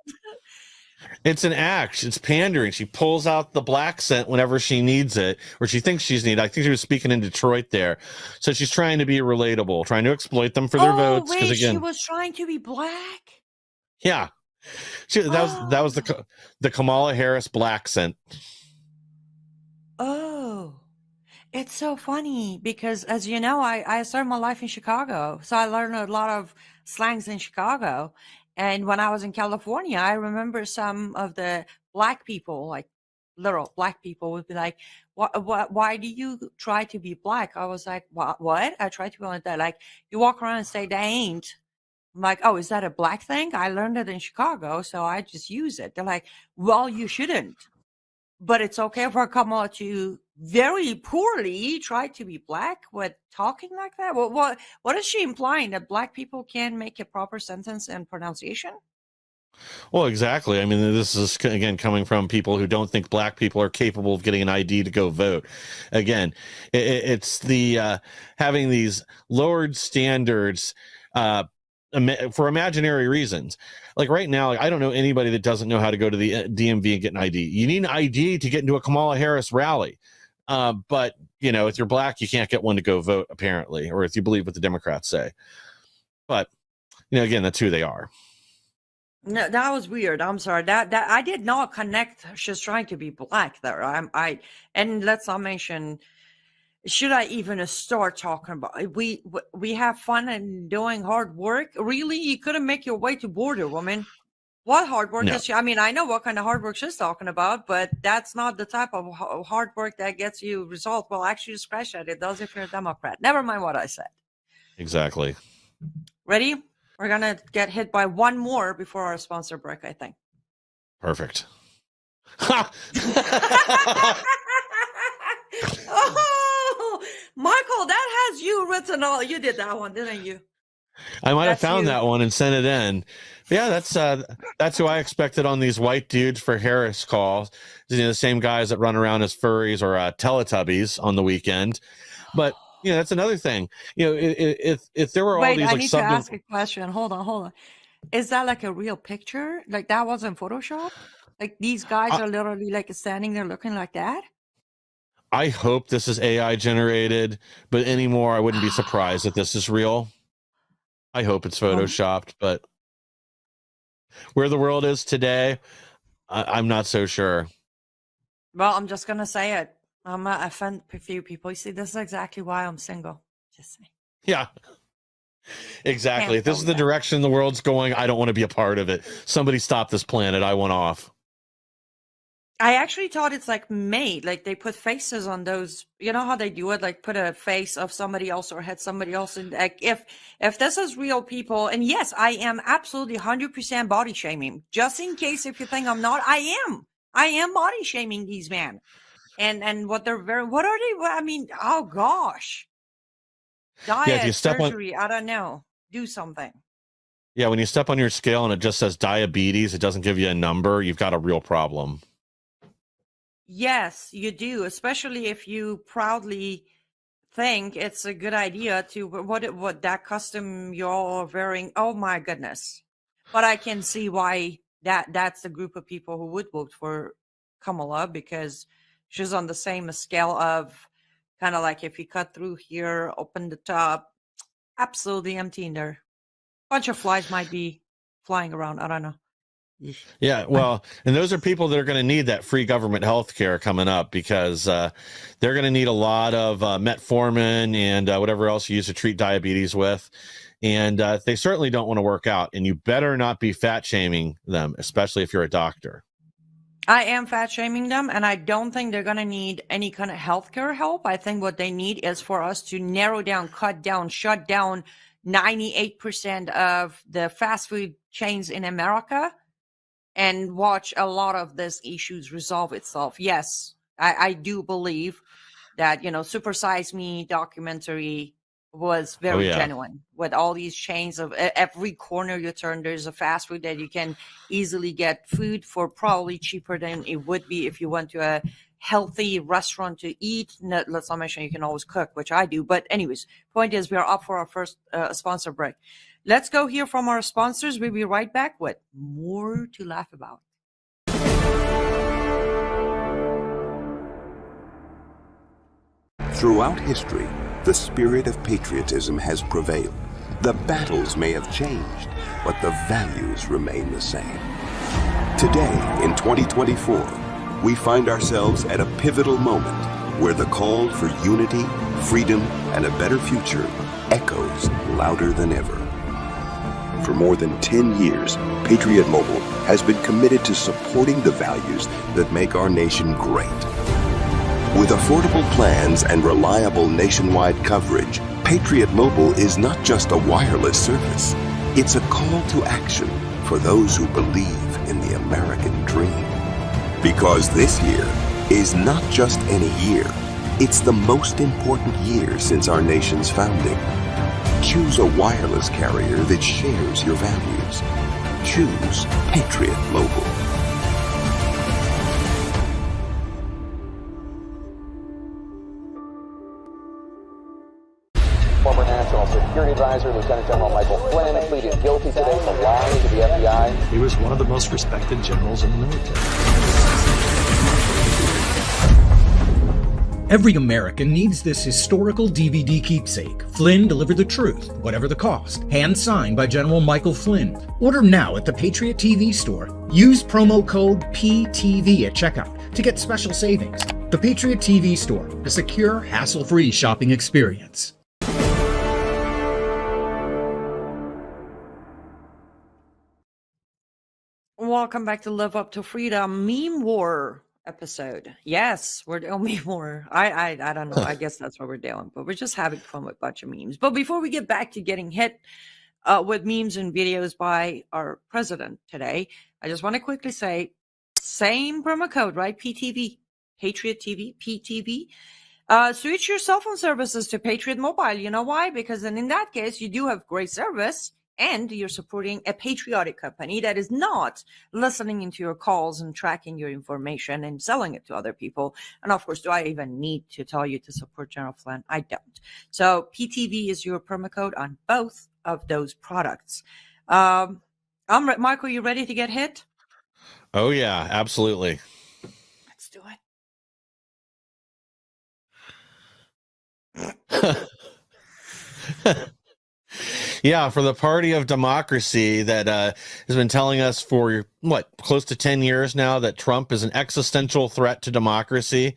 It's an act. It's pandering. She pulls out the black scent whenever she needs it, or she thinks she's needed. I think she was speaking in Detroit there. So she's trying to be relatable, trying to exploit them for their votes. Wait, again, she was trying to be black? Yeah. That was the Kamala Harris black scent. Oh, it's so funny because, as you know, I started my life in Chicago. So I learned a lot of slangs in Chicago. And when I was in California, I remember some of the black people, like literal black people, would be like, why do you try to be black? I was like, what? I try to be like that. Like, you walk around and say, they ain't. I'm like, oh, is that a black thing? I learned it in Chicago, so I just use it. They're like, well, you shouldn't. But it's okay for Kamala to very poorly try to be black with talking like that. What is she implying, that black people can't make a proper sentence and pronunciation? Well, exactly. I mean, this is again coming from people who don't think black people are capable of getting an ID to go vote. Again, it's the having these lowered standards for imaginary reasons. Like right now, I don't know anybody that doesn't know how to go to the DMV and get an ID. You need an ID to get into a Kamala Harris rally. But, if you're black, you can't get one to go vote, apparently, or if you believe what the Democrats say. But, again, that's who they are. No, that was weird. I'm sorry. That I did not connect. She's trying to be black there. And let's not mention, should I even start talking about we have fun and doing hard work? Really? You couldn't make your way to border, woman. What hard work No. is she? I mean, I know what kind of hard work she's talking about, but that's not the type of hard work that gets you results. Well, actually, scratch that. It does if you're a Democrat. Never mind what I said. Exactly. Ready? We're going to get hit by one more before our sponsor break, I think. Perfect. Oh, Michael, that has you written all. You did that one, didn't you? I might have That's found you. that one and sent it in. But yeah, that's who I expected on these white dudes for Harris calls. The same guys that run around as furries or Teletubbies on the weekend. But that's another thing. If there were all Wait, these I like need to ask a question. Hold on. Is that like a real picture? Like that wasn't Photoshop? Like these guys are literally like standing there looking like that? I hope this is AI generated, but anymore I wouldn't be surprised if this is real. I hope it's photoshopped, but where the world is today, I'm not so sure. Well, I'm just gonna say it. I'm gonna offend a few people. You see, this is exactly why I'm single. Just saying. Yeah. Exactly. Can't If this is the direction the world's going, I don't want to be a part of it. Somebody stop this planet. I want off. I actually thought it's like made, like they put faces on those. You know how they do it, like put a face of somebody else or had somebody else. And like if this is real people, and yes, I am absolutely 100% body shaming. Just in case if you think I'm not, I am body shaming these men, and what are they? I mean, oh gosh, diet, Yeah, if you step surgery, I don't know, do something. Yeah, when you step on your scale and it just says diabetes, it doesn't give you a number, you've got a real problem. Yes, you do, especially if you proudly think it's a good idea to what that custom you're all wearing. Oh my goodness. But I can see why that's the group of people who would vote for Kamala, because she's on the same scale of kind of like if you cut through here, open the top, absolutely empty in there. Bunch of flies might be flying around. I don't know. Yeah, well, and those are people that are going to need that free government health care coming up, because they're going to need a lot of metformin and whatever else you use to treat diabetes with. And they certainly don't want to work out. And you better not be fat shaming them, especially if you're a doctor. I am fat shaming them, and I don't think they're going to need any kind of healthcare help. I think what they need is for us to narrow down, cut down, shut down 98% of the fast food chains in America and watch a lot of these issues resolve itself. Yes, I do believe that, Super Size Me documentary was very genuine, with all these chains of every corner you turn, there's a fast food that you can easily get food for probably cheaper than it would be if you went to a healthy restaurant to eat. Let's not mention you can always cook, which I do. But anyways, point is we are up for our first sponsor break. Let's go hear from our sponsors. We'll be right back with more to laugh about. Throughout history, the spirit of patriotism has prevailed. The battles may have changed, but the values remain the same. Today, in 2024, we find ourselves at a pivotal moment where the call for unity, freedom, and a better future echoes louder than ever. For more than 10 years, Patriot Mobile has been committed to supporting the values that make our nation great. With affordable plans and reliable nationwide coverage, Patriot Mobile is not just a wireless service. It's a call to action for those who believe in the American dream. Because this year is not just any year, it's the most important year since our nation's founding. Choose a wireless carrier that shares your values. Choose Patriot Mobile. Former National Security Advisor, Lieutenant General Michael Flynn, pleaded guilty today to lying to the FBI. He was one of the most respected generals in the military. Every American needs this historical DVD keepsake. Flynn delivered the truth, whatever the cost. Hand signed by General Michael Flynn. Order now at the Patriot TV store. Use promo code PTV at checkout to get special savings. The Patriot TV store, a secure, hassle-free shopping experience. welcome back to Live Up to Freedom Meme War episode. Yes, we're doing meme war. I don't know. I guess that's what we're doing, but we're just having fun with a bunch of memes. But before we get back to getting hit with memes and videos by our president today, I just want to quickly say, same promo code, right? PTV, Patriot TV, PTV. Switch your cell phone services to Patriot Mobile. You know why? Because then in that case, you do have great service and you're supporting a patriotic company that is not listening into your calls and tracking your information and selling it to other people. And of course, do I even need to tell you to support General Flynn? I don't. So PTV is your promo code on both of those products. Michael, you ready to get hit? Oh, yeah, absolutely. Let's do it. Yeah, for the party of democracy that has been telling us for, close to 10 years now that Trump is an existential threat to democracy.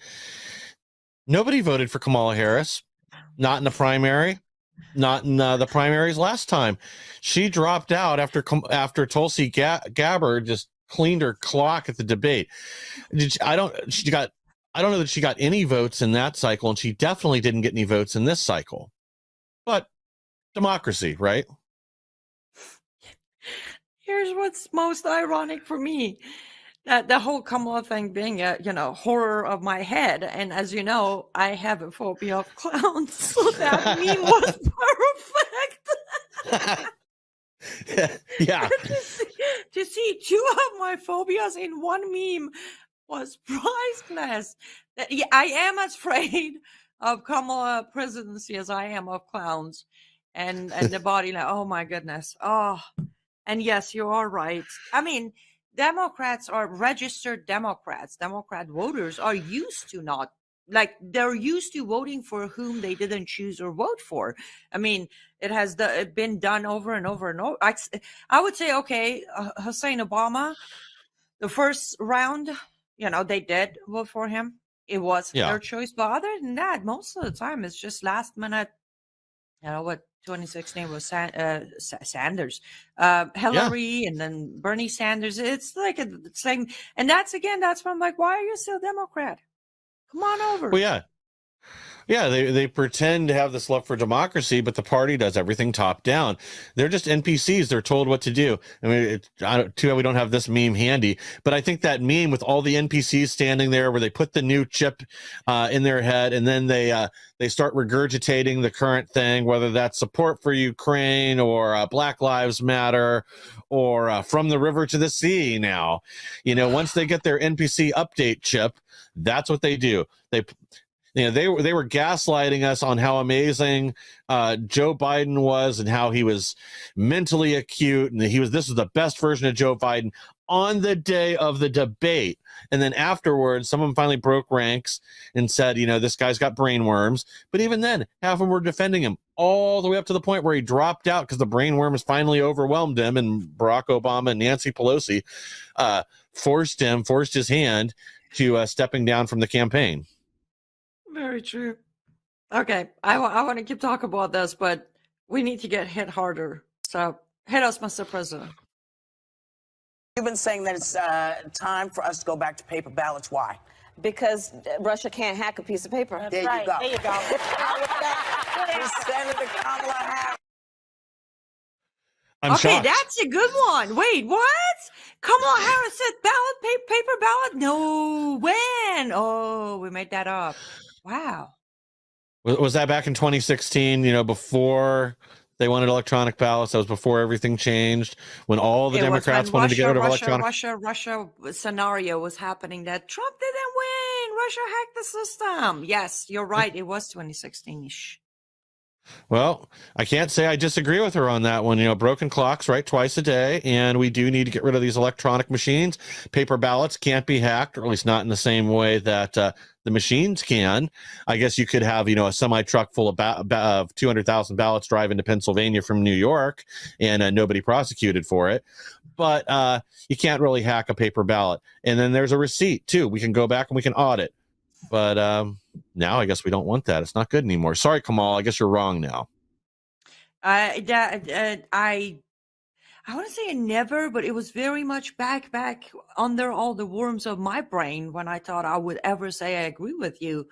Nobody voted for Kamala Harris, not in the primary, not in the primaries last time. She dropped out after Tulsi Gabbard just cleaned her clock at the debate. I don't know that she got any votes in that cycle, and she definitely didn't get any votes in this cycle. But democracy, right? Here's what's most ironic for me. That the whole Kamala thing being a horror of my head. And as you know, I have a phobia of clowns. So that meme was perfect. Yeah. to see two of my phobias in one meme was priceless. I am as afraid of Kamala presidency as I am of clowns. And the body, like, oh my goodness. Oh, and yes, you are right. I mean, Democrats are registered Democrats. Democrat voters are used to they're used to voting for whom they didn't choose or vote for. I mean, it has been done over and over and over. I would say, okay, Hussein Obama, the first round, they did vote for him. It was their choice. But other than that, most of the time, it's just last minute. What 2016 was Sanders, Hillary, and then Bernie Sanders. It's like the same. And that's when I'm like, why are you still Democrat? Come on over. Well, yeah. Yeah, they pretend to have this love for democracy, but the party does everything top down. They're just NPCs. They're told what to do. I mean, too bad we don't have this meme handy, but I think that meme with all the NPCs standing there where they put the new chip in their head and then they start regurgitating the current thing, whether that's support for Ukraine or Black Lives Matter or from the river to the sea now. Once they get their NPC update chip, that's what they do. They were gaslighting us on how amazing Joe Biden was and how he was mentally acute and this is the best version of Joe Biden on the day of the debate. And then afterwards, someone finally broke ranks and said, this guy's got brain worms. But even then, half of them were defending him all the way up to the point where he dropped out because the brain worms finally overwhelmed him, and Barack Obama and Nancy Pelosi forced his hand to stepping down from the campaign. Very true. Okay, I want to keep talking about this, but we need to get hit harder. So hit us, Mr. President. You've been saying that it's time for us to go back to paper ballots. Why? Because Russia can't hack a piece of paper. There you go. There you go. Senator Kamala Harris. I'm shocked. That's a good one. Wait, what? Kamala Harris said paper ballot? No, when? Oh, we made that up. Wow. Was that back in 2016, before they wanted electronic ballots? That was before everything changed, when all the Democrats wanted to get rid of electronic. Russia scenario was happening that Trump didn't win. Russia hacked the system. Yes, you're right. It was 2016-ish. Well, I can't say I disagree with her on that one. Broken clocks, right, twice a day, and we do need to get rid of these electronic machines. Paper ballots can't be hacked, or at least not in the same way that the machines can. I guess you could have, a semi-truck full of 200,000 ballots drive into Pennsylvania from New York, and nobody prosecuted for it. But you can't really hack a paper ballot. And then there's a receipt, too. We can go back and we can audit. But now I guess we don't want that. It's not good anymore. Sorry, Kamal. I guess you're wrong now. I I want to say never, but it was very much back under all the worms of my brain when I thought I would ever say I agree with you,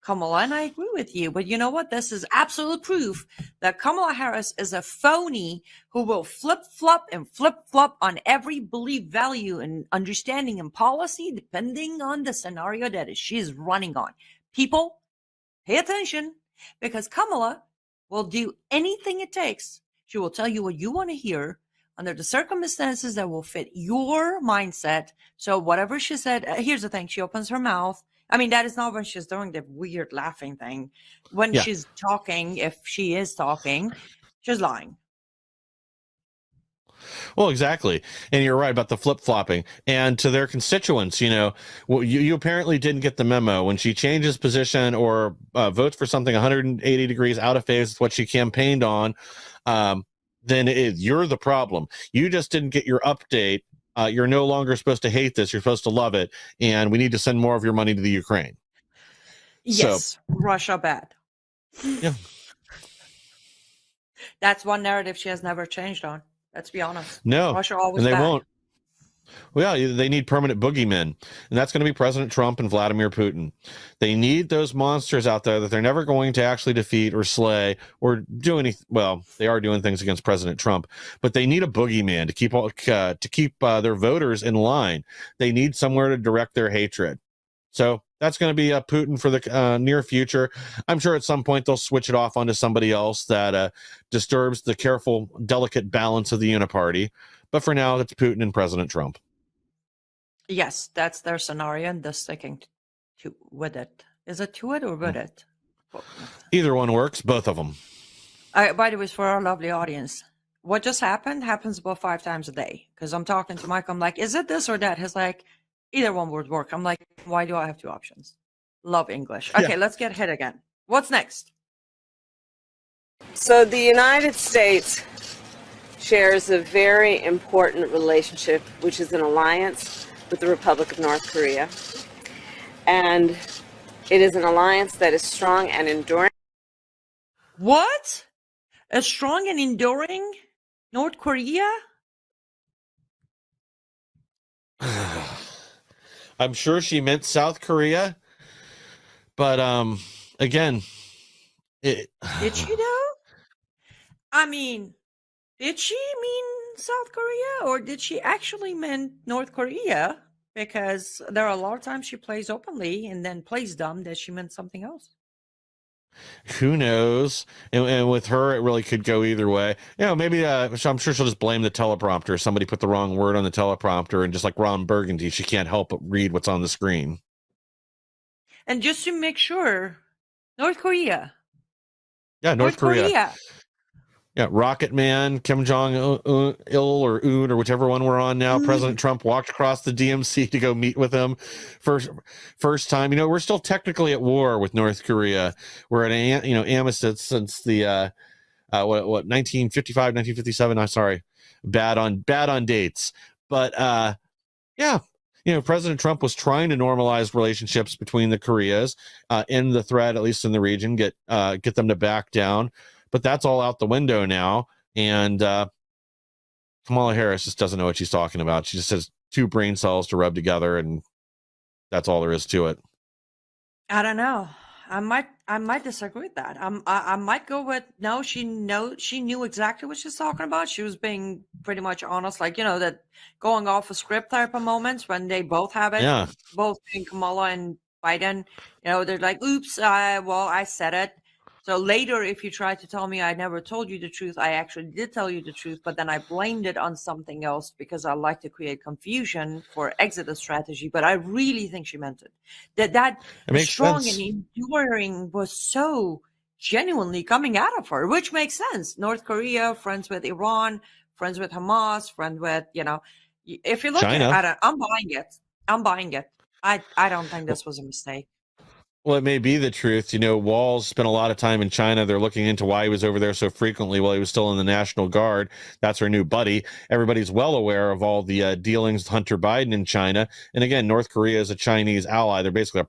Kamala, and I agree with you. But you know what? This is absolute proof that Kamala Harris is a phony who will flip-flop on every belief, value, and understanding and policy depending on the scenario that she's running on. People, pay attention, because Kamala will do anything it takes. She will tell you what you want to hear under the circumstances that will fit your mindset. So whatever she said, here's the thing, she opens her mouth. I mean, that is not when she's doing the weird laughing thing. When she's talking, if she is talking, she's lying. Well, exactly. And you're right about the flip-flopping. And to their constituents, you apparently didn't get the memo. When she changes position or votes for something 180 degrees out of phase with what she campaigned on, then you're the problem. You just didn't get your update. You're no longer supposed to hate this. You're supposed to love it. And we need to send more of your money to the Ukraine. Yes, Russia bad. Yeah. That's one narrative she has never changed on. Let's be honest. No, Russia always and they bad. won't. Well, they need permanent boogeymen, and that's going to be President Trump and Vladimir Putin. They need those monsters out there that they're never going to actually defeat or slay or do anything. Well, they are doing things against President Trump, but they need a boogeyman to keep their voters in line. They need somewhere to direct their hatred. So that's going to be Putin for the near future. I'm sure at some point they'll switch it off onto somebody else that disturbs the careful, delicate balance of the uniparty. But for now, it's Putin and President Trump. Yes, that's their scenario, and they're sticking with it. Is it to it or with it? Either one works, both of them. By the way, for our lovely audience, what just happened happens about 5 times a day. Because I'm talking to Mike, I'm like, is it this or that? He's like, either one would work. I'm like, why do I have 2 options? Love English. Okay, let's get hit again. What's next? So the United States shares a very important relationship, which is an alliance with the Republic of North Korea. And it is an alliance that is strong and enduring. What? A strong and enduring North Korea? I'm sure she meant South Korea, but again, did she though? I mean, did she mean South Korea, or did she actually mean North Korea? Because there are a lot of times she plays openly and then plays dumb that she meant something else. Who knows? And with her, it really could go either way. Maybe I'm sure she'll just blame the teleprompter. Somebody put the wrong word on the teleprompter, and just like Ron Burgundy, she can't help but read what's on the screen. And just to make sure, North Korea. Yeah, North Korea. Yeah, Rocket Man, Kim Jong-il or Un, or whichever one we're on now. President Trump walked across the DMZ to go meet with him. First time. We're still technically at war with North Korea. We're at armistice since the 1955, 1957. I'm sorry, bad on dates. But President Trump was trying to normalize relationships between the Koreas, end the threat, at least in the region, get them to back down. But that's all out the window now. And Kamala Harris just doesn't know what she's talking about. She just has 2 brain cells to rub together, and that's all there is to it. I don't know. I might disagree with that. I might go with no. She knew exactly what she's talking about. She was being pretty much honest, like that going off a script type of moments when they both have it. Yeah. Both being Kamala and Biden. They're like, "Oops, I said it." So later, if you try to tell me I never told you the truth, I actually did tell you the truth, but then I blamed it on something else because I like to create confusion for exit strategy. But I really think she meant it. That strong and enduring was so genuinely coming out of her, which makes sense. North Korea, friends with Iran, friends with Hamas, friends with, if you look China. at it, I'm buying it. I don't think this was a mistake. Well, it may be the truth. Walls spent a lot of time in China. They're looking into why he was over there so frequently while he was still in the National Guard. That's her new buddy. Everybody's well aware of all the dealings with Hunter Biden in China. And again, North Korea is a Chinese ally. They're basically,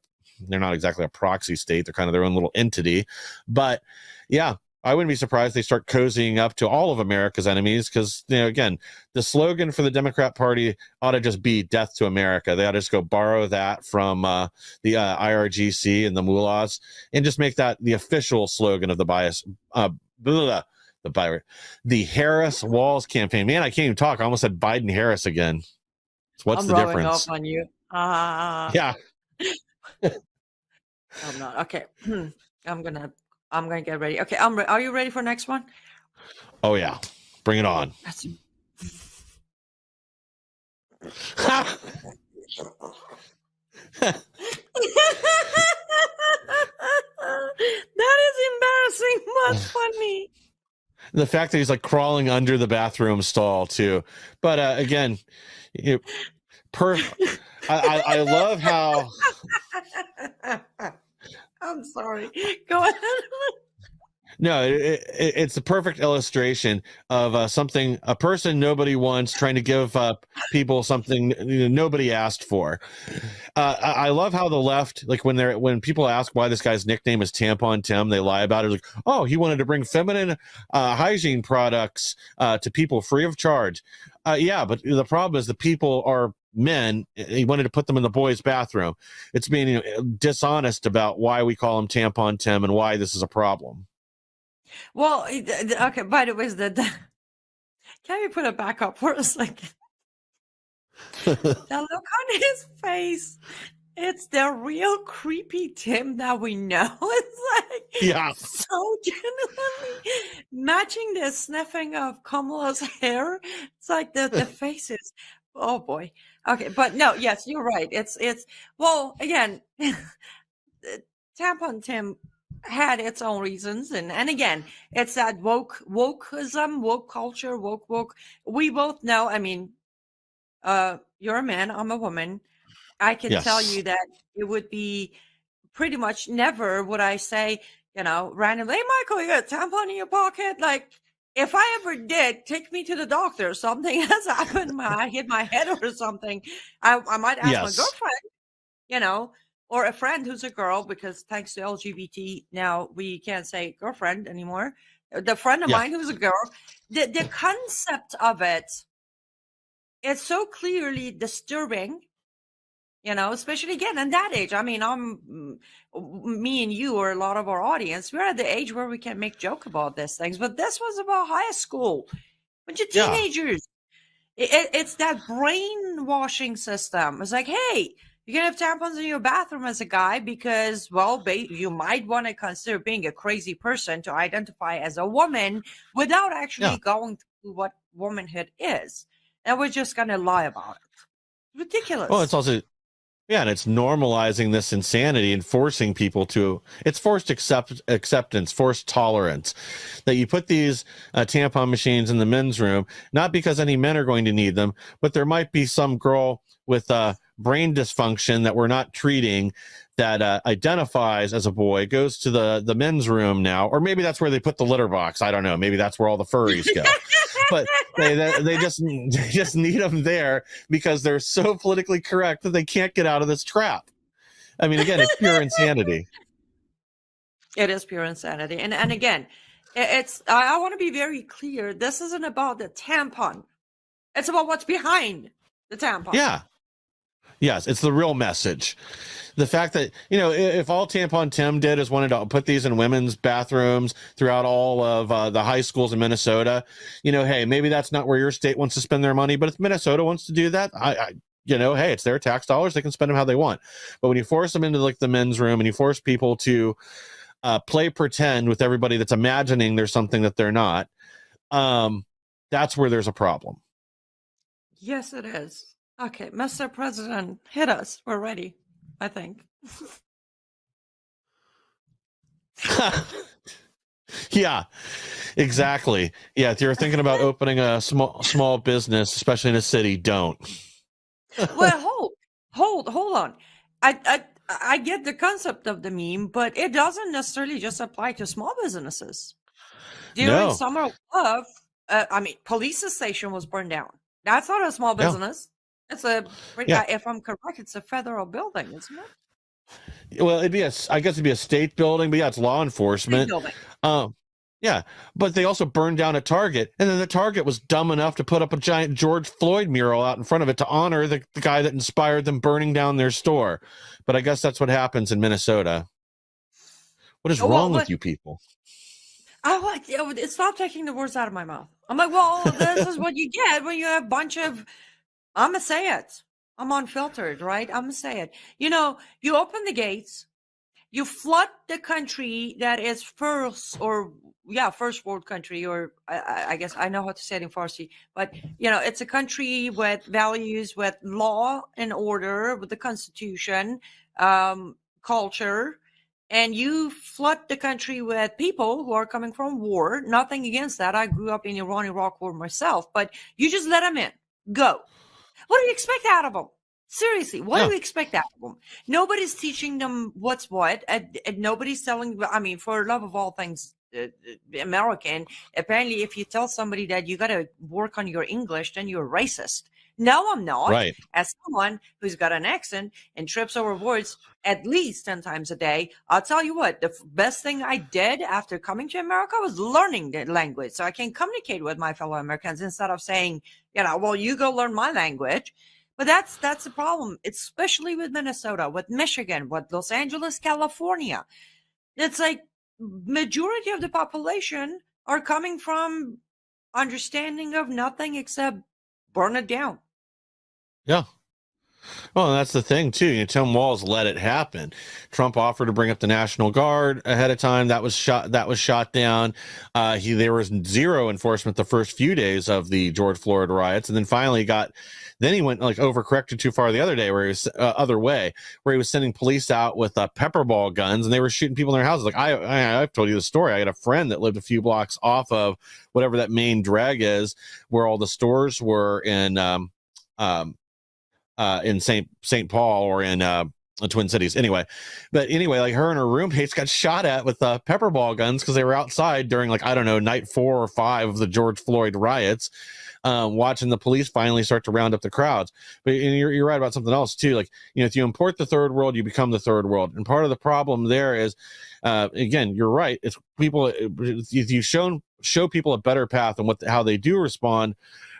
they're not exactly a proxy state. They're kind of their own little entity. But yeah, I wouldn't be surprised they start cozying up to all of America's enemies because, again, the slogan for the Democrat Party ought to just be "Death to America." They ought to just go borrow that from the IRGC and the mullahs and just make that the official slogan of the the Harris Walls campaign. Man, I can't even talk. I almost said Biden Harris again. What's I'm the rubbing difference? off on you. Yeah. I'm not. Okay. I'm gonna get ready. Okay. Are you ready for next one? Oh yeah. Bring it on. That is embarrassing but funny. The fact that he's like crawling under the bathroom stall too. But again, I love how I'm sorry. Go ahead. No, it's a perfect illustration of a person nobody wants trying to give people something nobody asked for. I love how the left, like when people ask why this guy's nickname is Tampon Tim, they lie about it. Like, oh, he wanted to bring feminine hygiene products to people free of charge. Yeah, but the problem is the people are men. He wanted to put them in the boys' bathroom. It's being dishonest about why we call him Tampon Tim and why this is a problem. Well, okay. By the way, can we put it back up for a second? That look on his face. It's the real creepy Tim that we know. It's like so genuinely matching the sniffing of Kamala's hair. It's like the faces. Oh boy. Okay, but no, yes, you're right. It's well again, Tampon Tim had its own reasons, and again, it's that wokeism, woke culture, woke. We both know. I mean, you're a man, I'm a woman. I can tell you that it would be pretty much never would I say, randomly, hey, Michael, you got a tampon in your pocket? Like, if I ever did, take me to the doctor. Something has happened. I hit my head or something. I might ask my girlfriend, or a friend who's a girl, because thanks to LGBT, now we can't say girlfriend anymore. The friend of mine who's a girl, the concept of it is so clearly disturbing. Especially again in that age. I mean, me and you or a lot of our audience, we're at the age where we can make joke about these things. But this was about high school, bunch of teenagers. It's that brainwashing system. It's like, hey, you can have tampons in your bathroom as a guy because, well, you might want to consider being a crazy person to identify as a woman without actually going through what womanhood is. And we're just going to lie about it. Ridiculous. Well, it's also... Yeah, and it's normalizing this insanity and forcing people to, it's forced acceptance, forced tolerance, that you put these tampon machines in the men's room, not because any men are going to need them, but there might be some girl with brain dysfunction that we're not treating that identifies as a boy, goes to the men's room now, or maybe that's where they put the litter box. I don't know. Maybe that's where all the furries go. But they just need them there because they're so politically correct that they can't get out of this trap. I mean, again, it's pure insanity. It is pure insanity. And again, I want to be very clear. This isn't about the tampon. It's about what's behind the tampon. Yeah. Yes, it's the real message. The fact that, if all Tampon Tim did is wanted to put these in women's bathrooms throughout all of the high schools in Minnesota, hey, maybe that's not where your state wants to spend their money, but if Minnesota wants to do that, hey, it's their tax dollars. They can spend them how they want. But when you force them into like the men's room and you force people to play pretend with everybody that's imagining there's something that they're not, that's where there's a problem. Yes, it is. Okay, Mr. President, hit us. We're ready, I think. Yeah, exactly. Yeah, if you're thinking about opening a small business, especially in a city, don't. Well, hold on. I get the concept of the meme, but it doesn't necessarily just apply to small businesses. During Summer of Love, police station was burned down. That's not a small business. It's if I'm correct, it's a federal building, isn't it? Well, I guess it'd be a state building, but yeah, it's law enforcement. Yeah, but they also burned down a Target, and then the Target was dumb enough to put up a giant George Floyd mural out in front of it to honor the guy that inspired them burning down their store. But I guess that's what happens in Minnesota. What is wrong with you people? Stop taking the words out of my mouth. I'm like, well, this is what you get when you have a bunch of, I'm going to say it. I'm unfiltered, right? I'm going to say it. You know, you open the gates, you flood the country that is first world country, or I guess I know how to say it in Farsi, but you know, it's a country with values, with law and order, with the Constitution, culture, and you flood the country with people who are coming from war. Nothing against that. I grew up in Iran, Iraq war myself, but you just let them in. Go. What do you expect out of them? Seriously, what do you expect out of them? Nobody's teaching them what's what. And nobody's telling, I mean, for love of all things American, apparently if you tell somebody that you got to work on your English, then you're racist. No, I'm not. Right. As someone who's got an accent and trips over words at least 10 times a day, I'll tell you what, the best thing I did after coming to America was learning the language so I can communicate with my fellow Americans instead of saying, you know, well, you go learn my language. But that's the problem, especially with Minnesota, with Michigan, with Los Angeles, California. It's like majority of the population are coming from understanding of nothing except burn it down. Yeah. Well, that's the thing too. You know, Tim Walz let it happen. Trump offered to bring up the National Guard ahead of time. That was shot down. There was zero enforcement the first few days of the George Floyd riots, and then finally then he went like overcorrected too far the other day, where he was other way, where he was sending police out with pepper ball guns, and they were shooting people in their houses. Like I've told you the story. I had a friend that lived a few blocks off of whatever that main drag is, where all the stores were in St. Paul or in the Twin Cities. Anyway, like her and her roommates got shot at with pepper ball guns because they were outside during night 4 or 5 of the George Floyd riots, watching the police finally start to round up the crowds. But you're right about something else too. Like, you know, if you import the third world, you become the third world. And part of the problem there is, again, you're right. It's people. If you show people a better path and how they do respond,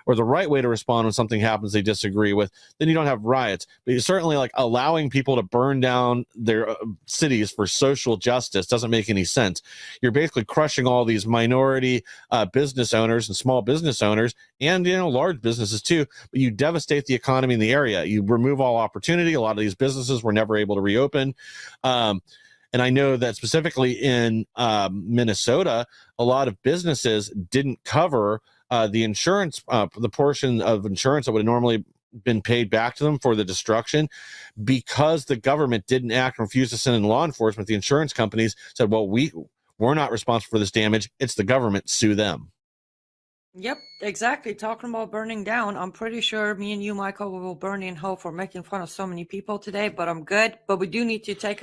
or the right way to respond when something happens they disagree with, then you don't have riots. But you're certainly like allowing people to burn down their cities for social justice doesn't make any sense. You're basically crushing all these minority business owners and small business owners, and large businesses too. But you devastate the economy in the area. You remove all opportunity. A lot of these businesses were never able to reopen. And I know that specifically in Minnesota, a lot of businesses didn't cover the insurance, the portion of insurance that would have normally been paid back to them for the destruction, because the government didn't act and refused to send in law enforcement. The insurance companies said, well, we're not responsible for this damage. It's the government. Sue them. Yep, exactly. Talking about burning down, I'm pretty sure me and you, Michael, will burn in hell for making fun of so many people today, but I'm good. But we do need to take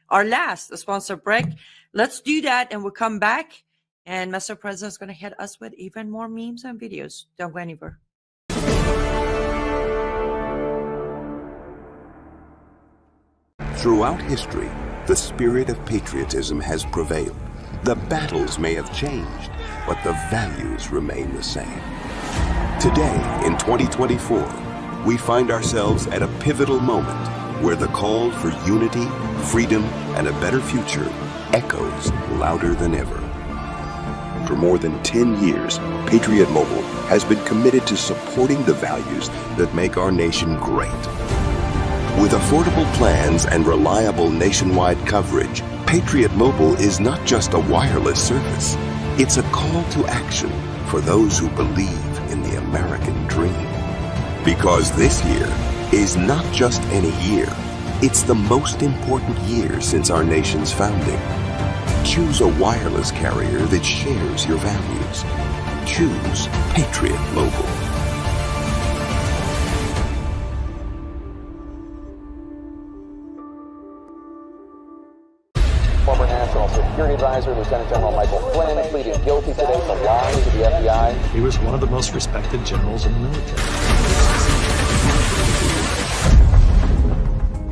our last sponsor break. Let's do that, and we'll come back. And Mr. President's going to hit us with even more memes and videos. Don't go anywhere. Throughout history, the spirit of patriotism has prevailed. The battles may have changed, but the values remain the same. Today, in 2024, we find ourselves at a pivotal moment where the call for unity, freedom, and a better future echoes louder than ever. For more than 10 years, Patriot Mobile has been committed to supporting the values that make our nation great. With affordable plans and reliable nationwide coverage, Patriot Mobile is not just a wireless service. It's a call to action for those who believe in the American dream. Because this year is not just any year, it's the most important year since our nation's founding. Choose a wireless carrier that shares your values. Choose Patriot Mobile. Former National Security Advisor Lieutenant General Michael Flynn pleaded guilty today to lying to the FBI. He was one of the most respected generals in the military.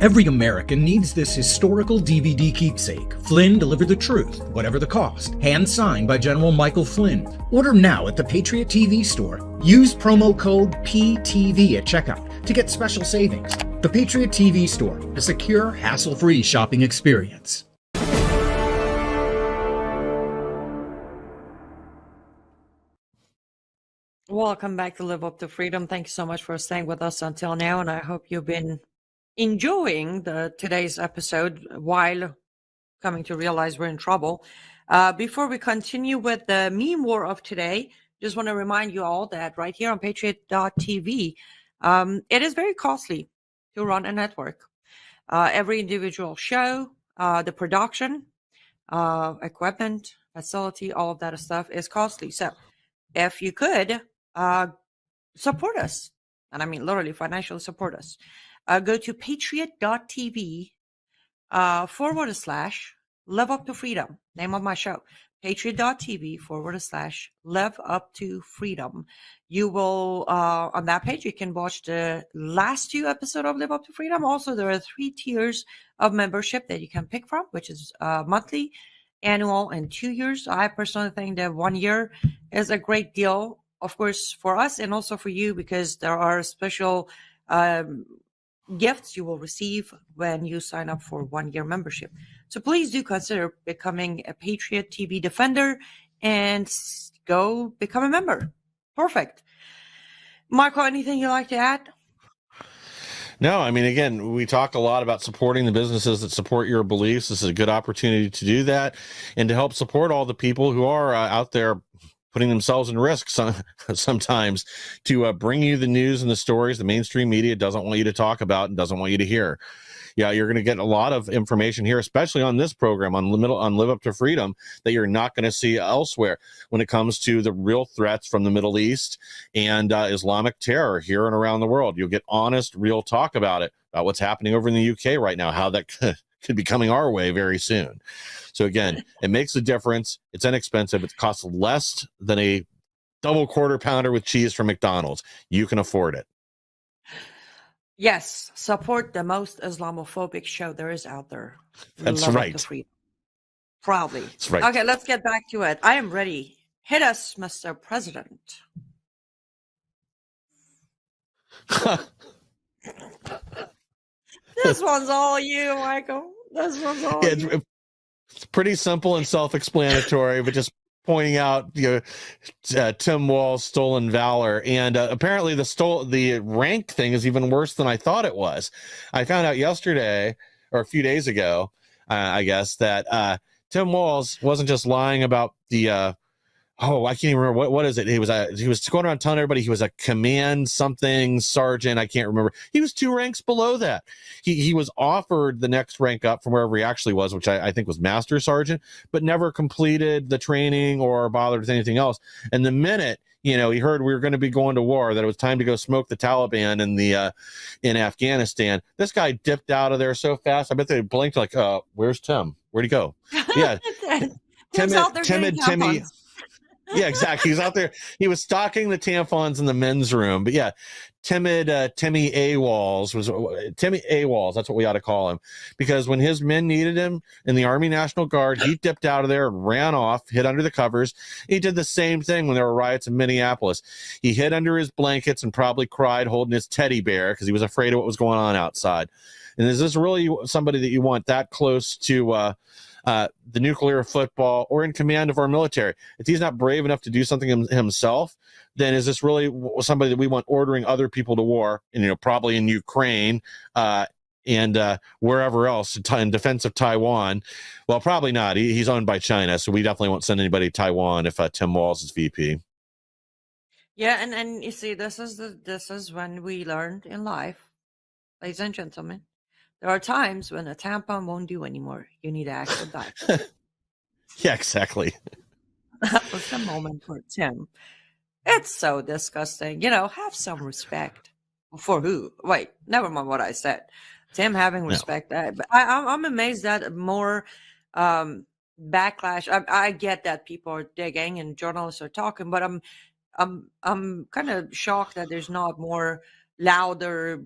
Every American needs this historical DVD keepsake. Flynn delivered the truth, whatever the cost. Hand signed by General Michael Flynn. Order now at the Patriot TV store. Use promo code PTV at checkout to get special savings. The Patriot TV store, a secure, hassle-free shopping experience. Welcome back to Live Up to Freedom. Thank you so much for staying with us until now, and I hope you've been enjoying today's episode while coming to realize we're in trouble. Before we continue with the meme war of today, just want to remind you all that right here on Patriot.tv, it is very costly to run a network. Every individual show, the production, equipment, facility, all of that stuff is costly. So if you could support us, and I mean literally financially support us, go to patriot.tv / live up to freedom. Name of my show, patriot.tv / live up to freedom. You will, on that page, you can watch the last 2 episodes of Live Up to Freedom. Also, there are 3 tiers of membership that you can pick from, which is monthly, annual, and 2 years. I personally think that 1 year is a great deal, of course, for us and also for you, because there are special gifts you will receive when you sign up for 1 year membership. So please do consider becoming a Patriot TV Defender and go become a member. Perfect. Marco, anything you'd like to add? No, I mean, again, we talk a lot about supporting the businesses that support your beliefs. This is a good opportunity to do that and to help support all the people who are out there putting themselves in risk sometimes to bring you the news and the stories the mainstream media doesn't want you to talk about and doesn't want you to hear. Yeah, you're going to get a lot of information here, especially on this program on Live Up to Freedom, that you're not going to see elsewhere when it comes to the real threats from the Middle East and Islamic terror here and around the world. You'll get honest, real talk about it, about what's happening over in the UK right now, how that could be coming our way very soon. So again, it makes a difference. It's inexpensive. It costs less than a double quarter pounder with cheese from McDonald's. You can afford it. Yes, support the most Islamophobic show there is out there. That's Love right. the freedom. Proudly. That's right. Okay, let's get back to it. I am ready. Hit us, Mr. President. This one's all you, Michael. This one's all you. It's pretty simple and self-explanatory, but just pointing out, Tim Walz's stolen valor, and apparently the rank thing is even worse than I thought it was. I found out yesterday, or a few days ago, I guess, that Tim Walz wasn't just lying about the I can't even remember what is it. He was going around telling everybody he was a command something sergeant. I can't remember. He was 2 ranks below that. He was offered the next rank up from wherever he actually was, which I think was master sergeant, but never completed the training or bothered with anything else. And the minute he heard we were going to be going to war, that it was time to go smoke the Taliban in Afghanistan, this guy dipped out of there so fast. I bet they blinked like, where's Tim? Where'd he go? Yeah, timid Timmy. Yeah, exactly. He was out there. He was stocking the tampons in the men's room. But yeah, timid Timmy AWOLs. That's what we ought to call him, because when his men needed him in the Army National Guard, he dipped out of there and ran off, hid under the covers. He did the same thing when there were riots in Minneapolis. He hid under his blankets and probably cried holding his teddy bear because he was afraid of what was going on outside. And is this really somebody that you want that close to the nuclear football or in command of our military? If he's not brave enough to do something himself, then is this really somebody that we want ordering other people to war, and probably in Ukraine and wherever else in defense of Taiwan? Well, probably not. He's owned by China, so we definitely won't send anybody to Taiwan if Tim Walz is VP. Yeah, and you see, this is when we learned in life, ladies and gentlemen, there are times when a tampon won't do anymore. You need to actually die. Yeah, exactly. That was the moment for Tim. It's so disgusting. Have some respect. For who? Wait, never mind what I said. Tim having respect. No. I'm amazed that more backlash. I get that people are digging and journalists are talking, but I'm kind of shocked that there's not more louder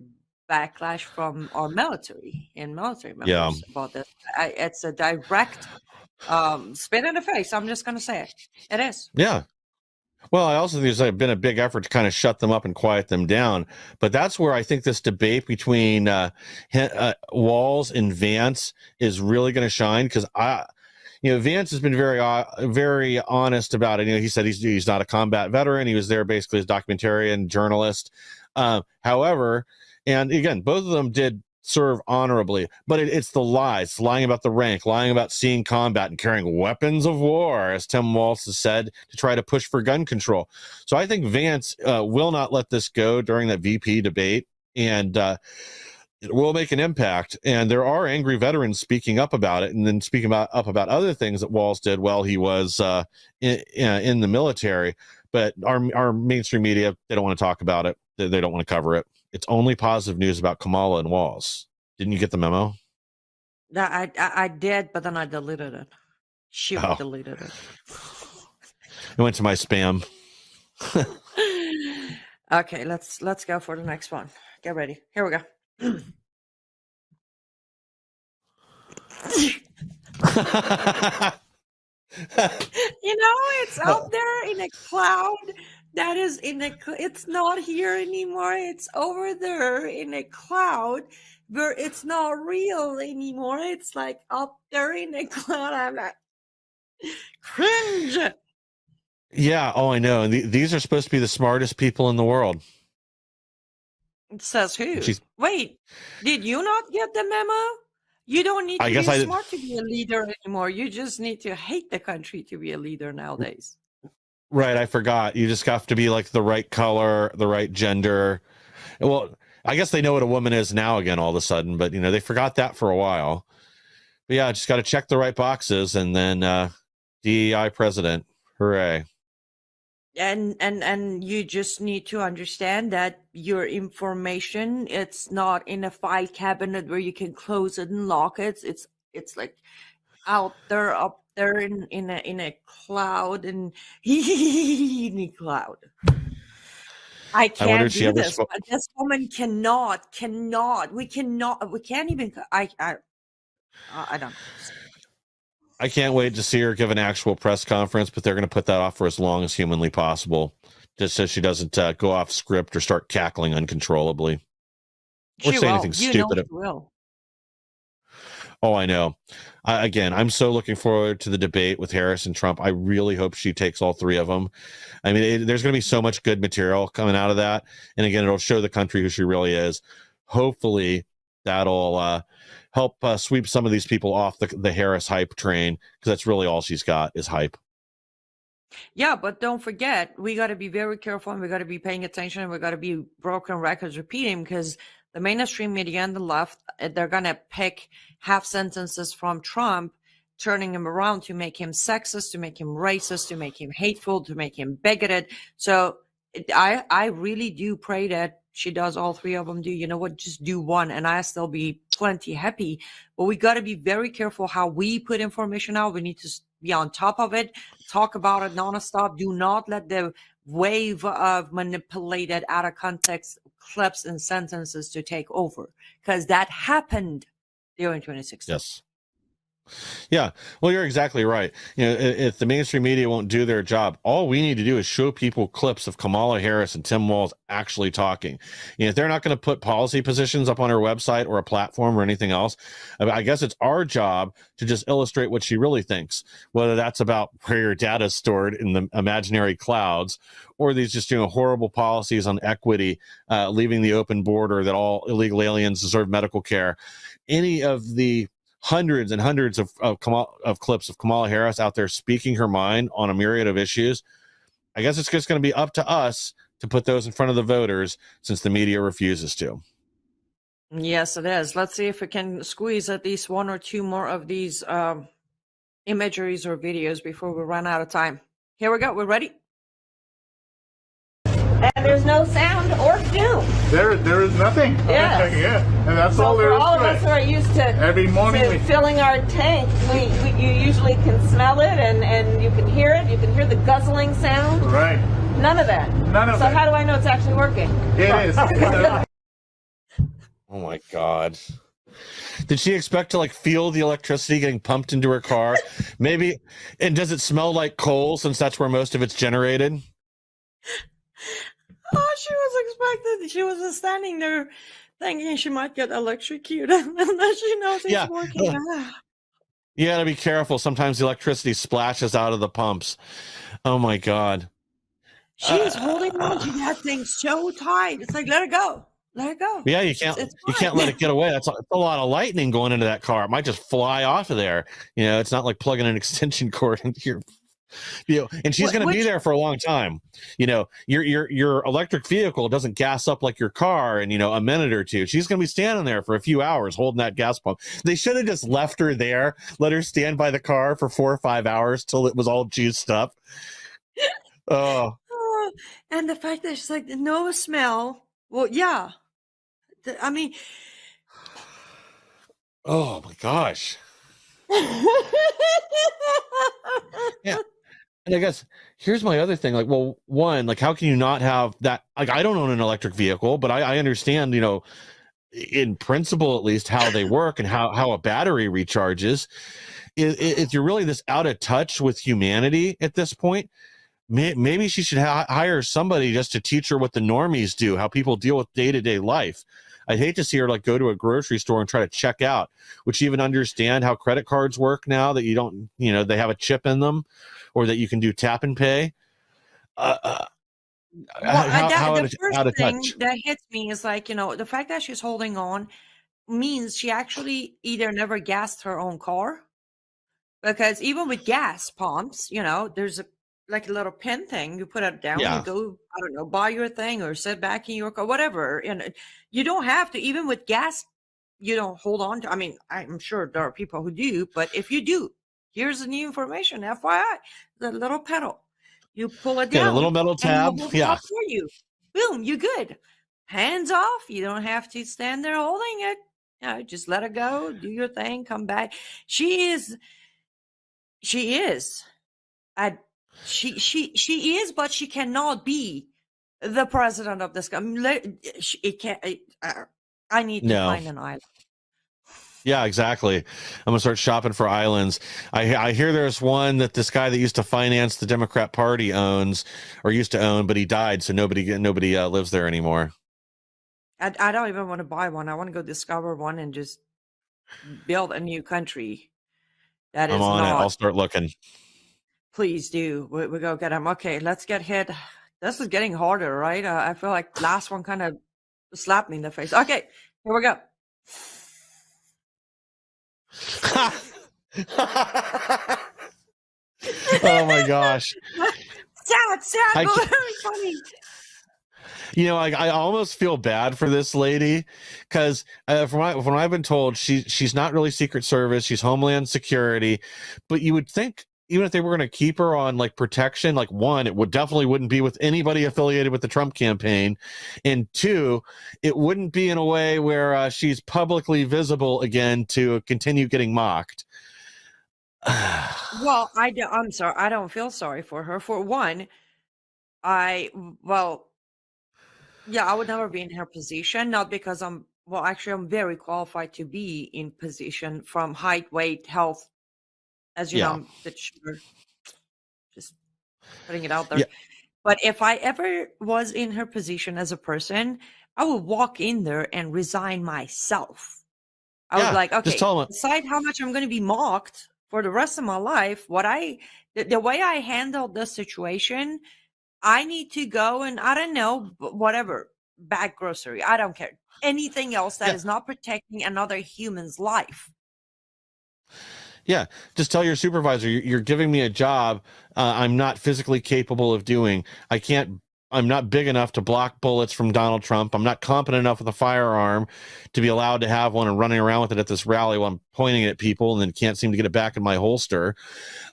backlash from our military and military members Yeah. about this. It's a direct spit in the face. I'm just going to say it. It is. Yeah. Well, I also think there's been a big effort to kind of shut them up and quiet them down. But that's where I think this debate between Walz and Vance is really going to shine, because Vance has been very honest about it. He said he's not a combat veteran. He was there basically as a documentarian journalist. However, and again, both of them did serve honorably, but it's the lies, lying about the rank, lying about seeing combat and carrying weapons of war, as Tim Walz has said, to try to push for gun control. So I think Vance will not let this go during that VP debate, and it will make an impact. And there are angry veterans speaking up about it, and then speaking up about other things that Walz did while he was in the military. But our mainstream media, they don't want to talk about it. They don't want to cover it. It's only positive news about Kamala and Walz. Didn't you get the memo? I did, but then I deleted it. Deleted it. It went to my spam. Okay, let's go for the next one. Get ready. Here we go. It's out there in a cloud. That is it's not here anymore. It's over there in a cloud where it's not real anymore. It's like up there in a cloud. I'm like, cringe. Yeah. Oh, I know. And these are supposed to be the smartest people in the world. It says who? Wait, did you not get the memo? You don't need to be smart to be a leader anymore. You just need to hate the country to be a leader nowadays. Right, I forgot. You just have to be like the right color, the right gender. Well, I guess they know what a woman is now again all of a sudden, but they forgot that for a while. But yeah, just got to check the right boxes, and then DEI president. Hooray. And you just need to understand that your information, it's not in a file cabinet where you can close it and lock it. It's like out there, up there in a cloud, and in a cloud. I can't do this. But this woman cannot. We can't even. I don't know. I can't wait to see her give an actual press conference, but they're going to put that off for as long as humanly possible, just so she doesn't go off script or start cackling uncontrollably, or say anything stupid. Will. Oh, I know. I'm so looking forward to the debate with Harris and Trump. I really hope she takes all three of them. I mean, there's going to be so much good material coming out of that. And again, it'll show the country who she really is. Hopefully that'll help sweep some of these people off the Harris hype train, because that's really all she's got is hype. Yeah, but don't forget, we got to be very careful, and we got to be paying attention, and we got to be broken records repeating, because the mainstream media and the left, they're going to pick half sentences from Trump, turning him around to make him sexist, to make him racist, to make him hateful, to make him bigoted. So I really do pray that she does all three of them. Just do one, and I still be plenty happy. But we got to be very careful how we put information out. We need to be on top of it, talk about it nonstop. Do not let the wave of manipulated, out of context clips and sentences to take over, because that happened during 2016. Yes. Yeah, well, you're exactly right. If the mainstream media won't do their job, all we need to do is show people clips of Kamala Harris and Tim Walz actually talking. If they're not going to put policy positions up on her website or a platform or anything else, I guess it's our job to just illustrate what she really thinks, whether that's about where your data is stored in the imaginary clouds, or these just horrible policies on equity, leaving the open border, that all illegal aliens deserve medical care. Any of the hundreds and hundreds of clips of Kamala Harris out there speaking her mind on a myriad of issues. I guess it's just going to be up to us to put those in front of the voters, since the media refuses to. Yes, it is. Let's see if we can squeeze at least one or two more of these imageries or videos before we run out of time. Here we go. We're ready. And there's no sound or fume. There is nothing. Yes. Yeah, and that's so all there is for all of to us it. who are used to Every morning filling our tank, you usually can smell it, and you can hear it. You can hear the guzzling sound. Right. None of that. None of so that. how do I know it's actually working? It is. Oh my God. Did she expect to like feel the electricity getting pumped into her car? Maybe. And does it smell like coal since that's where most of it's generated? Oh, she was just standing there thinking she might get electrocuted, and then she knows it's Yeah. working. You gotta be careful. Sometimes the electricity splashes out of the pumps. Oh my God. She's holding on to that thing so tight. It's like, let it go. Let it go. Yeah, It's you can't let it get away. That's a lot of lightning going into that car. It might just fly off of there. You know, it's not like plugging an extension cord into your, you know, and she's going to be there for a long time. You know, your electric vehicle doesn't gas up like your car in, you know, a minute or two. She's going to be standing there for a few hours holding that gas pump. They should have just left her there, let her stand by the car for 4 or 5 hours till it was all juiced up. Oh. And the fact that she's like, no smell. Well, yeah. I mean, oh my gosh. Yeah. And I guess here's my other thing. Like, well, one, like, how can you not have that? Like, I don't own an electric vehicle, but I understand, you know, in principle, at least, how they work and how a battery recharges. If you're really this out of touch with humanity at this point, maybe she should hire somebody just to teach her what the normies do, how people deal with day-to-day life. I'd hate to see her like go to a grocery store and try to check out. Would she even understand how credit cards work now that you don't, you know, they have a chip in them, or that you can do tap and pay? the first thing that hits me is like, you know, the fact that she's holding on means she actually either never gassed her own car, because even with gas pumps, you know, there's a little pin thing. You put it down, Yeah. you go, I don't know, buy your thing or sit back in your car, whatever. And you don't have to, even with gas, you don't hold on to. I mean, I'm sure there are people who do, but if you do, here's the new information, FYI, the little pedal. You pull it down. Yeah, the little metal tab. And it will Yeah. stop for you. Boom, you're good. Hands off. You don't have to stand there holding it. You know, just let it go, do your thing, come back. She is. She is, but she cannot be the president of this country. It can't. I need to find an island. Yeah, exactly. I'm gonna start shopping for islands. I hear there's one that this guy that used to finance the Democrat Party owns, or used to own, but he died, so nobody lives there anymore. I don't even want to buy one. I want to go discover one and just build a new country. That is I'm on it. I'll start looking. Please do. We go get them. Okay, let's get hit. This is getting harder, right? I feel like last one kind of slapped me in the face. Okay, here we go. Oh my gosh. Sad, but very funny. You know, I almost feel bad for this lady, because from what I've been told, she's not really Secret Service. She's Homeland Security. But you would think, even if they were going to keep her on like protection, like, one, it definitely wouldn't be with anybody affiliated with the Trump campaign, and two, it wouldn't be in a way where she's publicly visible again to continue getting mocked. Well, I'm sorry. I don't feel sorry for her. For one, I would never be in her position, not because I'm very qualified to be in position from height, weight, health. As you know, I'm a bit shorter. Just putting it out there. Yeah. But if I ever was in her position as a person, I would walk in there and resign myself. I would be like, okay, decide how much I'm going to be mocked for the rest of my life. The way I handled this situation, I need to go and, I don't know, whatever, bag grocery. I don't care. Anything else that is not protecting another human's life. Yeah, just tell your supervisor, you're giving me a job I'm not physically capable of doing. I'm not big enough to block bullets from Donald Trump. I'm not competent enough with a firearm to be allowed to have one and running around with it at this rally while I'm pointing it at people and then can't seem to get it back in my holster.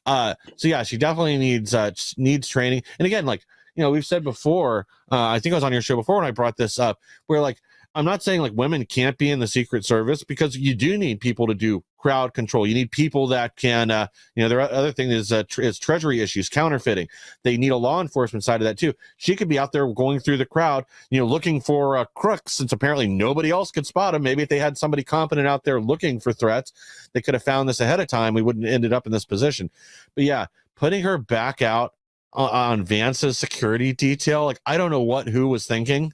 So yeah, she definitely needs training. And again, like, you know, we've said before, I think I was on your show before when I brought this up, where, like, I'm not saying like women can't be in the Secret Service, because you do need people to do crowd control. You need people that can, there are other thing is treasury issues, counterfeiting. They need a law enforcement side of that too. She could be out there going through the crowd, looking for crooks, since apparently nobody else could spot them. Maybe if they had somebody competent out there looking for threats, they could have found this ahead of time. We wouldn't have ended up in this position. But yeah, putting her back out on Vance's security detail, I don't know who was thinking,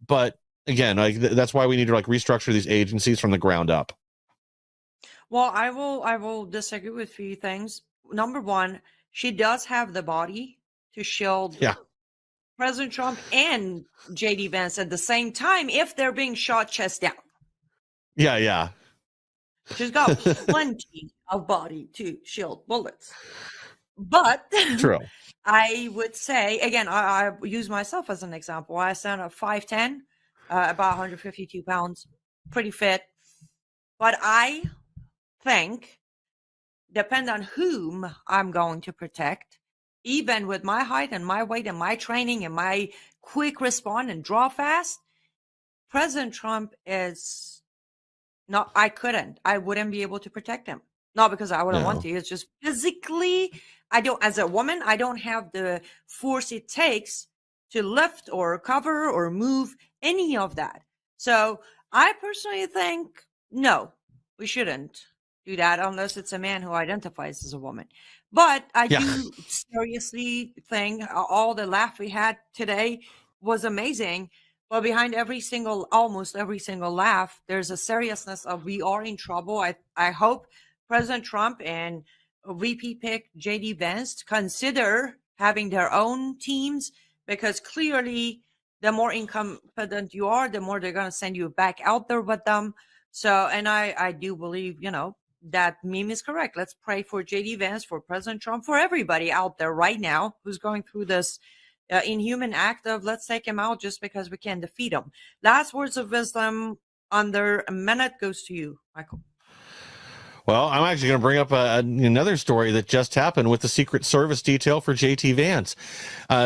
but again, that's why we need to restructure these agencies from the ground up. Well, I will disagree with a few things. Number one, she does have the body to shield President Trump and JD Vance at the same time if they're being shot chest down. Yeah. She's got plenty of body to shield bullets. But true. I would say, again, I use myself as an example. I stand at 5'10", about 152 pounds, pretty fit. But I think, depend on whom I'm going to protect, even with my height and my weight and my training and my quick respond and draw fast, President Trump is not, I wouldn't be able to protect him. Not because I wouldn't want to. It's just physically, as a woman, I don't have the force it takes to lift or cover or move any of that. So I personally think, no, we shouldn't do that unless it's a man who identifies as a woman. But I do seriously think all the laugh we had today was amazing. But behind almost every single laugh, there's a seriousness of we are in trouble. I hope President Trump and VP pick JD Vance consider having their own teams, because clearly the more incompetent you are, the more they're going to send you back out there with them. So, and I do believe, that meme is correct. Let's pray for JD Vance, for President Trump, for everybody out there right now who's going through this inhuman act of let's take him out just because we can't defeat him. Last words of wisdom under a minute goes to you, Michael. Well, I'm actually going to bring up another story that just happened with the Secret Service detail for JT Vance.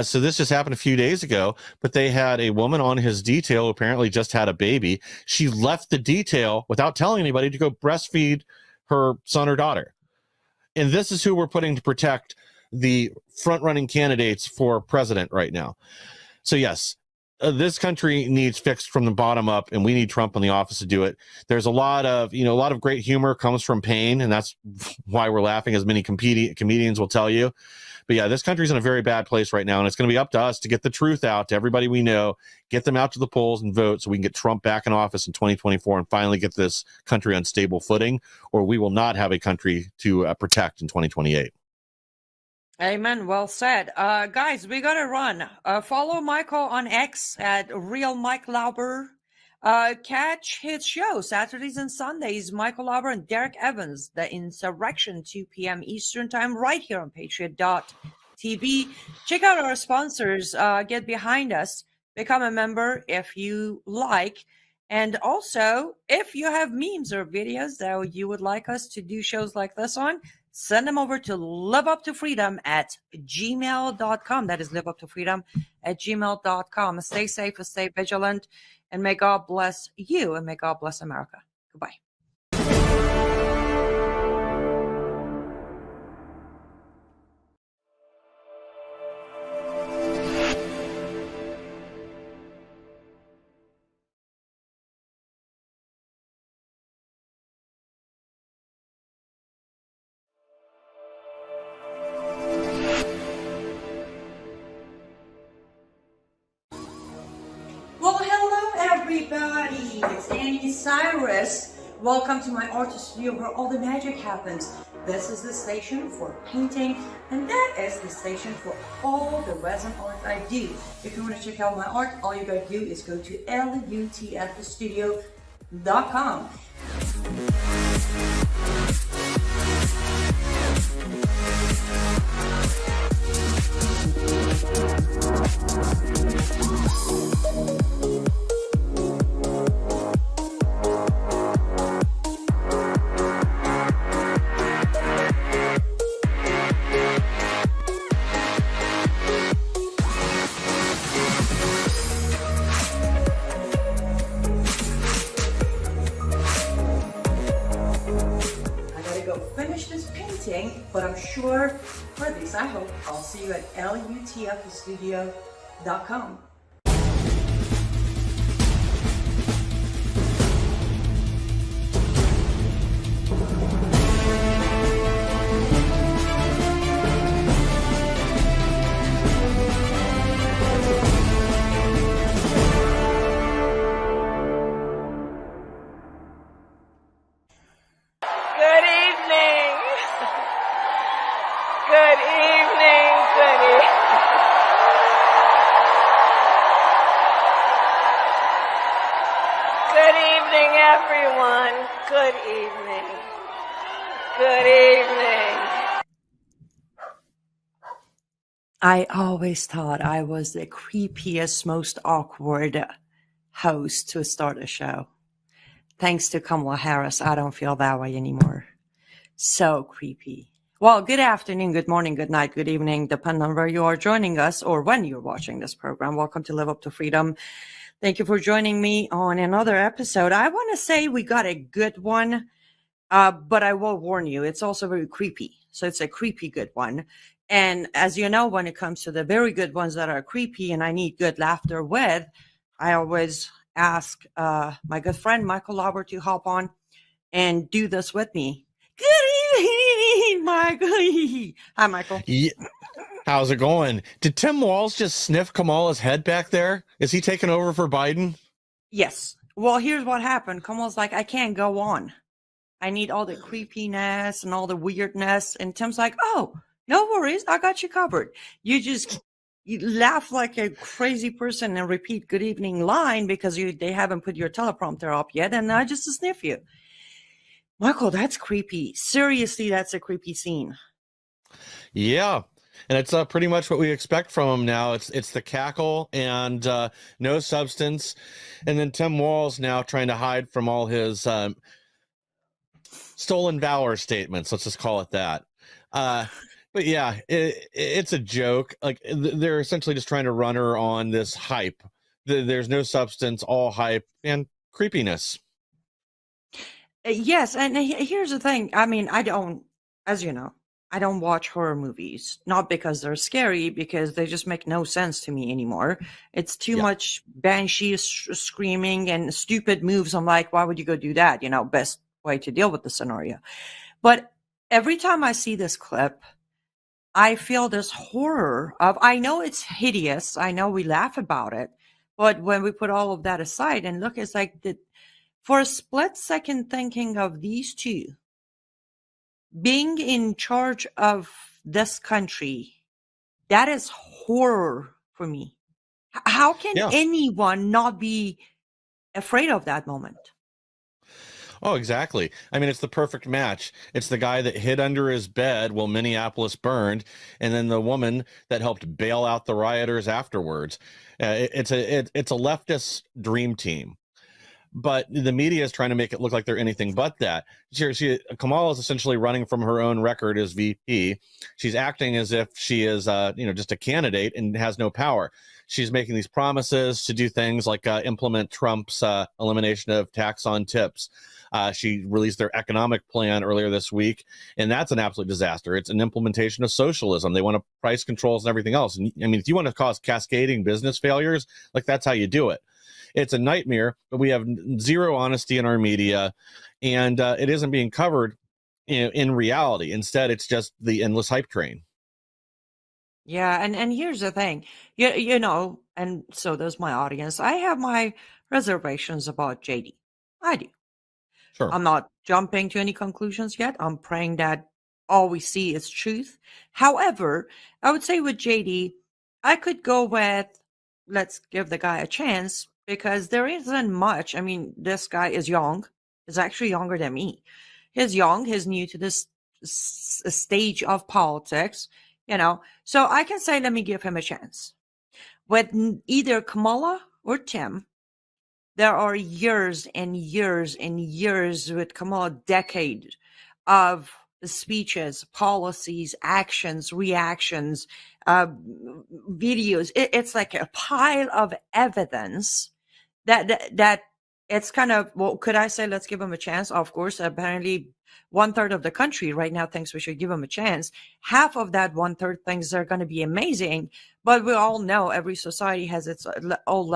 So this just happened a few days ago, but they had a woman on his detail who apparently just had a baby. She left the detail without telling anybody to go breastfeed her son or daughter. And this is who we're putting to protect the front-running candidates for president right now. So yes, this country needs fixed from the bottom up, and we need Trump in the office to do it. There's a lot of great humor comes from pain, and that's why we're laughing, as many comedians will tell you. But yeah, this country's in a very bad place right now, and it's going to be up to us to get the truth out to everybody we know, get them out to the polls and vote so we can get Trump back in office in 2024 and finally get this country on stable footing, or we will not have a country to protect in 2028. Amen. Well said. Guys, we got to run. Follow Michael on X at Real Mike Lauber. Catch his show Saturdays and Sundays, Michael Lauber and Derek Evans, The Insurrection, 2 p.m. Eastern Time, right here on Patriot.tv. Check out our sponsors. Get behind us. Become a member if you like. And also, if you have memes or videos that you would like us to do shows like this on, send them over to liveuptofreedom@gmail.com. That is liveuptofreedom@gmail.com. Stay safe, stay vigilant, and may God bless you, and may God bless America. Goodbye. Well, hello everybody. It's Annie Cyrus. Welcome to my artist studio where all the magic happens. This is the station for painting, and that is the station for all the resin art I do. If you want to check out my art, all you gotta do is go to lutfthestudio.com. late, but I'm sure, for at least I hope, I'll see you at lutfstudio.com. Good evening. Good evening. Good evening. Good evening, everyone. Good evening. Good evening. I always thought I was the creepiest, most awkward host to start a show. Thanks to Kamala Harris, I don't feel that way anymore. So creepy. Well, good afternoon, good morning, good night, good evening, depending on where you are joining us or when you're watching this program. Welcome to Live Up to Freedom. Thank you for joining me on another episode. I want to say we got a good one, but I will warn you, it's also very creepy. So it's a creepy good one. And as you know, when it comes to the very good ones that are creepy and I need good laughter with, I always ask my good friend Michael Lauber to hop on and do this with me. Good evening, Michael. Hi, Michael. Yeah. How's it going? Did Tim Walz just sniff Kamala's head back there? Is he taking over for Biden? Yes. Well, here's what happened. Kamala's like, I can't go on. I need all the creepiness and all the weirdness. And Tim's like, oh, no worries. I got you covered. You laugh like a crazy person and repeat good evening line because they haven't put your teleprompter up yet. And I just sniff you. Michael, that's creepy. Seriously, that's a creepy scene. Yeah. And it's pretty much what we expect from him now. It's the cackle and no substance. And then Tim Walz now trying to hide from all his stolen valor statements. Let's just call it that. But yeah, it's a joke. Like they're essentially just trying to run her on this hype. There's no substance, all hype and creepiness. Yes, and here's the thing. I mean, as you know, I don't watch horror movies, not because they're scary, because they just make no sense to me anymore. It's too much banshee screaming and stupid moves. I'm like, why would you go do that? Best way to deal with the scenario. But every time I see this clip, I feel this horror of, I know it's hideous. I know we laugh about it. But when we put all of that aside and look, it's like for a split second thinking of these two being in charge of this country, that is horror for me. How can anyone not be afraid of that moment? Oh, exactly. I mean, it's the perfect match. It's the guy that hid under his bed while Minneapolis burned, and then the woman that helped bail out the rioters afterwards. It's a leftist dream team. But the media is trying to make it look like they're anything but that. Kamala is essentially running from her own record as VP. She's acting as if she is, just a candidate and has no power. She's making these promises to do things like implement Trump's elimination of tax on tips. She released their economic plan earlier this week, and that's an absolute disaster. It's an implementation of socialism. They want to price controls and everything else. And I mean, if you want to cause cascading business failures, like that's how you do it. It's a nightmare, but we have zero honesty in our media, and it isn't being covered in reality. Instead, it's just the endless hype train. Yeah, and here's the thing, and so does my audience. I have my reservations about JD. I do. Sure. I'm not jumping to any conclusions yet. I'm praying that all we see is truth. However, I would say with JD, I could go with, let's give the guy a chance, because there isn't much. I mean, this guy is young. He's actually younger than me. He's young. He's new to this stage of politics, So I can say, let me give him a chance. With either Kamala or Tim, there are years and years and years with Kamala, decade of speeches, policies, actions, reactions, videos. It's like a pile of evidence that it's kind of, well, could I say let's give them a chance? Of course, apparently 1/3 of the country right now thinks we should give them a chance. Half of that 1/3 thinks they're going to be amazing, but we all know every society has its own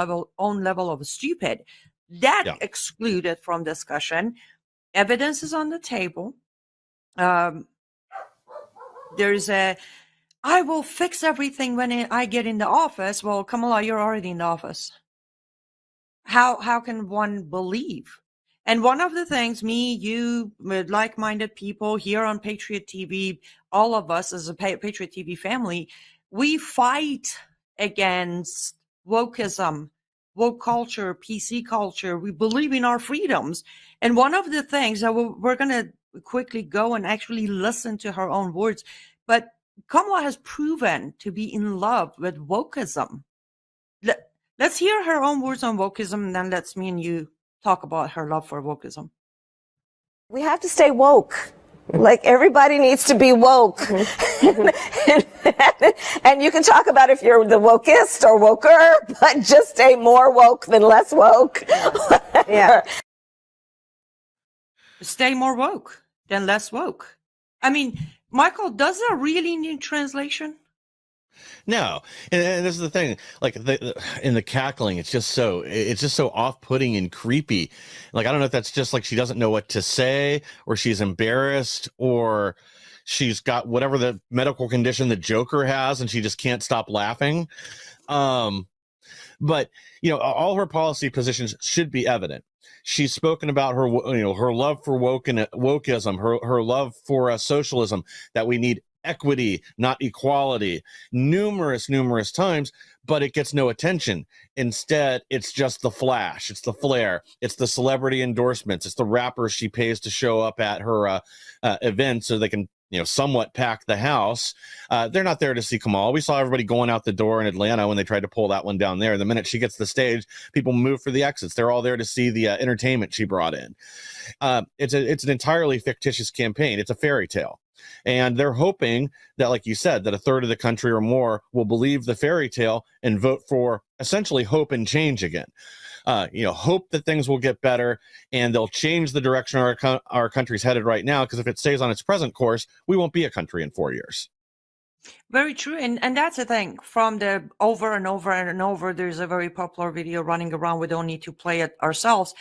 level of stupid. That excluded from discussion. Evidence is on the table. There's I will fix everything when I get in the office. Well, Kamala, you're already in the office. How can one believe? And one of the things, me, you, with like-minded people here on Patriot TV, all of us as a Patriot TV family, we fight against wokeism, woke culture, PC culture. We believe in our freedoms. And one of the things that we're going to quickly go and actually listen to her own words, but Kamala has proven to be in love with wokeism. Let's hear her own words on wokeism, and then let's me and you talk about her love for wokeism. We have to stay woke. Like, everybody needs to be woke. And you can talk about if you're the wokest or woker, but just stay more woke than less woke. Yeah. Stay more woke than less woke. I mean, Michael, does that really need translation? No, and this is the thing. Like in the cackling, it's just so off-putting and creepy. Like I don't know if that's just like she doesn't know what to say, or she's embarrassed, or she's got whatever the medical condition the Joker has, and she just can't stop laughing. But all her policy positions should be evident. She's spoken about her, her love for wokeism, her love for socialism, that we need equity, not equality, numerous times, but it gets no attention. Instead, it's just the flash, it's the flare, it's the celebrity endorsements, it's the rappers she pays to show up at her events so they can somewhat pack the house. They're not there to see Kamala. We saw everybody going out the door in Atlanta when they tried to pull that one down there. The minute she gets the stage, people move for the exits. They're all there to see the entertainment she brought in. It's an entirely fictitious campaign. It's a fairy tale. And they're hoping that, like you said, that 1/3 of the country or more will believe the fairy tale and vote for essentially hope and change again. Hope that things will get better and they'll change the direction our country's headed right now. Because if it stays on its present course, we won't be a country in 4 years. Very true. And that's the thing. From the over and over and over, there's a very popular video running around. We don't need to play it ourselves.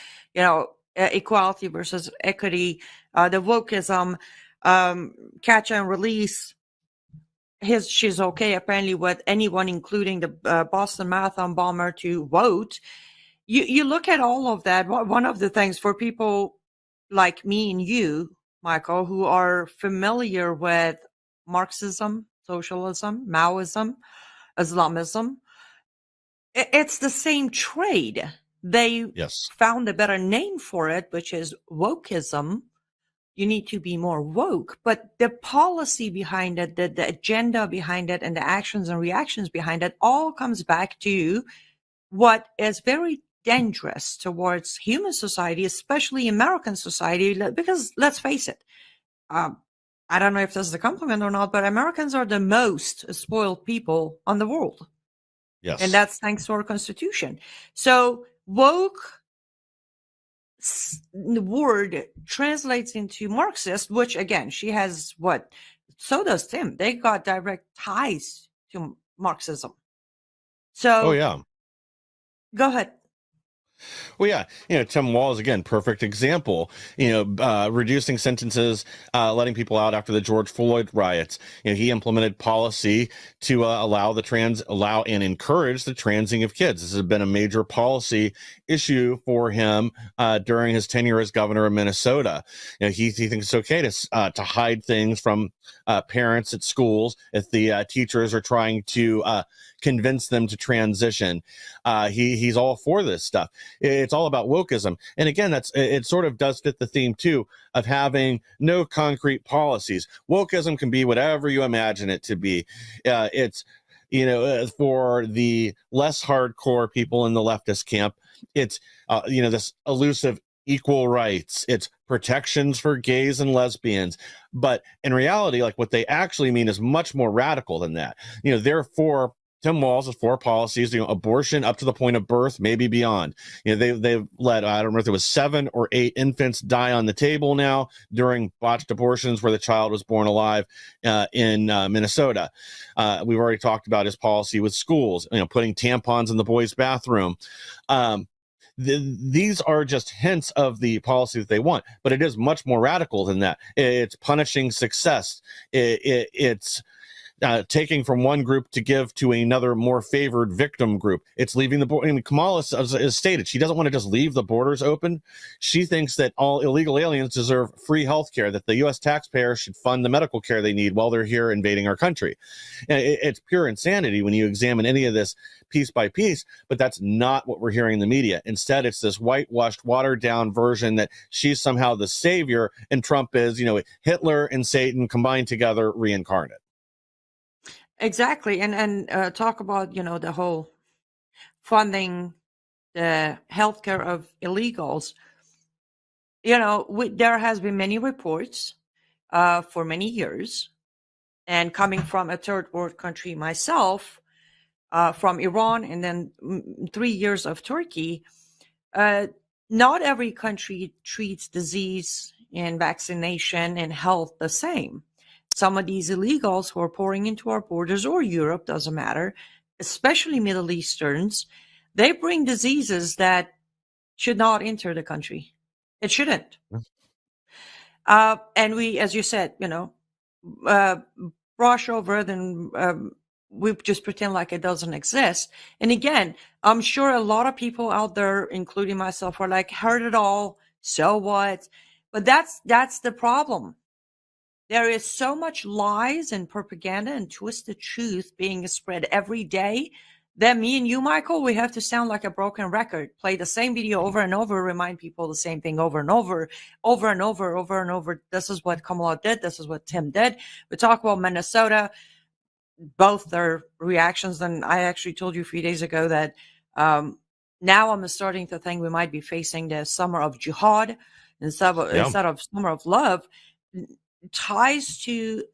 Equality versus equity, the wokeism, catch and release. She's okay apparently with anyone, including the Boston Marathon bomber, to vote. You look at all of that. One of the things for people like me and you, Michael, who are familiar with Marxism, socialism, Maoism, Islamism, it's the same trade. They found a better name for it, which is wokeism. You need to be more woke, but the policy behind it, the agenda behind it, and the actions and reactions behind it all comes back to what is very dangerous towards human society, especially American society, because let's face it, I don't know if this is a compliment or not, but Americans are the most spoiled people on the world. Yes. And that's thanks to our Constitution. So woke, the word translates into Marxist, which again, she has what? So does Tim. They got direct ties to Marxism. So, oh yeah, go ahead. Well, yeah, Tim Walz, again, perfect example, reducing sentences, letting people out after the George Floyd riots. He implemented policy to allow and encourage the transing of kids. This has been a major policy issue for him during his tenure as governor of Minnesota. He thinks it's okay to hide things from parents at schools if the teachers are trying to convince them to transition. He's all for this stuff. It's all about wokeism. And again, it sort of does fit the theme too of having no concrete policies. Wokeism can be whatever you imagine it to be. It's, for the less hardcore people in the leftist camp, it's, this elusive equal rights. It's protections for gays and lesbians. But in reality, like what they actually mean is much more radical than that. Therefore, Tim Walz is for policies, abortion up to the point of birth, maybe beyond. They've let, I don't know if it was 7 or 8 infants die on the table now during botched abortions where the child was born alive in Minnesota. We've already talked about his policy with schools, putting tampons in the boys' bathroom. These are just hints of the policy that they want, but it is much more radical than that. It's punishing success. It's taking from one group to give to another more favored victim group. It's leaving the border. Kamala has stated she doesn't want to just leave the borders open. She thinks that all illegal aliens deserve free health care, that the U.S. taxpayers should fund the medical care they need while they're here invading our country. It's pure insanity when you examine any of this piece by piece, but that's not what we're hearing in the media. Instead, it's this whitewashed, watered-down version that she's somehow the savior and Trump is, Hitler and Satan combined together, reincarnate. Exactly. And talk about, the whole funding the healthcare of illegals. There has been many reports for many years, and coming from a third world country myself, from Iran and then 3 years of Turkey, not every country treats disease and vaccination and health the same. Some of these illegals who are pouring into our borders, or Europe, doesn't matter, especially Middle Easterns, they bring diseases that should not enter the country. It shouldn't. And we, as you said, brush over it, and we just pretend like it doesn't exist. And again, I'm sure a lot of people out there, including myself, are like, heard it all, so what? But that's the problem. There is so much lies and propaganda and twisted truth being spread every day that me and you, Michael, we have to sound like a broken record, play the same video over and over, remind people the same thing over and over, over and over, over and over. This is what Kamala did. This is what Tim did. We talk about Minnesota, both their reactions. And I actually told you a few days ago that now I'm starting to think we might be facing the summer of jihad instead of summer of love. Ties to,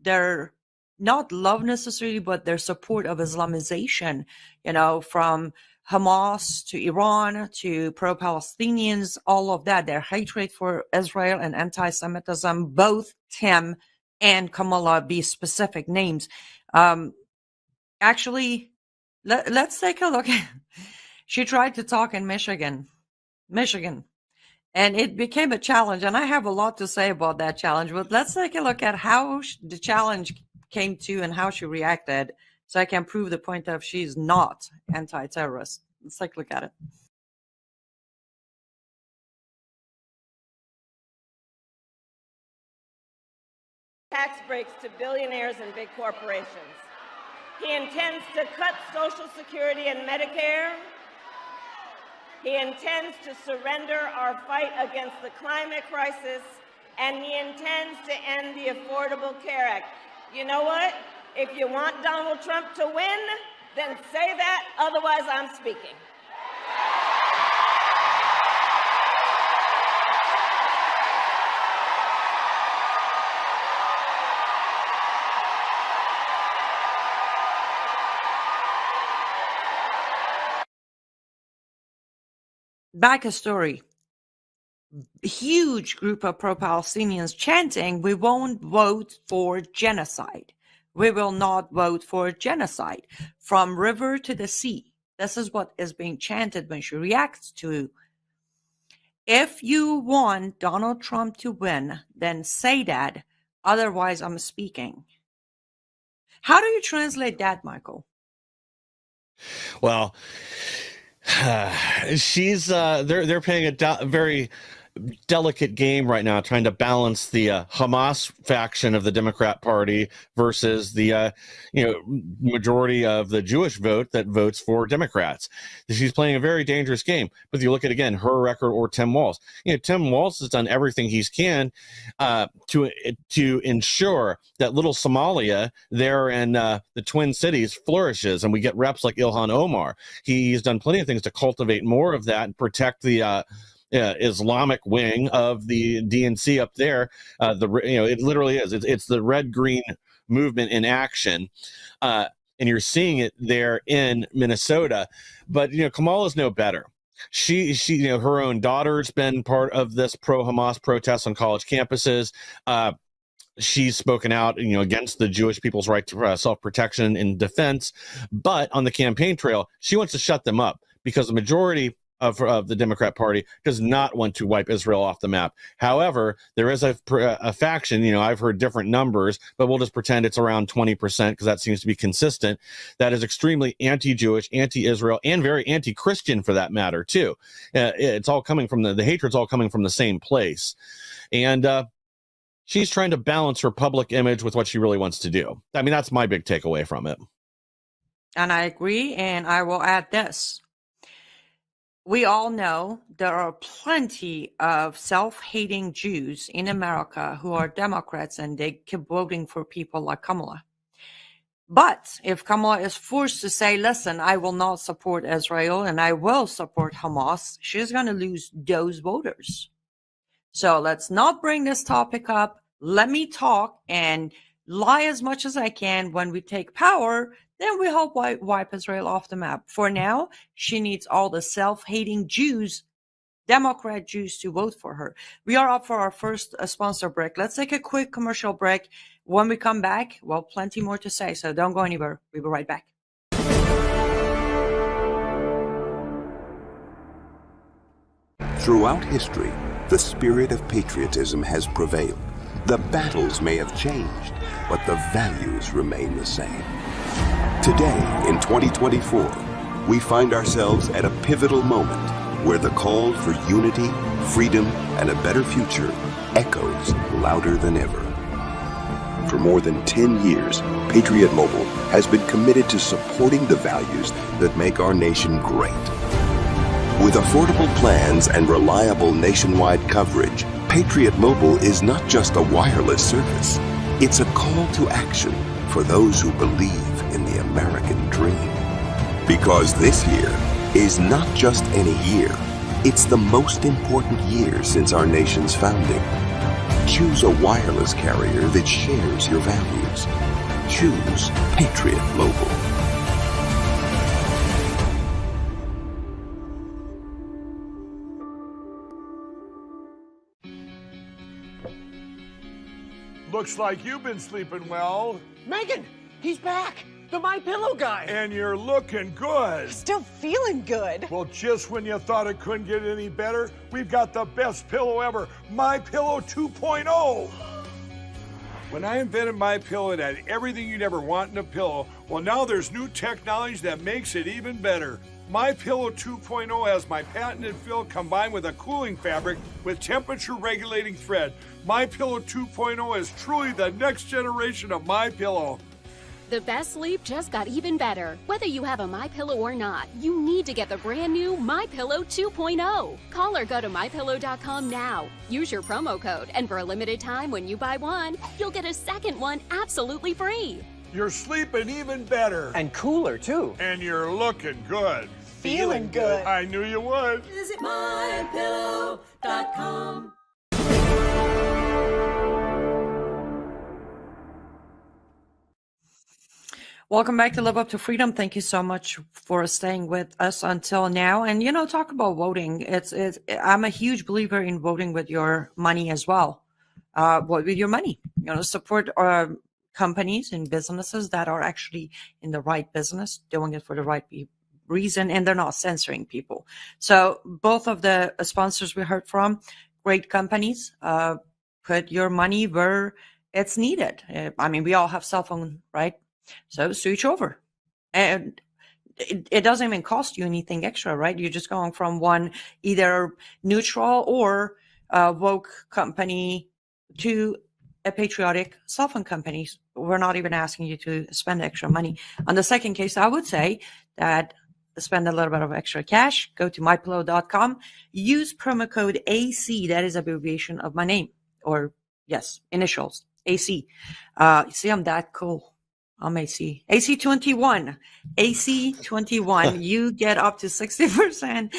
their not love necessarily, but their support of Islamization, from Hamas to Iran to pro-Palestinians, all of that, their hatred for Israel and anti-Semitism, both Tim and Kamala, be specific names. Actually, let's take a look. She tried to talk in Michigan. And it became a challenge, and I have a lot to say about that challenge, but let's take a look at how the challenge came to and how she reacted, so I can prove the point of she's not anti-terrorist. Let's take a look at it. Tax breaks to billionaires and big corporations. He intends to cut Social Security and Medicare. He intends to surrender our fight against the climate crisis, and he intends to end the Affordable Care Act. You know what? If you want Donald Trump to win, then say that, otherwise I'm speaking. Back a story. Huge group of pro-Palestinians chanting, "We won't vote for genocide. We will not vote for genocide." From river to the sea. This is what is being chanted when she reacts to, if you want Donald Trump to win, then say that, otherwise I'm speaking. How do you translate that, Michael? Well, she's they're playing a very delicate game right now, trying to balance the Hamas faction of the Democrat Party versus the majority of the Jewish vote that votes for Democrats. She's playing a very dangerous game. But if you look at, again, her record or Tim Walz, Tim Walz has done everything he can to ensure that little Somalia there in the Twin Cities flourishes, and we get reps like Ilhan Omar. He's done plenty of things to cultivate more of that and protect the Islamic wing of the DNC up there. It literally is. It's the red-green movement in action. And and you're seeing it there in Minnesota. But Kamala's no better. She her own daughter's been part of this pro-Hamas protests on college campuses. She's spoken out, against the Jewish people's right to self-protection and defense. But on the campaign trail, she wants to shut them up because the majority of the Democrat Party does not want to wipe Israel off the map. However, there is a faction, I've heard different numbers, but we'll just pretend it's around 20% because that seems to be consistent, that is extremely anti-Jewish, anti-Israel, and very anti-Christian for that matter, too. It's all coming from the hatred's all coming from the same place. And she's trying to balance her public image with what she really wants to do. I mean, that's my big takeaway from it. And I agree, and I will add this. We all know there are plenty of self-hating Jews in America who are Democrats, and they keep voting for people like Kamala. But if Kamala is forced to say, listen, I will not support Israel and I will support Hamas, she's going to lose those voters. So let's not bring this topic up. Let me talk and lie as much as I can. When we take power, then we hope wipe Israel off the map. For now, she needs all the self-hating Jews, Democrat Jews, to vote for her. We are up for our first sponsor break. Let's take a quick commercial break. When we come back, well, plenty more to say, so don't go anywhere. We'll be right back. Throughout history, the spirit of patriotism has prevailed. The battles may have changed, but the values remain the same. Today, in 2024, we find ourselves at a pivotal moment where the call for unity, freedom, and a better future echoes louder than ever. For more than 10 years, Patriot Mobile has been committed to supporting the values that make our nation great. With affordable plans and reliable nationwide coverage, Patriot Mobile is not just a wireless service. It's a call to action for those who believe in the American dream. Because this year is not just any year, it's the most important year since our nation's founding. Choose a wireless carrier that shares your values. Choose Patriot Mobile. Looks like you've been sleeping well. Megan, he's back. The My Pillow guy. And you're looking good. Still feeling good. Well, just when you thought it couldn't get any better, we've got the best pillow ever, My Pillow 2.0. When I invented My Pillow, it had everything you'd ever want in a pillow. Well, now there's new technology that makes it even better. My Pillow 2.0 has my patented fill combined with a cooling fabric with temperature regulating thread. My Pillow 2.0 is truly the next generation of My Pillow. The best sleep just got even better. Whether you have a MyPillow or not, you need to get the brand new MyPillow 2.0. Call or go to MyPillow.com now. Use your promo code, and for a limited time when you buy one, you'll get a second one absolutely free. You're sleeping even better. And cooler, too. And you're looking good. Feeling good. I knew you would. Visit MyPillow.com. Welcome back to Live Up to Freedom. Thank you so much for staying with us until now. And, talk about voting. I'm a huge believer in voting with your money as well. Vote with your money. Support companies and businesses that are actually in the right business, doing it for the right reason, and they're not censoring people. So both of the sponsors we heard from, great companies. Put your money where it's needed. We all have cell phone, right? So switch over, and it doesn't even cost you anything extra, right? You're just going from one either neutral or woke company to a patriotic cell phone company. We're not even asking you to spend extra money. On the second case, I would say that spend a little bit of extra cash, go to mypillow.com, use promo code AC, that is abbreviation of my name, or yes, initials, AC. See, I'm that cool. I'm AC. AC21. AC21. You get up to 60%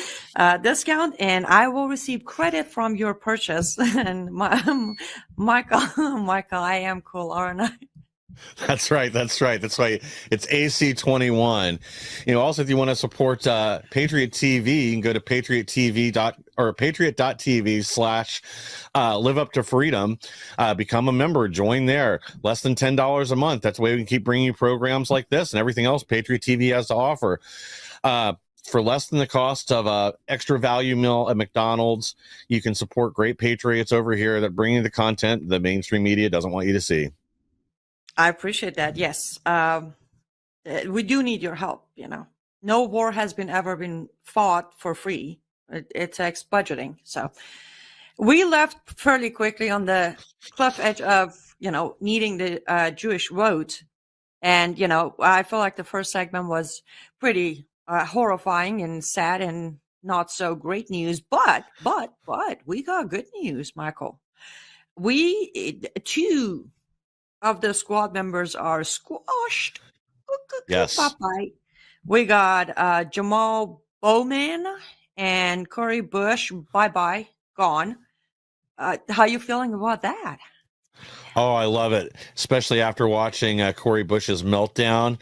discount, and I will receive credit from your purchase. And Michael, I am cool, aren't I? That's right. That's right. That's why it's AC21. Also, if you want to support Patriot TV, you can go to patriot.tv/live up to freedom. Become a member. Join there. Less than $10 a month. That's the way we can keep bringing you programs like this and everything else Patriot TV has to offer. For less than the cost of a extra value meal at McDonald's, you can support great patriots over here that bring you the content the mainstream media doesn't want you to see. I appreciate that. Yes. We do need your help. No war has ever been fought for free. It takes budgeting. So we left fairly quickly on the cliff edge of, needing the Jewish vote. And, I feel like the first segment was pretty horrifying and sad and not so great news. But we got good news, Michael. Two of the squad members are squashed. Yes. Bye-bye. We got Jamal Bowman and Cori Bush. Bye-bye. Gone. How you feeling about that? Oh, I love it, especially after watching Cori Bush's meltdown.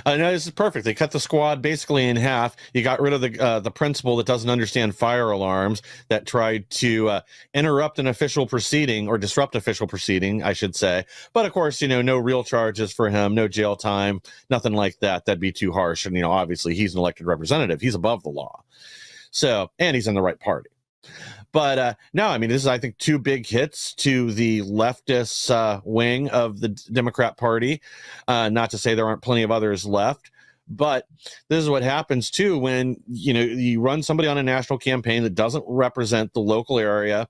No, this is perfect. They cut the squad basically in half. You got rid of the principal that doesn't understand fire alarms, that tried to interrupt an official proceeding, or disrupt official proceeding, I should say. But of course, no real charges for him, no jail time, nothing like that. That'd be too harsh. And obviously he's an elected representative. He's above the law. So, and he's in the right party. But no, this is, I think, two big hits to the leftist wing of the Democrat Party. Not to say there aren't plenty of others left, but this is what happens too when you run somebody on a national campaign that doesn't represent the local area,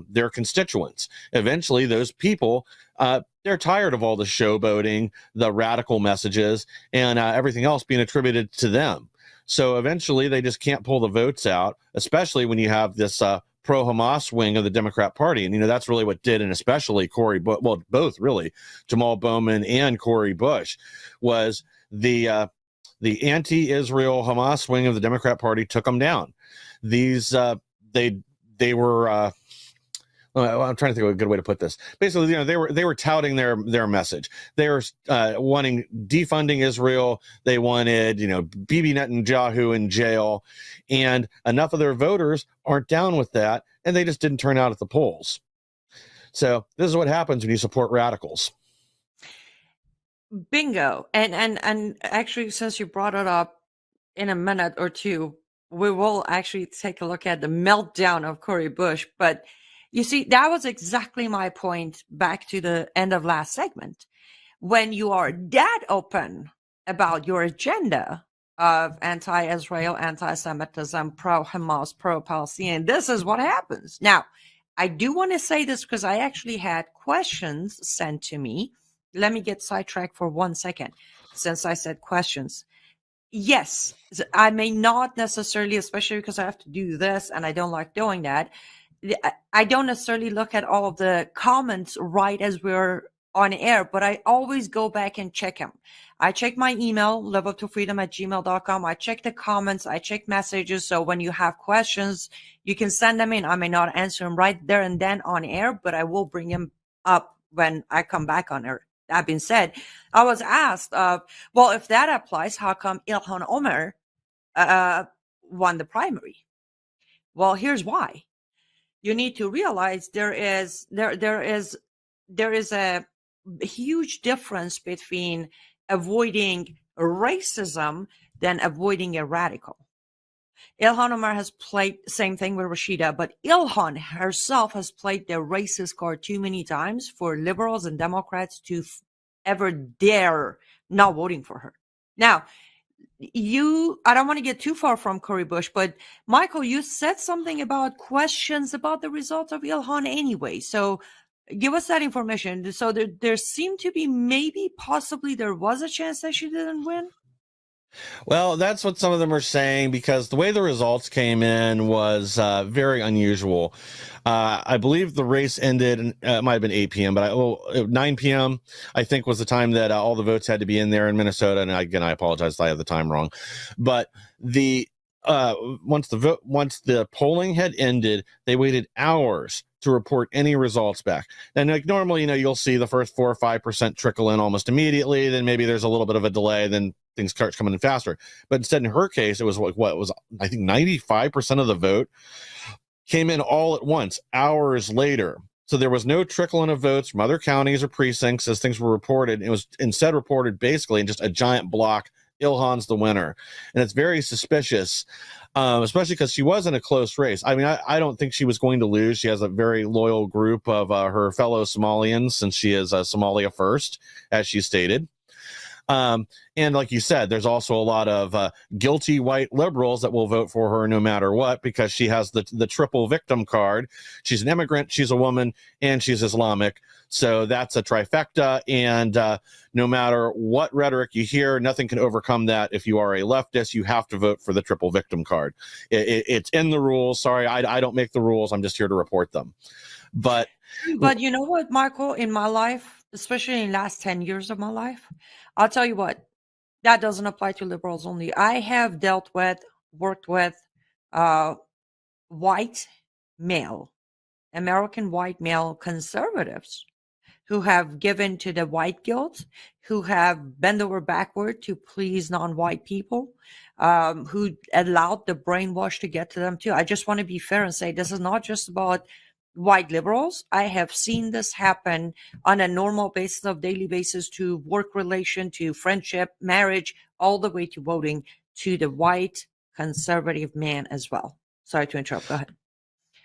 their constituents. Eventually, those people, they're tired of all the showboating, the radical messages, and everything else being attributed to them. So eventually they just can't pull the votes out, especially when you have this pro-Hamas wing of the Democrat Party. And, that's really what did, and especially both really, Jamal Bowman and Cori Bush, was the anti-Israel Hamas wing of the Democrat Party took them down. These, they were... I'm trying to think of a good way to put this. Basically, they were touting their message. They were wanting defunding Israel. They wanted, Bibi Netanyahu in jail, and enough of their voters aren't down with that, and they just didn't turn out at the polls. So this is what happens when you support radicals. Bingo. And actually, since you brought it up, in a minute or two, we will actually take a look at the meltdown of Cori Bush, but you see, that was exactly my point back to the end of last segment. When you are that open about your agenda of anti-Israel, anti-Semitism, pro-Hamas, pro-Palestinian, this is what happens. Now, I do want to say this because I actually had questions sent to me. Let me get sidetracked for 1 second since I said questions. Yes, I may not necessarily, especially because I have to do this and I don't like doing that, I don't necessarily look at all of the comments right as we're on air, but I always go back and check them. I check my email, liveuptofreedom@gmail.com. I check the comments. I check messages. So when you have questions, you can send them in. I may not answer them right there and then on air, but I will bring them up when I come back on air. That being said, I was asked, well, if that applies, how come Ilhan Omar won the primary? Well, here's why. You need to realize there is a huge difference between avoiding racism than avoiding a radical. Ilhan Omar has played same thing with Rashida, but Ilhan herself has played the racist card too many times for liberals and Democrats to ever dare not voting for her. Now, I don't want to get too far from Cori Bush, but Michael, you said something about questions about the results of Ilhan anyway. So give us that information. So there seemed to be possibly there was a chance that she didn't win. Well, that's what some of them are saying, because the way the results came in was very unusual. I believe the race ended, it might have been 8 p.m., but 9 p.m., I think, was the time that all the votes had to be in there in Minnesota. And again, I apologize if I have the time wrong. But the once the polling had ended, they waited hours to report any results back. And like normally, you'll see the first 4 or 5% trickle in almost immediately. Then maybe there's a little bit of a delay. Then things start coming in faster. But instead, in her case, it was I think 95% of the vote came in all at once, hours later. So there was no trickling of votes from other counties or precincts as things were reported. It was instead reported basically in just a giant block. Ilhan's the winner. And it's very suspicious, especially because she was in a close race. I mean, I don't think she was going to lose. She has a very loyal group of her fellow Somalians, since she is Somalia first, as she stated. And like you said, there's also a lot of guilty white liberals that will vote for her no matter what, because she has the triple victim card. She's an immigrant, she's a woman, and she's Islamic. So that's a trifecta. And no matter what rhetoric you hear, nothing can overcome that. If you are a leftist, you have to vote for the triple victim card. It's in the rules. Sorry, I don't make the rules. I'm just here to report them. But you know what, Michael, in my life, especially in the last 10 years of my life, I'll tell you what, that doesn't apply to liberals only. I have worked with white male, American white male conservatives who have given to the white guilt, who have bent over backward to please non-white people, who allowed the brainwash to get to them too. I just want to be fair and say this is not just about white liberals. I have seen this happen on a normal basis, of daily basis, to work relation, to friendship, marriage, all the way to voting, to the white conservative man as well. Sorry to interrupt. Go ahead.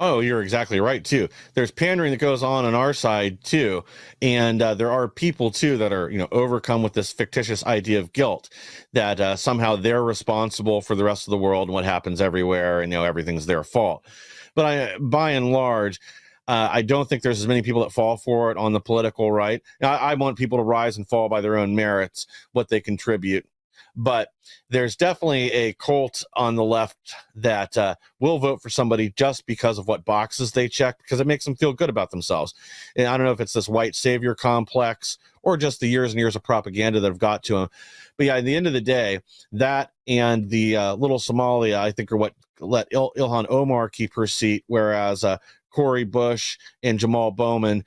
Oh, you're exactly right, too. There's pandering that goes on our side, too. And there are people, too, that are, overcome with this fictitious idea of guilt, that somehow they're responsible for the rest of the world and what happens everywhere, and, everything's their fault. But by and large, I don't think there's as many people that fall for it on the political right. I want people to rise and fall by their own merits, what they contribute. But there's definitely a cult on the left that will vote for somebody just because of what boxes they check, because it makes them feel good about themselves. And I don't know if it's this white savior complex or just the years and years of propaganda that have got to them. But yeah, at the end of the day, that and the little Somalia, I think, are what let Ilhan Omar keep her seat, whereas Cori Bush and Jamal Bowman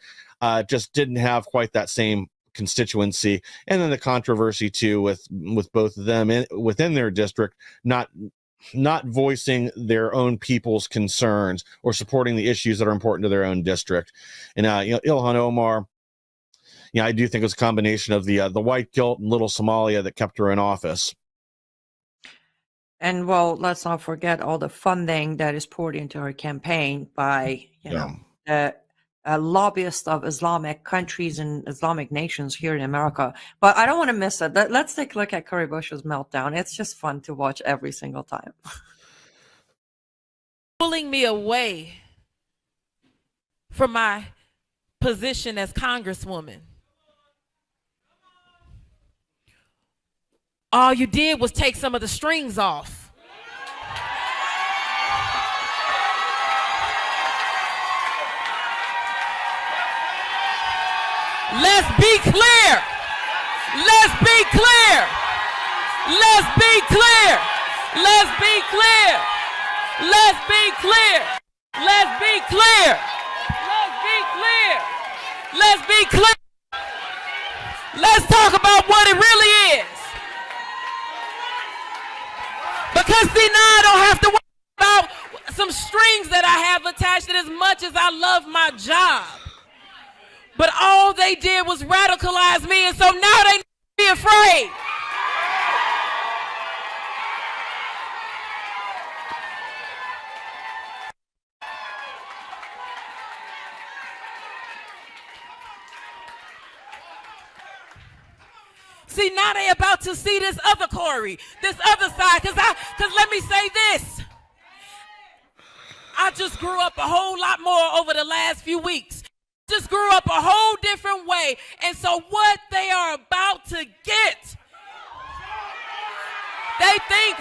just didn't have quite that same constituency. And then the controversy too with both of them within their district not voicing their own people's concerns or supporting the issues that are important to their own district. And Ilhan Omar, I do think it was a combination of the white guilt and little Somalia that kept her in office. And well, let's not forget all the funding that is poured into her campaign by lobbyists of Islamic countries and Islamic nations here in America. But I don't want to miss it. Let's take a look at Cori Bush's meltdown. It's just fun to watch every single time. Pulling me away from my position as Congresswoman. All you did was take some of the strings off. Let's be clear. Let's be clear. Let's be clear. Let's be clear. Let's be clear. Let's be clear. Let's be clear. Let's be clear. Let's talk about what it really is. Because see, now I don't have to worry about some strings that I have attached, and as much as I love my job. But all they did was radicalize me, and so now they need to be afraid. See, now they about to see this other Cori, this other side, because let me say this. I just grew up a whole lot more over the last few weeks. Just grew up a whole different way. And so what they are about to get, they think.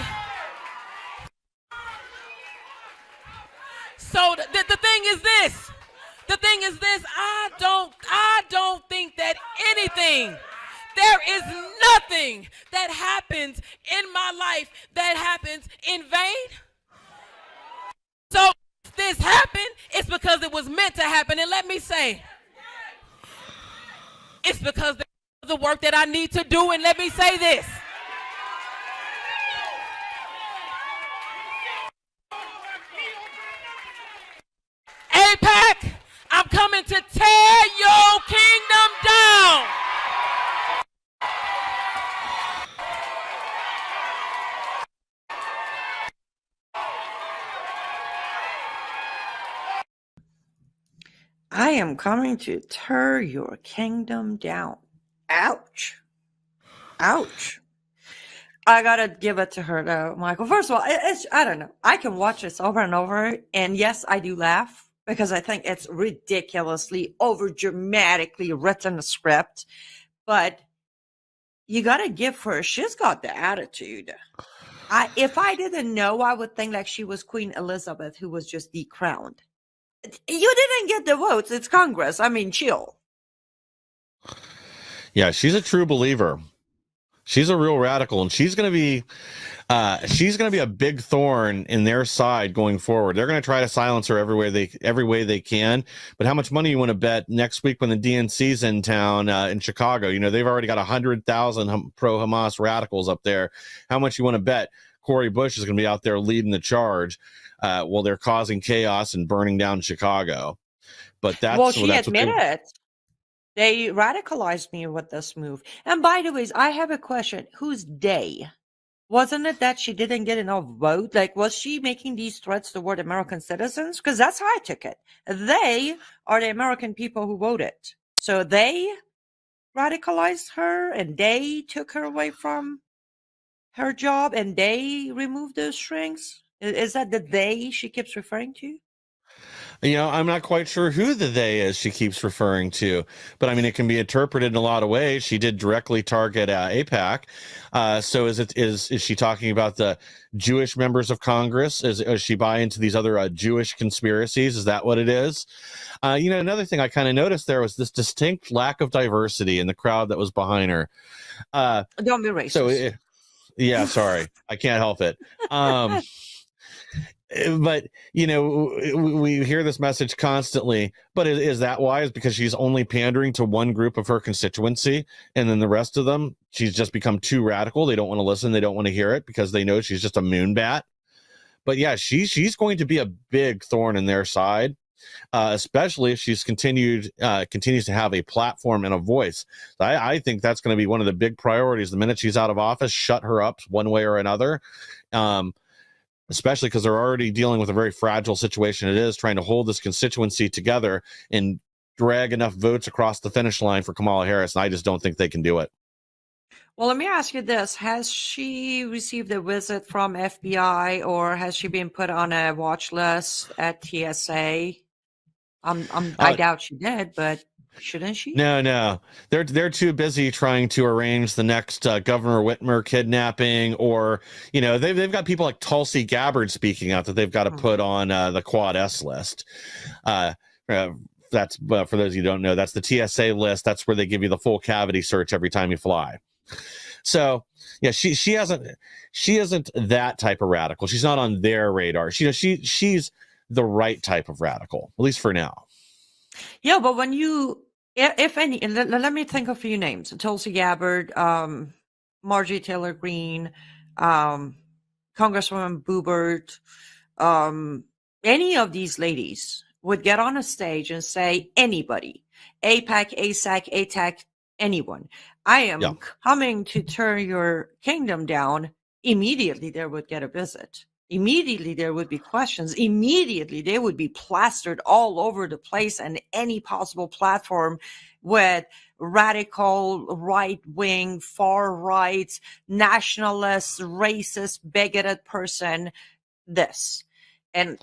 So the thing is this. The thing is this. I don't think that anything There is nothing that happens in my life that happens in vain. So if this happened, it's because it was meant to happen. And let me say, it's because there's the work that I need to do. And let me say this. AIPAC, I'm coming to tear your kingdom down. I am coming to tear your kingdom down. Ouch. Ouch. I gotta give it to her though, Michael. First of all, I don't know. I can watch this over and over, and yes, I do laugh because I think it's ridiculously over dramatically written script. But you gotta give her, she's got the attitude. If I didn't know, I would think like she was Queen Elizabeth, who was just decrowned. You didn't get the votes. It's Congress. I mean, chill. Yeah, she's a true believer. She's a real radical, and she's going to be a big thorn in their side going forward. They're going to try to silence her every way they can. But how much money you want to bet next week when the DNC's in town in Chicago? You know, they've already got 100,000 pro-Hamas radicals up there. How much you want to bet Cori Bush is going to be out there leading the charge while they're causing chaos and burning down Chicago? But She admitted. They radicalized me with this move. And by the way, I have a question. Who's they? Wasn't it that she didn't get enough vote? Like, was she making these threats toward American citizens? Because that's how I took it. They are the American people who voted. So they radicalized her and they took her away from her job and they removed those strings. Is that the they she keeps referring to? You know, I'm not quite sure who the they is she keeps referring to, but I mean, it can be interpreted in a lot of ways. She did directly target AIPAC. So is she talking about the Jewish members of Congress? Is she buy into these other Jewish conspiracies? Is that what it is? You know, another thing I kind of noticed there was this distinct lack of diversity in the crowd that was behind her. Don't be racist. So, yeah, sorry, I can't help it. But, you know, we hear this message constantly, but is that why? Is because she's only pandering to one group of her constituency, and then the rest of them, she's just become too radical. They don't want to listen. They don't want to hear it because they know she's just a moonbat. But yeah, she's going to be a big thorn in their side, especially if she's continues to have a platform and a voice. I think that's going to be one of the big priorities. The minute she's out of office, shut her up one way or another. Especially because they're already dealing with a very fragile situation. It is trying to hold this constituency together and drag enough votes across the finish line for Kamala Harris. And I just don't think they can do it. Well, let me ask you this. Has she received a visit from FBI or has she been put on a watch list at TSA? I doubt she did, but shouldn't she? No. They're too busy trying to arrange the next Governor Whitmer kidnapping, or, you know, they've got people like Tulsi Gabbard speaking out that they've got to put on the Quad S list. That's for those of you who don't know, that's the TSA list. That's where they give you the full cavity search every time you fly. So yeah, she isn't that type of radical. She's not on their radar. She's the right type of radical, at least for now. Yeah, but when if any, let me think of a few names: Tulsi Gabbard, Marjorie Taylor Greene, Congresswoman Boebert, any of these ladies would get on a stage and say, anybody, AIPAC, ASAC, ATAC, anyone, I am coming to tear your kingdom down. Immediately, there would get a visit. Immediately, there would be questions. Immediately, they would be plastered all over the place and any possible platform with radical, right-wing, far-right, nationalist, racist, bigoted person, this. And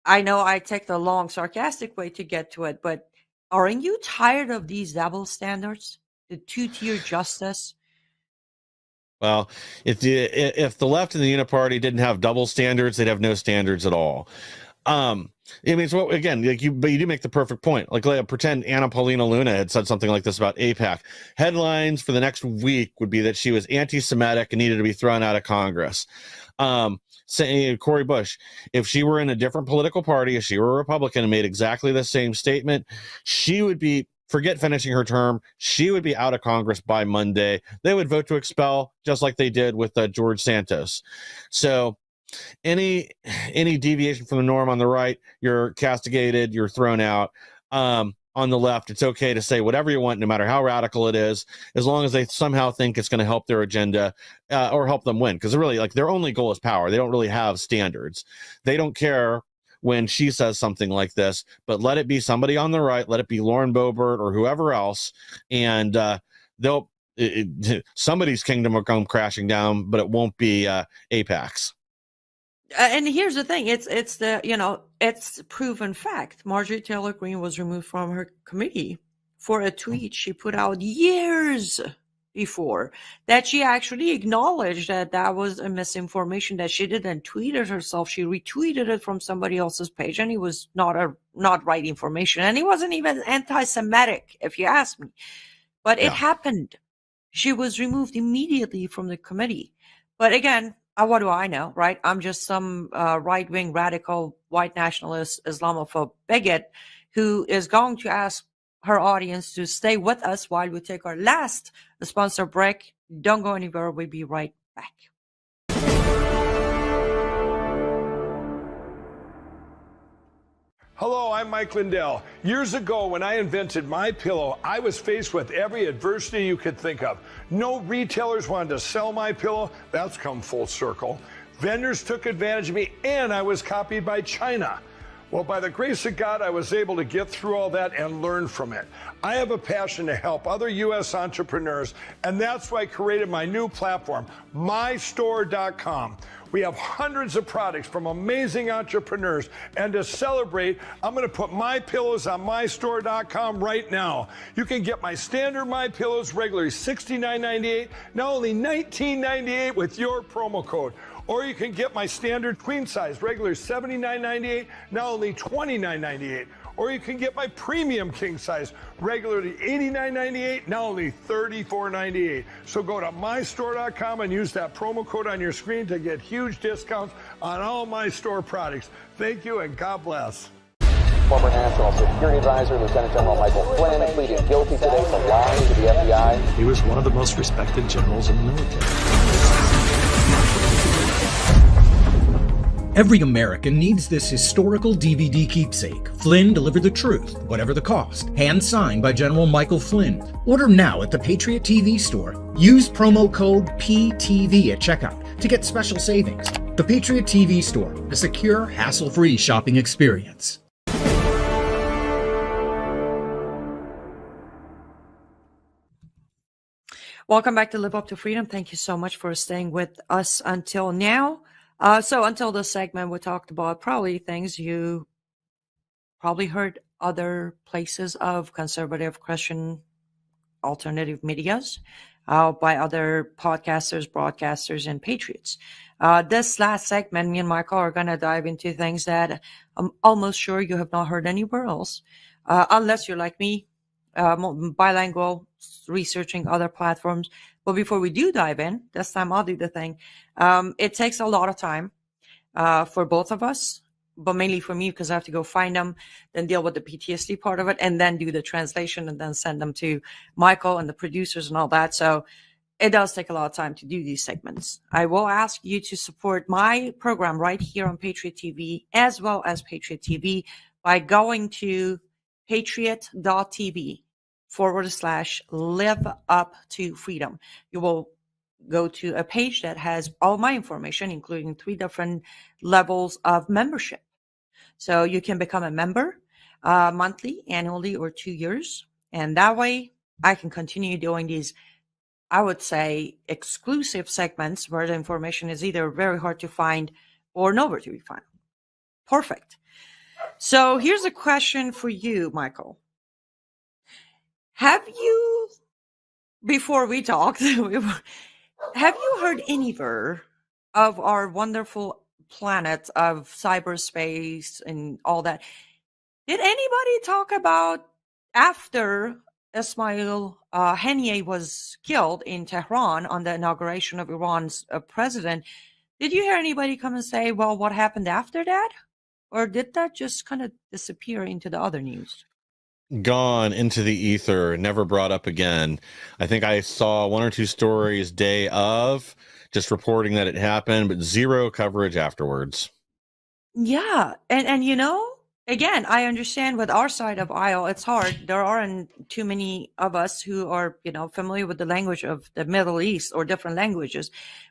I know I take the long, sarcastic way to get to it, but aren't you tired of these double standards? The two-tier justice? Well, if the left and the Uniparty didn't have double standards, they'd have no standards at all. I mean, so again, like but you do make the perfect point. Like pretend Anna Paulina Luna had said something like this about AIPAC. Headlines for the next week would be that she was anti-Semitic and needed to be thrown out of Congress. Saying Cori Bush, if she were in a different political party, if she were a Republican and made exactly the same statement, she would be, forget finishing her term, she would be out of Congress by Monday. They would vote to expel, just like they did with George Santos. So any deviation from the norm on the right, you're castigated, you're thrown out. On the left, it's okay to say whatever you want, no matter how radical it is, as long as they somehow think it's going to help their agenda or help them win. Because really, like, their only goal is power. They don't really have standards. They don't care when she says something like this, but let it be somebody on the right, let it be Lauren Boebert or whoever else, and somebody's kingdom will come crashing down, but it won't be AIPAC's. And here's the thing: it's proven fact. Marjorie Taylor Greene was removed from her committee for a tweet she put out years before, that she actually acknowledged that was a misinformation, that she didn't tweet it herself. She retweeted it from somebody else's page, and it was not right information, and it wasn't even anti-Semitic, if you ask me. But it happened. She was removed immediately from the committee. But again, what do I know, right? I'm just some right-wing, radical, white nationalist, Islamophobe bigot who is going to ask her audience to stay with us while we take our last sponsor break. Don't go anywhere. We'll be right back. Hello, I'm Mike Lindell. Years ago, when I invented MyPillow, I was faced with every adversity you could think of. No retailers wanted to sell MyPillow. That's come full circle. Vendors took advantage of me, and I was copied by China. Well, by the grace of God, I was able to get through all that and learn from it. I have a passion to help other U.S. entrepreneurs, and that's why I created my new platform, mystore.com. We have hundreds of products from amazing entrepreneurs, and to celebrate, I'm going to put my pillows on mystore.com right now. You can get my standard My Pillows regularly $69.98, now only $19.98 with your promo code. Or you can get my standard queen size regular $79.98, now only $29.98. Or you can get my premium king size regularly $89.98, now only $34.98. So go to mystore.com and use that promo code on your screen to get huge discounts on all my store products. Thank you and God bless. Former National Security Advisor Lieutenant General Michael Flynn pleaded guilty today to lying to the FBI. He was one of the most respected generals in the military. Every American needs this historical DVD keepsake. Flynn delivered the truth, whatever the cost. Hand signed by General Michael Flynn. Order now at the Patriot TV store. Use promo code PTV at checkout to get special savings. The Patriot TV store, a secure, hassle-free shopping experience. Welcome back to Live Up to Freedom. Thank you so much for staying with us until now. So until this segment, we talked about probably things you probably heard other places of conservative Christian alternative medias by other podcasters, broadcasters, and patriots. This last segment, me and Michael are going to dive into things that I'm almost sure you have not heard anywhere else, unless you're like me, bilingual, researching other platforms. But before we do dive in, this time I'll do the thing. It takes a lot of time for both of us, but mainly for me because I have to go find them, then deal with the PTSD part of it, and then do the translation and then send them to Michael and the producers and all that. So it does take a lot of time to do these segments. I will ask you to support my program right here on Patriot TV as well as Patriot TV by going to patriot.tv/live up to freedom. You will go to a page that has all my information, including 3 different levels of membership. So you can become a member monthly, annually, or 2 years. And that way I can continue doing these, I would say, exclusive segments where the information is either very hard to find or nowhere to be found. Perfect. So here's a question for you, Michael. Have you, before we talked, have you heard anywhere of our wonderful planet of cyberspace and all that. Did anybody talk about after Ismail Haniyeh was killed in Tehran on the inauguration of Iran's president? Did you hear anybody come and say, well, what happened after that? Or did that just kind of disappear into the other news? Gone into the ether, never brought up again. I think I saw one or two stories day of just reporting that it happened, but zero coverage afterwards. Yeah. And you know, again, I understand with our side of aisle, it's hard. There aren't too many of us who are, you know, familiar with the language of the Middle East or different languages.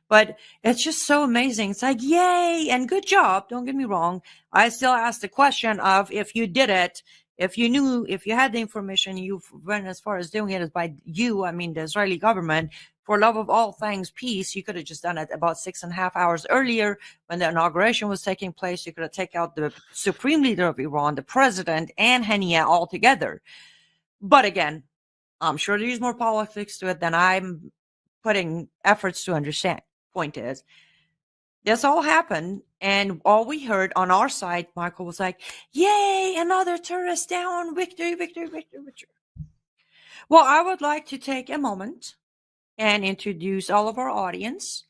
But it's just so amazing. It's like, yay, and good job. Don't get me wrong. I still ask the question of if you did it, if you knew, if you had the information, you went as far as doing it as by you, I mean, the Israeli government, for love of all things, peace, you could have just done it about 6.5 hours earlier when the inauguration was taking place. You could have taken out the supreme leader of Iran, the president, and Haniyeh all together. But again, I'm sure there's more politics to it than I'm putting efforts to understand. Point is, this all happened, and all we heard on our side, Michael was like, yay, another terrorist down, victory, victory, victory, victory. Well, I would like to take a moment and introduce all of our audience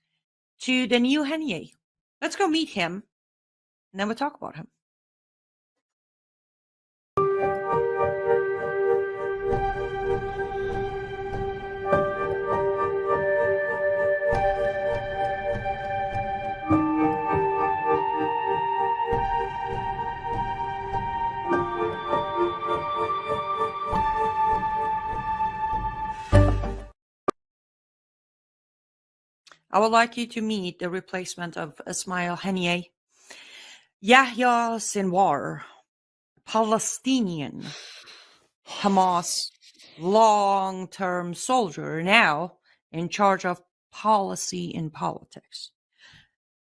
to the new Haniyeh. Let's go meet him, and then we'll talk about him. I would like you to meet the replacement of Ismail Haniyeh, Yahya Sinwar, Palestinian Hamas long-term soldier, now in charge of policy and politics.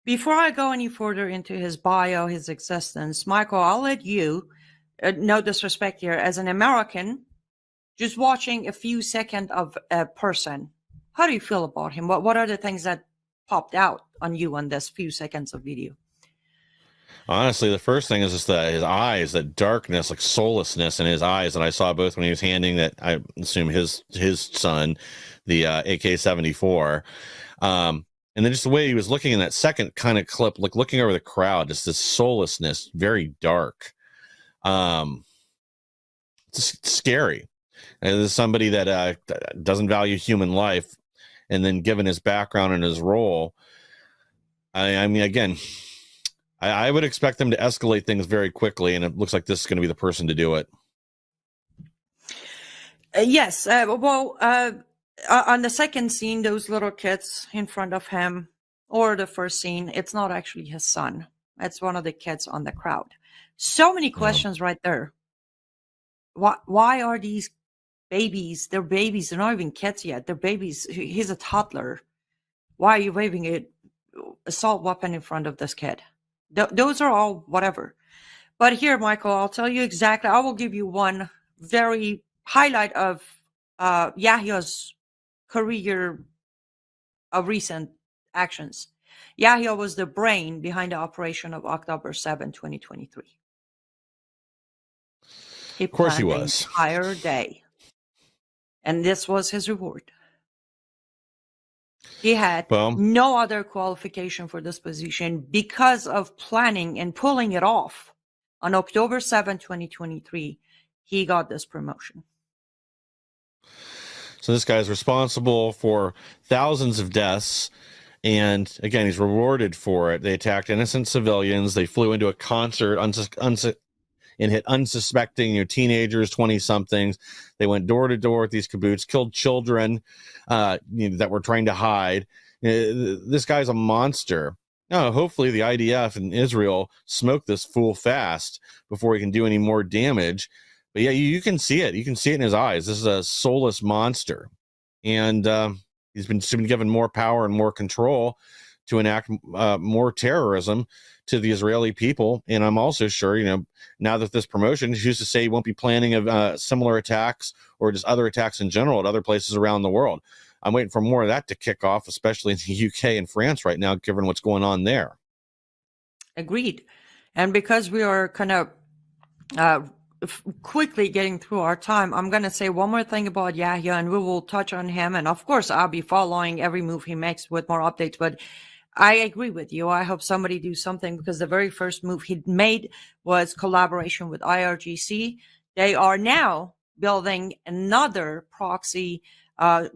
Before I go any further into his bio, his existence, Michael, I'll let you, no disrespect here, as an American, just watching a few seconds of a person, how do you feel about him? What are the things that popped out on you on this few seconds of video? Honestly, the first thing is just his eyes, that darkness, like soullessness in his eyes. And I saw both when he was handing that, I assume his son, the AK-74. And then just the way he was looking in that second kind of clip, like looking over the crowd, just this soullessness, very dark. It's scary. And this is somebody that doesn't value human life. And then given his background and his role, I mean, again, I would expect them to escalate things very quickly, and it looks like this is going to be the person to do it. Yes. On the second scene, those little kids in front of him, or the first scene, it's not actually his son. It's one of the kids on the crowd. So many questions right there. Why are these babies? They're babies. They're not even kids yet. They're babies. He's a toddler. Why are you waving an assault weapon in front of this kid? Those are all whatever. But here, Michael, I'll tell you exactly. I will give you one very highlight of Yahya's career of recent actions. Yahya was the brain behind the operation of October 7, 2023. Of course he was. The entire day. And this was his reward. He had no other qualification for this position because of planning and pulling it off. On October 7, 2023, he got this promotion. So this guy's responsible for thousands of deaths. And again, he's rewarded for it. They attacked innocent civilians. They flew into a concert and hit unsuspecting teenagers, 20-somethings. They went door to door with these kibbutz, killed children that were trying to hide. This guy's a monster. Hopefully the IDF and Israel smoke this fool fast before he can do any more damage. But yeah, you can see it. You can see it in his eyes. This is a soulless monster. And he's been given more power and more control to enact more terrorism to the Israeli people. And I'm also sure, now that this promotion, who's to say he won't be planning of similar attacks or just other attacks in general at other places around the world. I'm waiting for more of that to kick off, especially in the UK and France right now, given what's going on there. Agreed. And because we are kind of quickly getting through our time, I'm going to say one more thing about Yahya, and we will touch on him. And of course, I'll be following every move he makes with more updates. But I agree with you. I hope somebody do something, because the very first move he made was collaboration with IRGC. They are now building another proxy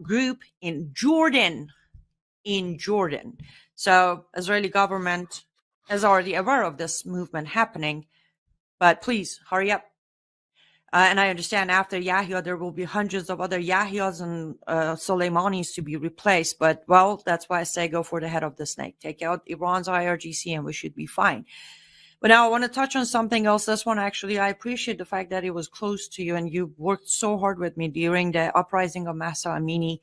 group in Jordan. So Israeli government is already aware of this movement happening, but please hurry up. And I understand after Yahya, there will be hundreds of other Yahyas and Soleimanis to be replaced. But, well, that's why I say go for the head of the snake. Take out Iran's IRGC and we should be fine. But now I want to touch on something else. This one, actually, I appreciate the fact that it was close to you and you worked so hard with me during the uprising of Mahsa Amini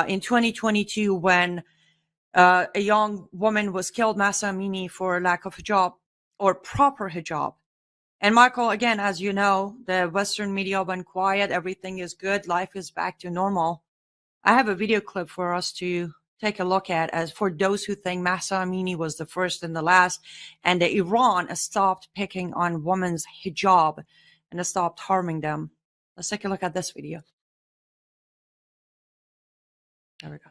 in 2022, when a young woman was killed, Mahsa Amini, for lack of hijab or proper hijab. And Michael, again, as you know, the Western media went quiet. Everything is good. Life is back to normal. I have a video clip for us to take a look at, as for those who think Mahsa Amini was the first and the last, and that Iran stopped picking on women's hijab and stopped harming them. Let's take a look at this video. There we go.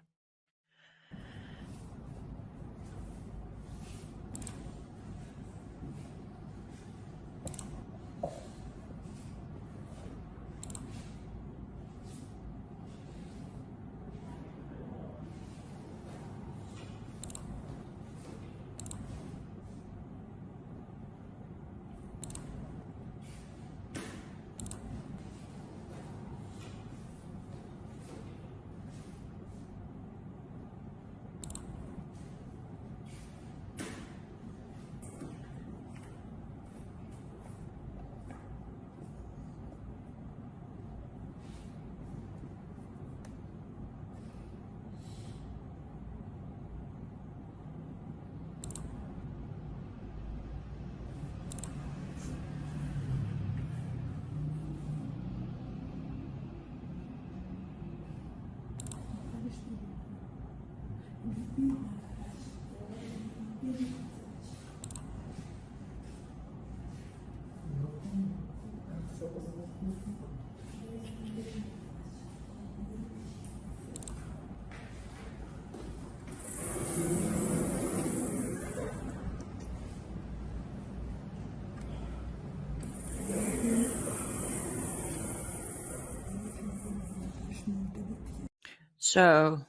So,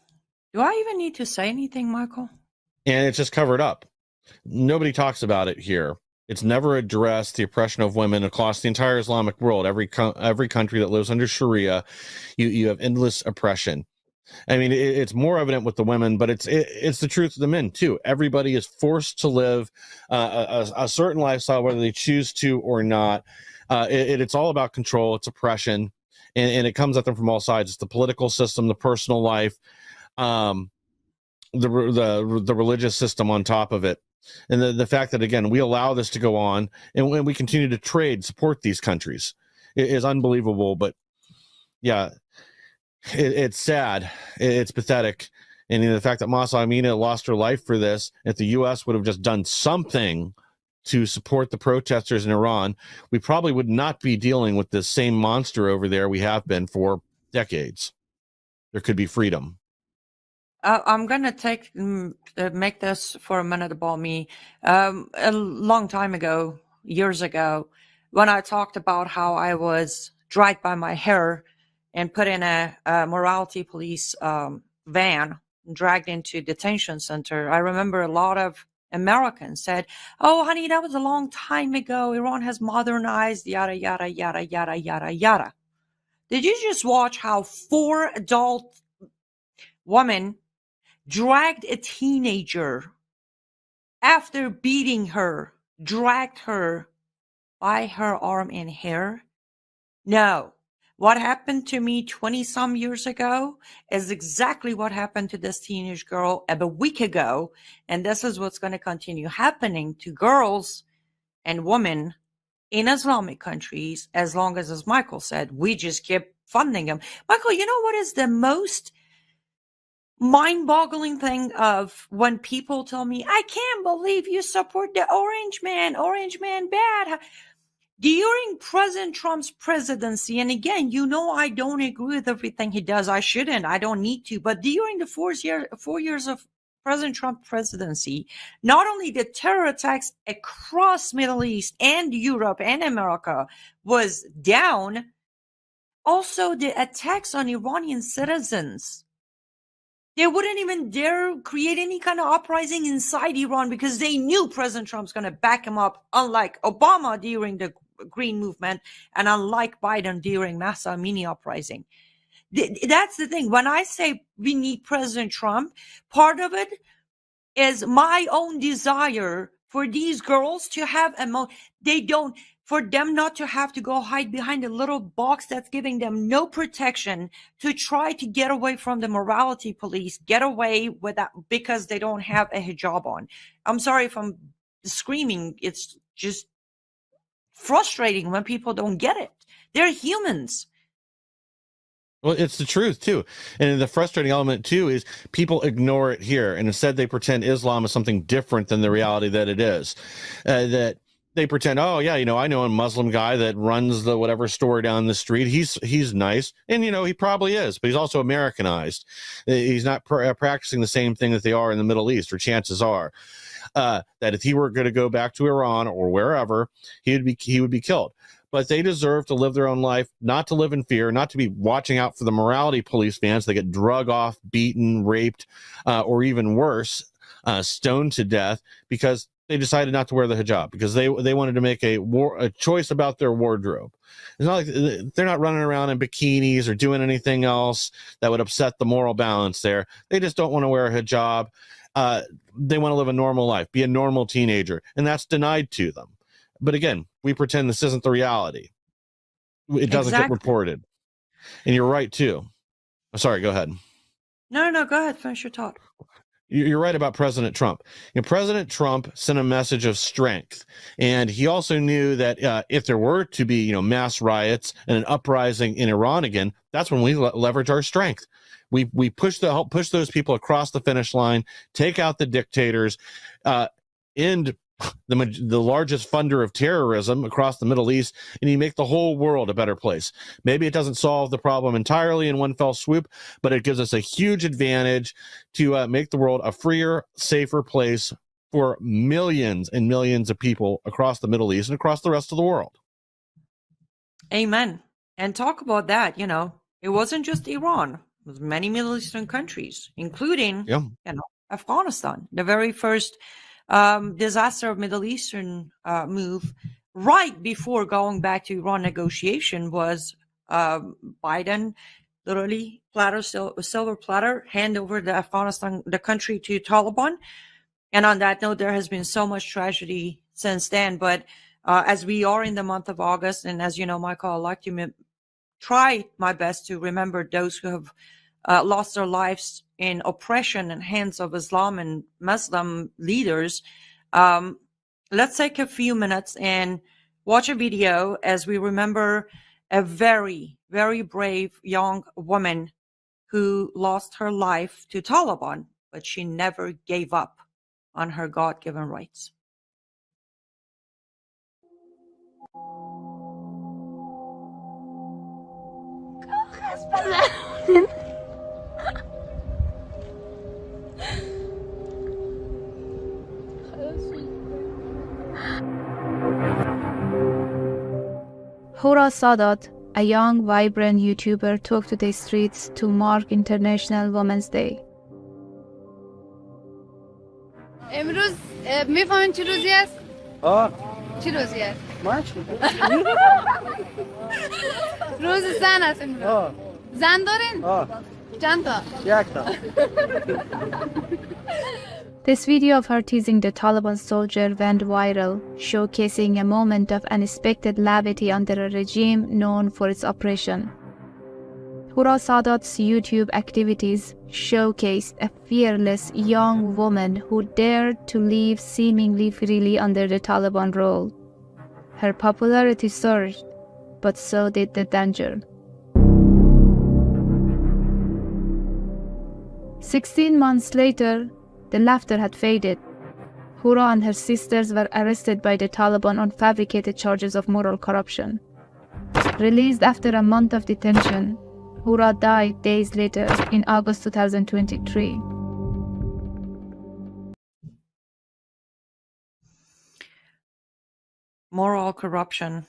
do I even need to say anything, Michael? And it's just covered up. Nobody talks about it here. It's never addressed, the oppression of women across the entire Islamic world. Every country that lives under Sharia, you have endless oppression. I mean, it's more evident with the women, but it's the truth of the men too. Everybody is forced to live a certain lifestyle, whether they choose to or not. It's all about control. It's oppression, and it comes at them from all sides. It's the political system, the personal life, the religious system on top of it. And the fact that, again, we allow this to go on and we continue to support these countries is unbelievable. But yeah, it's sad. It's pathetic. And the fact that Mahsa Amini lost her life for this, if the U.S. would have just done something to support the protesters in Iran, we probably would not be dealing with this same monster over there we have been for decades. There could be freedom. I'm going to make this for a minute about me. A long time ago, years ago, when I talked about how I was dragged by my hair and put in a morality police van, dragged into detention center, I remember a lot of Americans said, "Oh, honey, that was a long time ago. Iran has modernized, yada, yada, yada, yada, yada, yada." Did you just watch how 4 adult women dragged a teenager after beating her, dragged her by her arm and hair? No. What happened to me 20-some years ago is exactly what happened to this teenage girl a week ago, and this is what's going to continue happening to girls and women in Islamic countries as long as Michael said, we just keep funding them. Michael, you know what is the most mind-boggling thing of when people tell me, I can't believe you support the orange man bad. During President Trump's presidency, and again, I don't agree with everything he does. I shouldn't. I don't need to. But during the 4 years of President Trump presidency, not only the terror attacks across Middle East and Europe and America was down, also the attacks on Iranian citizens. They wouldn't even dare create any kind of uprising inside Iran because they knew President Trump's going to back him up, unlike Obama during the Green Movement and unlike Biden during Massa Amini uprising. That's the thing. When I say we need President Trump, part of it is my own desire for these girls to have for them not to have to go hide behind a little box that's giving them no protection to try to get away from the morality police, get away with that because they don't have a hijab on. I'm sorry if I'm screaming. It's just frustrating when people don't get it. They're humans. Well, it's the truth, too. And the frustrating element, too, is people ignore it here. And instead, they pretend Islam is something different than the reality that it is. That they pretend, oh, yeah, I know a Muslim guy that runs the whatever store down the street. He's nice. And, he probably is. But he's also Americanized. He's not practicing the same thing that they are in the Middle East, or chances are. That if he were going to go back to Iran or wherever, he would be killed. But they deserve to live their own life, not to live in fear, not to be watching out for the morality police vans that get drug off, beaten, raped, or even worse, stoned to death because they decided not to wear the hijab, because they wanted to make a choice about their wardrobe. It's not like they're not running around in bikinis or doing anything else that would upset the moral balance there. They just don't want to wear a hijab. They want to live a normal life, be a normal teenager, and that's denied to them. But again, we pretend this isn't the reality. It doesn't get reported. And you're right, too. Sorry, go ahead. No, go ahead. Finish your thought. You're right about President Trump. President Trump sent a message of strength. And he also knew that if there were to be, mass riots and an uprising in Iran again, that's when we leverage our strength. We help push those people across the finish line, take out the dictators, end the largest funder of terrorism across the Middle East, and you make the whole world a better place. Maybe it doesn't solve the problem entirely in one fell swoop, but it gives us a huge advantage to make the world a freer, safer place for millions and millions of people across the Middle East and across the rest of the world. Amen. And talk about that, it wasn't just Iran. It was many Middle Eastern countries, including, Afghanistan, the very first disaster of Middle Eastern move right before going back to Iran negotiation was Biden literally silver platter, hand over the country to Taliban. And on that note, there has been so much tragedy since then. But as we are in the month of August, and as you know, Michael, I like to try my best to remember those who have lost their lives in oppression and hands of Islam and Muslim leaders. Let's take a few minutes and watch a video as we remember a very, very brave young woman who lost her life to Taliban, but she never gave up on her God-given rights. Hura Sadat, a young, vibrant YouTuber, took to the streets to mark International Women's Day. امروز میفهمین چی روزی است؟ چی روزی است؟ روز زن است امروز. زن دارین؟ چند تا؟ یک تا. This video of her teasing the Taliban soldier went viral, showcasing a moment of unexpected levity under a regime known for its oppression. Hura Sadat's YouTube activities showcased a fearless young woman who dared to live seemingly freely under the Taliban rule. Her popularity surged, but so did the danger. 16 months later, the laughter had faded. Hura and her sisters were arrested by the Taliban on fabricated charges of moral corruption. Released after a month of detention, Hura died days later in August 2023. Moral corruption,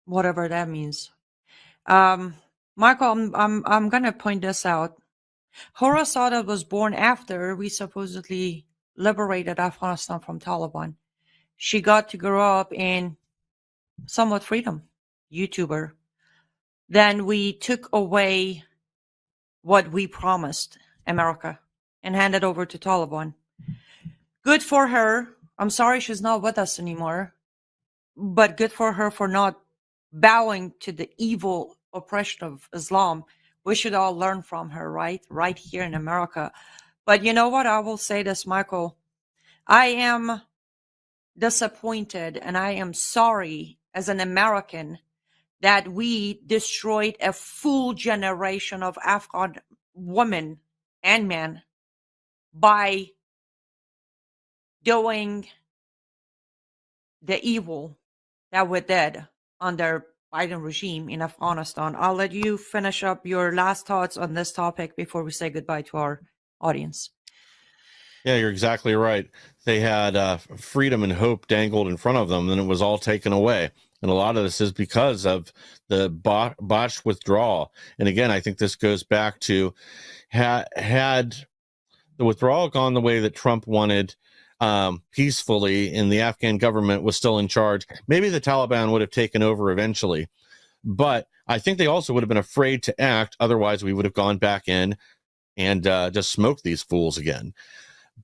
whatever that means. Michael, I'm gonna point this out. Hura Sada was born after we supposedly liberated Afghanistan from Taliban. She got to grow up in somewhat freedom, YouTuber. Then we took away what we promised America and handed over to Taliban. Good for her. I'm sorry she's not with us anymore, but good for her for not bowing to the evil oppression of Islam. We should all learn from her, right here in America. But you know what? I will say this, Michael. I am disappointed and I am sorry as an American that we destroyed a full generation of Afghan women and men by doing the evil that we did under Biden regime in Afghanistan. I'll let you finish up your last thoughts on this topic before we say goodbye to our audience. Yeah, you're exactly right. They had freedom and hope dangled in front of them, and it was all taken away. And a lot of this is because of the botched withdrawal. And again, I think this goes back to had the withdrawal gone the way that Trump wanted, peacefully, and the Afghan government was still in charge, maybe the Taliban would have taken over eventually. But I think they also would have been afraid to act. Otherwise, we would have gone back in and just smoked these fools again.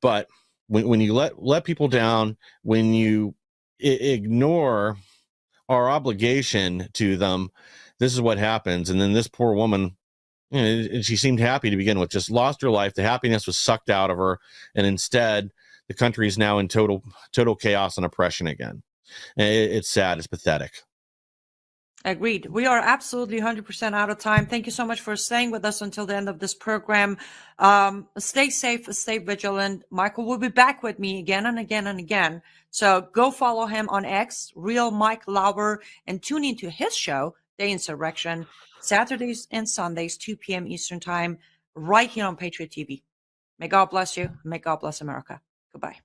But when you let people down, when you ignore our obligation to them, this is what happens. And then this poor woman, you know, she seemed happy to begin with, just lost her life. The happiness was sucked out of her, and instead, the country is now in total chaos and oppression again. It's sad. It's pathetic. Agreed. We are absolutely 100% out of time. Thank you so much for staying with us until the end of this program. Stay safe, stay vigilant. Michael will be back with me again and again and again. So go follow him on X, Real Mike Lauer, and tune into his show, The Insurrection, Saturdays and Sundays, 2 p.m. Eastern Time, right here on Patriot TV. May God bless you. May God bless America. Goodbye.